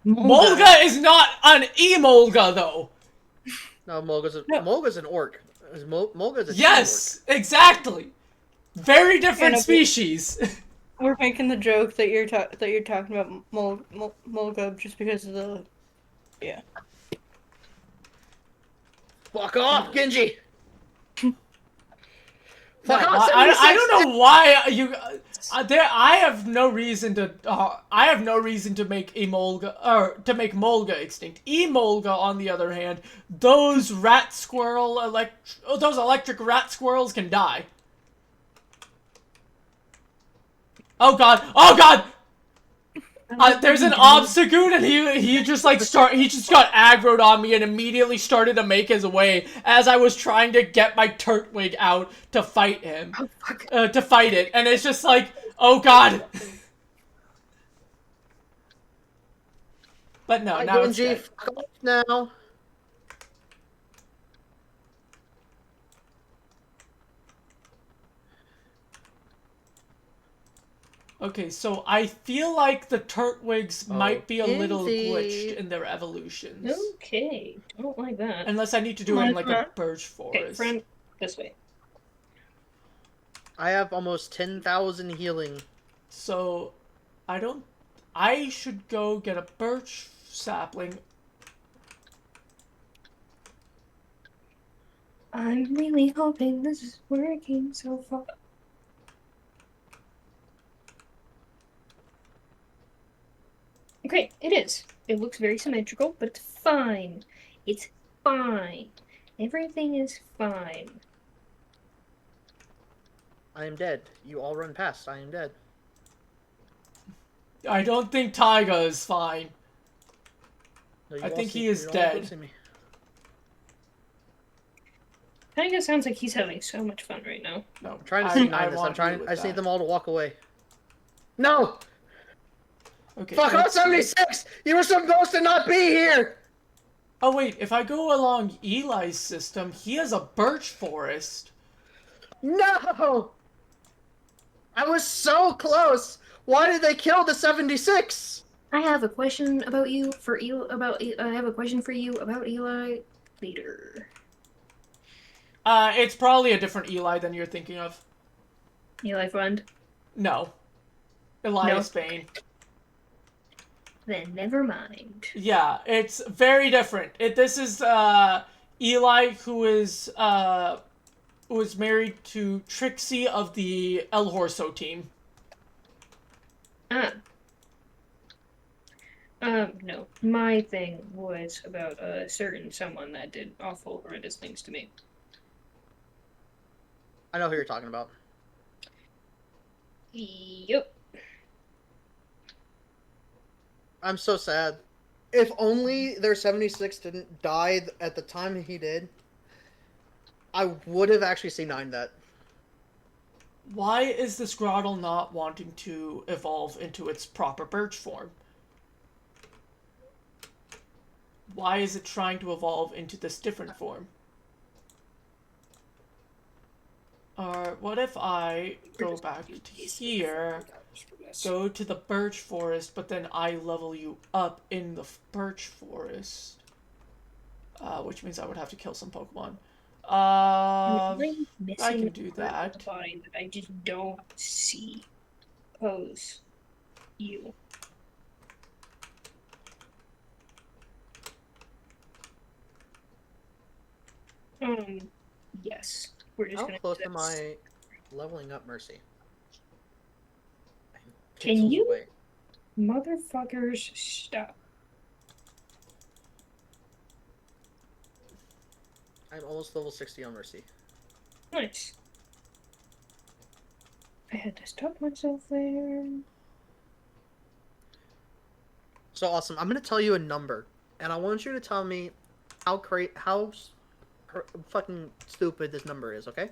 Molga is not an Emolga, though. No, Molga's an orc. Molga's a Yes, exactly. Very different species. We're making the joke that you're talking about Molga just because of the Fuck off, Genji. Fuck off, I don't know why you. I have no reason to. I have no reason to make Emolga or to make Molga extinct. Emolga, on the other hand, those those electric rat squirrels can die. Oh god! Oh god! There's an Obstagoon and he just got aggroed on me and immediately started to make his way as I was trying to get my Turtwig out to fight him. To fight it. And it's just like, oh god! But no, now it's dead. Now. Okay, so I feel like the Turtwigs might be a little glitched in their evolutions. Okay, don't like that. Unless I need to do it in like a birch forest. Okay, friend, this way. I have almost 10,000 healing. So, I should go get a birch sapling. I'm really hoping this is working so far. Okay, it is. It looks very symmetrical, but it's fine. It's fine. Everything is fine. I am dead. You all run past. I am dead. I don't think Taiga is fine. No, I think he is dead. Taiga sounds like he's having so much fun right now. No, I'm trying to see this. I just need them all to walk away. No! Okay. Fuck off, 76! You were supposed to not be here! Oh wait, if I go along Eli's system, he has a birch forest. No! I was so close! Why did they kill the 76? I have a question about you for I have a question for you about Eli later. It's probably a different Eli than you're thinking of. Eli friend? No. Elias Bane. Then never mind. Yeah, it's very different. This is Eli who is married to Trixie of the El Horso team. No. My thing was about a certain someone that did awful, horrendous things to me. I know who you're talking about. Yep. I'm so sad. If only their 76 didn't die at the time he did, I would have actually C9'd that. Why is this Groddle not wanting to evolve into its proper birch form? Why is it trying to evolve into this different form? What if I go back to here, go to the birch forest, but then I level you up in the birch forest? Which means I would have to kill some Pokemon. I can do that. Body that I just don't see. Pose. You. Yes. We're just How close am I leveling up Mercy? Can you motherfuckers stop? I'm almost level 60 on Mercy. Nice. I had to stop myself there. So awesome. I'm gonna tell you a number, and I want you to tell me how fucking stupid this number is. Okay.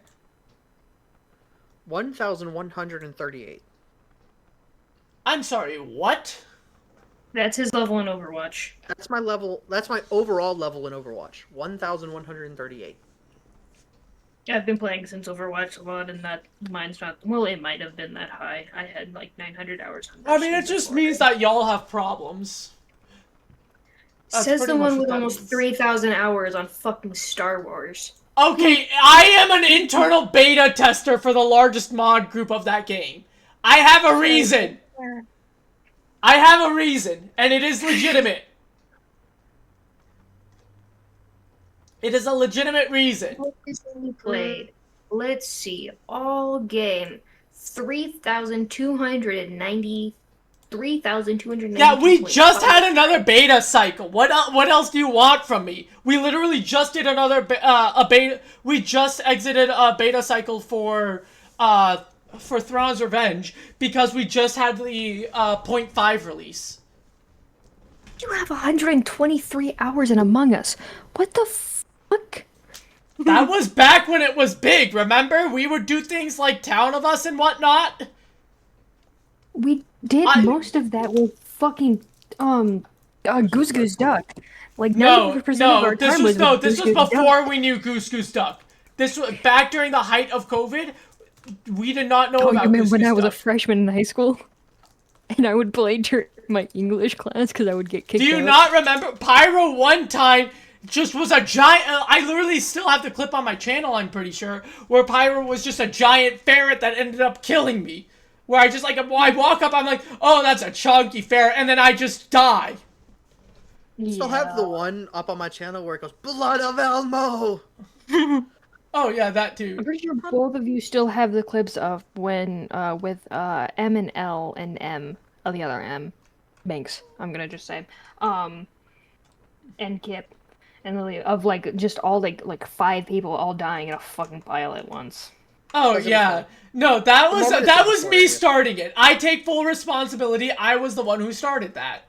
1,138. I'm sorry, what? That's his level in Overwatch. That's my level. That's my overall level in Overwatch. 1,138. I've been playing since Overwatch a lot, and that mine's not. Well, it might have been that high. I had like 900 hours on I mean, it just means that y'all have problems. That's Says the one with that almost means. 3,000 hours on fucking Star Wars. Okay, I am an internal beta tester for the largest mod group of that game. I have a reason. I have a reason, and it is legitimate. It is a legitimate reason. What is we played? Let's see. All game 3,290. 3,290. Yeah, we just had another beta cycle. What else do you want from me? We literally just did another beta. We just exited a beta cycle for Thrawn's Revenge because we just had the 0.5 release. You have 123 hours in Among Us. What the fuck? That was back when it was big, remember? We would do things like Town of Us and whatnot. We did most of that with fucking Goose Goose Duck. Like 90% of our time was this was before we knew Goose Goose Duck. This was back during the height of COVID. We did not know about you mean Goose when Goose I was Duck. a freshman in high school, and I would play during my English class because I would get kicked out. Do you not remember? Pyro one time just was a giant. I literally still have the clip on my channel. I'm pretty sure where Pyro was just a giant ferret that ended up killing me. Where I just like I walk up, I'm like, oh, that's a chunky ferret, and then I just die. Still have the one up on my channel where it goes Blood of Elmo. Oh yeah, that too. I'm pretty sure both of you still have the clips of when with M and L and M, the other M, Banks. I'm gonna just say, and Kip, and Lily of like just all like 5 people all dying in a fucking pile at once. Oh yeah, no, that was me starting it. I take full responsibility. I was the one who started that.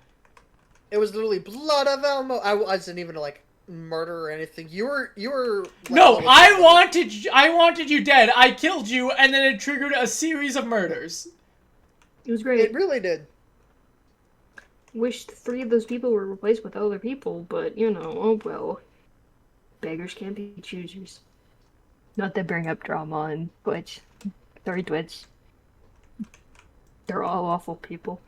It was literally Blood of Elmo. I wasn't even like murder or anything. You were. Like, no, I wanted you dead. I killed you, and then it triggered a series of murders. It was great. It really did. Wished 3 of those people were replaced with other people, but you know, oh well. Beggars can't be choosers. Not to bring up drama on Twitch. Sorry, Twitch. They're all awful people.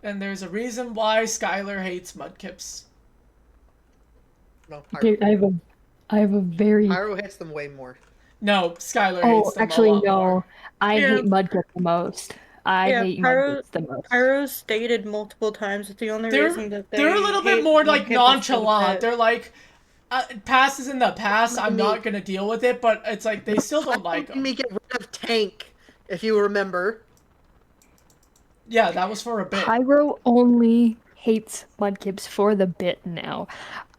And there's a reason why Skylar hates mudkips. No, I have a very. Pyro hates them way more. No, Skylar hates them actually, a lot no. more. I hate mudkip the most. I hate mudkips the most. Pyro stated multiple times that the only reason that they're a little bit more like nonchalant. They're like, past is in the past. I'm not gonna deal with it, but it's like they still don't like them. Me get rid of Tank, if you remember. Yeah, that was for a bit. Pyro only hates mudkips for the bit now.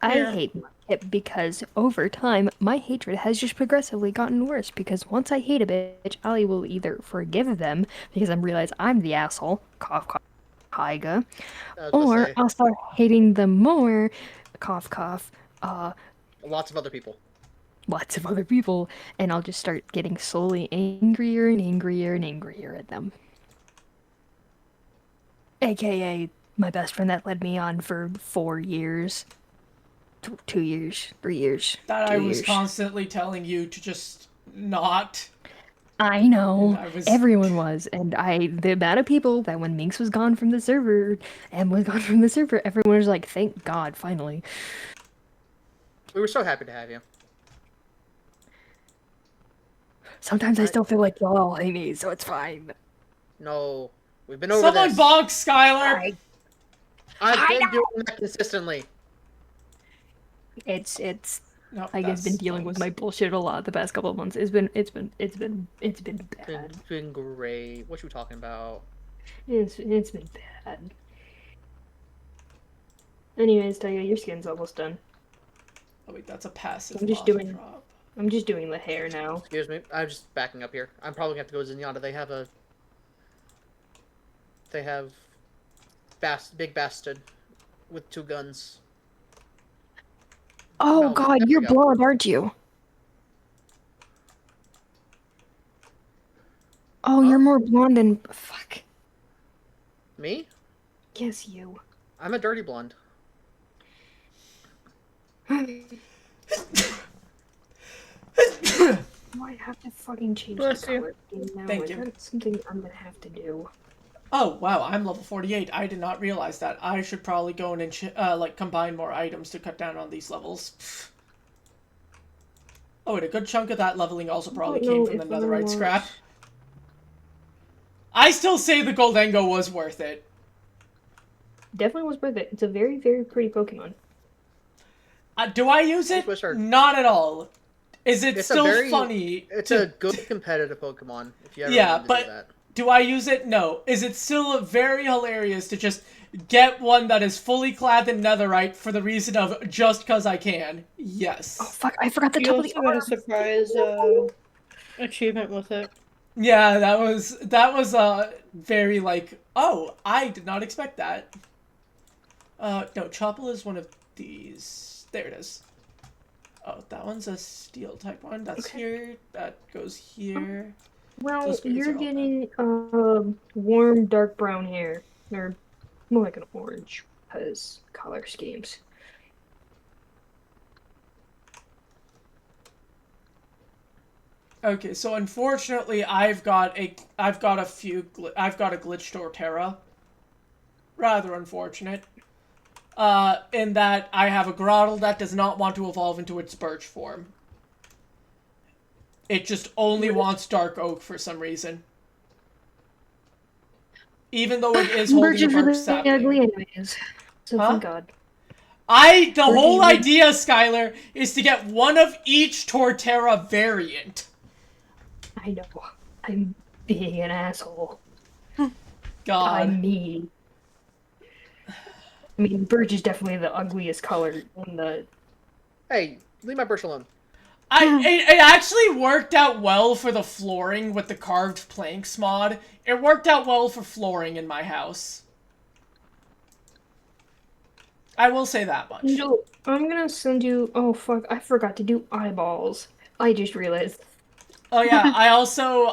I hate mudkip because over time, my hatred has just progressively gotten worse because once I hate a bitch, I will either forgive them because I realize I'm the asshole, cough cough, Tyga, or I'll start hating them more, cough cough, lots of other people, and I'll just start getting slowly angrier and angrier and angrier at them. AKA my best friend that led me on for 4 years. 2 years, 3 years. That I was constantly telling you to just not. I know. Everyone was. And the amount of people that when Minx was gone from the server, everyone was like, thank God, finally. We were so happy to have you. Sometimes I still feel like y'all all hate me, so it's fine. No. We've been over this. Someone bonk Skylar! I've been doing that consistently. It's I guess been dealing with my bullshit a lot the past couple of months. It's been bad. It's been great. What you talking about? It's been bad. Anyways, Tyga, your skin's almost done. Oh wait, that's a passive. I'm just doing the hair now. Excuse me, I'm just backing up here. I'm probably gonna have to go to Zenyatta. They have big bastard with 2 guns. Oh No, god, there you're we go. blonde, aren't you? Oh, Huh? you're more blonde than... Fuck. Me? Yes, you. I'm a dirty blonde. Oh, I have to fucking change Bless the you. color scheme now. Thank Is you. that something I'm gonna have to do? Oh wow, I'm level 48. I did not realize that. I should probably go in and like combine more items to cut down on these levels. Oh, and a good chunk of that leveling also probably came from the netherite scrap. I still say the Goldengo was worth it. Definitely was worth it. It's a very, very pretty Pokemon. Do I use it? Not at all. Is it still funny? It's a good competitive Pokemon. If you ever Yeah, wanted to but do that. do I use it? No. Is it still very hilarious to just get one that is fully clad in netherite for the reason of just because I can? Yes. Oh fuck! I forgot the You top of the also got a arm. surprise achievement with it. Yeah, that was very like, oh, I did not expect that. No, Choppel is one of these. There it is. Oh, that one's a steel type one. That's Okay. here. That goes here. Well, Those grades you're are all getting warm dark brown hair, or more like an orange, because color schemes. Okay, so unfortunately, I've got a glitched Torterra. Rather unfortunate. In that I have a Grottle that does not want to evolve into its Birch form. It just only wants Dark Oak for some reason. Even though it is holding a Birch sapling. Ugly anyways. So thank God. The whole idea, Skylar, is to get one of each Torterra variant. I know. I'm being an asshole. God. I'm mean. I mean, Birch is definitely the ugliest color in the... Hey, leave my Birch alone. It actually worked out well for the flooring with the carved planks mod. It worked out well for flooring in my house. I will say that much. Angel, I'm gonna send you... Oh, fuck. I forgot to do eyeballs. I just realized. Oh, yeah. I also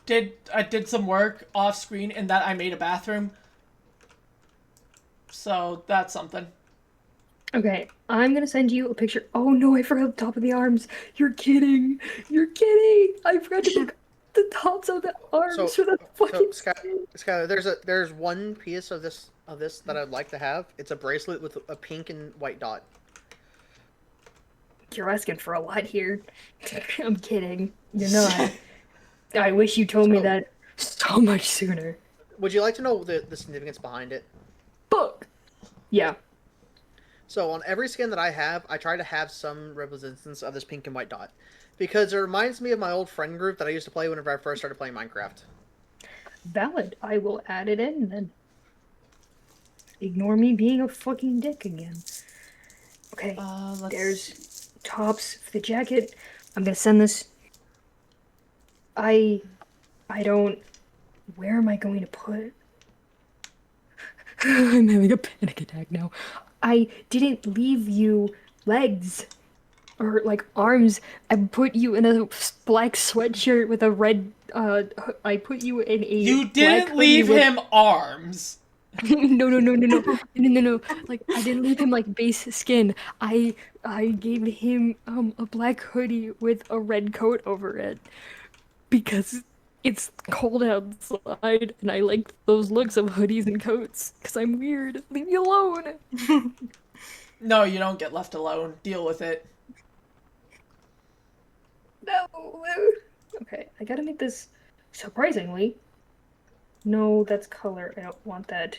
did some work off screen in that I made a bathroom. So, that's something. Okay, I'm gonna send you a picture. Oh no, I forgot the top of the arms. You're kidding. You're kidding. I forgot to put the tops of the arms for the fucking... Skylar, there's one piece of this that I'd like to have. It's a bracelet with a pink and white dot. You're asking for a lot here. I'm kidding. You're not. I wish you told me that so much sooner. Would you like to know the significance behind it? Fuck. Yeah. So on every skin that I have, I try to have some representance of this pink and white dot. Because it reminds me of my old friend group that I used to play whenever I first started playing Minecraft. Valid. I will add it in then. Ignore me being a fucking dick again. Okay, there's tops for the jacket. I'm gonna send this. I don't... Where am I going to put... I'm having a panic attack now. I didn't leave you legs. Or, like, arms. I put you in a black sweatshirt with a red, I put you in a... You didn't leave him arms! No. Like, I didn't leave him, like, base skin. I gave him, a black hoodie with a red coat over it. Because it's cold outside, and I like those looks of hoodies and coats. Because I'm weird. Leave me alone! No, you don't get left alone. Deal with it. No! Okay, I gotta make this... Surprisingly... No, that's color. I don't want that.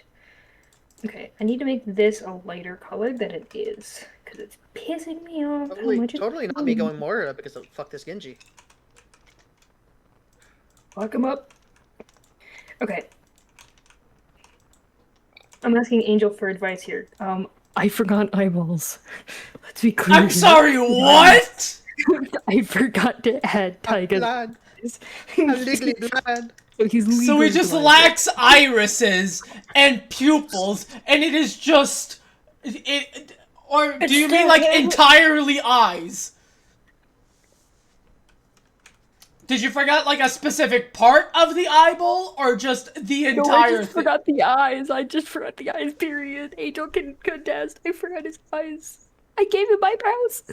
Okay, I need to make this a lighter color than it is. Because it's pissing me off how much it's... Totally not me going more because of fuck this Genji. Fuck him up. Okay. I'm asking Angel for advice here. I forgot eyeballs. let's be clear. I'm sorry, what? I forgot to add Tyga's blind. eyes. I'm legally blind. So he just lacks irises and pupils, and it is just it. Or do you mean like entirely eyes? Did you forget like a specific part of the eyeball, or just the entire I just thing? forgot the eyes. I just forgot the eyes, period. Angel can contest. I forgot his eyes. I gave him eyebrows.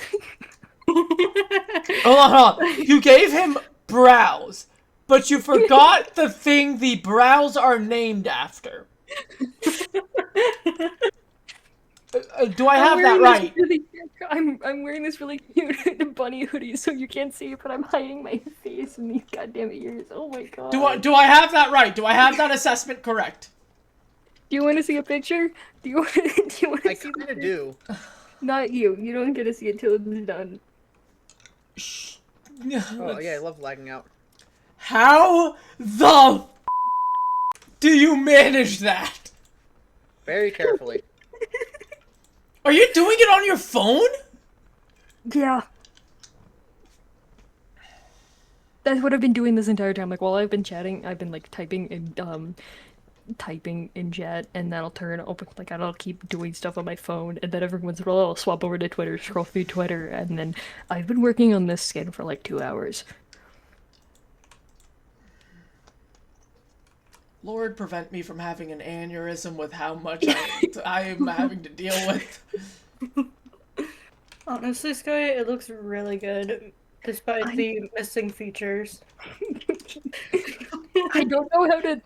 Hold on. You gave him brows, but you forgot the thing the brows are named after. Do I have that right? I'm wearing this really cute bunny hoodie, so you can't see it, but I'm hiding my face in these goddamn ears. Oh my god. Do I have that right? Do I have that assessment correct? Do you want to see a picture? Do you want to see? I kind of do. Not you. You don't get to see it till it's done. Oh yeah, I love lagging out. How the do you manage that? Very carefully. Are you doing it on your phone? Yeah. That's what I've been doing this entire time. Like, while I've been chatting, I've been, like, typing in chat, and that'll turn open, like, I'll keep doing stuff on my phone, and then every once in a while I'll swap over to Twitter, scroll through Twitter, and then I've been working on this skin for, like, 2 hours. Lord, prevent me from having an aneurysm with how much I am having to deal with. Honestly, Sky, it looks really good, despite the missing features. I don't know how to...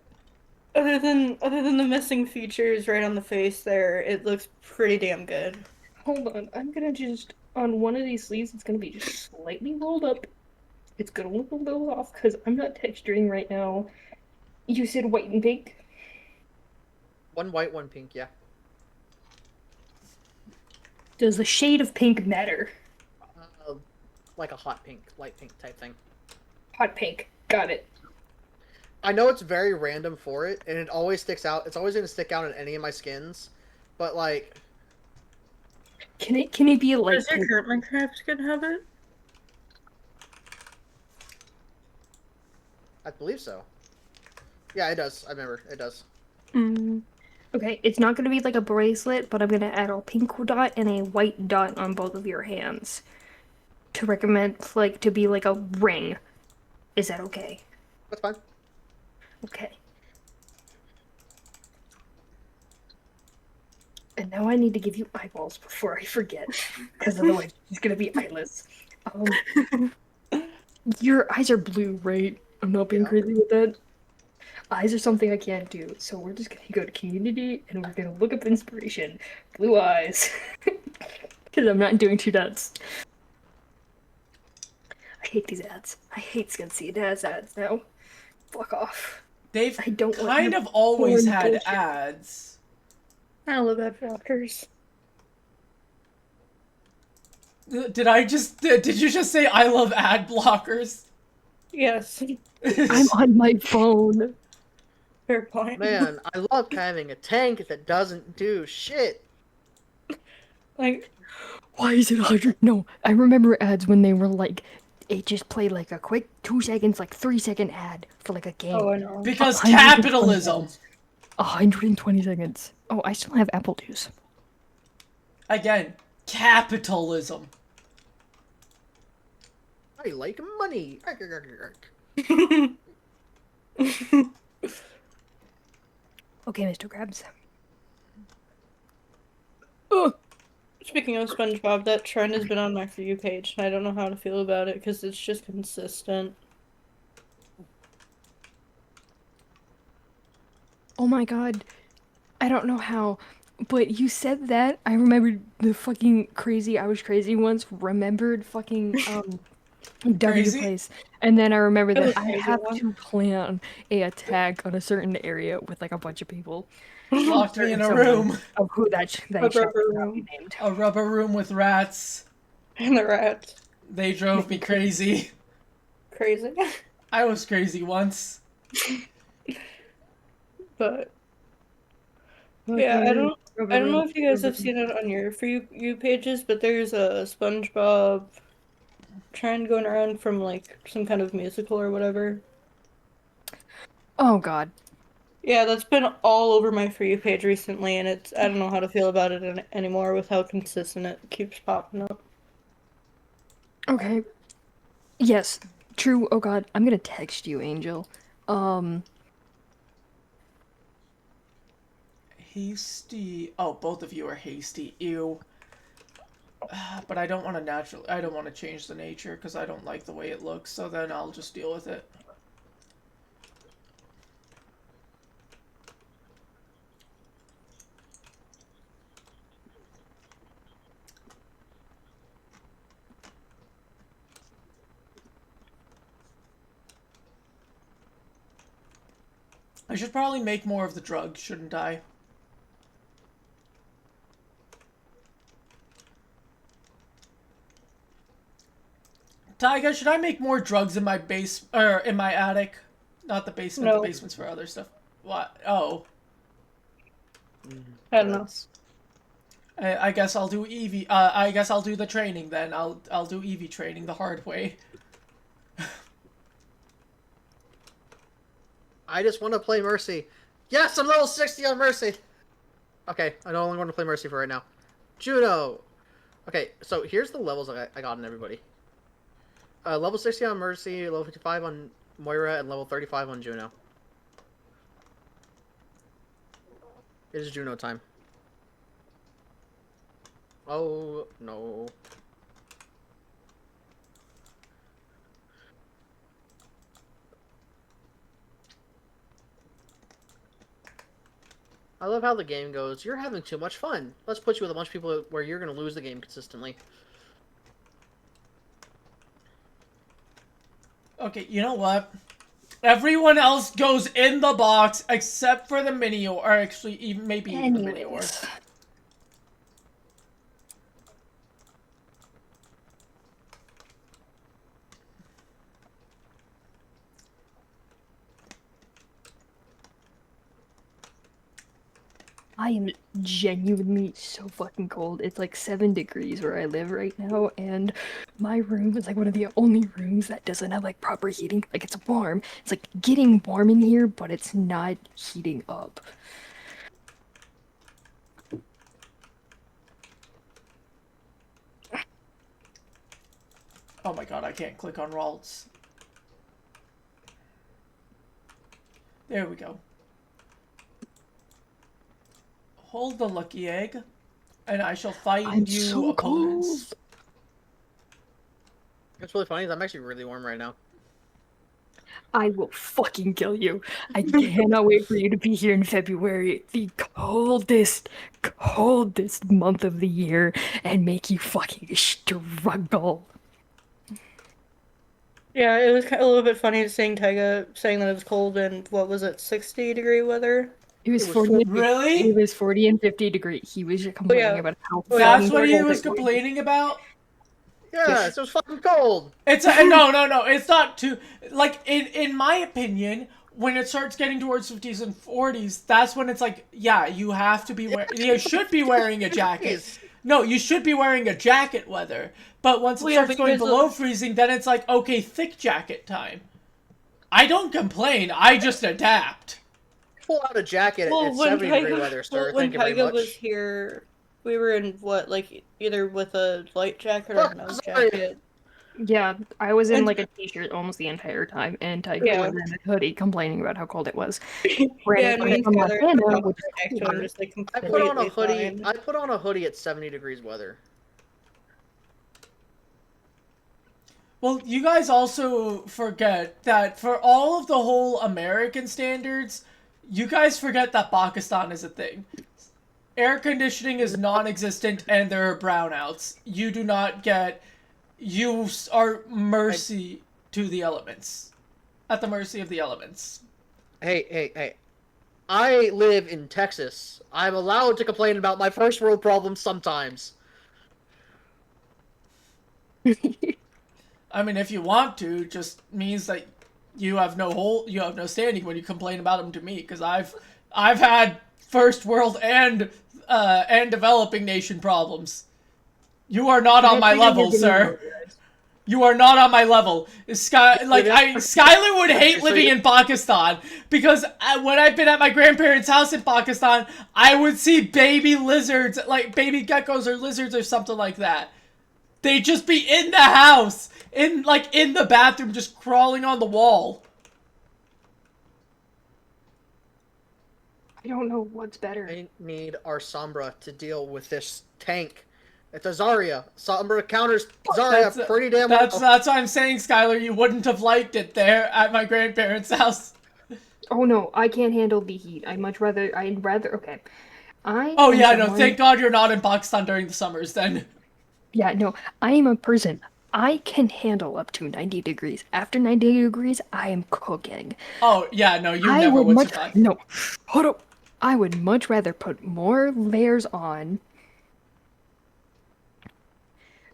Other than the missing features right on the face there, it looks pretty damn good. Hold on, I'm gonna just... On one of these sleeves, it's gonna be just slightly rolled up. It's gonna look a little off, because I'm not texturing right now. You said white and pink? One white, one pink, yeah. Does the shade of pink matter? Like a hot pink, light pink type thing. Hot pink. Got it. I know it's very random for it, and it always sticks out. It's always going to stick out in any of my skins, but like... Can it be like... Does your current Minecraft skin have it? I believe so. Yeah, it does. I remember. It does. Okay, it's not going to be like a bracelet, but I'm going to add a pink dot and a white dot on both of your hands. To recommend, like, to be like a ring. Is that okay? That's fine. Okay. And now I need to give you eyeballs before I forget. Because otherwise it's going to be eyeless. Your eyes are blue, right? I'm not being crazy with that. Eyes are something I can't do, so we're just gonna go to community and we're gonna look up inspiration. Blue eyes. Because I'm not doing 2 dots. I hate these ads. I hate Skinseed ads now. Fuck off. They've I don't kind of always had bullshit. ads. I love ad blockers. Did you just say I love ad blockers? Yes. I'm on my phone. Fair point. Man, I love having a tank that doesn't do shit. Like, Why is it 100? No, I remember ads when they were like, it just played like a quick 2 seconds, like 3-second ad for like a game. oh, I know. Because 120 capitalism. seconds. 120 seconds. Oh, I still have Apple Juice. Again, capitalism. I like money. Okay, Mr. Krabs. Speaking of SpongeBob, that trend has been on my For You page, and I don't know how to feel about it because it's just consistent. Oh my god. I don't know how, but you said that. I remembered the fucking crazy, I was crazy once, remembered fucking, W Crazy? place. And then I remember That was that I crazy have one. to plan a attack on a certain area with like a bunch of people. Locked me in a Someone room. Of who that A shall rubber not room. be named. A rubber room with rats. And the rat. They drove me crazy. Crazy. I was crazy once. But yeah, I don't know if you guys have seen it on your For You pages, but there's a SpongeBob trend going around from like some kind of musical or whatever. Oh god. Yeah, that's been all over my For You page recently, and I don't know how to feel about it anymore with how consistent it keeps popping up. Okay. Yes, true. Oh god, I'm gonna text you, Angel. Hasty. Oh, both of you are hasty. Ew. But I don't want to I don't want to change the nature because I don't like the way it looks, so then I'll just deal with it. I should probably make more of the drugs, shouldn't I? Taiga, should I make more drugs in my in my attic? Not the basement, No. The basement's for other stuff. What? Oh. I don't know. I guess I'll do EV, I guess I'll do the training then. I'll do EV training the hard way. I just want to play Mercy. Yes, I'm level 60 on Mercy! Okay, I no longer want to play Mercy for right now. Juno! Okay, so here's the levels I got on everybody. Level 60 on Mercy, level 55 on Moira, and level 35 on Juno. It is Juno time. Oh, no. I love how the game goes. You're having too much fun. Let's put you with a bunch of people where you're going to lose the game consistently. Okay, you know what? Everyone else goes in the box except for the mini or actually even maybe even the mini or. I am genuinely so fucking cold. It's like 7 degrees where I live right now, and my room is like one of the only rooms that doesn't have like proper heating. Like it's warm. It's like getting warm in here, but it's not heating up. Oh my god, I can't click on Ralts. There we go. Hold the lucky egg, and I shall find you so opponents. Cold. What's really funny is I'm actually really warm right now. I will fucking kill you. I cannot wait for you to be here in February, the coldest month of the year, and make you fucking struggle. Yeah, it was a little bit funny seeing Taiga saying that it was cold and what was it, 60-degree weather? It was 40. Really? It was 40 and 50 degrees. He was complaining about how. That's what he was complaining about. Yeah, it was fucking cold. It's no. It's not too like in my opinion. When it starts getting towards 50s and 40s, that's when it's like, yeah, you have to be wearing. You should be wearing a jacket. No, you should be wearing a jacket weather. But once it starts going below freezing, then it's like, okay, thick jacket time. I don't complain. I just adapt. Pull out a jacket at 70-degree weather, sir. When Taiga was here, we were in what, like either with a light jacket or no jacket. Yeah, I was in like a t-shirt almost the entire time, and Taiga was in a hoodie complaining about how cold it was. I put on a hoodie. I put on a hoodie at 70 degrees weather. Well, you guys also forget that for all of the whole American standards, you guys forget that Pakistan is a thing. Air conditioning is non-existent and there are brownouts. You do not get... You are mercy to the elements. At the mercy of the elements. Hey. I live in Texas. I'm allowed to complain about my first world problems sometimes. I mean, if you want to, just means that you have no standing when you complain about them to me, because I've had first world and developing nation problems. You are not on my level, sir. You are not on my level. Skylar would hate living in Pakistan because when I've been at my grandparents' house in Pakistan, I would see baby lizards, like baby geckos or lizards or something like that. They'd just be in the house, in the bathroom, just crawling on the wall. I don't know what's better. I need our Sombra to deal with this tank. It's a Zarya. Sombra counters Zarya pretty damn well. That's what I'm saying, Skylar. You wouldn't have liked it there at my grandparents' house. Oh no, I can't handle the heat. I'd rather, okay. Thank God you're not in Pakistan during the summers then. Yeah, no, I am a person. I can handle up to 90 degrees. After 90 degrees, I am cooking. Oh, yeah, no, you never would survive. No, hold up. I would much rather put more layers on.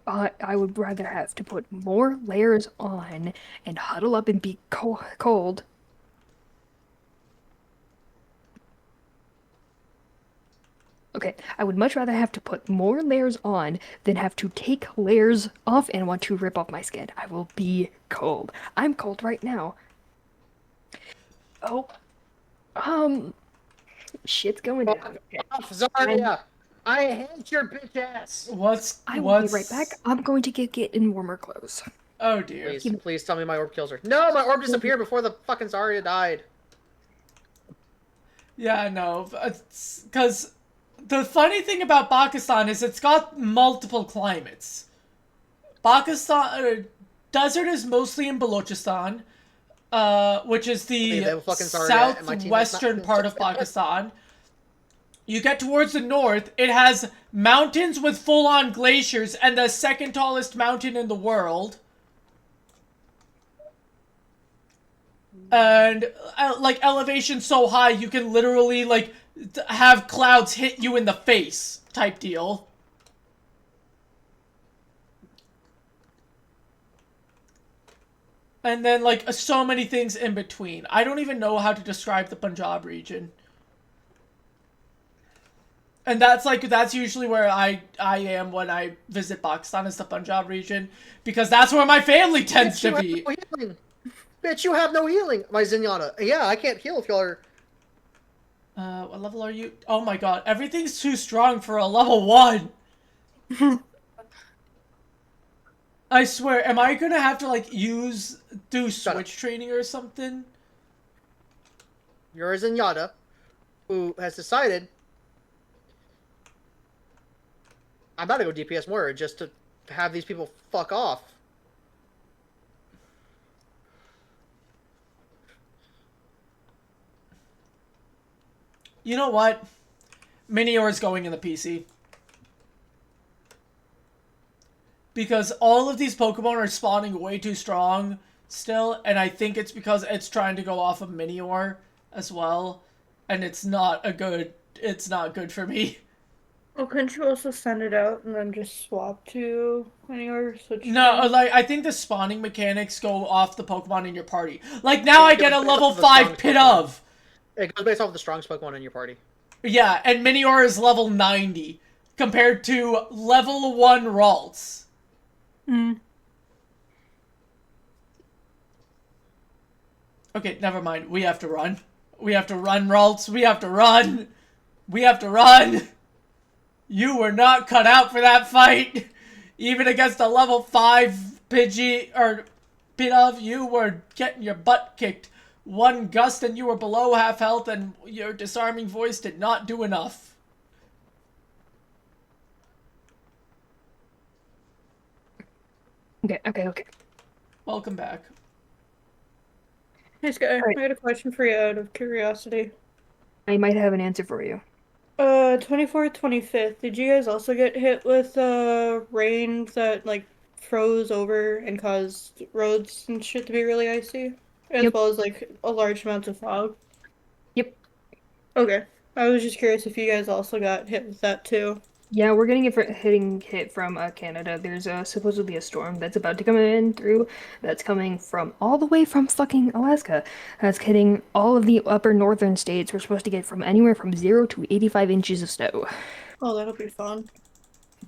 I would rather have to put more layers on and huddle up and be cold. Okay, I would much rather have to put more layers on than have to take layers off and want to rip off my skin. I will be cold. I'm cold right now. Oh. Shit's going down. Zarya! I hate your bitch ass! I will be right back. I'm going to get in warmer clothes. Oh dear. Please tell me my orb kills her. No, my orb disappeared before the fucking Zarya died. Yeah, no, because the funny thing about Pakistan is it's got multiple climates. Desert is mostly in Balochistan, which is the southwestern part of Pakistan. You get towards the north, it has mountains with full-on glaciers and the second tallest mountain in the world. And, elevation so high you can literally, have clouds hit you in the face type deal. And then, so many things in between. I don't even know how to describe the Punjab region. And that's usually where I am when I visit Pakistan, is the Punjab region. Because that's where my family tends to be. Bitch, you have no healing, my Zenyatta. Yeah, I can't heal if y'all are... What level are you? Oh my god, everything's too strong for a level 1! I swear, am I gonna have to, do switch training or something? You're a Zenyatta, who has decided... I'm about to go DPS more just to have these people fuck off. You know what? Minior's going in the PC. Because all of these Pokemon are spawning way too strong still, and I think it's because it's trying to go off of Minior as well, and it's not good for me. Well, couldn't you also send it out and then just swap to Minior? No, I think the spawning mechanics go off the Pokemon in your party. Now I get a level 5 Pidove. It goes based off of the strongest Pokemon in your party. Yeah, and Minior is level 90 compared to level 1 Ralts. Okay, never mind. We have to run. We have to run, Ralts. We have to run. We have to run. You were not cut out for that fight. Even against a level 5 Pidove, you were getting your butt kicked. One gust and you were below half health, and your disarming voice did not do enough. Okay. Welcome back. Hey, Sky, I had a question for you out of curiosity. I might have an answer for you. 24th, 25th, did you guys also get hit with, rain that, froze over and caused roads and shit to be really icy? As well as, a large amount of fog? Yep. Okay. I was just curious if you guys also got hit with that, too. Yeah, we're getting hit from Canada. There's supposedly a storm that's about to come in through. That's coming from all the way from fucking Alaska. That's hitting all of the upper northern states. We're supposed to get from anywhere from 0 to 85 inches of snow. Oh, that'll be fun.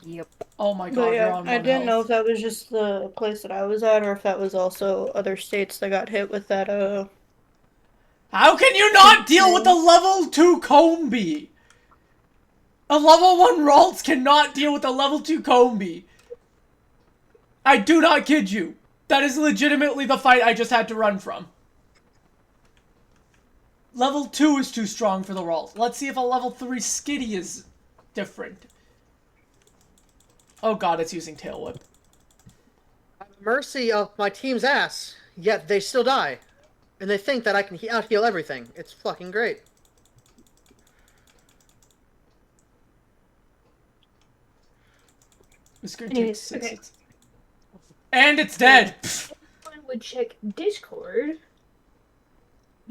Yep. Oh my But god, you're yeah, on I one didn't know health. if that was just the place that I was at, or if that was also other states that got hit with that. How can you not deal with a level 2 Combi? A level 1 Ralts cannot deal with a level 2 Combi. I do not kid you. That is legitimately the fight I just had to run from. Level 2 is too strong for the Ralt. Let's see if a level 3 Skitty is different. Oh god, it's using Tail Whip. Mercy of my team's ass, yet they still die. And they think that I can out-heal everything. It's fucking great. It's gonna take 6. Okay. And it's dead! Someone would check Discord.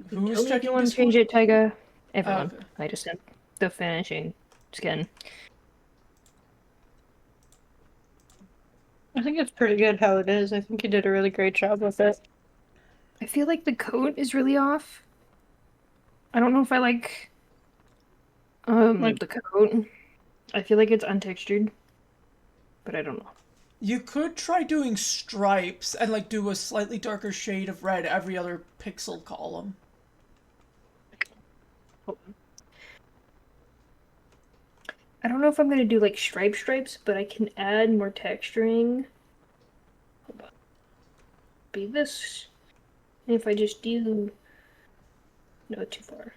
Who's checking you want to change it, Taiga? Everyone. Okay. I just sent the finishing skin. I think it's pretty good how it is. I think you did a really great job with it. I feel like the coat is really off. I don't know if I like the coat. I feel like it's untextured, but I don't know. You could try doing stripes and like do a slightly darker shade of red every other pixel column. I don't know if I'm gonna do like stripes, but I can add more texturing. Hold on. Be this. And if I just do... No, too far.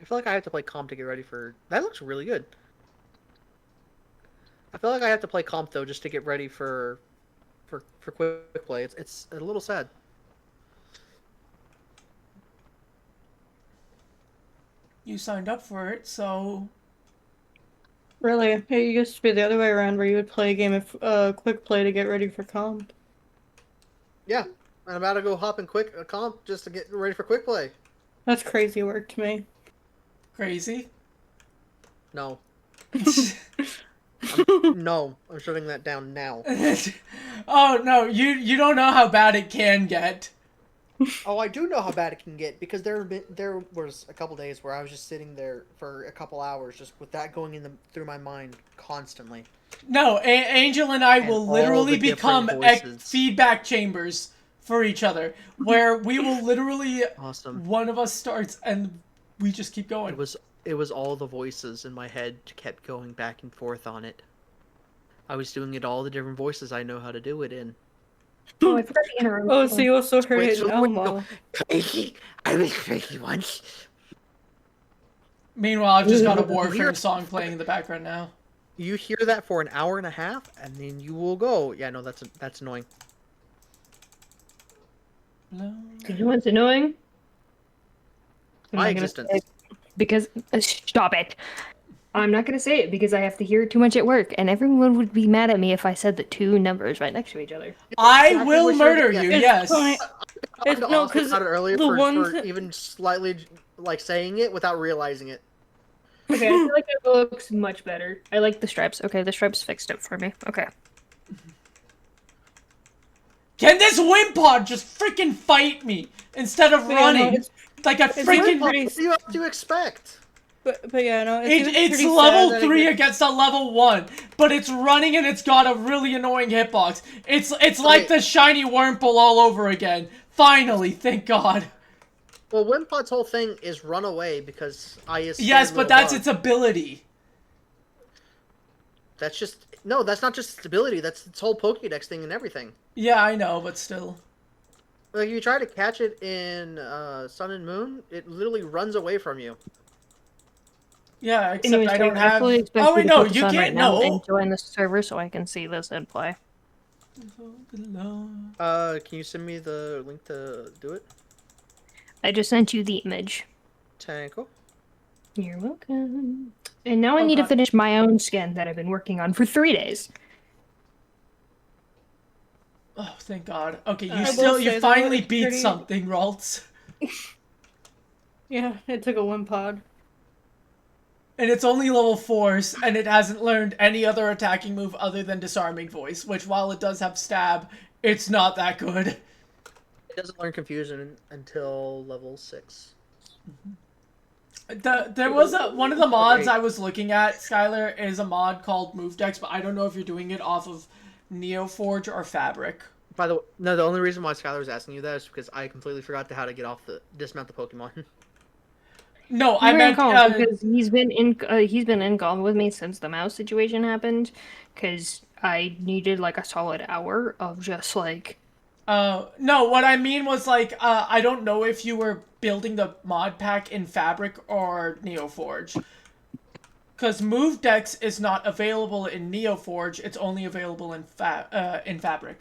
I feel like I have to play comp to get ready for... That looks really good. I feel like I have to play comp, though, just to get ready for quick play. It's a little sad. You signed up for it, so... Really? It used to be the other way around, where you would play a game of quick play to get ready for comp. Yeah, I'm about to go hop in comp just to get ready for quick play. That's crazy work to me. Crazy? No. No, I'm shutting that down now. Oh, no, you don't know how bad it can get. Oh, I do know how bad it can get, because there was a couple days where I was just sitting there for a couple hours just with that going through my mind constantly. No, Angel and I will literally become feedback chambers for each other, where we will literally... Awesome. One of us starts and we just keep going. It was all the voices in my head kept going back and forth on it. I was doing it all the different voices I know how to do it in. Oh, I forgot the interim. Oh, so you also heard it in Elmo. Crazy. I was crazy once. Meanwhile, I've just got a Warframe song playing in the background now. You hear that for an hour and a half, and then you will go, yeah, no, that's annoying. No. You know what's annoying? My existence. Because, stop it. I'm not going to say it because I have to hear it too much at work, and everyone would be mad at me if I said the two numbers right next to each other. I will murder you, yes. It's no, because earlier for even slightly, like, saying it without realizing it. Okay, I feel like it looks much better. I like the stripes. Okay, the stripes fixed it for me. Okay. Can this Wimpod just freaking fight me instead of running? No, like a freaking... What do you have to expect? But yeah, no, it's level 3 against a level 1, but it's running and it's got a really annoying hitbox. It's like the shiny Wurmple all over again. Finally, thank God. Well, Wimpod's whole thing is run away because Yes, but that's its ability. That's just... No, that's not just its ability. That's its whole Pokédex thing and everything. Yeah, I know, but still. Like, you try to catch it in Sun and Moon, it literally runs away from you. Yeah, except anyways, I don't have... Oh, wait, no, you can't... No. And join the server so I can see this and play. Can you send me the link to do it? I just sent you the image. Tanko. You're welcome. And now I need to God. finish my own skin that I've been working on for 3 days. Oh, thank God. Okay, you finally beat something, Ralts. Yeah, it took a 1 pod. And it's only level 4, and it hasn't learned any other attacking move other than Disarming Voice, which, while it does have Stab, it's not that good. It doesn't learn Confusion until level 6. There was one of the mods I was looking at, Skylar, is a mod called Move Decks, but I don't know if you're doing it off of Neoforge or Fabric. By the way, no, the only reason why Skylar was asking you that is because I completely forgot how to get off the dismount the Pokemon. No, I meant because he's been in call with me since the mouse situation happened, because I needed like a solid hour of just like. No, what I mean was like I don't know if you were building the mod pack in Fabric or Neoforge, because Move Decks is not available in Neoforge. It's only available in Fabric.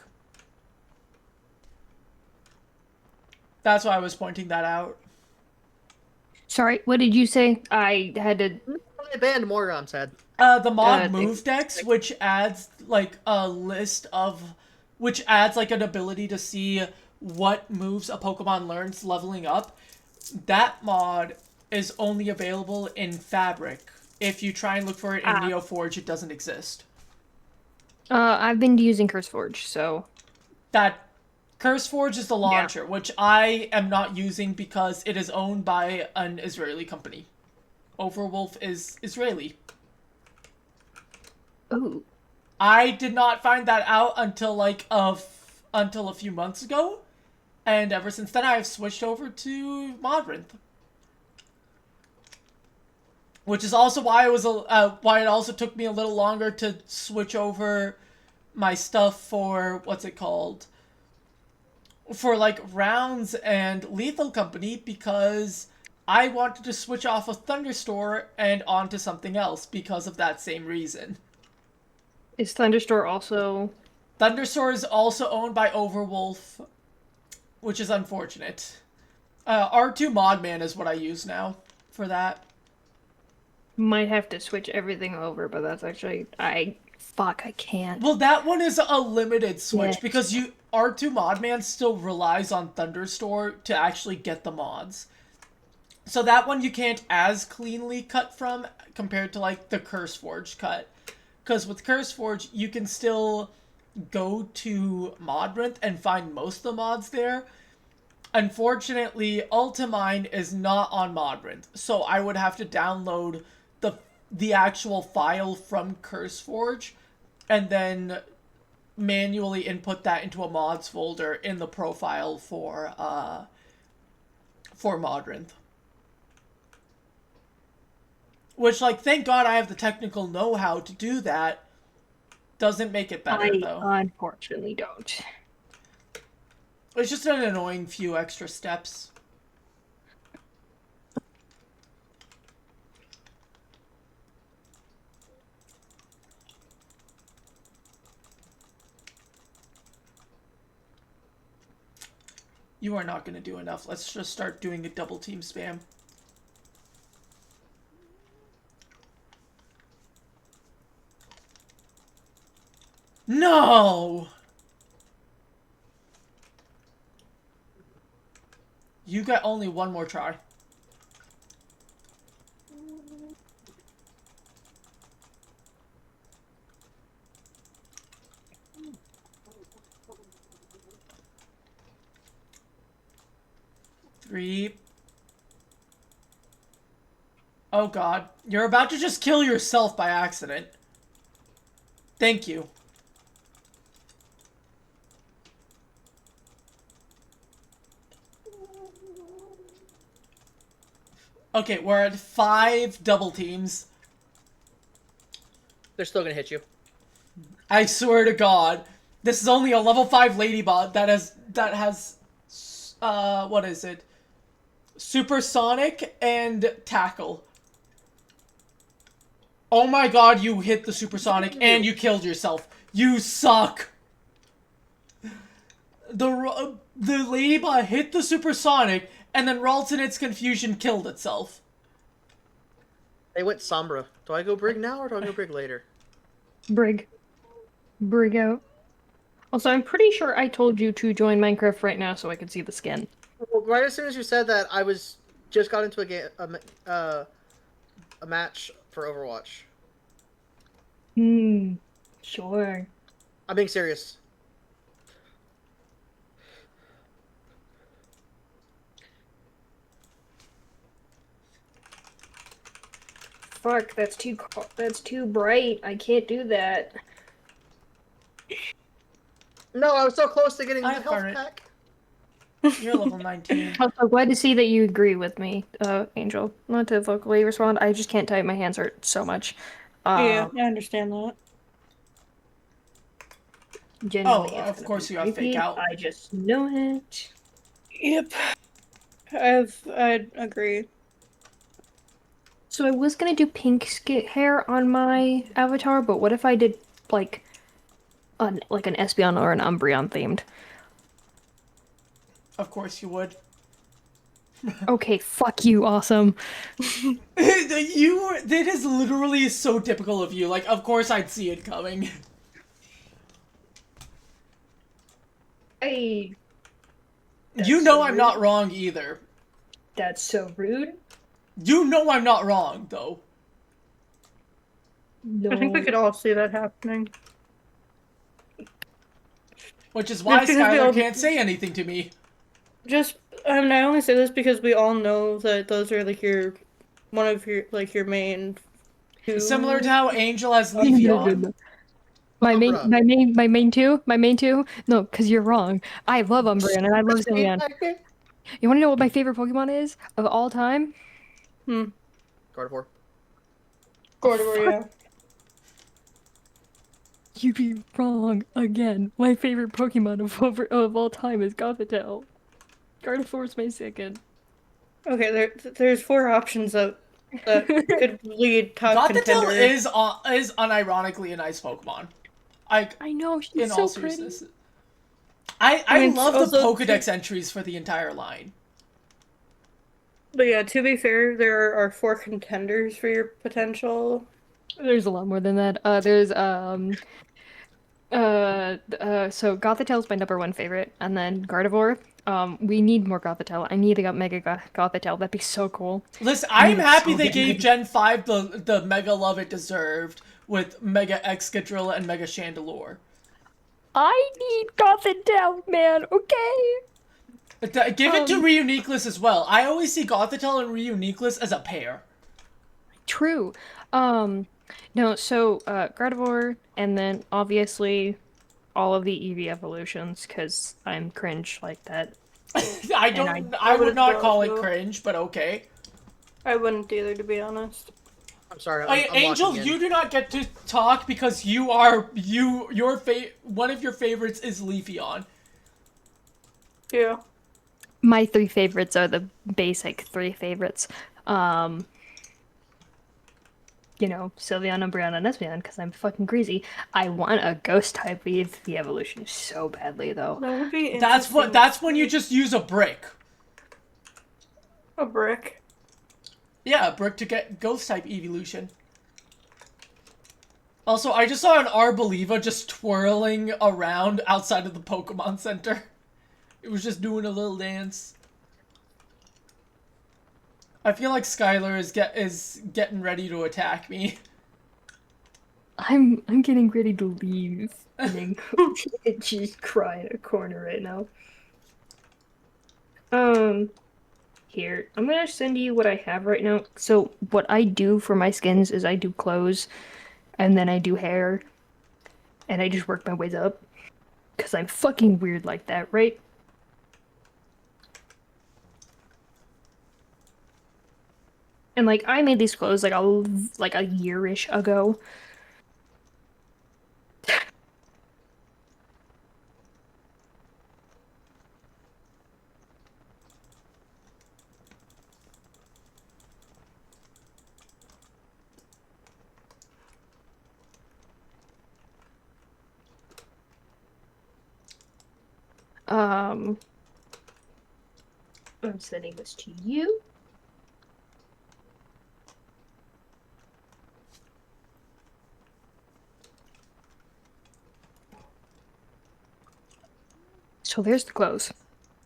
That's why I was pointing that out. Sorry, what did you say? I had to. I banned Morgon's head. The mod Move Decks, which adds like a list of, which adds like an ability to see what moves a Pokemon learns leveling up. That mod is only available in Fabric. If you try and look for it in Neoforge, it doesn't exist. I've been using CurseForge, so. That CurseForge is the launcher, which I am not using because it is owned by an Israeli company. Overwolf is Israeli. Ooh. I did not find that out until like until a few months ago, and ever since then I have switched over to Modrinth, which is also why why it also took me a little longer to switch over my stuff for what's it called, for like rounds and Lethal Company, because I wanted to switch off of Thunderstore and onto something else because of that same reason. Is Thunderstore also... Thunderstore is also owned by Overwolf, which is unfortunate. R2 Modman is what I use now for that. Might have to switch everything over, but that's actually... Fuck, I can't. Well, that one is a limited switch, because R2 Modman still relies on Thunderstore to actually get the mods. So that one you can't as cleanly cut from compared to, like, the CurseForge cut. Because with CurseForge, you can still go to Modrinth and find most of the mods there. Unfortunately, Ultimine is not on Modrinth, so I would have to download the actual file from CurseForge and then manually input that into a mods folder in the profile for Modrinth. Which, like, thank God I have the technical know-how to do that. Doesn't make it better, though. I unfortunately don't. It's just an annoying few extra steps. You are not going to do enough. Let's just start doing a double team spam. No! You got only one more try. Three. Oh God, you're about to just kill yourself by accident. Thank you. Okay, we're at 5 double teams. They're still gonna hit you. I swear to God, this is only a level 5 ladybot that has what is it? Supersonic and Tackle. Oh my God, you hit the Supersonic and you killed yourself. You suck. The ladybot hit the Supersonic, and then Ralts in its confusion killed itself. They went Sombra. Do I go Brig now or do I go Brig later? Brig. Brig out. Also, I'm pretty sure I told you to join Minecraft right now so I could see the skin. Well, right as soon as you said that, I was just got into a match for Overwatch. Sure. I'm being serious. Fuck, that's too bright. I can't do that. No, I was so close to getting the I've health heard it. pack. You're level 19. I'm so glad to see that you agree with me, Angel. Not to vocally respond, I just can't type, my hands hurt so much. Yeah, I understand that. Genuinely, Oh, it's of course gonna you be have fake creepy. out. I just know it. Yep. I agree. So I was gonna do pink hair on my avatar, but what if I did like an Espeon or an Umbreon themed? Of course you would. Okay, fuck you, awesome. That is literally so typical of you. Like, of course I'd see it coming. Hey. You know I'm not wrong either. That's so rude. You know I'm not wrong, though. No. I think we could all see that happening. Which is why Just because we Skylar all- can't say anything to me. I only say this because we all know that those are like one of your main two. Similar to how Angel has Leafy on. My main two? No, because you're wrong. I love Umbreon and I love Zilean. You want to know what my favorite Pokemon is of all time? Gardevoir. Gardevoir, yeah. You'd be wrong again. My favorite Pokemon of all time is Gothitelle. Gardevoir's my second. Okay, there's 4 options that could lead top Gothitelle contender. is unironically a nice Pokemon. I know, she's in so all pretty. seriousness. I mean, love the also- Pokedex entries for the entire line. But yeah, to be fair, there are 4 contenders for your potential. There's a lot more than that. So Gothitelle's my #1 favorite, and then Gardevoir. We need more Gothitelle. I need a Mega Gothitelle. That'd be so cool. Listen, I'm happy so they good. gave Gen 5 the Mega Love it deserved with Mega Excadrill and Mega Chandelure. I need Gothitelle, man. Okay. Give it to Reuniqueless as well. I always see Gothitelle and Reuniqueless as a pair. True. No, so Gardevoir, and then obviously all of the Eevee evolutions, because I'm cringe like that. I would not call it cringe, but okay. I wouldn't either, to be honest. I'm sorry. I'm Angel, locking in. you do not get to talk because one of your favorites is Leafeon. Yeah. My 3 favorites are the basic 3 favorites. Sylveon, Umbreon, and Espeon, because I'm fucking crazy. I want a ghost type Eevee evolution so badly, though. That would be That's when you just use a brick. A brick. Yeah, a brick to get ghost type evolution. Also, I just saw an Arboliva just twirling around outside of the Pokemon Center. It was just doing a little dance. I feel like Skylar is getting ready to attack me. I'm getting ready to leave. She's crying in a corner right now. Here, I'm gonna send you what I have right now. So what I do for my skins is I do clothes, and then I do hair, and I just work my ways up. Cause I'm fucking weird like that, right? And like I made these clothes like a year-ish ago. I'm sending this to you. So there's the clothes.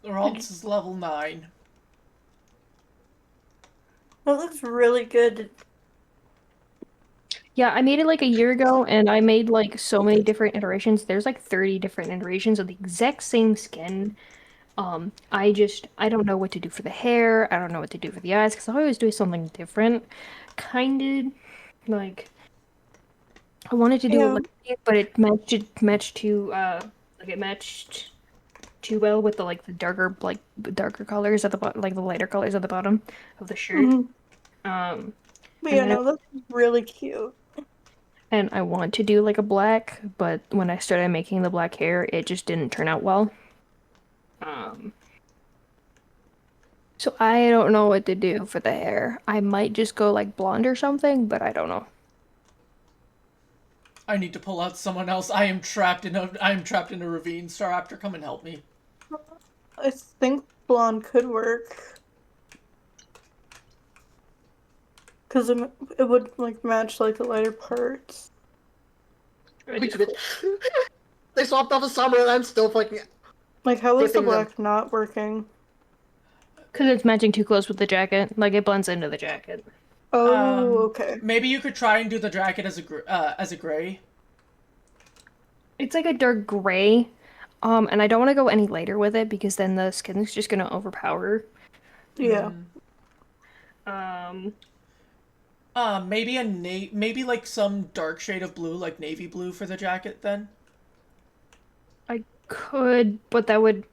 Ralts is level 9. That looks really good. Yeah, I made it like a year ago, and I made like so many different iterations. There's like 30 different iterations of the exact same skin. I don't know what to do for the hair. I don't know what to do for the eyes because I always do something different. Kind of like I wanted to do it Yeah. like pink, but it matched too well with the darker colors at the bottom, like the lighter colors at the bottom of the shirt. Mhm. Um, But and yeah, then no, that's really cute. and I want to do like a black, but when I started making the black hair, it just didn't turn out well. So I don't know what to do for the hair. I might just go like blonde or something, but I don't know. I need to pull out someone else. I am trapped in a ravine. Staraptor, come and help me. I think blonde could work. Because it would like match like the lighter parts. They swapped off a summer and I'm still fucking... Like, how is the Giving them- black not working? Because it's matching too close with the jacket. Like it blends into the jacket. Oh, okay. Maybe you could try and do the jacket as a gray. It's like a dark gray. And I don't want to go any lighter with it because then the skin's just gonna overpower. Yeah. Maybe like some dark shade of blue, like navy blue for the jacket then. I could, but that would.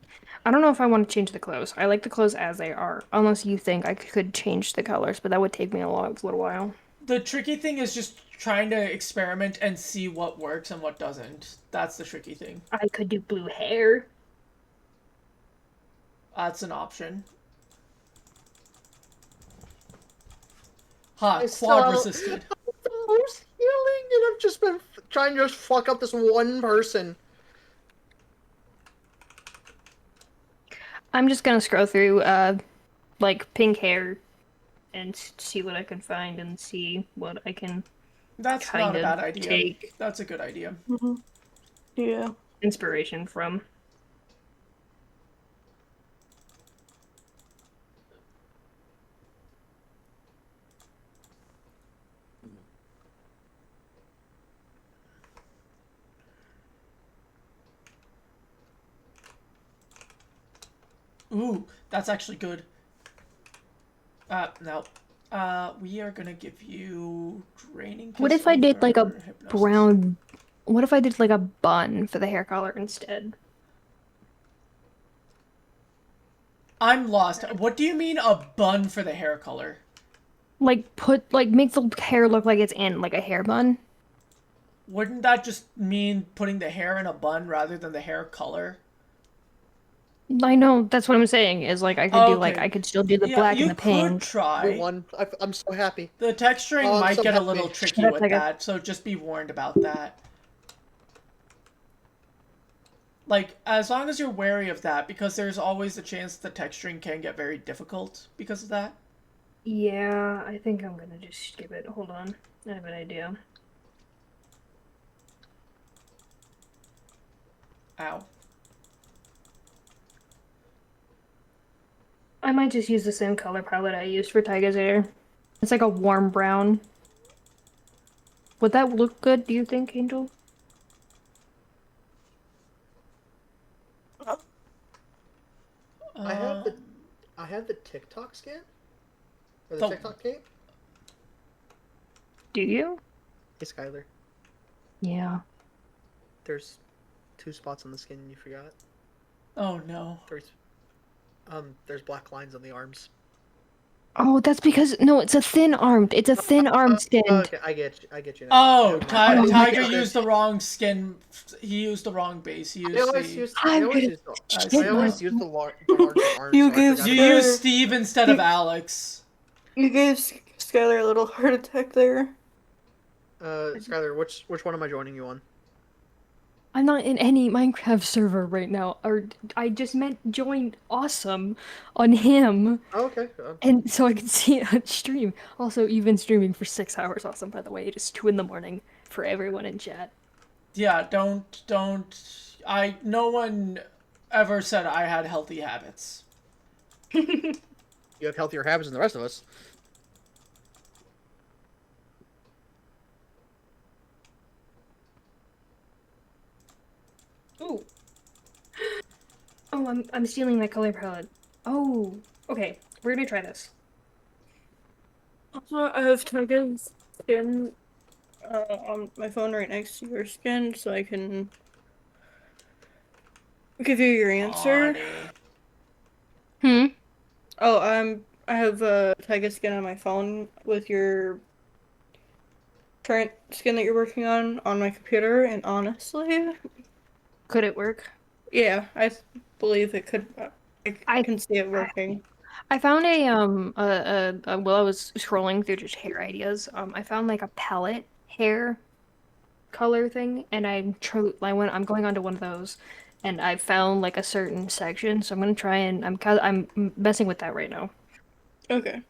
I don't know if I want to change the clothes. I like the clothes as they are, unless you think I could change the colors, but that would take me a little while. The tricky thing is just trying to experiment and see what works and what doesn't. That's the tricky thing. I could do blue hair. That's an option. Ha, quad resisted. The most healing, and I've just been trying to just fuck up this one person. I'm just gonna scroll through, like pink hair, and see what I can find and see what I can. That's not a bad idea. Take That's a good idea. Mm-hmm. Yeah. inspiration from. Ooh, that's actually good. No. We are gonna give you draining. What if I did like a hypnosis. brown? What if I did like a bun for the hair color instead? I'm lost. What do you mean a bun for the hair color? Like make the hair look like it's in like a hair bun. Wouldn't that just mean putting the hair in a bun rather than the hair color? I know, that's what I'm saying, is like I could do like Okay. I could still do the Yeah, black you and the pink. could try. Everyone, I'm so happy. The texturing Oh, I'm might so get a happy. little tricky That's with like that, so just be warned about that. Like, as long as you're wary of that, because there's always the chance the texturing can get very difficult because of that. Yeah, I think I'm gonna just skip it. Hold on. I have an idea. Ow. I might just use the same color palette I used for Taiga's hair. It's like a warm brown. Would that look good, do you think, Angel? I have the TikTok skin? Or the The- TikTok cape? Do you? Hey, Skylar. Yeah. There's 2 spots on the skin you forgot. Oh no. There's black lines on the arms. Oh, that's because no, it's a thin-armed. It's a thin-armed skin. Okay, I get you now. Oh, Never mind. Tiger used the wrong skin. He used the wrong base. He used I always the... use I'm the gonna- larger arms. You so I gave forgot You about used Steve instead of Alex. You gave Skylar a little heart attack there. Skylar, which one am I joining you on? I'm not in any Minecraft server right now. Or I just meant join Awesome on him. Oh, okay. And so I can see it on stream. Also, you've been streaming for 6 hours, Awesome, by the way. It is 2 in the morning for everyone in chat. Yeah, don't... No one ever said I had healthy habits. You have healthier habits than the rest of us. Ooh. Oh, I'm stealing that color palette. Oh, okay. We're gonna try this. Also, I have Tiger's skin on my phone right next to your skin, so I can give you your answer. Hmm. Oh, I have Tiger skin on my phone with your current skin that you're working on my computer, and honestly, Could it work? yeah, I believe it could. I I can see it working. I found while I was scrolling through just hair ideas, I found like a palette hair color thing, and I'm going onto one of those, and I found like a certain section, so I'm gonna try and I'm messing with that right now. Okay,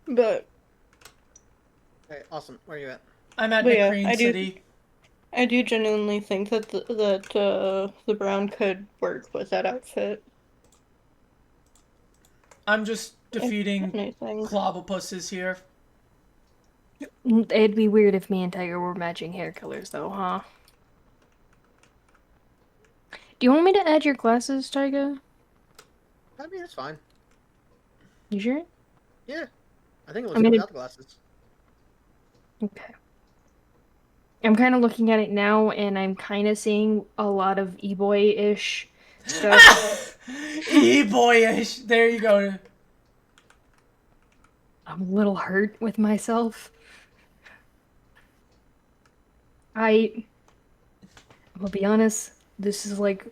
but Okay, awesome. Where are you at? I'm at yeah, McCrane City. I do genuinely think that the brown could work with that outfit. I'm just defeating Anything. Clobblepusses here. It'd be weird if me and Tiger were matching hair colors, though, huh? Do you want me to add your glasses, Tiger? I mean, it's fine. You sure? Yeah. I think it I looks mean, good without the glasses. Okay. I'm kind of looking at it now, and I'm kind of seeing a lot of e-boy-ish stuff. E-boyish. There you go. I'm a little hurt with myself. I'm gonna be honest, this is like,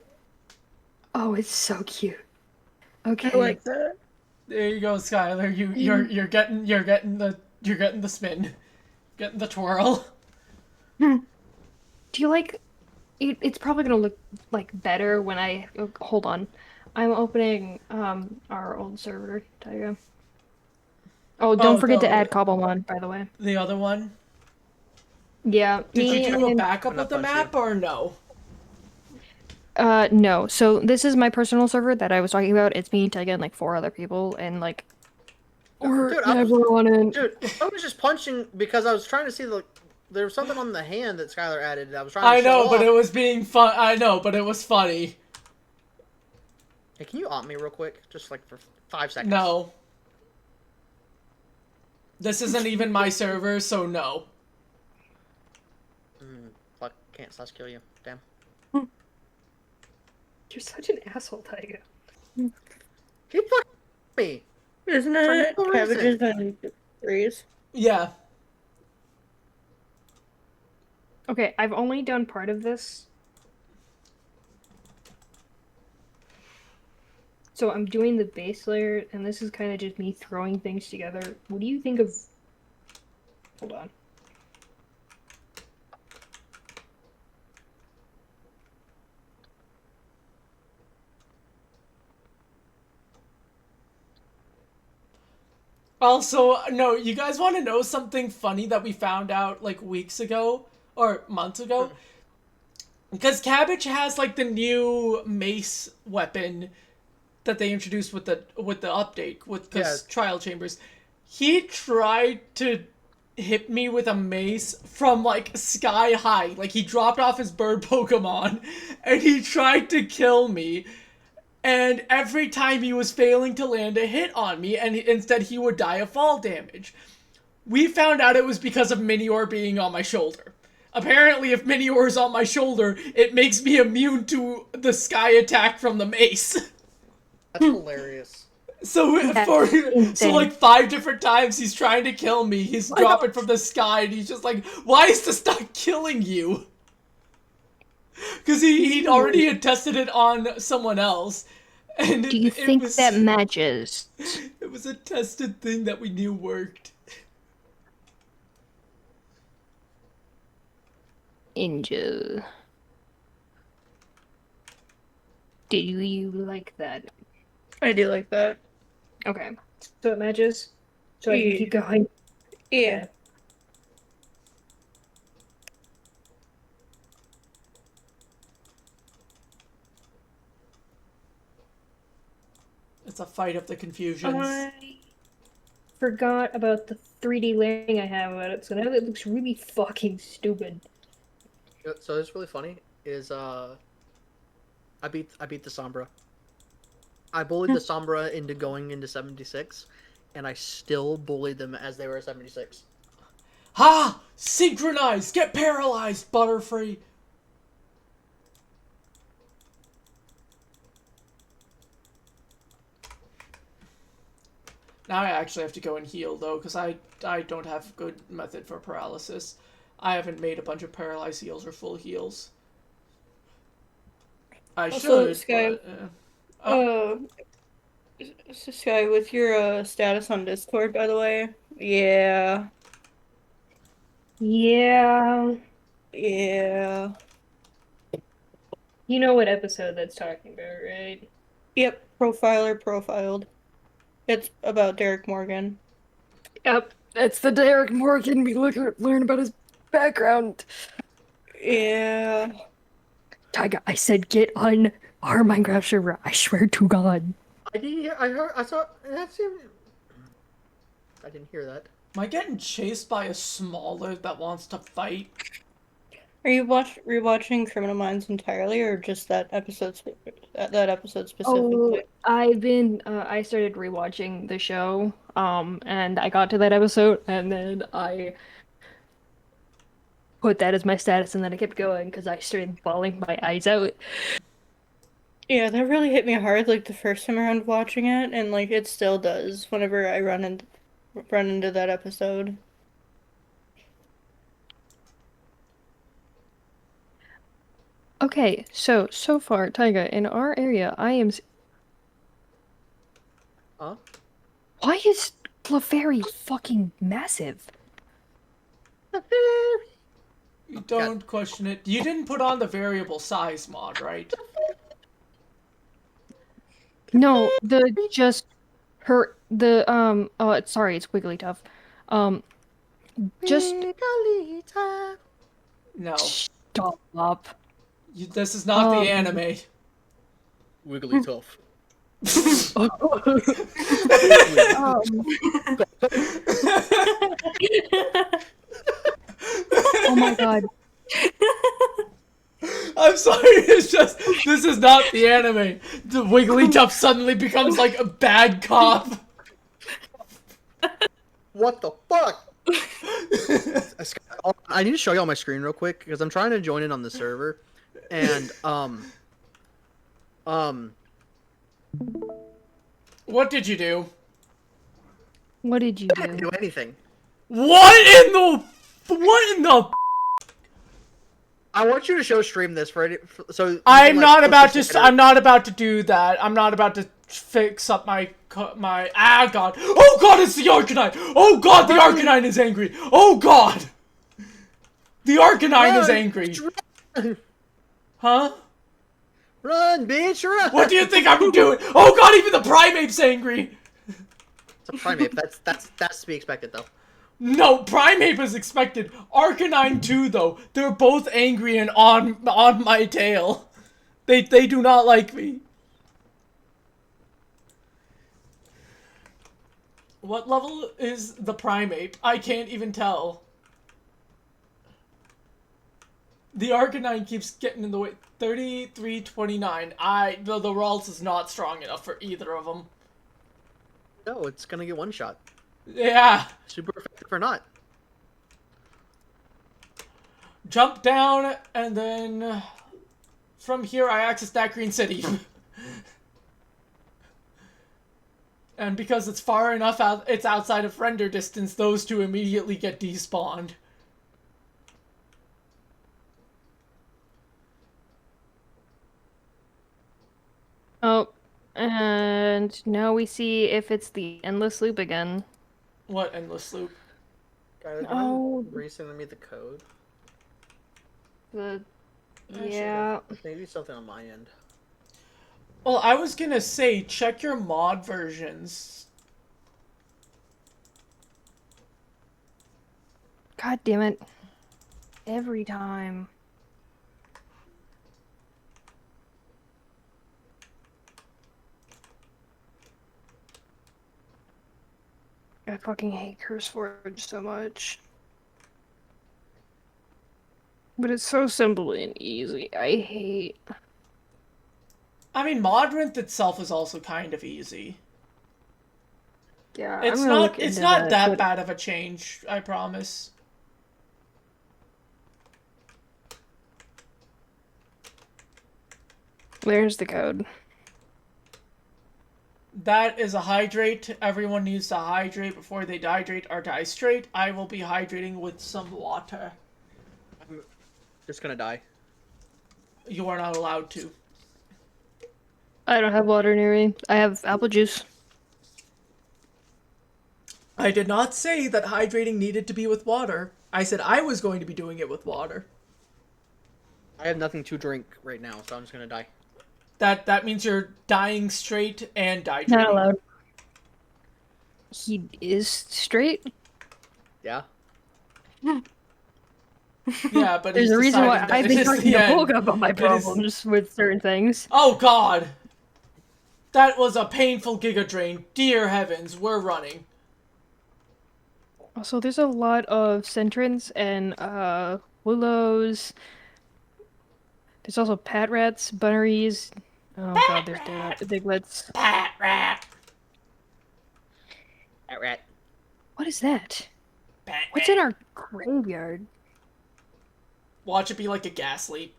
oh, it's so cute. Okay. I like that. There you go, Skylar. You're getting the spin, getting the twirl. Do you like it's probably gonna look like better when hold on. I'm opening our old server, Tyga. Oh, don't forget to add Cobblemon, by the way. The other one. Yeah. Did you do a and backup of the map or no? No. So this is my personal server that I was talking about. It's me, Tyga, and like 4 other people, and like Dude, I was just punching because I was trying to see there was something on the hand that Skylar added. And I was trying to I know, show but off. it was being fun. I know, but it was funny. Hey, can you op me real quick? Just like for 5 seconds. No. This isn't even my server, so no. Fuck, can't slash kill you. Damn. You're such an asshole, Tyga. He fucked me. Isn't For it no cabbages and trees? Yeah. Okay, I've only done part of this. So I'm doing the base layer, and this is kind of just me throwing things together. What do you think of... Hold on. Also, no, you guys want to know something funny that we found out like weeks ago or months ago? Because Cabbage has like the new mace weapon that they introduced with the update with the trial chambers. He tried to hit me with a mace from like sky high. Like he dropped off his bird Pokemon and he tried to kill me. And every time he was failing to land a hit on me, and instead he would die of fall damage. We found out it was because of Minior being on my shoulder. Apparently, if Minior is on my shoulder, it makes me immune to the sky attack from the mace. That's hilarious. So like 5 different times he's trying to kill me. He's dropping from the sky, and he's just like, "Why is this not killing you?" Because he'd already had tested it on someone else. And do you think that matches? It was a tested thing that we knew worked. Angel. Do you like that? I do like that. Okay. So it matches? So I can keep going? Yeah. It's a fight of the confusions. I forgot about the 3D layering I have about it, so now it looks really fucking stupid. So it's really funny. Is I beat the Sombra. I bullied the Sombra into going into 76, and I still bullied them as they were 76. Ha! Synchronize! Get paralyzed, Butterfree! Now I actually have to go and heal, though, because I don't have a good method for paralysis. I haven't made a bunch of paralyzed heals or full heals. I Also, should, Sky, but... Sky, with your status on Discord, by the way. Yeah. Yeah. Yeah. You know what episode that's talking about, right? Yep, profiler profiled. It's about Derek Morgan. Yep, that's the Derek Morgan. We learn about his background. Yeah. Tyga, I said get on our Minecraft server. I swear to God. I didn't hear. I heard. I saw. That seemed. I didn't hear that. Am I getting chased by a smaller that wants to fight? Are you rewatching Criminal Minds entirely, or just that episode? That episode specifically? Oh, I started rewatching the show, and I got to that episode, and then I put that as my status, and then I kept going because I started bawling my eyes out. Yeah, that really hit me hard, like, the first time around watching it, and, like, it still does whenever I run into that episode. Okay, so far, Tyga, in our area, I am... Huh? Why is Clefairy fucking massive? You don't question it. You didn't put on the variable size mod, right? No, sorry, it's Wigglytuff. Just No. stop. This is not the anime. Wigglytuff. Oh my God. I'm sorry, it's just, this is not the anime. The Wigglytuff suddenly becomes like a bad cop. What the fuck? I need to show you on my screen real quick because I'm trying to join in on the server, and What did you do? What did you I didn't do? do anything. What in the I want you to show stream this so I'm not about to do that. I'm not about to fix up my god. Oh god, it's the Arcanine. Oh god, the Arcanine is angry. Oh god. The Arcanine is angry. Huh? Run, bitch, run! What do you think I'm doing? Oh god, even the Primate's angry. It's a Primate. That's to be expected, though. No, Primeape is expected. Arcanine too, though. They're both angry and on my tail. They do not like me. What level is the Primeape? I can't even tell. The Arcanine keeps getting in the way. 3329. The Ralts is not strong enough for either of them. No, it's gonna get one shot. Yeah. Super effective or not. Jump down, and then from here I access that green city. And because it's far enough out, it's outside of render distance, those two immediately get despawned. Oh, and now we see if it's the endless loop again. What endless loop? Guys, Oh. resending me the code. Yeah. Maybe something on my end. Well, I was gonna say, check your mod versions. God damn it. Every time. I fucking hate CurseForge so much. But it's so simple and easy. I hate... I mean, Modrint itself is also kind of easy. Yeah, It's I'm gonna look it's into not that but... bad of a change, I promise. Where's the code? That is a hydrate. Everyone needs to hydrate before they dehydrate or die straight. I will be hydrating with some water. I'm just gonna die. You are not allowed to. I don't have water near me. I have apple juice. I did not say that hydrating needed to be with water. I said I was going to be doing it with water. I have nothing to drink right now, so I'm just gonna die. That means you're dying straight and dehydrating. Not allowed. He is straight? Yeah. Yeah, but there's a reason why I've been talking to Polka about my problems with certain things. Oh god! That was a painful Giga Drain. Dear heavens, we're running. Also, there's a lot of Centrins and willows. There's also pat rats, bunneries. Oh god, there's diglets. Pat rat. Pat rat. What is that? Pat What's rat. in our graveyard? Watch it be like a gas leak.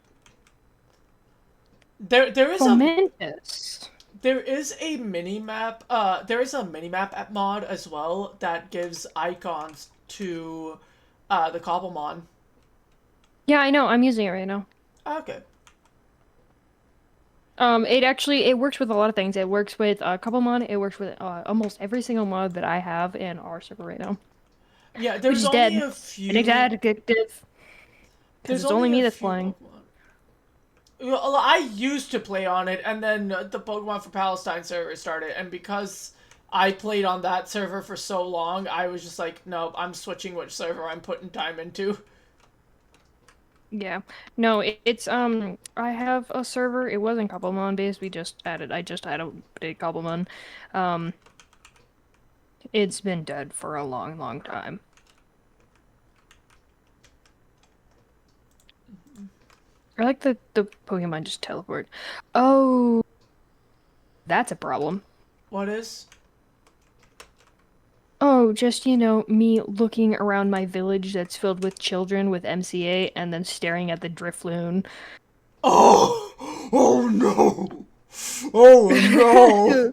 There is Momentous. There is a mini-map, there is a mini-map at mod as well that gives icons to, the Cobblemon. Yeah, I know. I'm using it right now. Okay. It works with a lot of things. It works with Cobblemon. It works with almost every single mod that I have in our server right now. Yeah, there's only dead. A few... And it's addictive. Because it's only me that's flying. Well, I used to play on it, and then the Pokemon for Palestine server started, and because I played on that server for so long, I was just like, no, I'm switching which server I'm putting time into. Yeah. No, it's, I have a server, it wasn't Cobblemon based, I just had a big Cobblemon. It's been dead for a long, long time. I like the Pokemon just teleport. Oh, that's a problem. What is? Oh, just, me looking around my village that's filled with children with MCA and then staring at the Drifloon. Oh! Oh no! Oh no!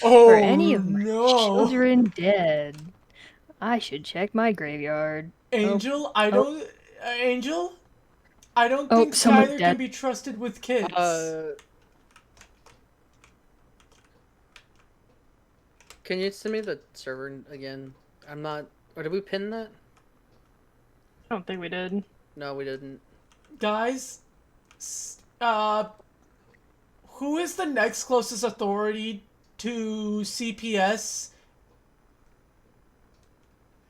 Oh, Are any of my children dead? I should check my graveyard. Angel, I don't think Skylar can be trusted with kids. Can you send me the server again? I'm not... Or did we pin that? I don't think we did. No, we didn't. Guys, who is the next closest authority to CPS?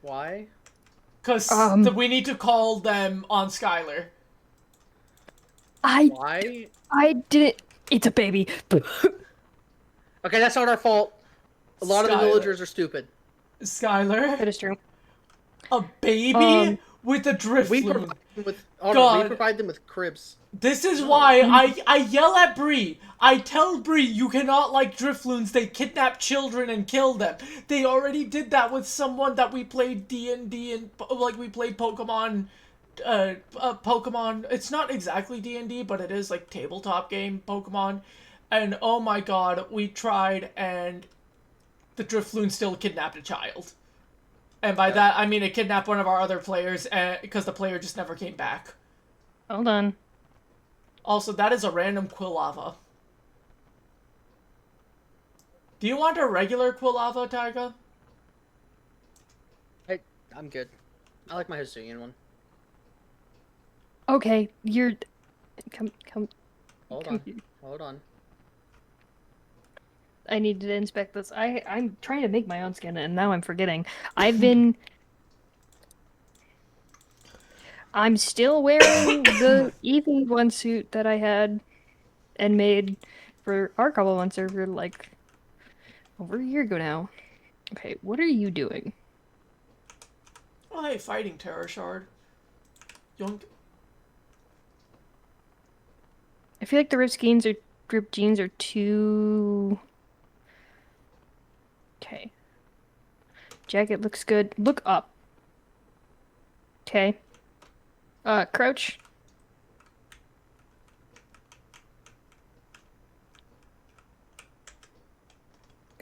Why? Because we need to call them on Skylar. Why? I didn't... It's a baby. Okay, that's not our fault. A lot of the villagers are stupid. Skylar? That is true. A baby with a Drifloon. We provide them with cribs. This is why I yell at Bree. I tell Bree you cannot like Drifloons. They kidnap children and kill them. They already did that with someone that we played D&D and like we played Pokemon. Pokemon. It's not exactly D&D, but it is like tabletop game Pokemon. And oh my god, we tried and the Drifloon still kidnapped a child. And by that, I mean it kidnapped one of our other players because the player just never came back. Hold on. Also, that is a random Quilava. Do you want a regular Quilava, Taiga? I'm good. I like my Hisuian one. Okay, you're... Come... Hold on. I need to inspect this. I'm trying to make my own skin, and now I'm forgetting. I'm still wearing the Eevee one suit that I had and made for our Cobblemon server, like, over a year ago now. Okay, what are you doing? Oh, hey, fighting Terror Shard. Yoink. I feel like the ripped jeans are too... Okay. Jacket looks good. Look up. Okay. Crouch.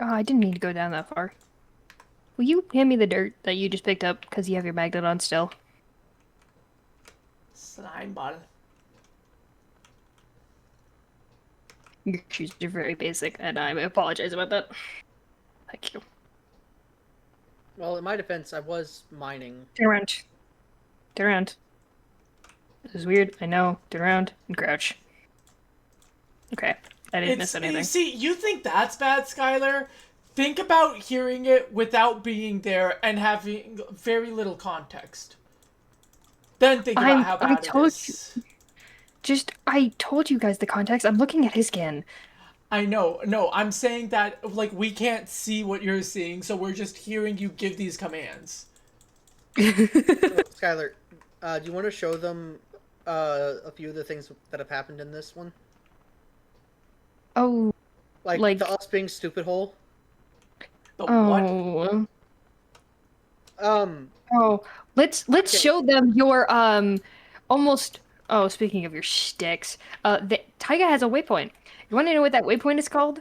Oh, I didn't mean to go down that far. Will you hand me the dirt that you just picked up because you have your magnet on still? Slime ball. Your shoes are very basic, and I apologize about that. Thank you. Well, in my defense, I was mining. Turn around. Turn around. This is weird. I know. Turn around and crouch. Okay. I didn't miss anything. See, you think that's bad, Skylar? Think about hearing it without being there and having very little context. Then think about how bad it is. I told you guys the context. I'm looking at his skin. I know. No, I'm saying that, like, we can't see what you're seeing, so we're just hearing you give these commands. Skylar, do you want to show them a few of the things that have happened in this one? Oh. Like the us being stupid hole? The what? Oh, let's show them your almost. Oh, speaking of your shticks, Taiga has a waypoint. You want to know what that waypoint is called?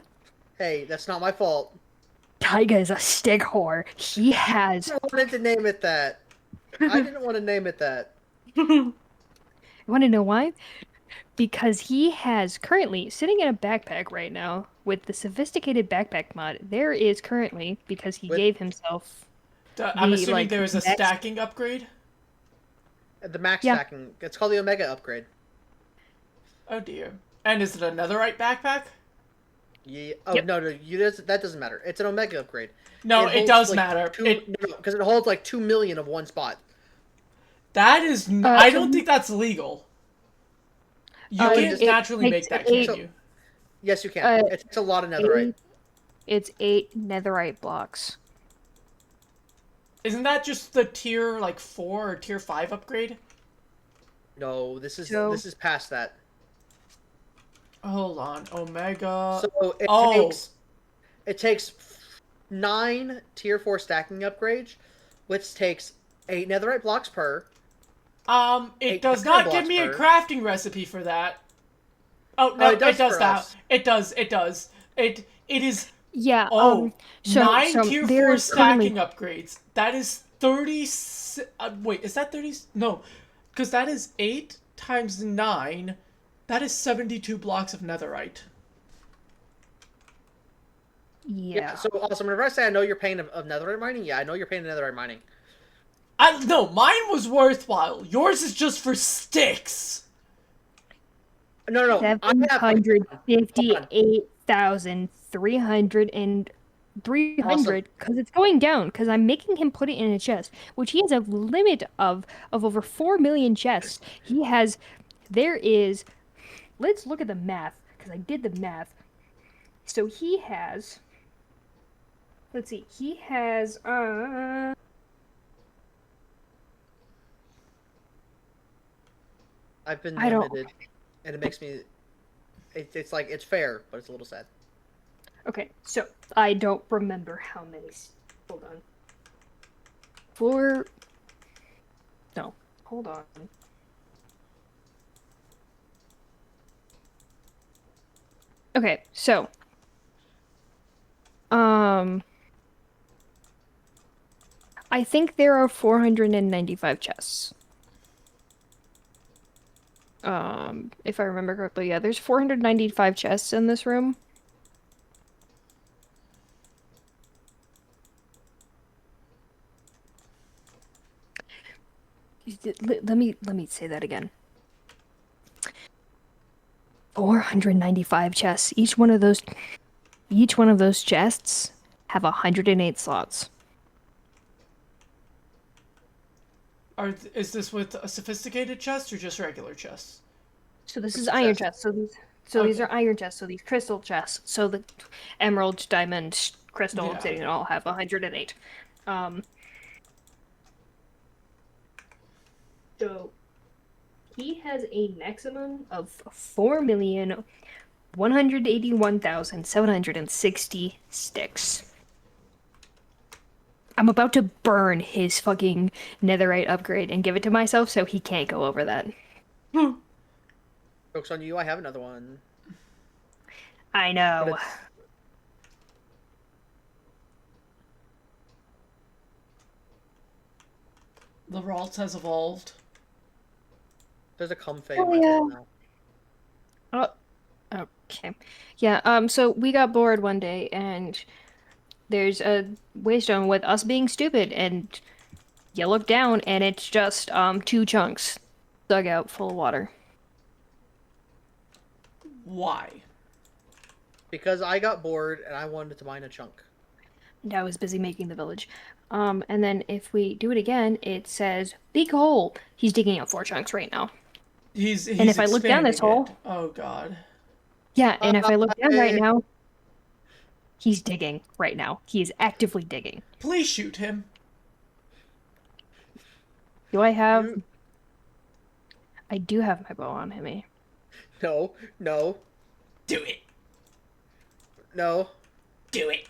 Hey, that's not my fault. Taiga is a stick whore. He has. I wanted to name it that. I didn't want to name it that. You want to know why? Because he has currently sitting in a backpack right now with the sophisticated backpack mod. There is currently, because he gave himself. I'm assuming there is a stacking upgrade? The max stacking. It's called the Omega upgrade. Oh dear. And is it a netherite backpack? Yeah. Oh, no, that doesn't matter. It's an Omega upgrade. No, it does matter. Because it holds like 2 million of one spot. That is... I don't think that's legal. You can't just naturally make that, can you? Yes, you can. It takes a lot of netherite. It's 8 netherite blocks. Isn't that just the tier, like, 4 or tier 5 upgrade? No, this is past that. Hold on. Omega... So it takes 9 tier 4 stacking upgrades, which takes 8 netherite blocks per. It does not give me a crafting recipe for that. Oh, no, it does that. It does. It is... Yeah, so 9 tier 4 stacking upgrades. That is 30... wait, is that 30... No, because that is 8 times 9. That is 72 blocks of netherite. Yeah. So, awesome. Whenever I say I know your pain of netherite mining, yeah, I know your pain of netherite mining. No, mine was worthwhile. Yours is just for sticks. No. 758,300 because it's going down because I'm making him put it in a chest, which he has a limit of over 4 million chests. Let's look at the math because I did the math. So he has, let's see, he has I've been limited, and it makes me. It's like it's fair, but it's a little sad. Okay, so I don't remember how many. Hold on. No, hold on. Okay, so. I think there are 495 chests. If I remember correctly, yeah, there's 495 chests in this room. Let me say that again. 495 chests. Each one of those chests have 108 slots. Is this with a sophisticated chest or just regular chests? So this is iron chests. So these are iron chests. So these crystal chests. So the emerald, diamond, crystal, Yeah. obsidian all have 108. So he has a maximum of 4,181,760 sticks. I'm about to burn his fucking netherite upgrade and give it to myself so he can't go over that. Joke's on you, I have another one. I But know. it's... The Ralt has evolved. There's a comfey Oh, in my yeah. phone now. Oh, okay. Yeah, so we got bored one day and there's a waystone with us being stupid and you look down and it's just 2 chunks dug out full of water. Why? Because I got bored and I wanted to mine a chunk. And I was busy making the village. And then if we do it again, it says big hole. He's digging out 4 chunks right now. He's And if I look down this expanding hole, it. Oh god. yeah, and if I look down right now, he's digging right now. He is actively digging. Please shoot him. Do I have? I do have my bow on him. No, no, Do it. no. Do it.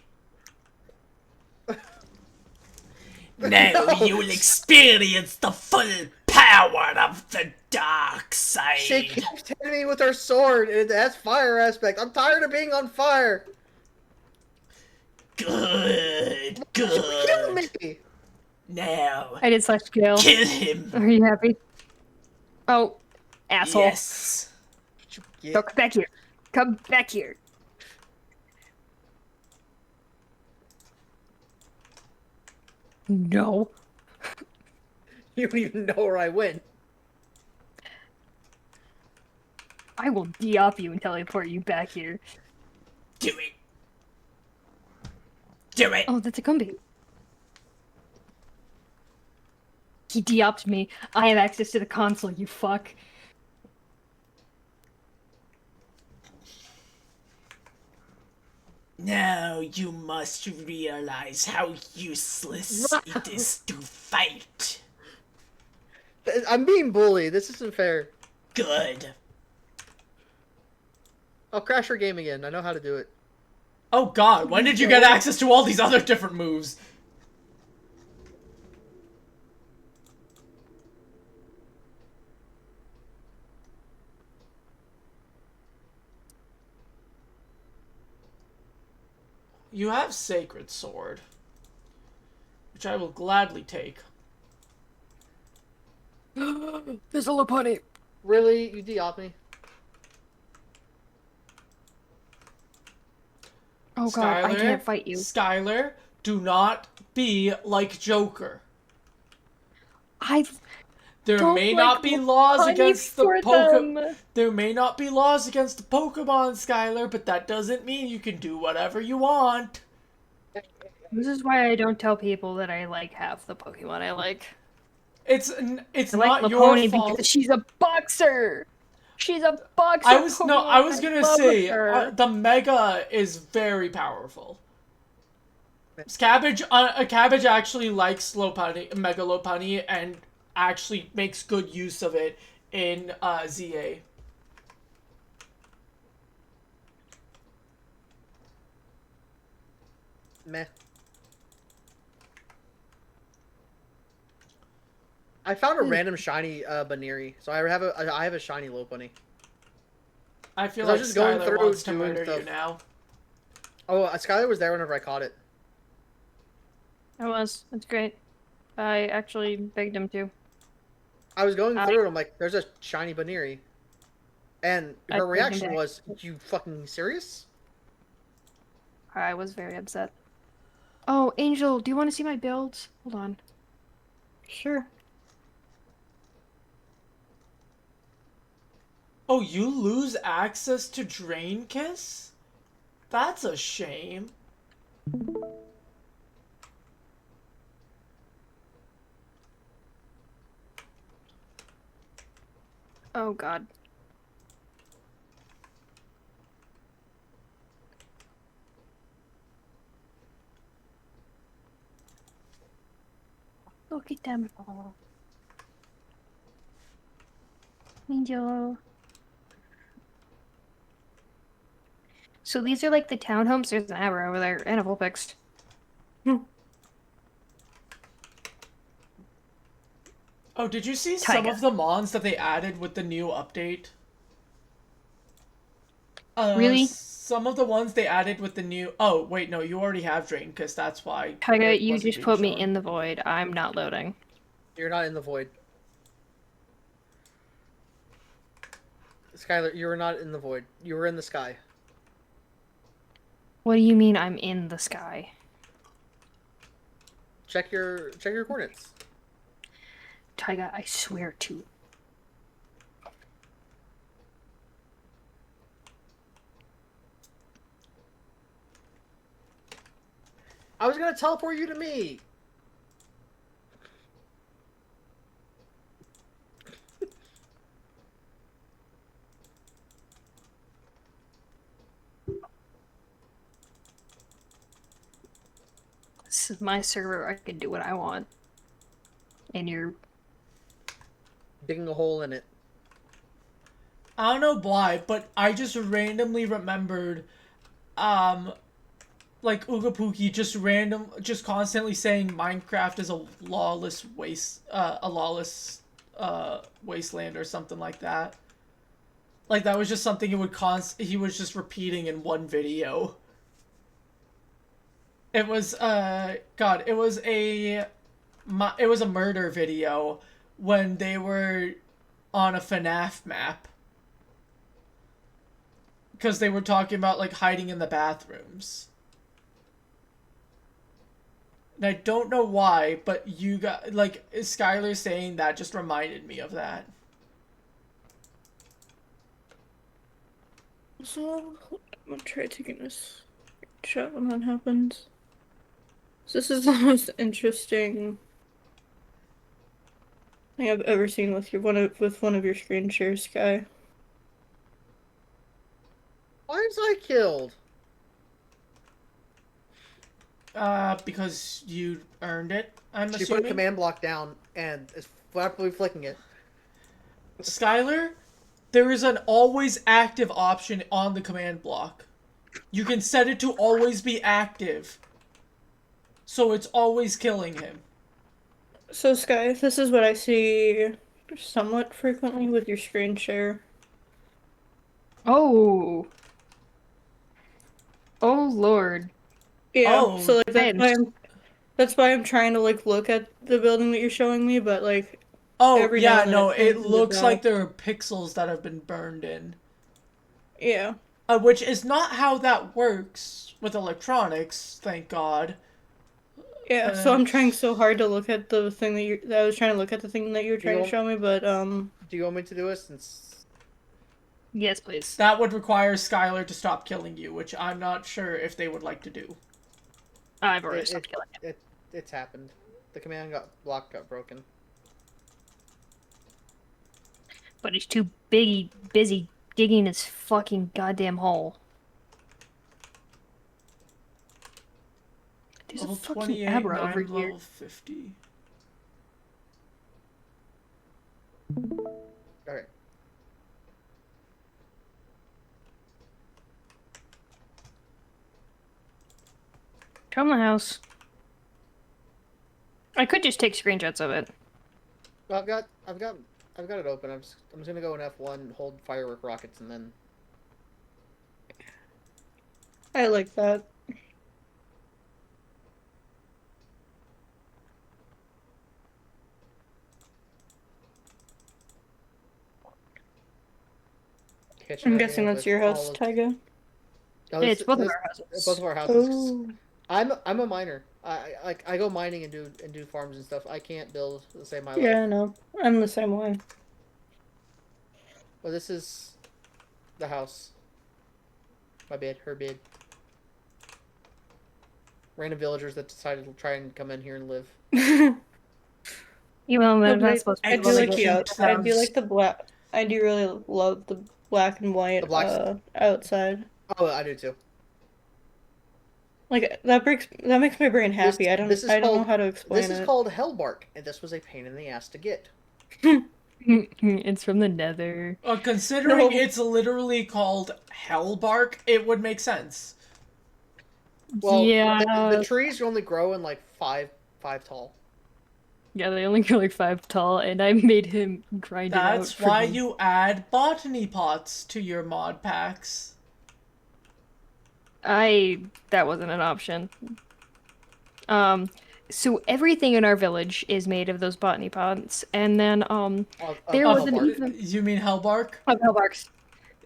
Now you will experience the full power of the dark side. She keeps hitting me with her sword. It has fire aspect. I'm tired of being on fire. Good, Kill good. me. I Now, did / kill. kill him. Are you happy? Oh, asshole! Yes. Go, come back here. Come back here. No. You don't even know where I went. I will de-op you and teleport you back here. Do it. Do it. Oh, that's a Gumby. He de-opped me. I have access to the console, you fuck. Now you must realize how useless it is to fight. I'm being bullied. This isn't fair. Good. I'll crash your game again. I know how to do it. Oh god, when did you get access to all these other different moves? You have Sacred Sword, which I will gladly take. There's a Lopunny. Really? You de-op me? Oh god, I can't fight you. Skylar, do not be like Joker. There Don't may like not be laws honey against the for Pokemon. them. There may not be laws against the Pokemon, Skylar, but that doesn't mean you can do whatever you want. This is why I don't tell people that I like half the Pokemon I like. It's I not like your Lopunny fault. because she's a boxer. She's a boxer. I was Pokemon. gonna love say her. the Mega is very powerful. Cabbage actually likes Mega Lopunny and actually makes good use of it in ZA. Meh. I found a random shiny Baneri, so I have a shiny Lopunny. I feel 'Cause I like was just going Skylar through wants to doing murder stuff. you now. Oh, Skylar was there whenever I caught it. I was. That's great. I actually begged him to. I was going through it, I'm like, there's a shiny Baneri. And I her took him reaction back. was, you fucking serious? I was very upset. Oh, Angel, do you want to see my builds? Hold on. Sure. Oh, you lose access to Drain Kiss? That's a shame. Oh god. Look at them all. Angel. So these are like the townhomes. There's an Abra over there and a Vulpix. Oh, did you see some of the mons that they added with the new update? Really? Some of the ones they added with the new... Oh, wait, no, you already have Drain, because that's why... Taiga, you just put me in the void. I'm not loading. You're not in the void. Skylar, you were not in the void. You were in the sky. What do you mean I'm in the sky? Check your coordinates. Taiga, I swear to. I was gonna teleport you to me. This is my server. I can do what I want. And you're digging a hole in it. I don't know why, but I just randomly remembered, like Oogapuki just constantly saying Minecraft is a lawless wasteland or something like that. Like that was just something he was just repeating in one video. It was it was a murder video when they were on a FNAF map. Because they were talking about, like, hiding in the bathrooms. And I don't know why, but you got, like, Skylar saying that just reminded me of that. So, I'm gonna try taking this shot when that happens. So this is the most interesting thing I've ever seen with one of your screen shares, Sky. Why was I killed? Because you earned it, I'm assuming. She put a command block down and is flappily flicking it. Skylar, there is an always active option on the command block. You can set it to always be active. So it's always killing him. So Sky, this is what I see somewhat frequently with your screen share. Oh. Oh Lord. Yeah, Oh, so like that's why I'm trying to like look at the building that you're showing me, but like every yeah, no, it looks like there are pixels that have been burned in. Yeah. Which is not how that works with electronics, thank God. Yeah, so I'm trying so hard to look at the thing that I was trying to look at the thing that you were trying to show me, but Do you want me to do it since... Yes, please. That would require Skylar to stop killing you, which I'm not sure if they would like to do. I've already stopped killing him. It's happened. The command block got broken. But he's too busy digging his fucking goddamn hole. There's level a fucking 28, Abra 9, over here. level 50. Alright. Come the house. I could just take screenshots of it. Well, I've got it open. I'm just gonna go in F1, hold firework rockets, and then. I like that. I'm guessing that's your house, Taiga. No, it's both of our houses. Both of our houses. Oh. I'm a miner. I go mining and do farms and stuff. I can't build to save my life. Yeah, I know. I'm the same way. Well, this is the house. My bed, her bed. Random villagers that decided to try and come in here and live. Even though they're not supposed to. I do like the outside. I do like the black. I do really love the black and white outside. Oh, I do too. Like that makes my brain happy. I don't know how to explain it. This is called Hellbark, and this was a pain in the ass to get. It's from the Nether. Considering it's literally called Hellbark, it would make sense. Well, yeah, the trees only grow in like five tall. Yeah, they only go like 5 tall, and I made him grind it out. That's why you add botany pots to your mod packs. That wasn't an option. So everything in our village is made of those botany pots, and then there was an even You mean Hellbark? of Hellbarks.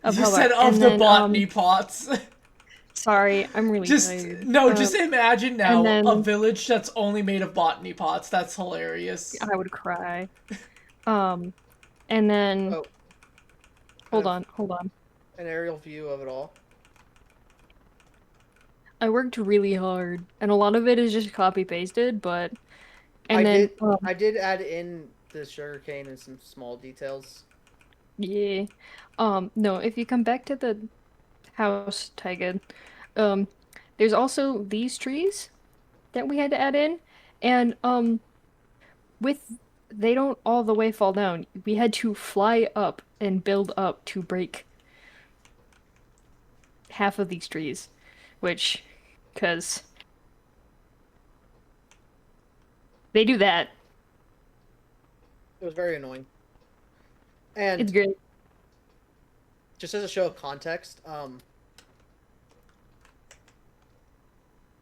You said of the botany pots. Sorry, I'm really tired. No, just imagine now then, a village that's only made of botany pots. That's hilarious. I would cry. And then hold on. An aerial view of it all. I worked really hard, and a lot of it is just copy pasted, but I did add in the sugarcane and some small details. Yeah. No, if you come back to the house, Taiga, there's also these trees that we had to add in, and they don't all the way fall down. We had to fly up and build up to break half of these trees, because they do that. It was very annoying. And it's great. Just as a show of context,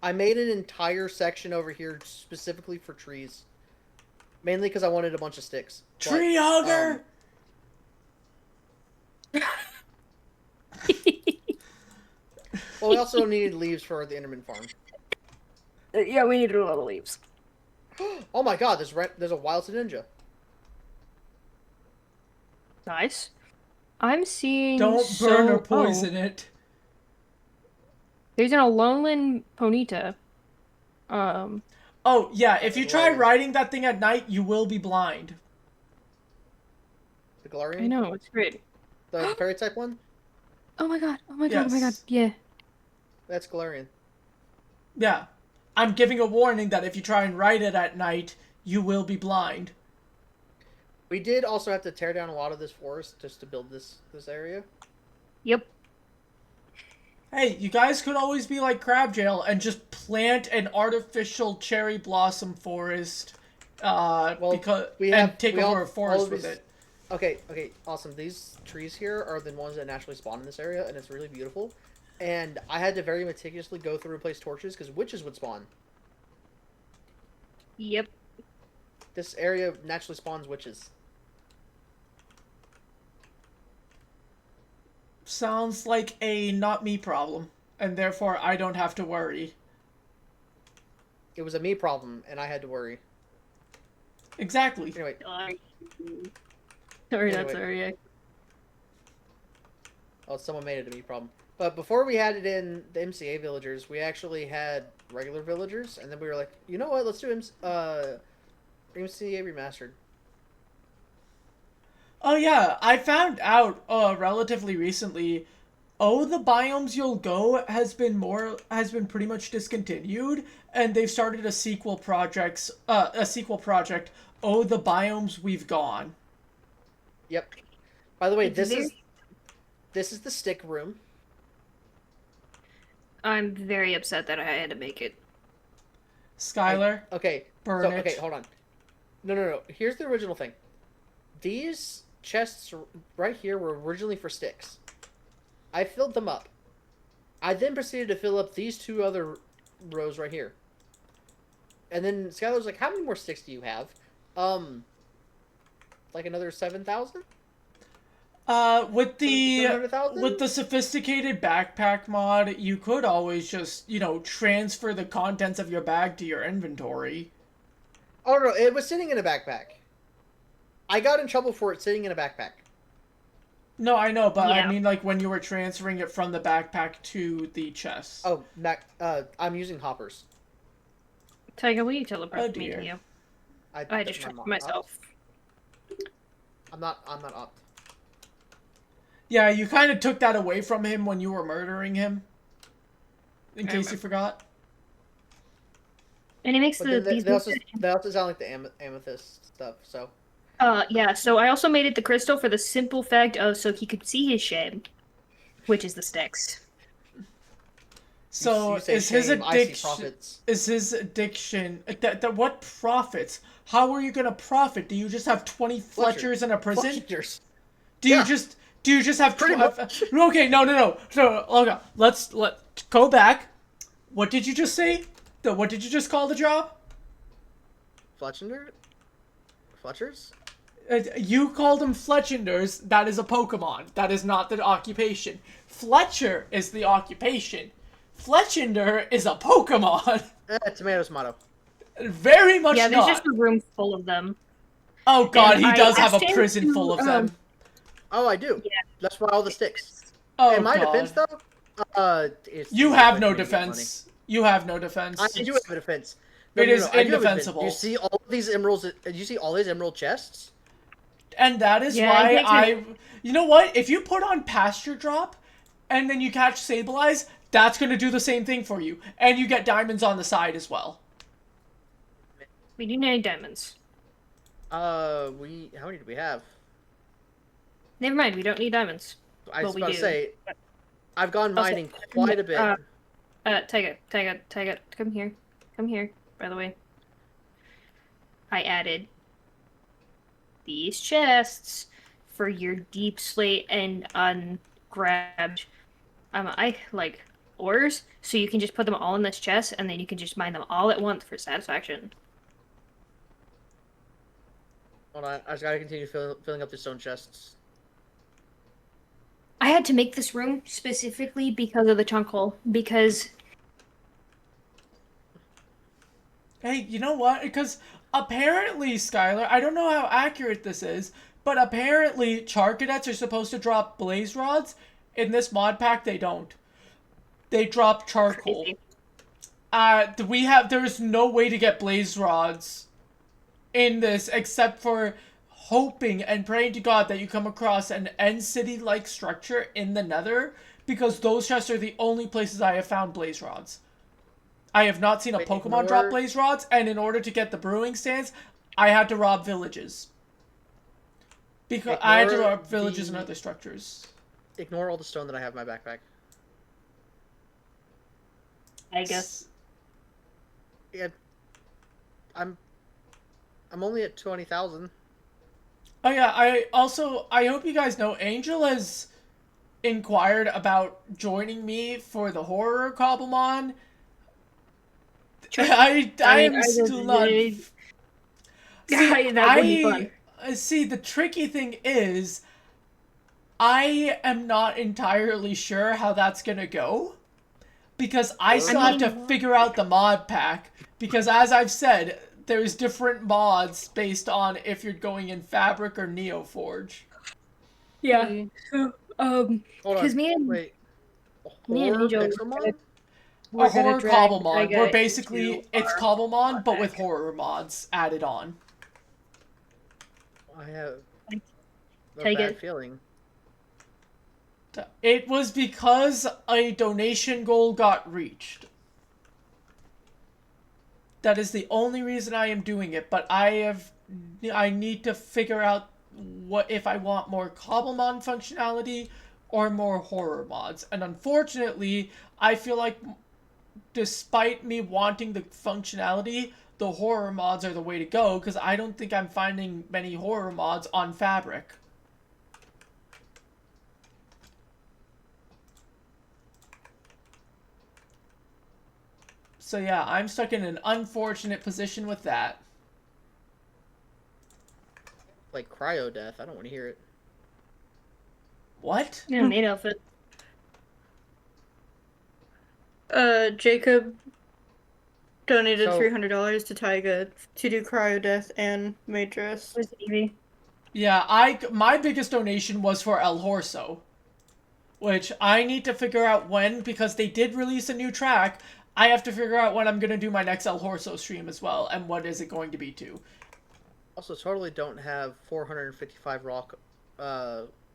I made an entire section over here specifically for trees. Mainly because I wanted a bunch of sticks. Tree hugger! Well, we also needed leaves for the Enderman farm. Yeah, we needed a lot of leaves. Oh my god, there's a wild ninja. Nice. I'm seeing. Don't burn or poison it. There's an Alolan Ponyta. Oh yeah, if you try riding that thing at night, you will be blind. The Galarian? I know, it's great. The fairy type one? Oh my god! Oh my god! Oh my god! Yeah. That's Galarian. Yeah, I'm giving a warning that if you try and ride it at night, you will be blind. We did also have to tear down a lot of this forest just to build this area. Yep. Hey, you guys could always be like Crabjail and just plant an artificial cherry blossom forest, take over a forest with it. Okay, awesome. These trees here are the ones that naturally spawn in this area, and it's really beautiful. And I had to very meticulously go through and place torches because witches would spawn. Yep. This area naturally spawns witches. Sounds like a not me problem, and therefore I don't have to worry. It was a me problem, and I had to worry. Exactly. Anyway. Sorry, that's alright. Well, someone made it a me problem. But before we had it in the MCA villagers, we actually had regular villagers, and then we were like, you know what, let's do MCA Remastered. Oh yeah, I found out relatively recently. Oh, the Biomes You'll Go has been pretty much discontinued, and they've started a sequel project. Oh, the Biomes We've Gone. Yep. By the way, this is the stick room. I'm very upset that I had to make it. Skylar. Okay. Burn it. Okay, hold on. No. Here's the original thing. These chests right here were originally for sticks. I filled them up. I then proceeded to fill up these two other rows right here. And then Skylar was like, how many more sticks do you have? Like another 7,000? With the sophisticated backpack mod, you could always just, transfer the contents of your bag to your inventory. Oh no, it was sitting in a backpack. I got in trouble for it sitting in a backpack. No, I know, but yeah. I mean, like, when you were transferring it from the backpack to the chest. Oh, I'm using hoppers. Tiger, will you teleport me to you? I just tricked myself. I'm not up. Yeah, you kind of took that away from him when you were murdering him. In case you forgot. And it makes But then these. they also sound like the amethyst stuff. So. Yeah. So I also made it the crystal for the simple fact of so he could see his shame, which is the sticks. So you say is his shame, I see addiction? profits. Is his addiction? That what profits? How are you gonna profit? Do you just have 20 Fletchers in a prison? Fletchers. Do you just have pretty much? Okay, no. Okay, let's go back. What did you just say? What did you just call the job? Fletchers? You called them Fletchinders. That is a Pokemon. That is not the occupation. Fletcher is the occupation. Fletchinder is a Pokemon. Tomato. Very much Yeah, there's not. just a room full of them. Oh god, And he does I have a asked him prison full of them. Oh, I do. Yeah. That's why all the sticks. Oh In my god. defense, though, You have no defense. You have no defense. I do have a defense. It is I do have a defense. indefensible. You see all these emeralds? You see all these emerald chests? And that is Yeah, why it makes You know what? If you put on Pasture Drop, and then you catch Sableye, that's going to do the same thing for you. And you get diamonds on the side as well. We do need diamonds. How many do we have? Never mind, we don't need diamonds. I was Well, we about to do. say, I've gone Also, mining quite a bit. Tyga, come here. Come here, by the way. I added these chests for your deep slate and ungrabbed ores, so you can just put them all in this chest and then you can just mine them all at once for satisfaction. Hold on, I just gotta continue filling up the stone chests. I had to make this room specifically because of the chunk hole, because Hey, you know what? Because apparently, Skylar, I don't know how accurate this is, but apparently Charcadets are supposed to drop blaze rods. In this mod pack, they don't. They drop charcoal. Crazy. There's no way to get blaze rods in this except for hoping and praying to God that you come across an end city-like structure in the nether, because those chests are the only places I have found blaze rods. I have not seen a Pokemon drop blaze rods, and in order to get the brewing stands, I had to rob villages. Because I had to rob villages and other structures. Ignore all the stone that I have in my backpack. I guess. Yeah, I'm only at 20,000. Oh yeah, I hope you guys know Angel has inquired about joining me for the horror Cobblemon. I am still not. That would be fun. See, the tricky thing is, I am not entirely sure how that's gonna go, because I still have to figure out the mod pack. Because as I've said, there's different mods based on if you're going in Fabric or Neoforge. Yeah. So, because me and Angel, a horror Cobblemon, where basically it's Cobblemon, but with horror mods added on. I have a Take bad it. feeling. It was because a donation goal got reached. That is the only reason I am doing it, but I need to figure out what if I want more Cobblemon functionality or more horror mods. And unfortunately, I feel like despite me wanting the functionality, the horror mods are the way to go, because I don't think I'm finding many horror mods on Fabric. So yeah, I'm stuck in an unfortunate position with that. Like cryo death, I don't want to hear it. What? Yeah, maid outfit. Jacob donated $300 to Tyga to do cryo death and maid dress. Where's Evie? Yeah, my biggest donation was for El Horso, which I need to figure out when, because they did release a new track. I have to figure out when I'm going to do my next El Horso stream as well, and what is it going to be to. Also, totally don't have 455 raw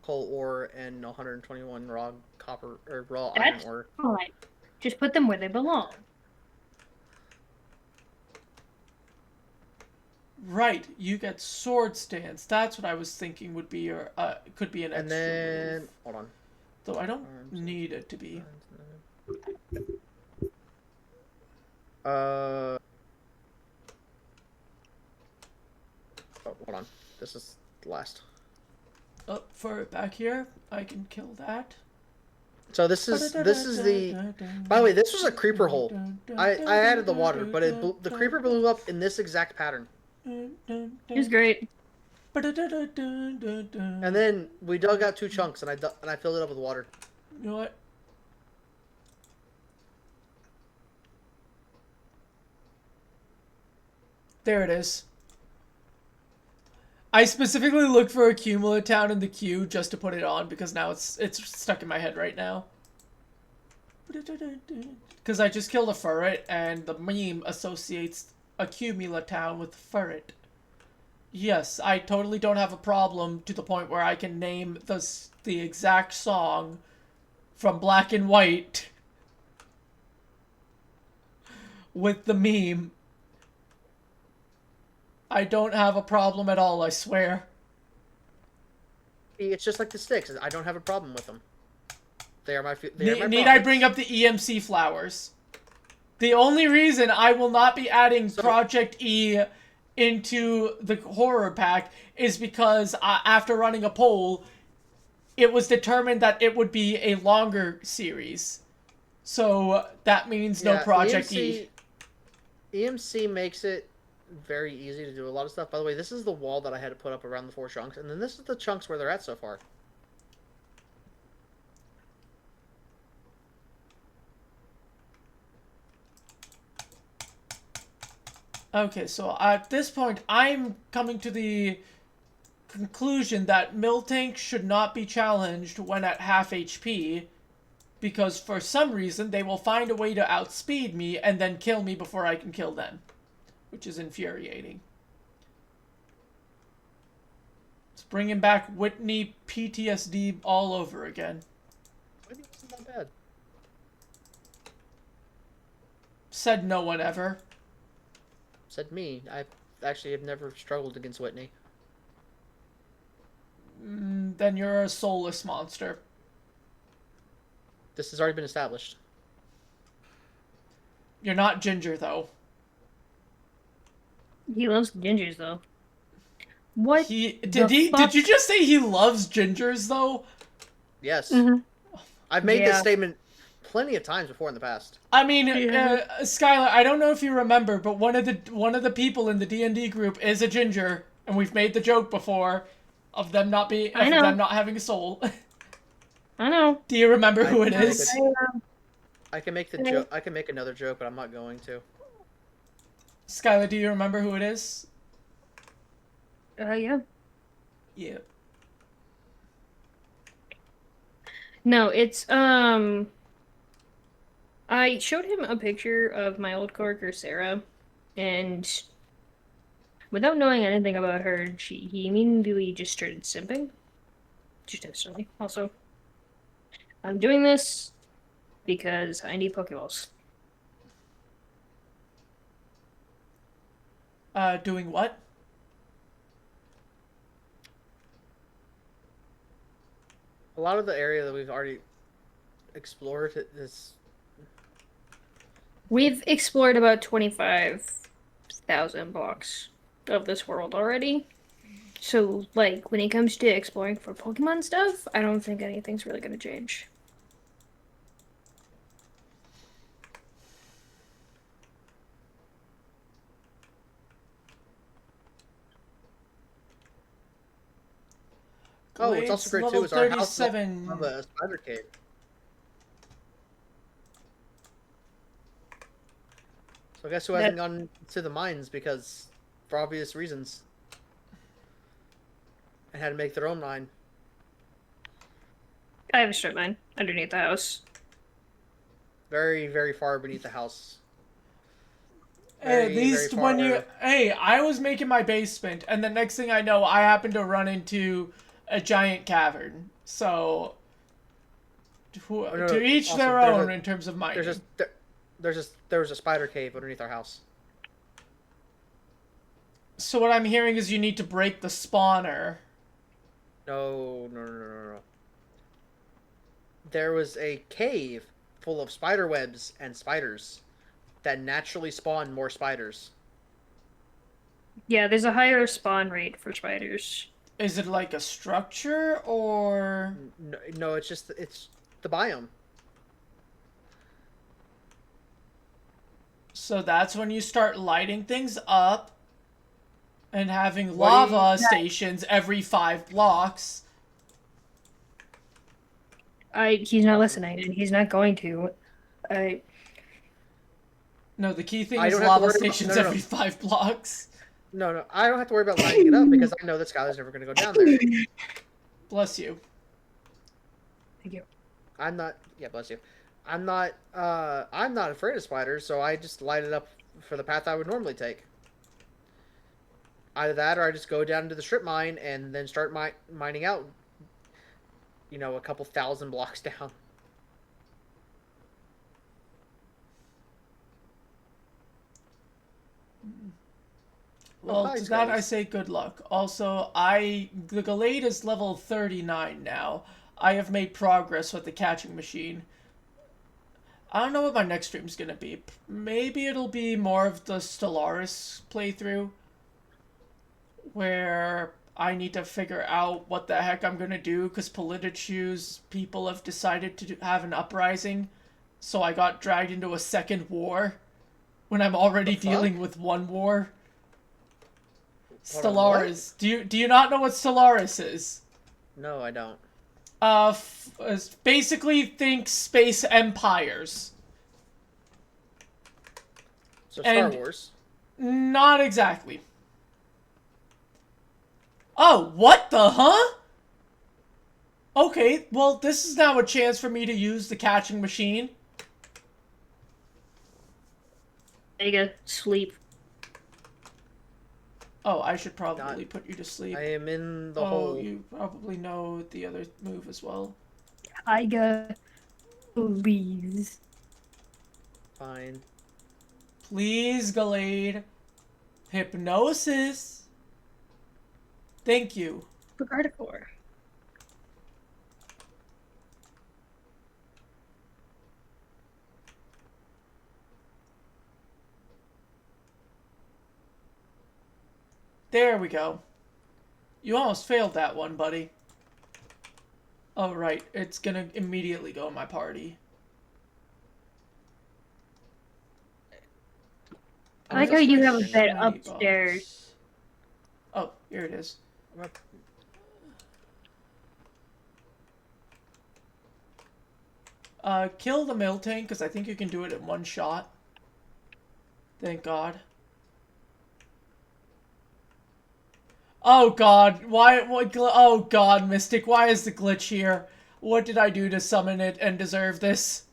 coal ore and 121 raw copper or raw iron ore. Fine. Just put them where they belong. Right, you get sword stance. That's what I was thinking would be your could be an extra And then move. hold on. Though I don't need it to be. Oh, hold on. This is the last. Oh, for it back here, I can kill that. So this is the. By the way, this was a creeper hole. I added the water, but the creeper blew up in this exact pattern. He's great. And then we dug out 2 chunks, and I filled it up with water. You know what? There it is. I specifically looked for a Cumula town in the queue just to put it on because now it's stuck in my head right now. Because I just killed a ferret and the meme associates a Cumula town with ferret. Yes, I totally don't have a problem to the point where I can name the exact song from Black and White with the meme. I don't have a problem at all, I swear. It's just like the sticks. I don't have a problem with them. They are my Need I bring up the EMC flowers? The only reason I will not be adding Project E into the horror pack is because after running a poll, it was determined that it would be a longer series. So that means no Project E. EMC makes it very easy to do a lot of stuff. By the way, this is the wall that I had to put up around the 4 chunks, and then this is the chunks where they're at so far. Okay, so at this point, I'm coming to the conclusion that Miltank should not be challenged when at half HP, because for some reason they will find a way to outspeed me and then kill me before I can kill them, which is infuriating. It's bringing back Whitney PTSD all over again. Whitney wasn't that bad. Said no one ever. Said me. I actually have never struggled against Whitney. Then you're a soulless monster. This has already been established. You're not Ginger, though. He loves gingers, though. What? Did you just say he loves gingers, though? Yes. Mm-hmm. I've made this statement plenty of times before in the past. I mean, Skylar, I don't know if you remember, but one of the people in the D&D group is a ginger, and we've made the joke before of them not having a soul. I know. Do you remember who it is? I can make the joke. I can make another joke, but I'm not going to. Skylar, do you remember who it is? Yeah. Yeah. No, it's, I showed him a picture of my old coworker, Sarah, and without knowing anything about her, he immediately just started simping. Just instantly. Also, I'm doing this because I need Pokeballs. Doing what? A lot of the area that we've already explored is... We've explored about 25,000 blocks of this world already. So, like, when it comes to exploring for Pokemon stuff, I don't think anything's really going to change. Oh, what's also great too is our house of a spider cave. So I guess who hasn't gone to the mines because, for obvious reasons, and had to make their own mine. I have a strip mine underneath the house. Very, very far beneath the house. At least when you... Hey, I was making my basement, and the next thing I know, I happened to run into a giant cavern. So, to each their own in terms of mining. There was a spider cave underneath our house. So what I'm hearing is you need to break the spawner. No. There was a cave full of spider webs and spiders that naturally spawn more spiders. Yeah, there's a higher spawn rate for spiders. Is it like a structure or? No, it's the biome. So that's when you start lighting things up and having lava stations every 5 blocks. He's not listening, and he's not going to. No, the key thing is lava stations every 5 blocks. No, I don't have to worry about lighting it up because I know that Skylar's never going to go down there. Bless you. Thank you. Bless you. I'm not afraid of spiders, so I just light it up for the path I would normally take. Either that, or I just go down to the strip mine and then start mining out, a couple thousand blocks down. Well, to that I say good luck. Also, the Gallade is level 39 now. I have made progress with the catching machine. I don't know what my next stream's gonna be. Maybe it'll be more of the Stellaris playthrough, where I need to figure out what the heck I'm gonna do, because Politichu's people have decided to have an uprising, so I got dragged into a second war, when I'm already dealing with one war. Stellaris. Do you not know what Stellaris is? No, I don't. Basically think space empires. So Star Wars. Not exactly. Oh, what the huh? Okay, well, this is now a chance for me to use the catching machine. There you go. Sleep. Oh, I should probably put you to sleep. I am in the hole. Oh, you probably know the other move as well. Tiger, please. Fine. Please, Gallade. Hypnosis. Thank you. Gardevoir. There we go. You almost failed that one, buddy. Oh, right. It's gonna immediately go in my party. I like how you have a bed upstairs. Oh, here it is. Kill the Miltank, because I think you can do it in one shot. Thank God. Oh God, oh God, Mystic, why is the glitch here? What did I do to summon it and deserve this?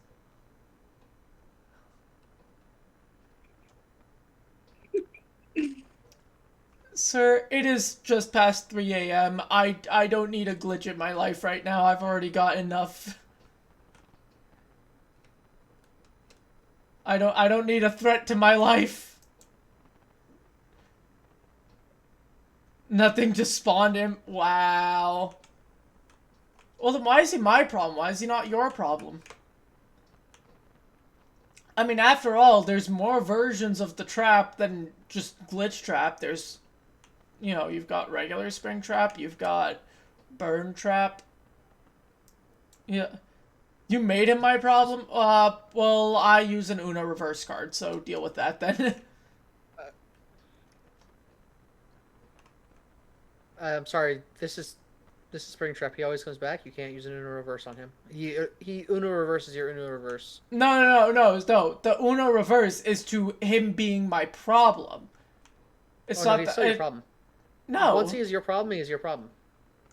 Sir, it is just past 3 a.m. I don't need a glitch in my life right now. I've already got enough. I don't need a threat to my life. Nothing just spawned him. Wow. Well, then why is he my problem? Why is he not your problem? I mean, after all, there's more versions of the trap than just glitch trap. There's, you've got regular spring trap. You've got burn trap. Yeah. You made him my problem? Well, I use an Uno reverse card, so deal with that then. I'm sorry. This is Springtrap. He always comes back. You can't use an Uno reverse on him. He Uno reverses your Uno reverse. No. The Uno reverse is to him being my problem. It's not he's still your problem. No. Once he is your problem, he is your problem.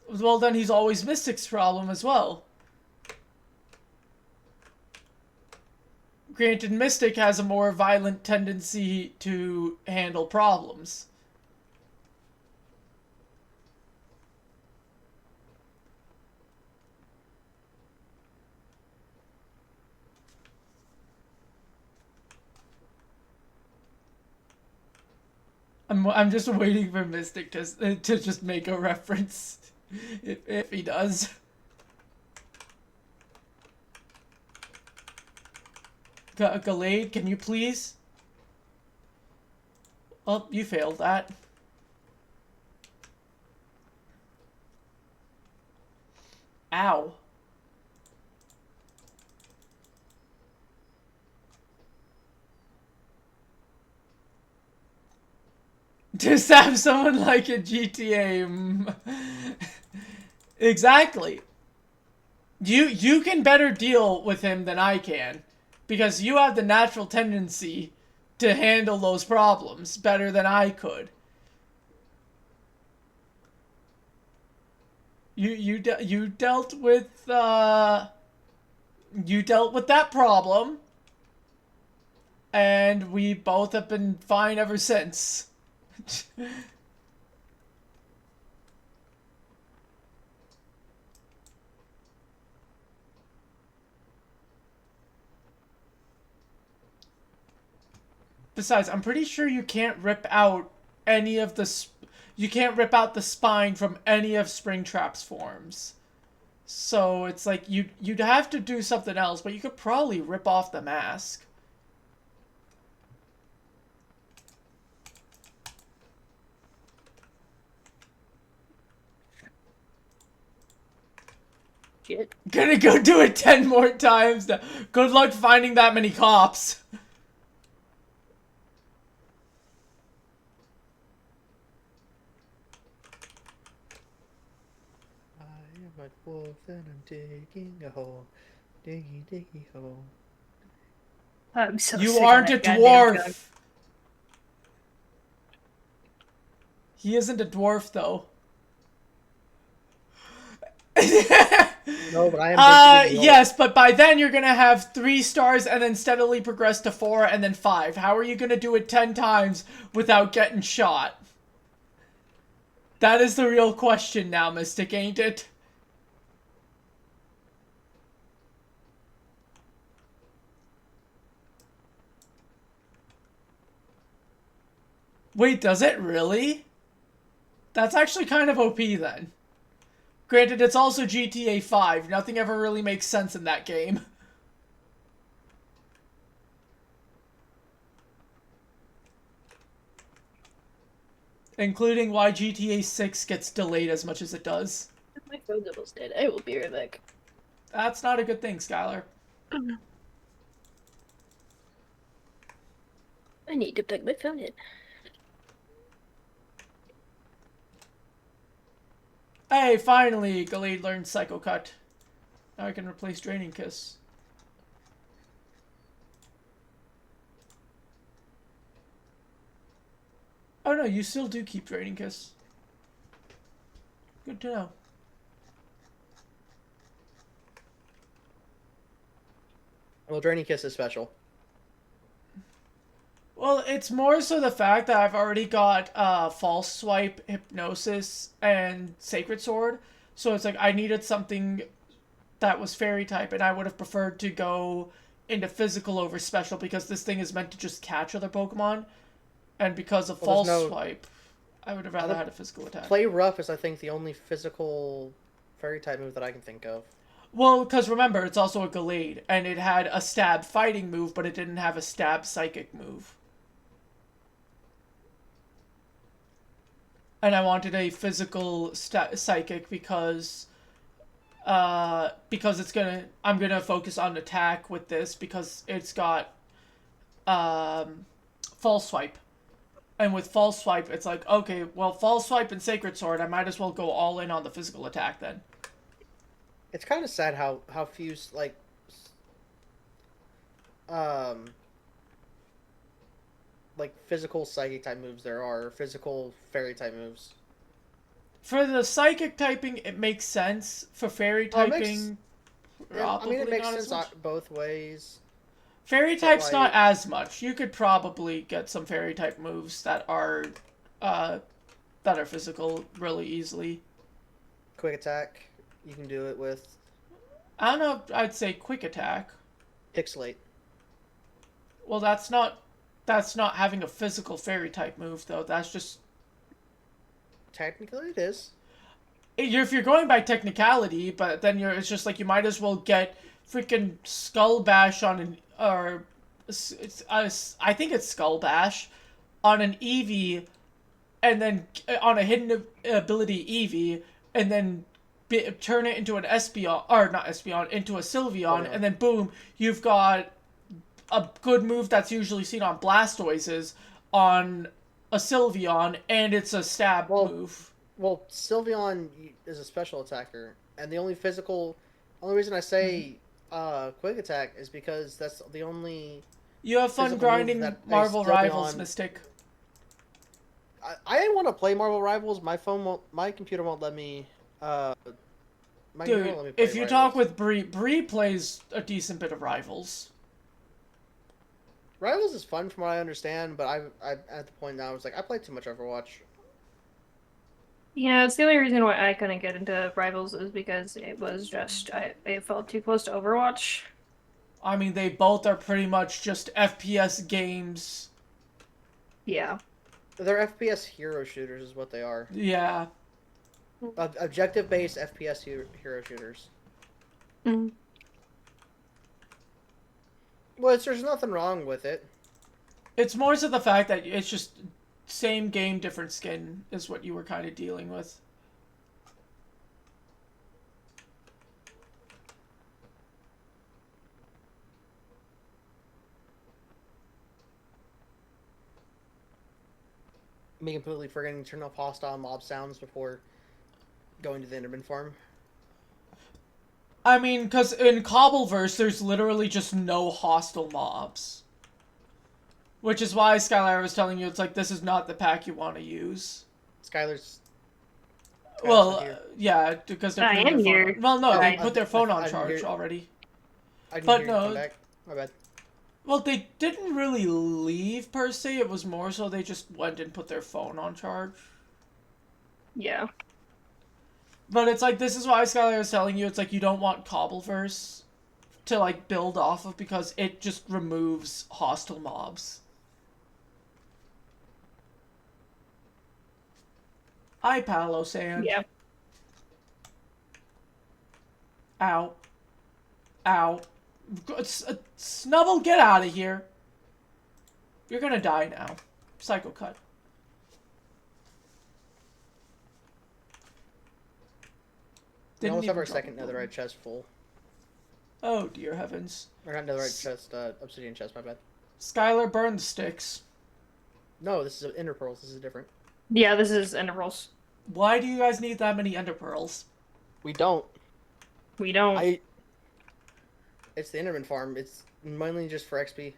Well, then he's always Mystic's problem as well. Granted, Mystic has a more violent tendency to handle problems. I'm just waiting for Mystic to just make a reference, if he does. Gallade, can you please? Oh, you failed that. Ow. Just have someone like a GTA. Exactly. You can better deal with him than I can, because you have the natural tendency to handle those problems better than I could. You dealt with that problem, and we both have been fine ever since. Besides, I'm pretty sure you can't rip out any of the you can't rip out the spine from any of Springtrap's forms. So it's like you'd have to do something else, but you could probably rip off the mask. Shit. Gonna go do it 10 more times now. Good luck finding that many cops. I am a wolf and I'm digging a hole. Diggy, diggy hole. I'm so You sick aren't a of that goddamn gun. dwarf. He isn't a dwarf, though. No, but I am yes, but by then you're gonna have 3 stars and then steadily progress to 4 and then 5. How are you gonna do it 10 times without getting shot? That is the real question now, Mystic, ain't it? Wait, does it really? That's actually kind of OP then. Granted, it's also GTA 5. Nothing ever really makes sense in that game. Including why GTA 6 gets delayed as much as it does. My phone's almost dead. I will be right back. That's not a good thing, Skylar. I need to plug my phone in. Hey, finally, Gallade learned Psycho Cut. Now I can replace Draining Kiss. Oh no, you still do keep Draining Kiss. Good to know. Well, Draining Kiss is special. Well, it's more so the fact that I've already got False Swipe, Hypnosis, and Sacred Sword. So it's like I needed something that was Fairy type, and I would have preferred to go into Physical over Special because this thing is meant to just catch other Pokemon. And because of False Swipe, I would have rather had a Physical attack. Play Rough is, I think, the only physical Fairy type move that I can think of. Well, because remember, it's also a Gallade, and it had a Stab Fighting move, but it didn't have a Stab Psychic move. And I wanted a physical psychic because it's I'm gonna focus on attack with this because it's got False Swipe, and with False Swipe it's like, okay, well, False Swipe and Sacred Sword, I might as well go all in on the physical attack then. It's kind of sad how few like physical psychic type moves there are, physical fairy type moves. For the psychic typing, it makes sense. For fairy typing, it makes sense both ways. Fairy type's not as much. You could probably get some fairy type moves that are physical really easily. Quick attack, you can do it with. I don't know if I'd say quick attack. Pixelate. Well, that's not That's not having a physical fairy type move, though. That's just... Technically, it is. If you're going by technicality, but then it's just like you might as well get freaking Skull Bash on an... Or... I think it's Skull Bash on an Eevee, and then on a hidden ability Eevee, and then turn it into an Espeon, or not Espeon, into a Sylveon, and then boom, you've got a good move that's usually seen on Blastoises on a Sylveon, and it's a stab move. Well, Sylveon is a special attacker, and the only reason I say Quick Attack is because that's the only... You have fun grinding Marvel Rivals, Mystic. I didn't want to play Marvel Rivals. My computer won't let me. Dude, if you talk with Bree plays a decent bit of Rivals. Rivals is fun from what I understand, but I at the point now I was like, I play too much Overwatch. Yeah, it's the only reason why I couldn't get into Rivals is because it was just it felt too close to Overwatch. I mean, they both are pretty much just FPS games. Yeah. They're FPS hero shooters is what they are. Yeah. Objective-based FPS hero shooters. Mm-hmm. Well, there's nothing wrong with it. It's more so the fact that it's just same game, different skin is what you were kind of dealing with. Me completely forgetting to turn off hostile mob sounds before going to the Enderman farm. I mean, because in Cobbleverse, there's literally just no hostile mobs. Which is why, Skylar, was telling you, it's like, this is not the pack you want to use. Skylar's... Well, yeah, because they're putting their here. phone... Well, no, they put their phone on charge already. I didn't hear you come back. My bad. Well, they didn't really leave, per se. It was more so they just went and put their phone on charge. Yeah. But it's like, this is why Skylar is telling you, it's like, you don't want Cobbleverse to, like, build off of, because it just removes hostile mobs. Hi, Palo Sand. Yeah. Ow. Ow. Snubble, get out of here. You're gonna die now. Psycho cut. We almost have our second netherite chest full. Oh, dear heavens. Or not netherite chest, obsidian chest, my bad. Skylar, burn the sticks. No, this is ender pearls. This is different. Yeah, this is ender pearls. Why do you guys need that many ender pearls? We don't. We don't. It's the Enderman farm. It's mainly just for XP.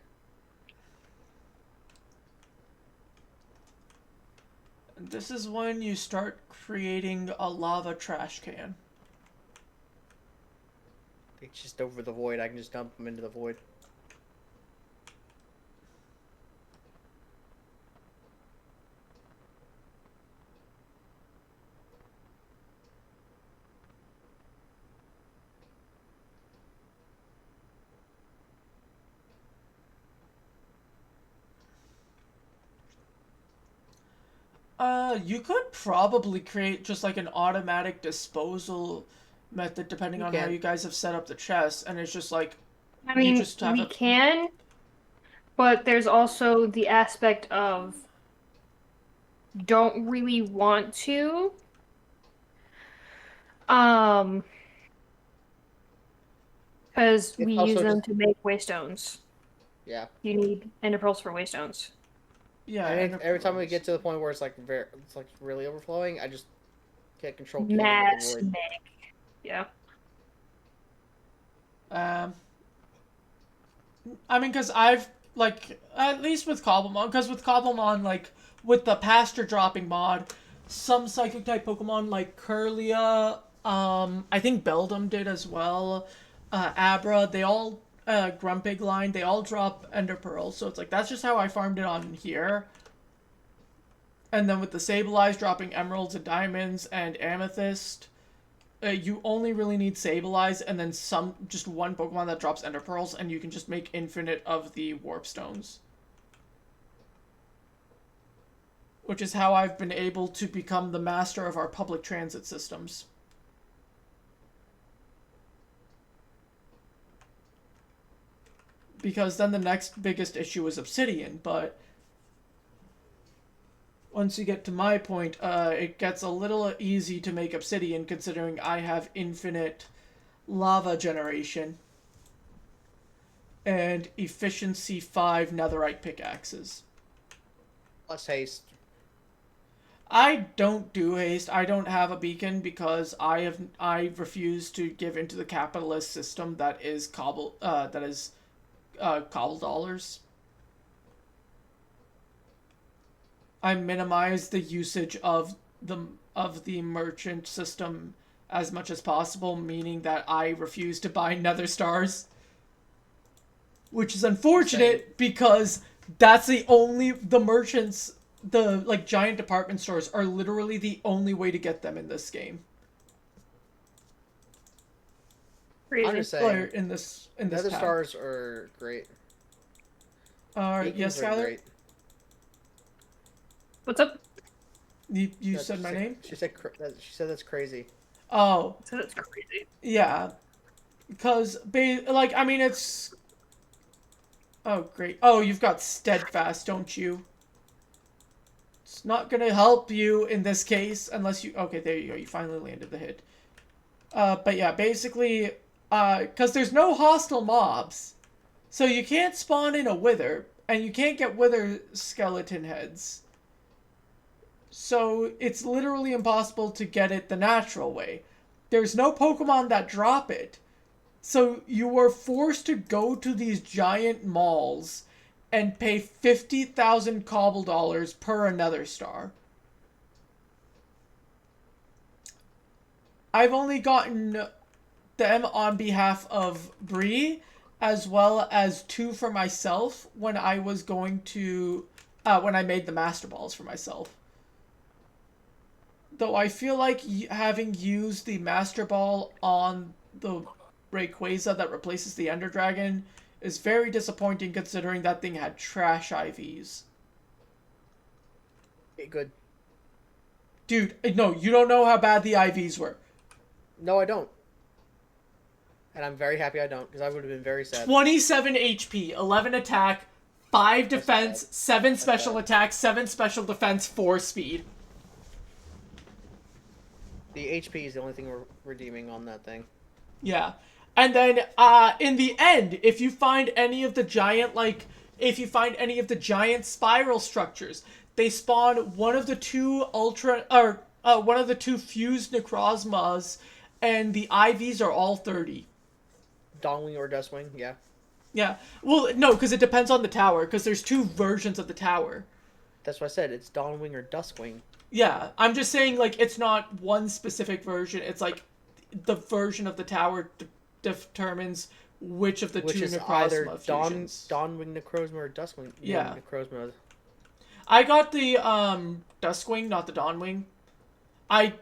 This is when you start creating a lava trash can. It's just over the void. I can just dump them into the void. You could probably create just like an automatic disposal method depending on how you guys have set up the chest, and it's just like... I mean, we can, but there's also the aspect of don't really want to. Because we use them to make waystones. Yeah. You need ender pearls for waystones. Yeah. Every time we get to the point where it's like really overflowing, I just can't control. Mass make. Yeah. I mean, because I've, like, at least with Cobblemon, because with Cobblemon, like, with the pasture dropping mod, some psychic type Pokemon like Curlia, I think Beldum did as well, Abra, they all, Grumpig line, they all drop Ender Pearls, so it's like, that's just how I farmed it on here. And then with the Sableye dropping Emeralds and Diamonds and Amethyst, you only really need Sableye and then just one Pokemon that drops Ender Pearls, and you can just make infinite of the Warp Stones. which is how I've been able to become the master of our public transit systems. Because then the next biggest issue is obsidian, but once you get to my point, it gets a little easy to make obsidian considering I have infinite lava generation and efficiency 5 netherite pickaxes. Plus haste. I don't do haste. I don't have a beacon because I refuse to give into the capitalist system that is cobble dollars. I minimize the usage of the merchant system as much as possible, meaning that I refuse to buy nether stars. Which is unfortunate because that's the merchants, the giant department stores are literally the only way to get them in this game. I'm just saying, in this nether pack. stars are great. Yes, Skylar? What's up? You said my name? She said that's crazy. Oh. So that's crazy. Yeah. Because, I mean, it's... Oh, great. Oh, you've got steadfast, don't you? It's not gonna help you in this case unless you... Okay, there you go. You finally landed the hit. But yeah, basically, because there's no hostile mobs. So you can't spawn in a wither, and you can't get wither skeleton heads. So it's literally impossible to get it the natural way. There's no Pokemon that drop it. So you are forced to go to these giant malls and pay 50,000 cobble dollars per nether star. I've only gotten them on behalf of Bree, as well as 2 for myself when I was going to, when I made the Master Balls for myself. Though I feel like having used the Master Ball on the Rayquaza that replaces the Ender Dragon is very disappointing considering that thing had trash IVs. Okay, good. Dude, no, you don't know how bad the IVs were. No, I don't. And I'm very happy I don't, because I would have been very sad. 27 HP, 11 attack, 5 defense, 7 special attack, 7 special defense, 4 speed. The HP is the only thing we're redeeming on that thing. Yeah. And then, in the end, if you find any of the giant, spiral structures, they spawn one of the 2 fused Necrozmas, and the IVs are all 30. Dawnwing or Dustwing, yeah. Yeah. Well, no, because it depends on the tower, because there's 2 versions of the tower. That's what I said, it's Dawnwing or Dustwing. Yeah, I'm just saying, it's not one specific version, it's the version of the tower determines which of the 2 Necrozma fusions. Dawnwing Necrozma or Dustwing Necrozma. I got the Duskwing, not the Dawnwing. I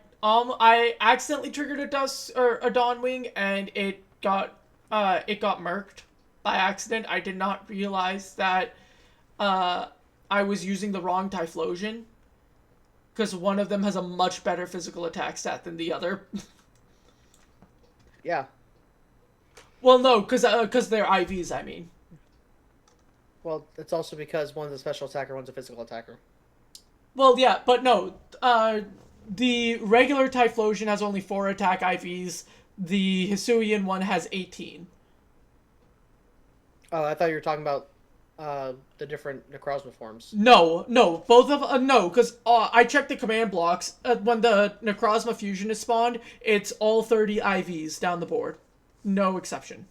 accidentally triggered a Dawnwing and it got murked by accident. I did not realize that I was using the wrong Typhlosion, because one of them has a much better physical attack stat than the other. Yeah. Well, no, because they're IVs, I mean. Well, it's also because one's a special attacker, one's a physical attacker. Well, yeah, but no. The regular Typhlosion has only 4 attack IVs. The Hisuian one has 18. Oh, I thought you were talking about the different Necrozma forms. No, both of no, because I checked the command blocks. When the Necrozma fusion is spawned, it's all 30 IVs down the board, no exception.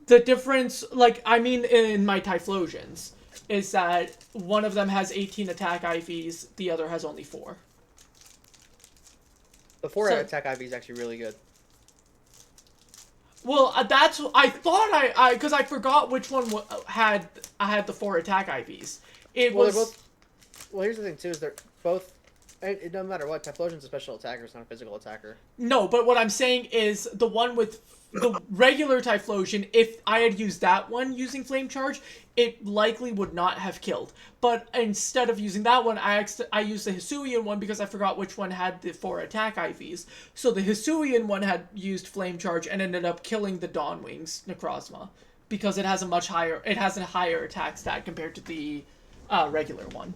The difference, in my Typhlosions, is that one of them has 18 attack IVs, the other has only 4. The 4 attack IV is actually really good. Well, that's... I thought because I forgot which one had the 4 attack IVs. Well, here's the thing, too, is they're both It doesn't matter what. Typhlosion's a special attacker, it's not a physical attacker. No, but what I'm saying is the one with the regular Typhlosion, if I had used that one using Flame Charge, it likely would not have killed. But instead of using that one, I used the Hisuian one because I forgot which one had the 4 attack IVs. So the Hisuian one had used Flame Charge and ended up killing the Dawnwing's Necrozma because it has a higher attack stat compared to the regular one.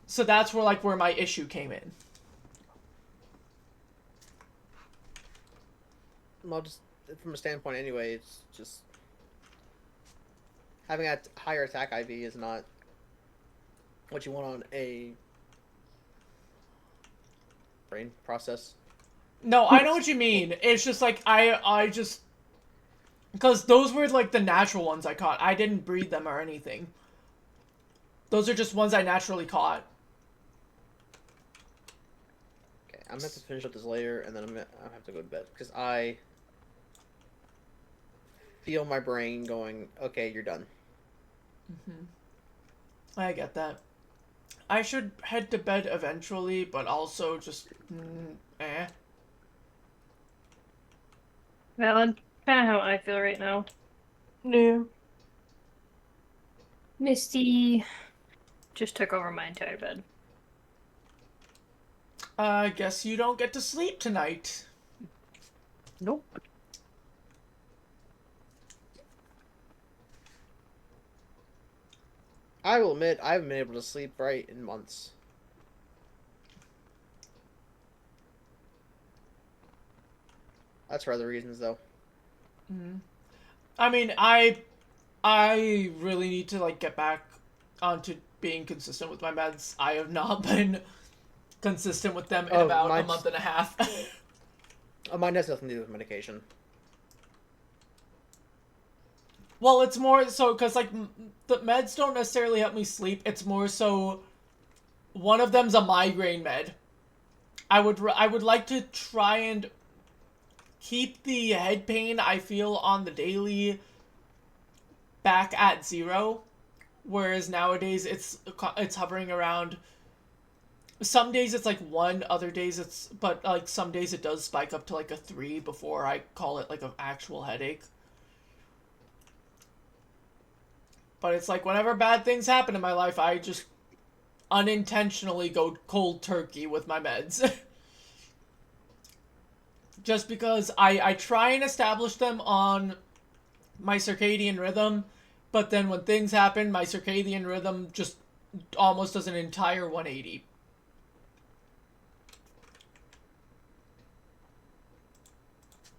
So that's where my issue came in. Well, just from a standpoint anyway, it's just having a higher attack IV is not what you want on a brain process. No, I know what you mean. It's just like I just because those were like the natural ones I caught. I didn't breed them or anything. Those are just ones I naturally caught. Okay, I'm gonna have to finish up this later, and then I'll have to go to bed because I feel my brain going, okay, you're done. I get that. I should head to bed eventually, but also just Valid. Kind of how I feel right now. Yeah. Misty just took over my entire bed. I guess you don't get to sleep tonight. Nope. I will admit, I haven't been able to sleep right in months. That's for other reasons, though. I mean, I really need to like get back onto being consistent with my meds. I have not been consistent with them in about a month and a half. Mine has nothing to do with medication. Well, it's more so because like the meds don't necessarily help me sleep. It's more so one of them's a migraine med. I would like to try and keep the head pain I feel on the daily back at 0, whereas nowadays it's hovering around. Some days it's like 1, other days but like some days it does spike up to like a 3 before I call it like an actual headache. But it's like whenever bad things happen in my life, I just unintentionally go cold turkey with my meds. Just because I try and establish them on my circadian rhythm, but then when things happen, my circadian rhythm just almost does an entire 180.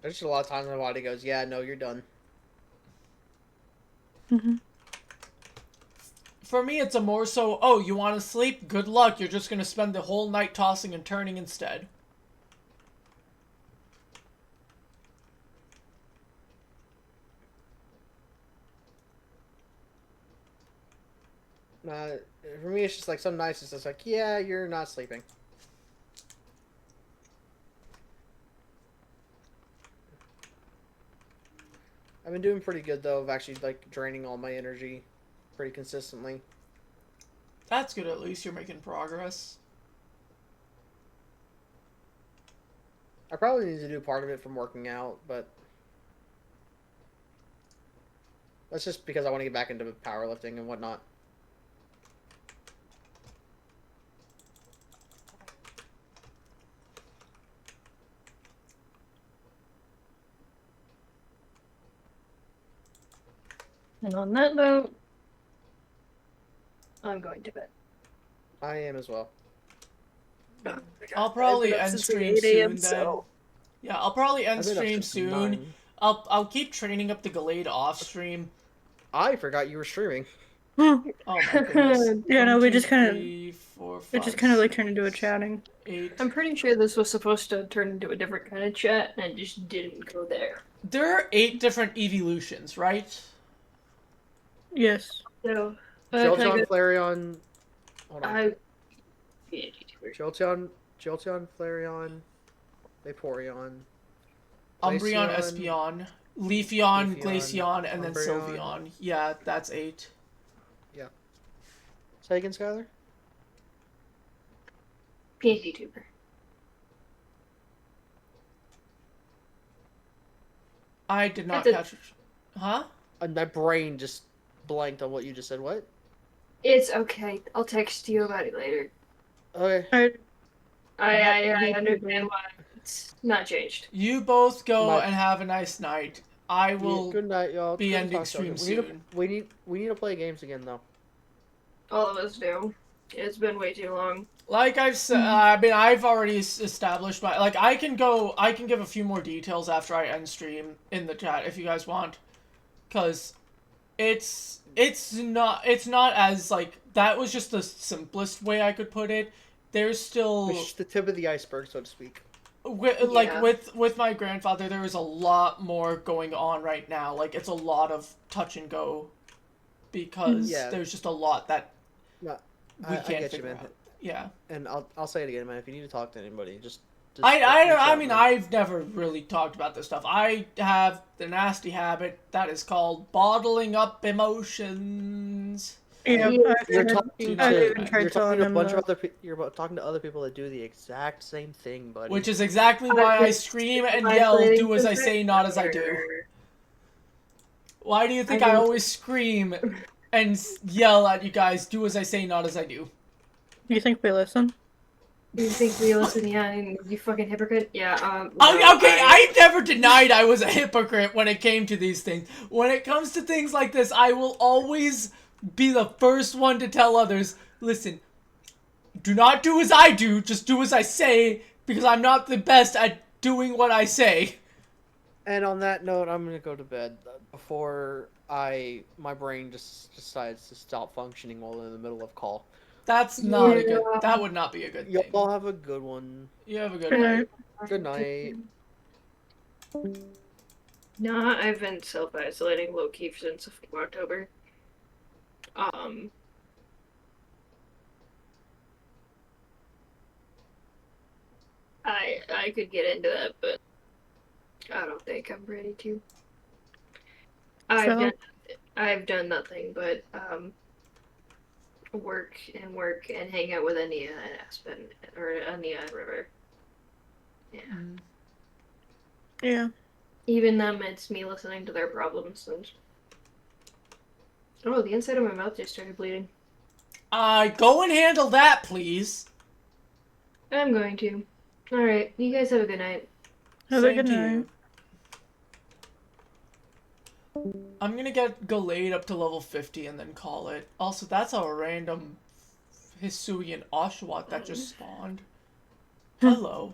There's just a lot of times my body goes, yeah, no, you're done. For me, it's a more so, oh, you want to sleep? Good luck. You're just going to spend the whole night tossing and turning instead. For me, it's just like some nights it's just like, yeah, you're not sleeping. I've been doing pretty good though of actually like draining all my energy pretty consistently. That's good, at least you're making progress. I probably need to do part of it from working out, but that's just because I want to get back into powerlifting and whatnot. And on that note, I'm going to bed. I am as well. I'll probably end stream soon then. Yeah, I'll probably end I've been up stream since soon. 9. I'll keep training up the Gallade off stream. I forgot you were streaming. Oh my goodness. Yeah, no, 1, we 2, just kind of 3, 4, 5, it just kind of like turned into a chatting. 8. I'm pretty sure this was supposed to turn into a different kind of chat, and it just didn't go there. There are 8 different evolutions, right? Yes. So, Jolteon, Flareon. Hold on. I Jolteon, Flareon, Vaporeon, Umbreon, Glaceon, Espeon, Leafeon, Leafeon, Glaceon, and then Umbreon. Sylveon. Yeah, that's 8. Say again, Skylar? PhD tuber. I did not catch it. Huh? My brain just blanked on what you just said. What? It's okay. I'll text you about it later. Okay. I understand why it's not changed. You both go and have a nice night. I will Good night, y'all. be ending stream soon. We need to play games again, though. All of us do. It's been way too long. Like I've said, I mean, I've already established my, like, I can give a few more details after I end stream in the chat if you guys want. Because it's not as, like, that was just the simplest way I could put it. There's still... It's just the tip of the iceberg, so to speak. With my grandfather, there is a lot more going on right now. Like, it's a lot of touch and go. Because there's just a lot that we can't figure out. Yeah. And I'll say it again, man. If you need to talk to anybody, just I mean, I've never really talked about this stuff. I have the nasty habit that is called bottling up emotions. Yeah, you're talking to other people that do the exact same thing, buddy. Which is exactly why I scream and yell, do as I say, not as I do. Why do you think I always scream and yell at you guys, do as I say, not as I do? Do you think we listen? Do you think we listen? Yeah, you fucking hypocrite. Yeah. Okay, I've never denied I was a hypocrite when it came to these things. When it comes to things like this, I will always be the first one to tell others, listen, do not do as I do, just do as I say, because I'm not the best at doing what I say. And on that note, I'm gonna go to bed before my brain just decides to stop functioning while in the middle of call. That's not a good... That would not be a good thing. Y'all have a good one. You have a good night. Good night. Nah, I've been self-isolating low-key since October. I could get into that, but I don't think I'm ready to. I've done nothing but work and hang out with Ania and Aspen, or Ania and River. Yeah. Yeah. Even them, it's me listening to their problems. And... oh, the inside of my mouth just started bleeding. Go and handle that, please. I'm going to. Alright, you guys have a good night. Have a good night. I'm gonna go laid up to level 50 and then call it. Also, that's a random Hisuian Oshawott that just spawned. Hello.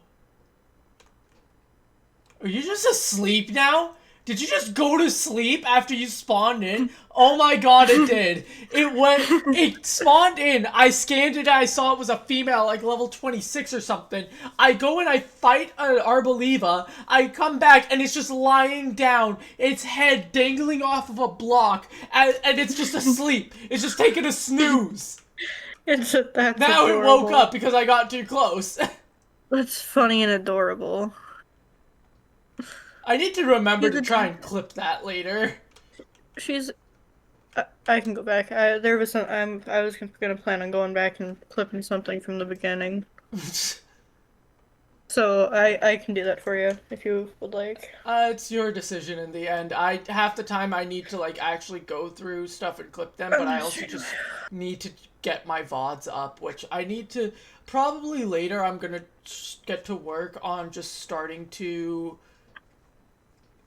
Are you just asleep now? Did you just go to sleep after you spawned in? Oh my god, it did. It spawned in. I scanned it, I saw it was a female, like level 26 or something. I go and I fight an Arboliva. I come back and it's just lying down. Its head dangling off of a block. And it's just asleep. It's just taking a snooze. That's now adorable. It woke up because I got too close. That's funny and adorable. I need to remember to try and clip that later. I can go back. There was some. I was gonna plan on going back and clipping something from the beginning. So I can do that for you if you would like. It's your decision in the end. Half the time I need to like actually go through stuff and clip them, but I also just need to get my VODs up, which I need to probably later. I'm gonna get to work on just starting to.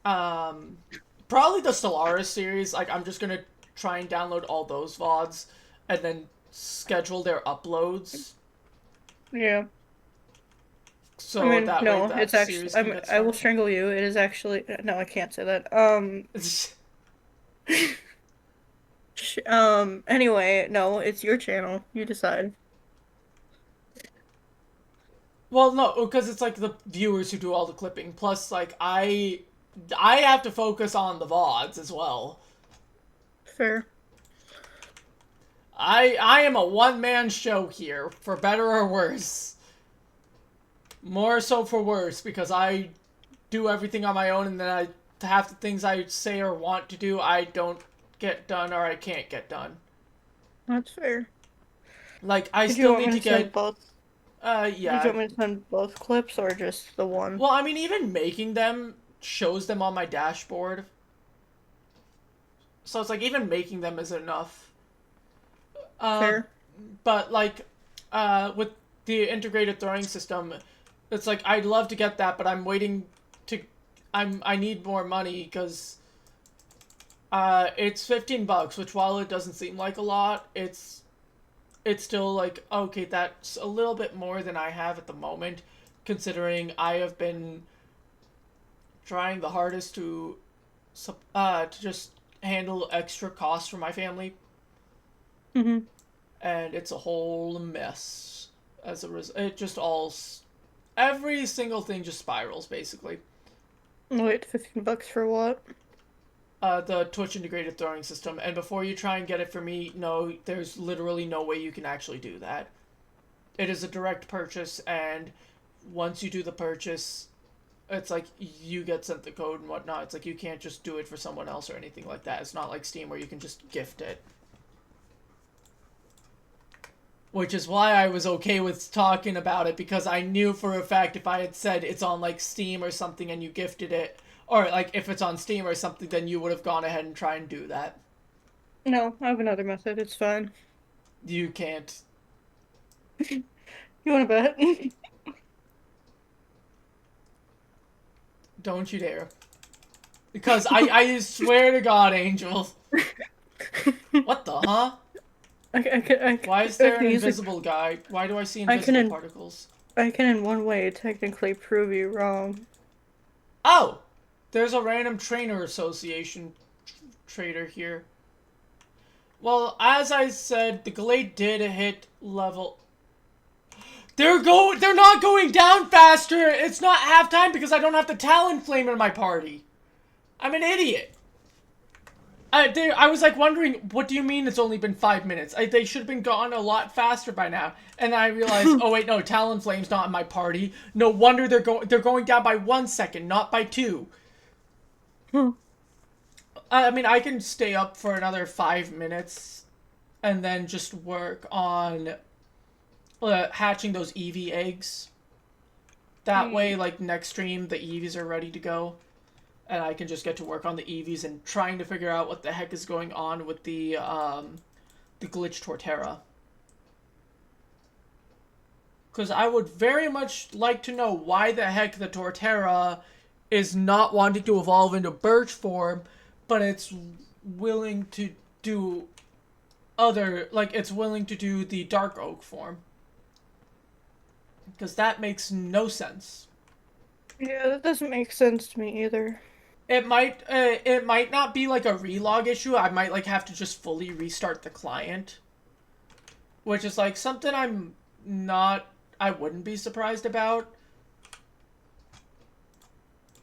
Probably the Stellaris series. Like, I'm just gonna try and download all those VODs and then schedule their uploads. Yeah. So I mean, that no, way that it's actually. I will strangle you. It is actually no, I can't say that. Anyway, no, it's your channel. You decide. Well, no, because it's like the viewers who do all the clipping. Plus, like I have to focus on the VODs as well. Fair. I am a one-man show here, for better or worse. More so for worse, because I do everything on my own, and then half the things I say or want to do, I don't get done, or I can't get done. That's fair. Like, I still need to get... both? Yeah. Do you want me to send both clips or just the one? Well, I mean, even making them shows them on my dashboard. So it's like, even making them is enough. Fair. But, like, with the integrated throwing system, it's like, I'd love to get that, but I'm waiting to... I need more money, because... it's $15, which while it doesn't seem like a lot, it's still like, okay, that's a little bit more than I have at the moment, considering I have been trying the hardest to just handle extra costs for my family. Mm-hmm. And it's a whole mess as a result. It just all... Every single thing just spirals, basically. Wait, $15 for what? The Twitch integrated throwing system, and before you try and get it for me, no, there's literally no way you can actually do that. It is a direct purchase, and once you do the purchase, it's like you get sent the code and whatnot. It's like you can't just do it for someone else or anything like that. It's not like Steam where you can just gift it. Which is why I was okay with talking about it, because I knew for a fact if I had said it's on like Steam or something and you gifted it, or, like, if it's on Steam or something, then you would have gone ahead and tried and do that. No, I have another method. It's fine. You can't. You want to bet? Don't you dare. Because I swear to God, Angel. What the, huh? Why is there an invisible guy? Why do I see invisible particles? I can in one way technically prove you wrong. Oh! There's a random trainer association trader here. Well, as I said, the Glade did hit level... They're not going down faster! It's not halftime because I don't have the Talon Flame in my party. I'm an idiot. I was like wondering, what do you mean it's only been 5 minutes? They should have been gone a lot faster by now. And I realized, oh wait, no, Talon Flame's not in my party. No wonder they're going down by 1 second, not by 2. I mean, I can stay up for another 5 minutes and then just work on hatching those Eevee eggs. That way, like, next stream, the Eevees are ready to go. And I can just get to work on the Eevees and trying to figure out what the heck is going on with the glitch Torterra. Because I would very much like to know why the heck the Torterra is not wanting to evolve into birch form, but it's willing to do it's willing to do the dark oak form. Because that makes no sense. Yeah, that doesn't make sense to me either. It might not be like a relog issue. I might like have to just fully restart the client. Which is like something I wouldn't be surprised about.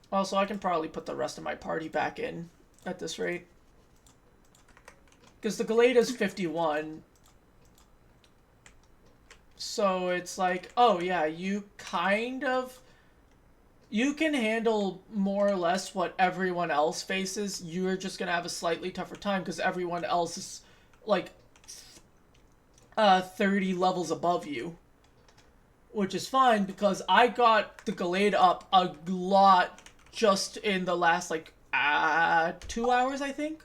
Also, I can probably put the rest of my party back in at this rate. Because the Glade is 51. So it's like, oh yeah, you can handle more or less what everyone else faces. You're just gonna have a slightly tougher time because everyone else is like 30 levels above you. Which is fine because I got the Glade up a lot just in the last like 2 hours, I think.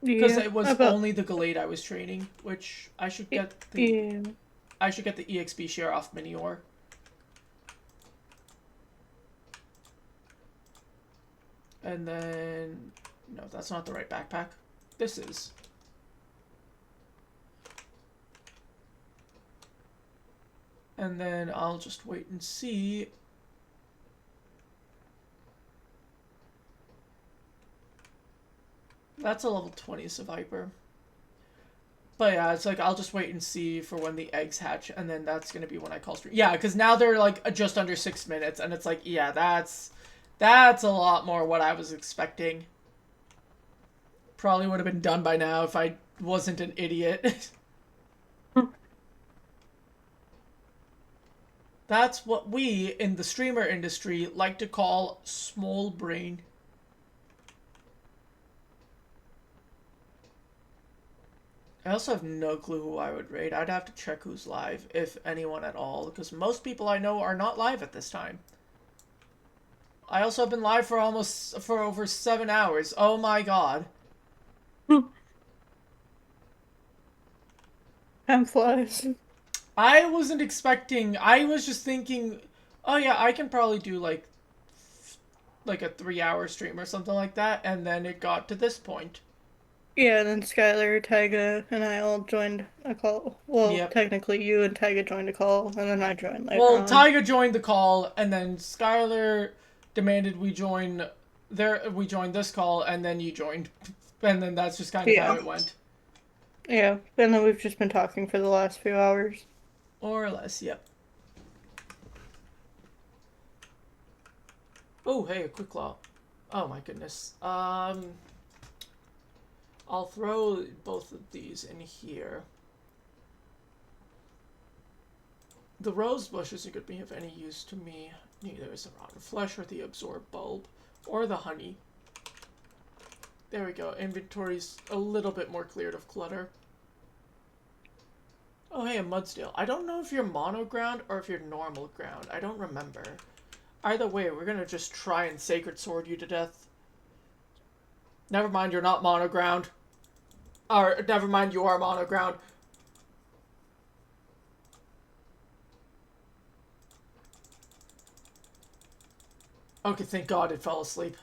Because it was only the Glade I was training, which I should get I should get the EXP share off Minior. And then... No, that's not the right backpack. This is. And then I'll just wait and see. That's a level 20 Survivor. But yeah, it's like, I'll just wait and see for when the eggs hatch, and then that's gonna be when I call stream. Yeah, because now they're like just under 6 minutes, and it's like, yeah, that's a lot more what I was expecting. Probably would have been done by now if I wasn't an idiot. That's what we, in the streamer industry, like to call small brain. I also have no clue who I would raid. I'd have to check who's live, if anyone at all, because most people I know are not live at this time. I also have been live for over 7 hours. Oh my god. Time flies. I wasn't expecting, I was just thinking, oh yeah, I can probably do like a 3-hour stream or something like that, and then it got to this point. Yeah, and then Skylar, Tyga, and I all joined a call. Well, Yep. Technically you and Tyga joined a call, and then I joined later Well, on. Tyga joined the call, and then Skylar demanded we join this call, and then you joined. And then that's just kind of how it went. Yeah, and then we've just been talking for the last few hours. More or less, yep. Oh, hey, a quick law. Oh my goodness. I'll throw both of these in here. The rose bush isn't going to be of any use to me. Neither is the rotten flesh or the absorb bulb or the honey. There we go. Inventory's a little bit more cleared of clutter. Oh, hey, a Mudsdale. I don't know if you're mono ground or if you're normal ground. I don't remember. Either way, we're gonna just try and Sacred Sword you to death. Never mind, you're not mono ground. Or, never mind, you are mono ground. Okay, thank God it fell asleep.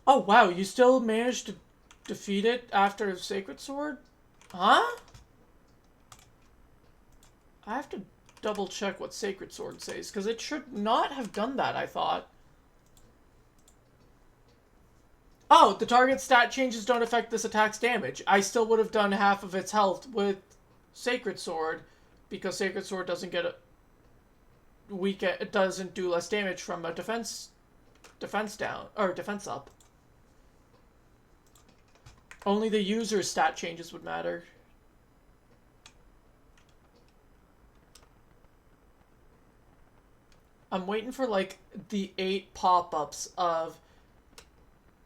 Oh, wow, you still managed to defeat it after Sacred Sword? Huh? I have to double check what Sacred Sword says, because it should not have done that, I thought. Oh, the target stat changes don't affect this attack's damage. I still would have done half of its health with Sacred Sword, because Sacred Sword doesn't get it doesn't do less damage from a defense down, or defense up. Only the user's stat changes would matter. I'm waiting for, like, the 8 pop-ups of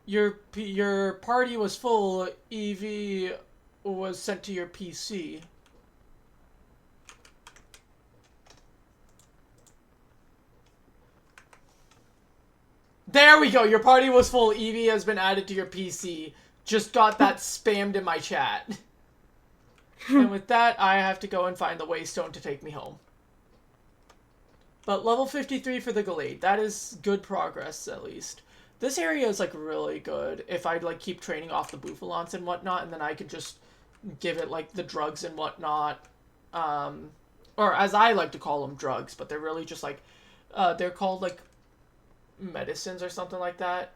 your party was full, EV was sent to your PC. There we go, your party was full, EV has been added to your PC. Just got that spammed in my chat. And with that, I have to go and find the Waystone to take me home. But level 53 for the Gallade. That is good progress, at least. This area is, like, really good if I'd, like, keep training off the Bouffalants and whatnot, and then I could just give it, like, the drugs and whatnot. Or as I like to call them, drugs, but they're really just, like, they're called, like, medicines or something like that.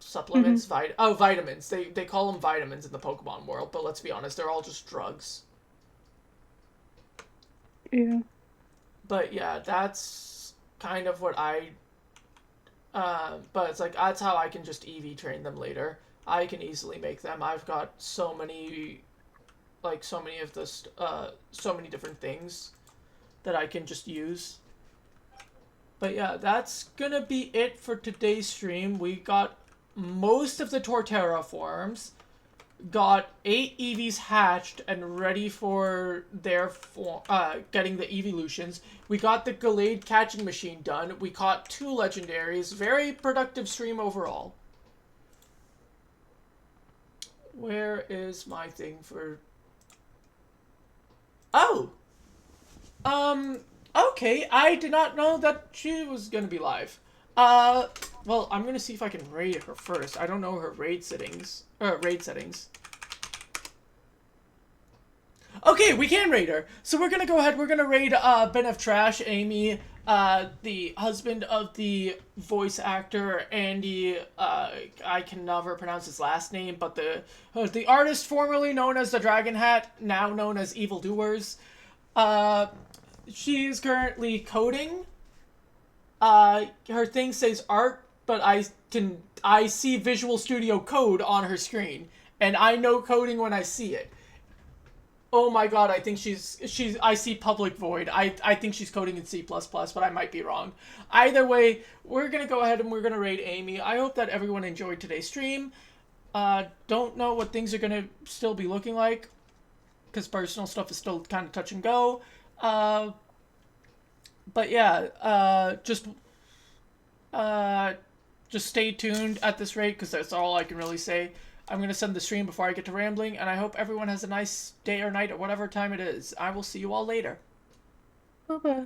Supplements, vitamins. They call them vitamins in the Pokemon world, but let's be honest, they're all just drugs. Yeah. But yeah, that's kind of what I... but it's like, that's how I can just EV train them later. I can easily make them. I've got so many... like, so many of this... so many different things that I can just use. But yeah, that's gonna be it for today's stream. We got most of the Torterra forms, got 8 EVs hatched and ready for their getting the evolutions. We got the Gallade catching machine done. We caught 2 legendaries. Very productive stream overall. Where is my thing for... Oh! Okay, I did not know that she was gonna be live. Well, I'm gonna see if I can raid her first. I don't know her raid settings. Okay, we can raid her. So we're gonna go ahead, we're gonna raid, Ben of Trash, Amy, the husband of the voice actor, Andy, I can never pronounce his last name, but the artist formerly known as the Dragon Hat, now known as Evildoers. She is currently coding. Her thing says art, but I see Visual Studio Code on her screen, and I know coding when I see it. Oh my god, I think I see Public Void. I think she's coding in C++, but I might be wrong. Either way, we're gonna go ahead and we're gonna raid Amy. I hope that everyone enjoyed today's stream. Don't know what things are gonna still be looking like, because personal stuff is still kind of touch and go. But yeah, just stay tuned at this rate, because that's all I can really say. I'm going to send the stream before I get to rambling, and I hope everyone has a nice day or night or whatever time it is. I will see you all later. Bye-bye.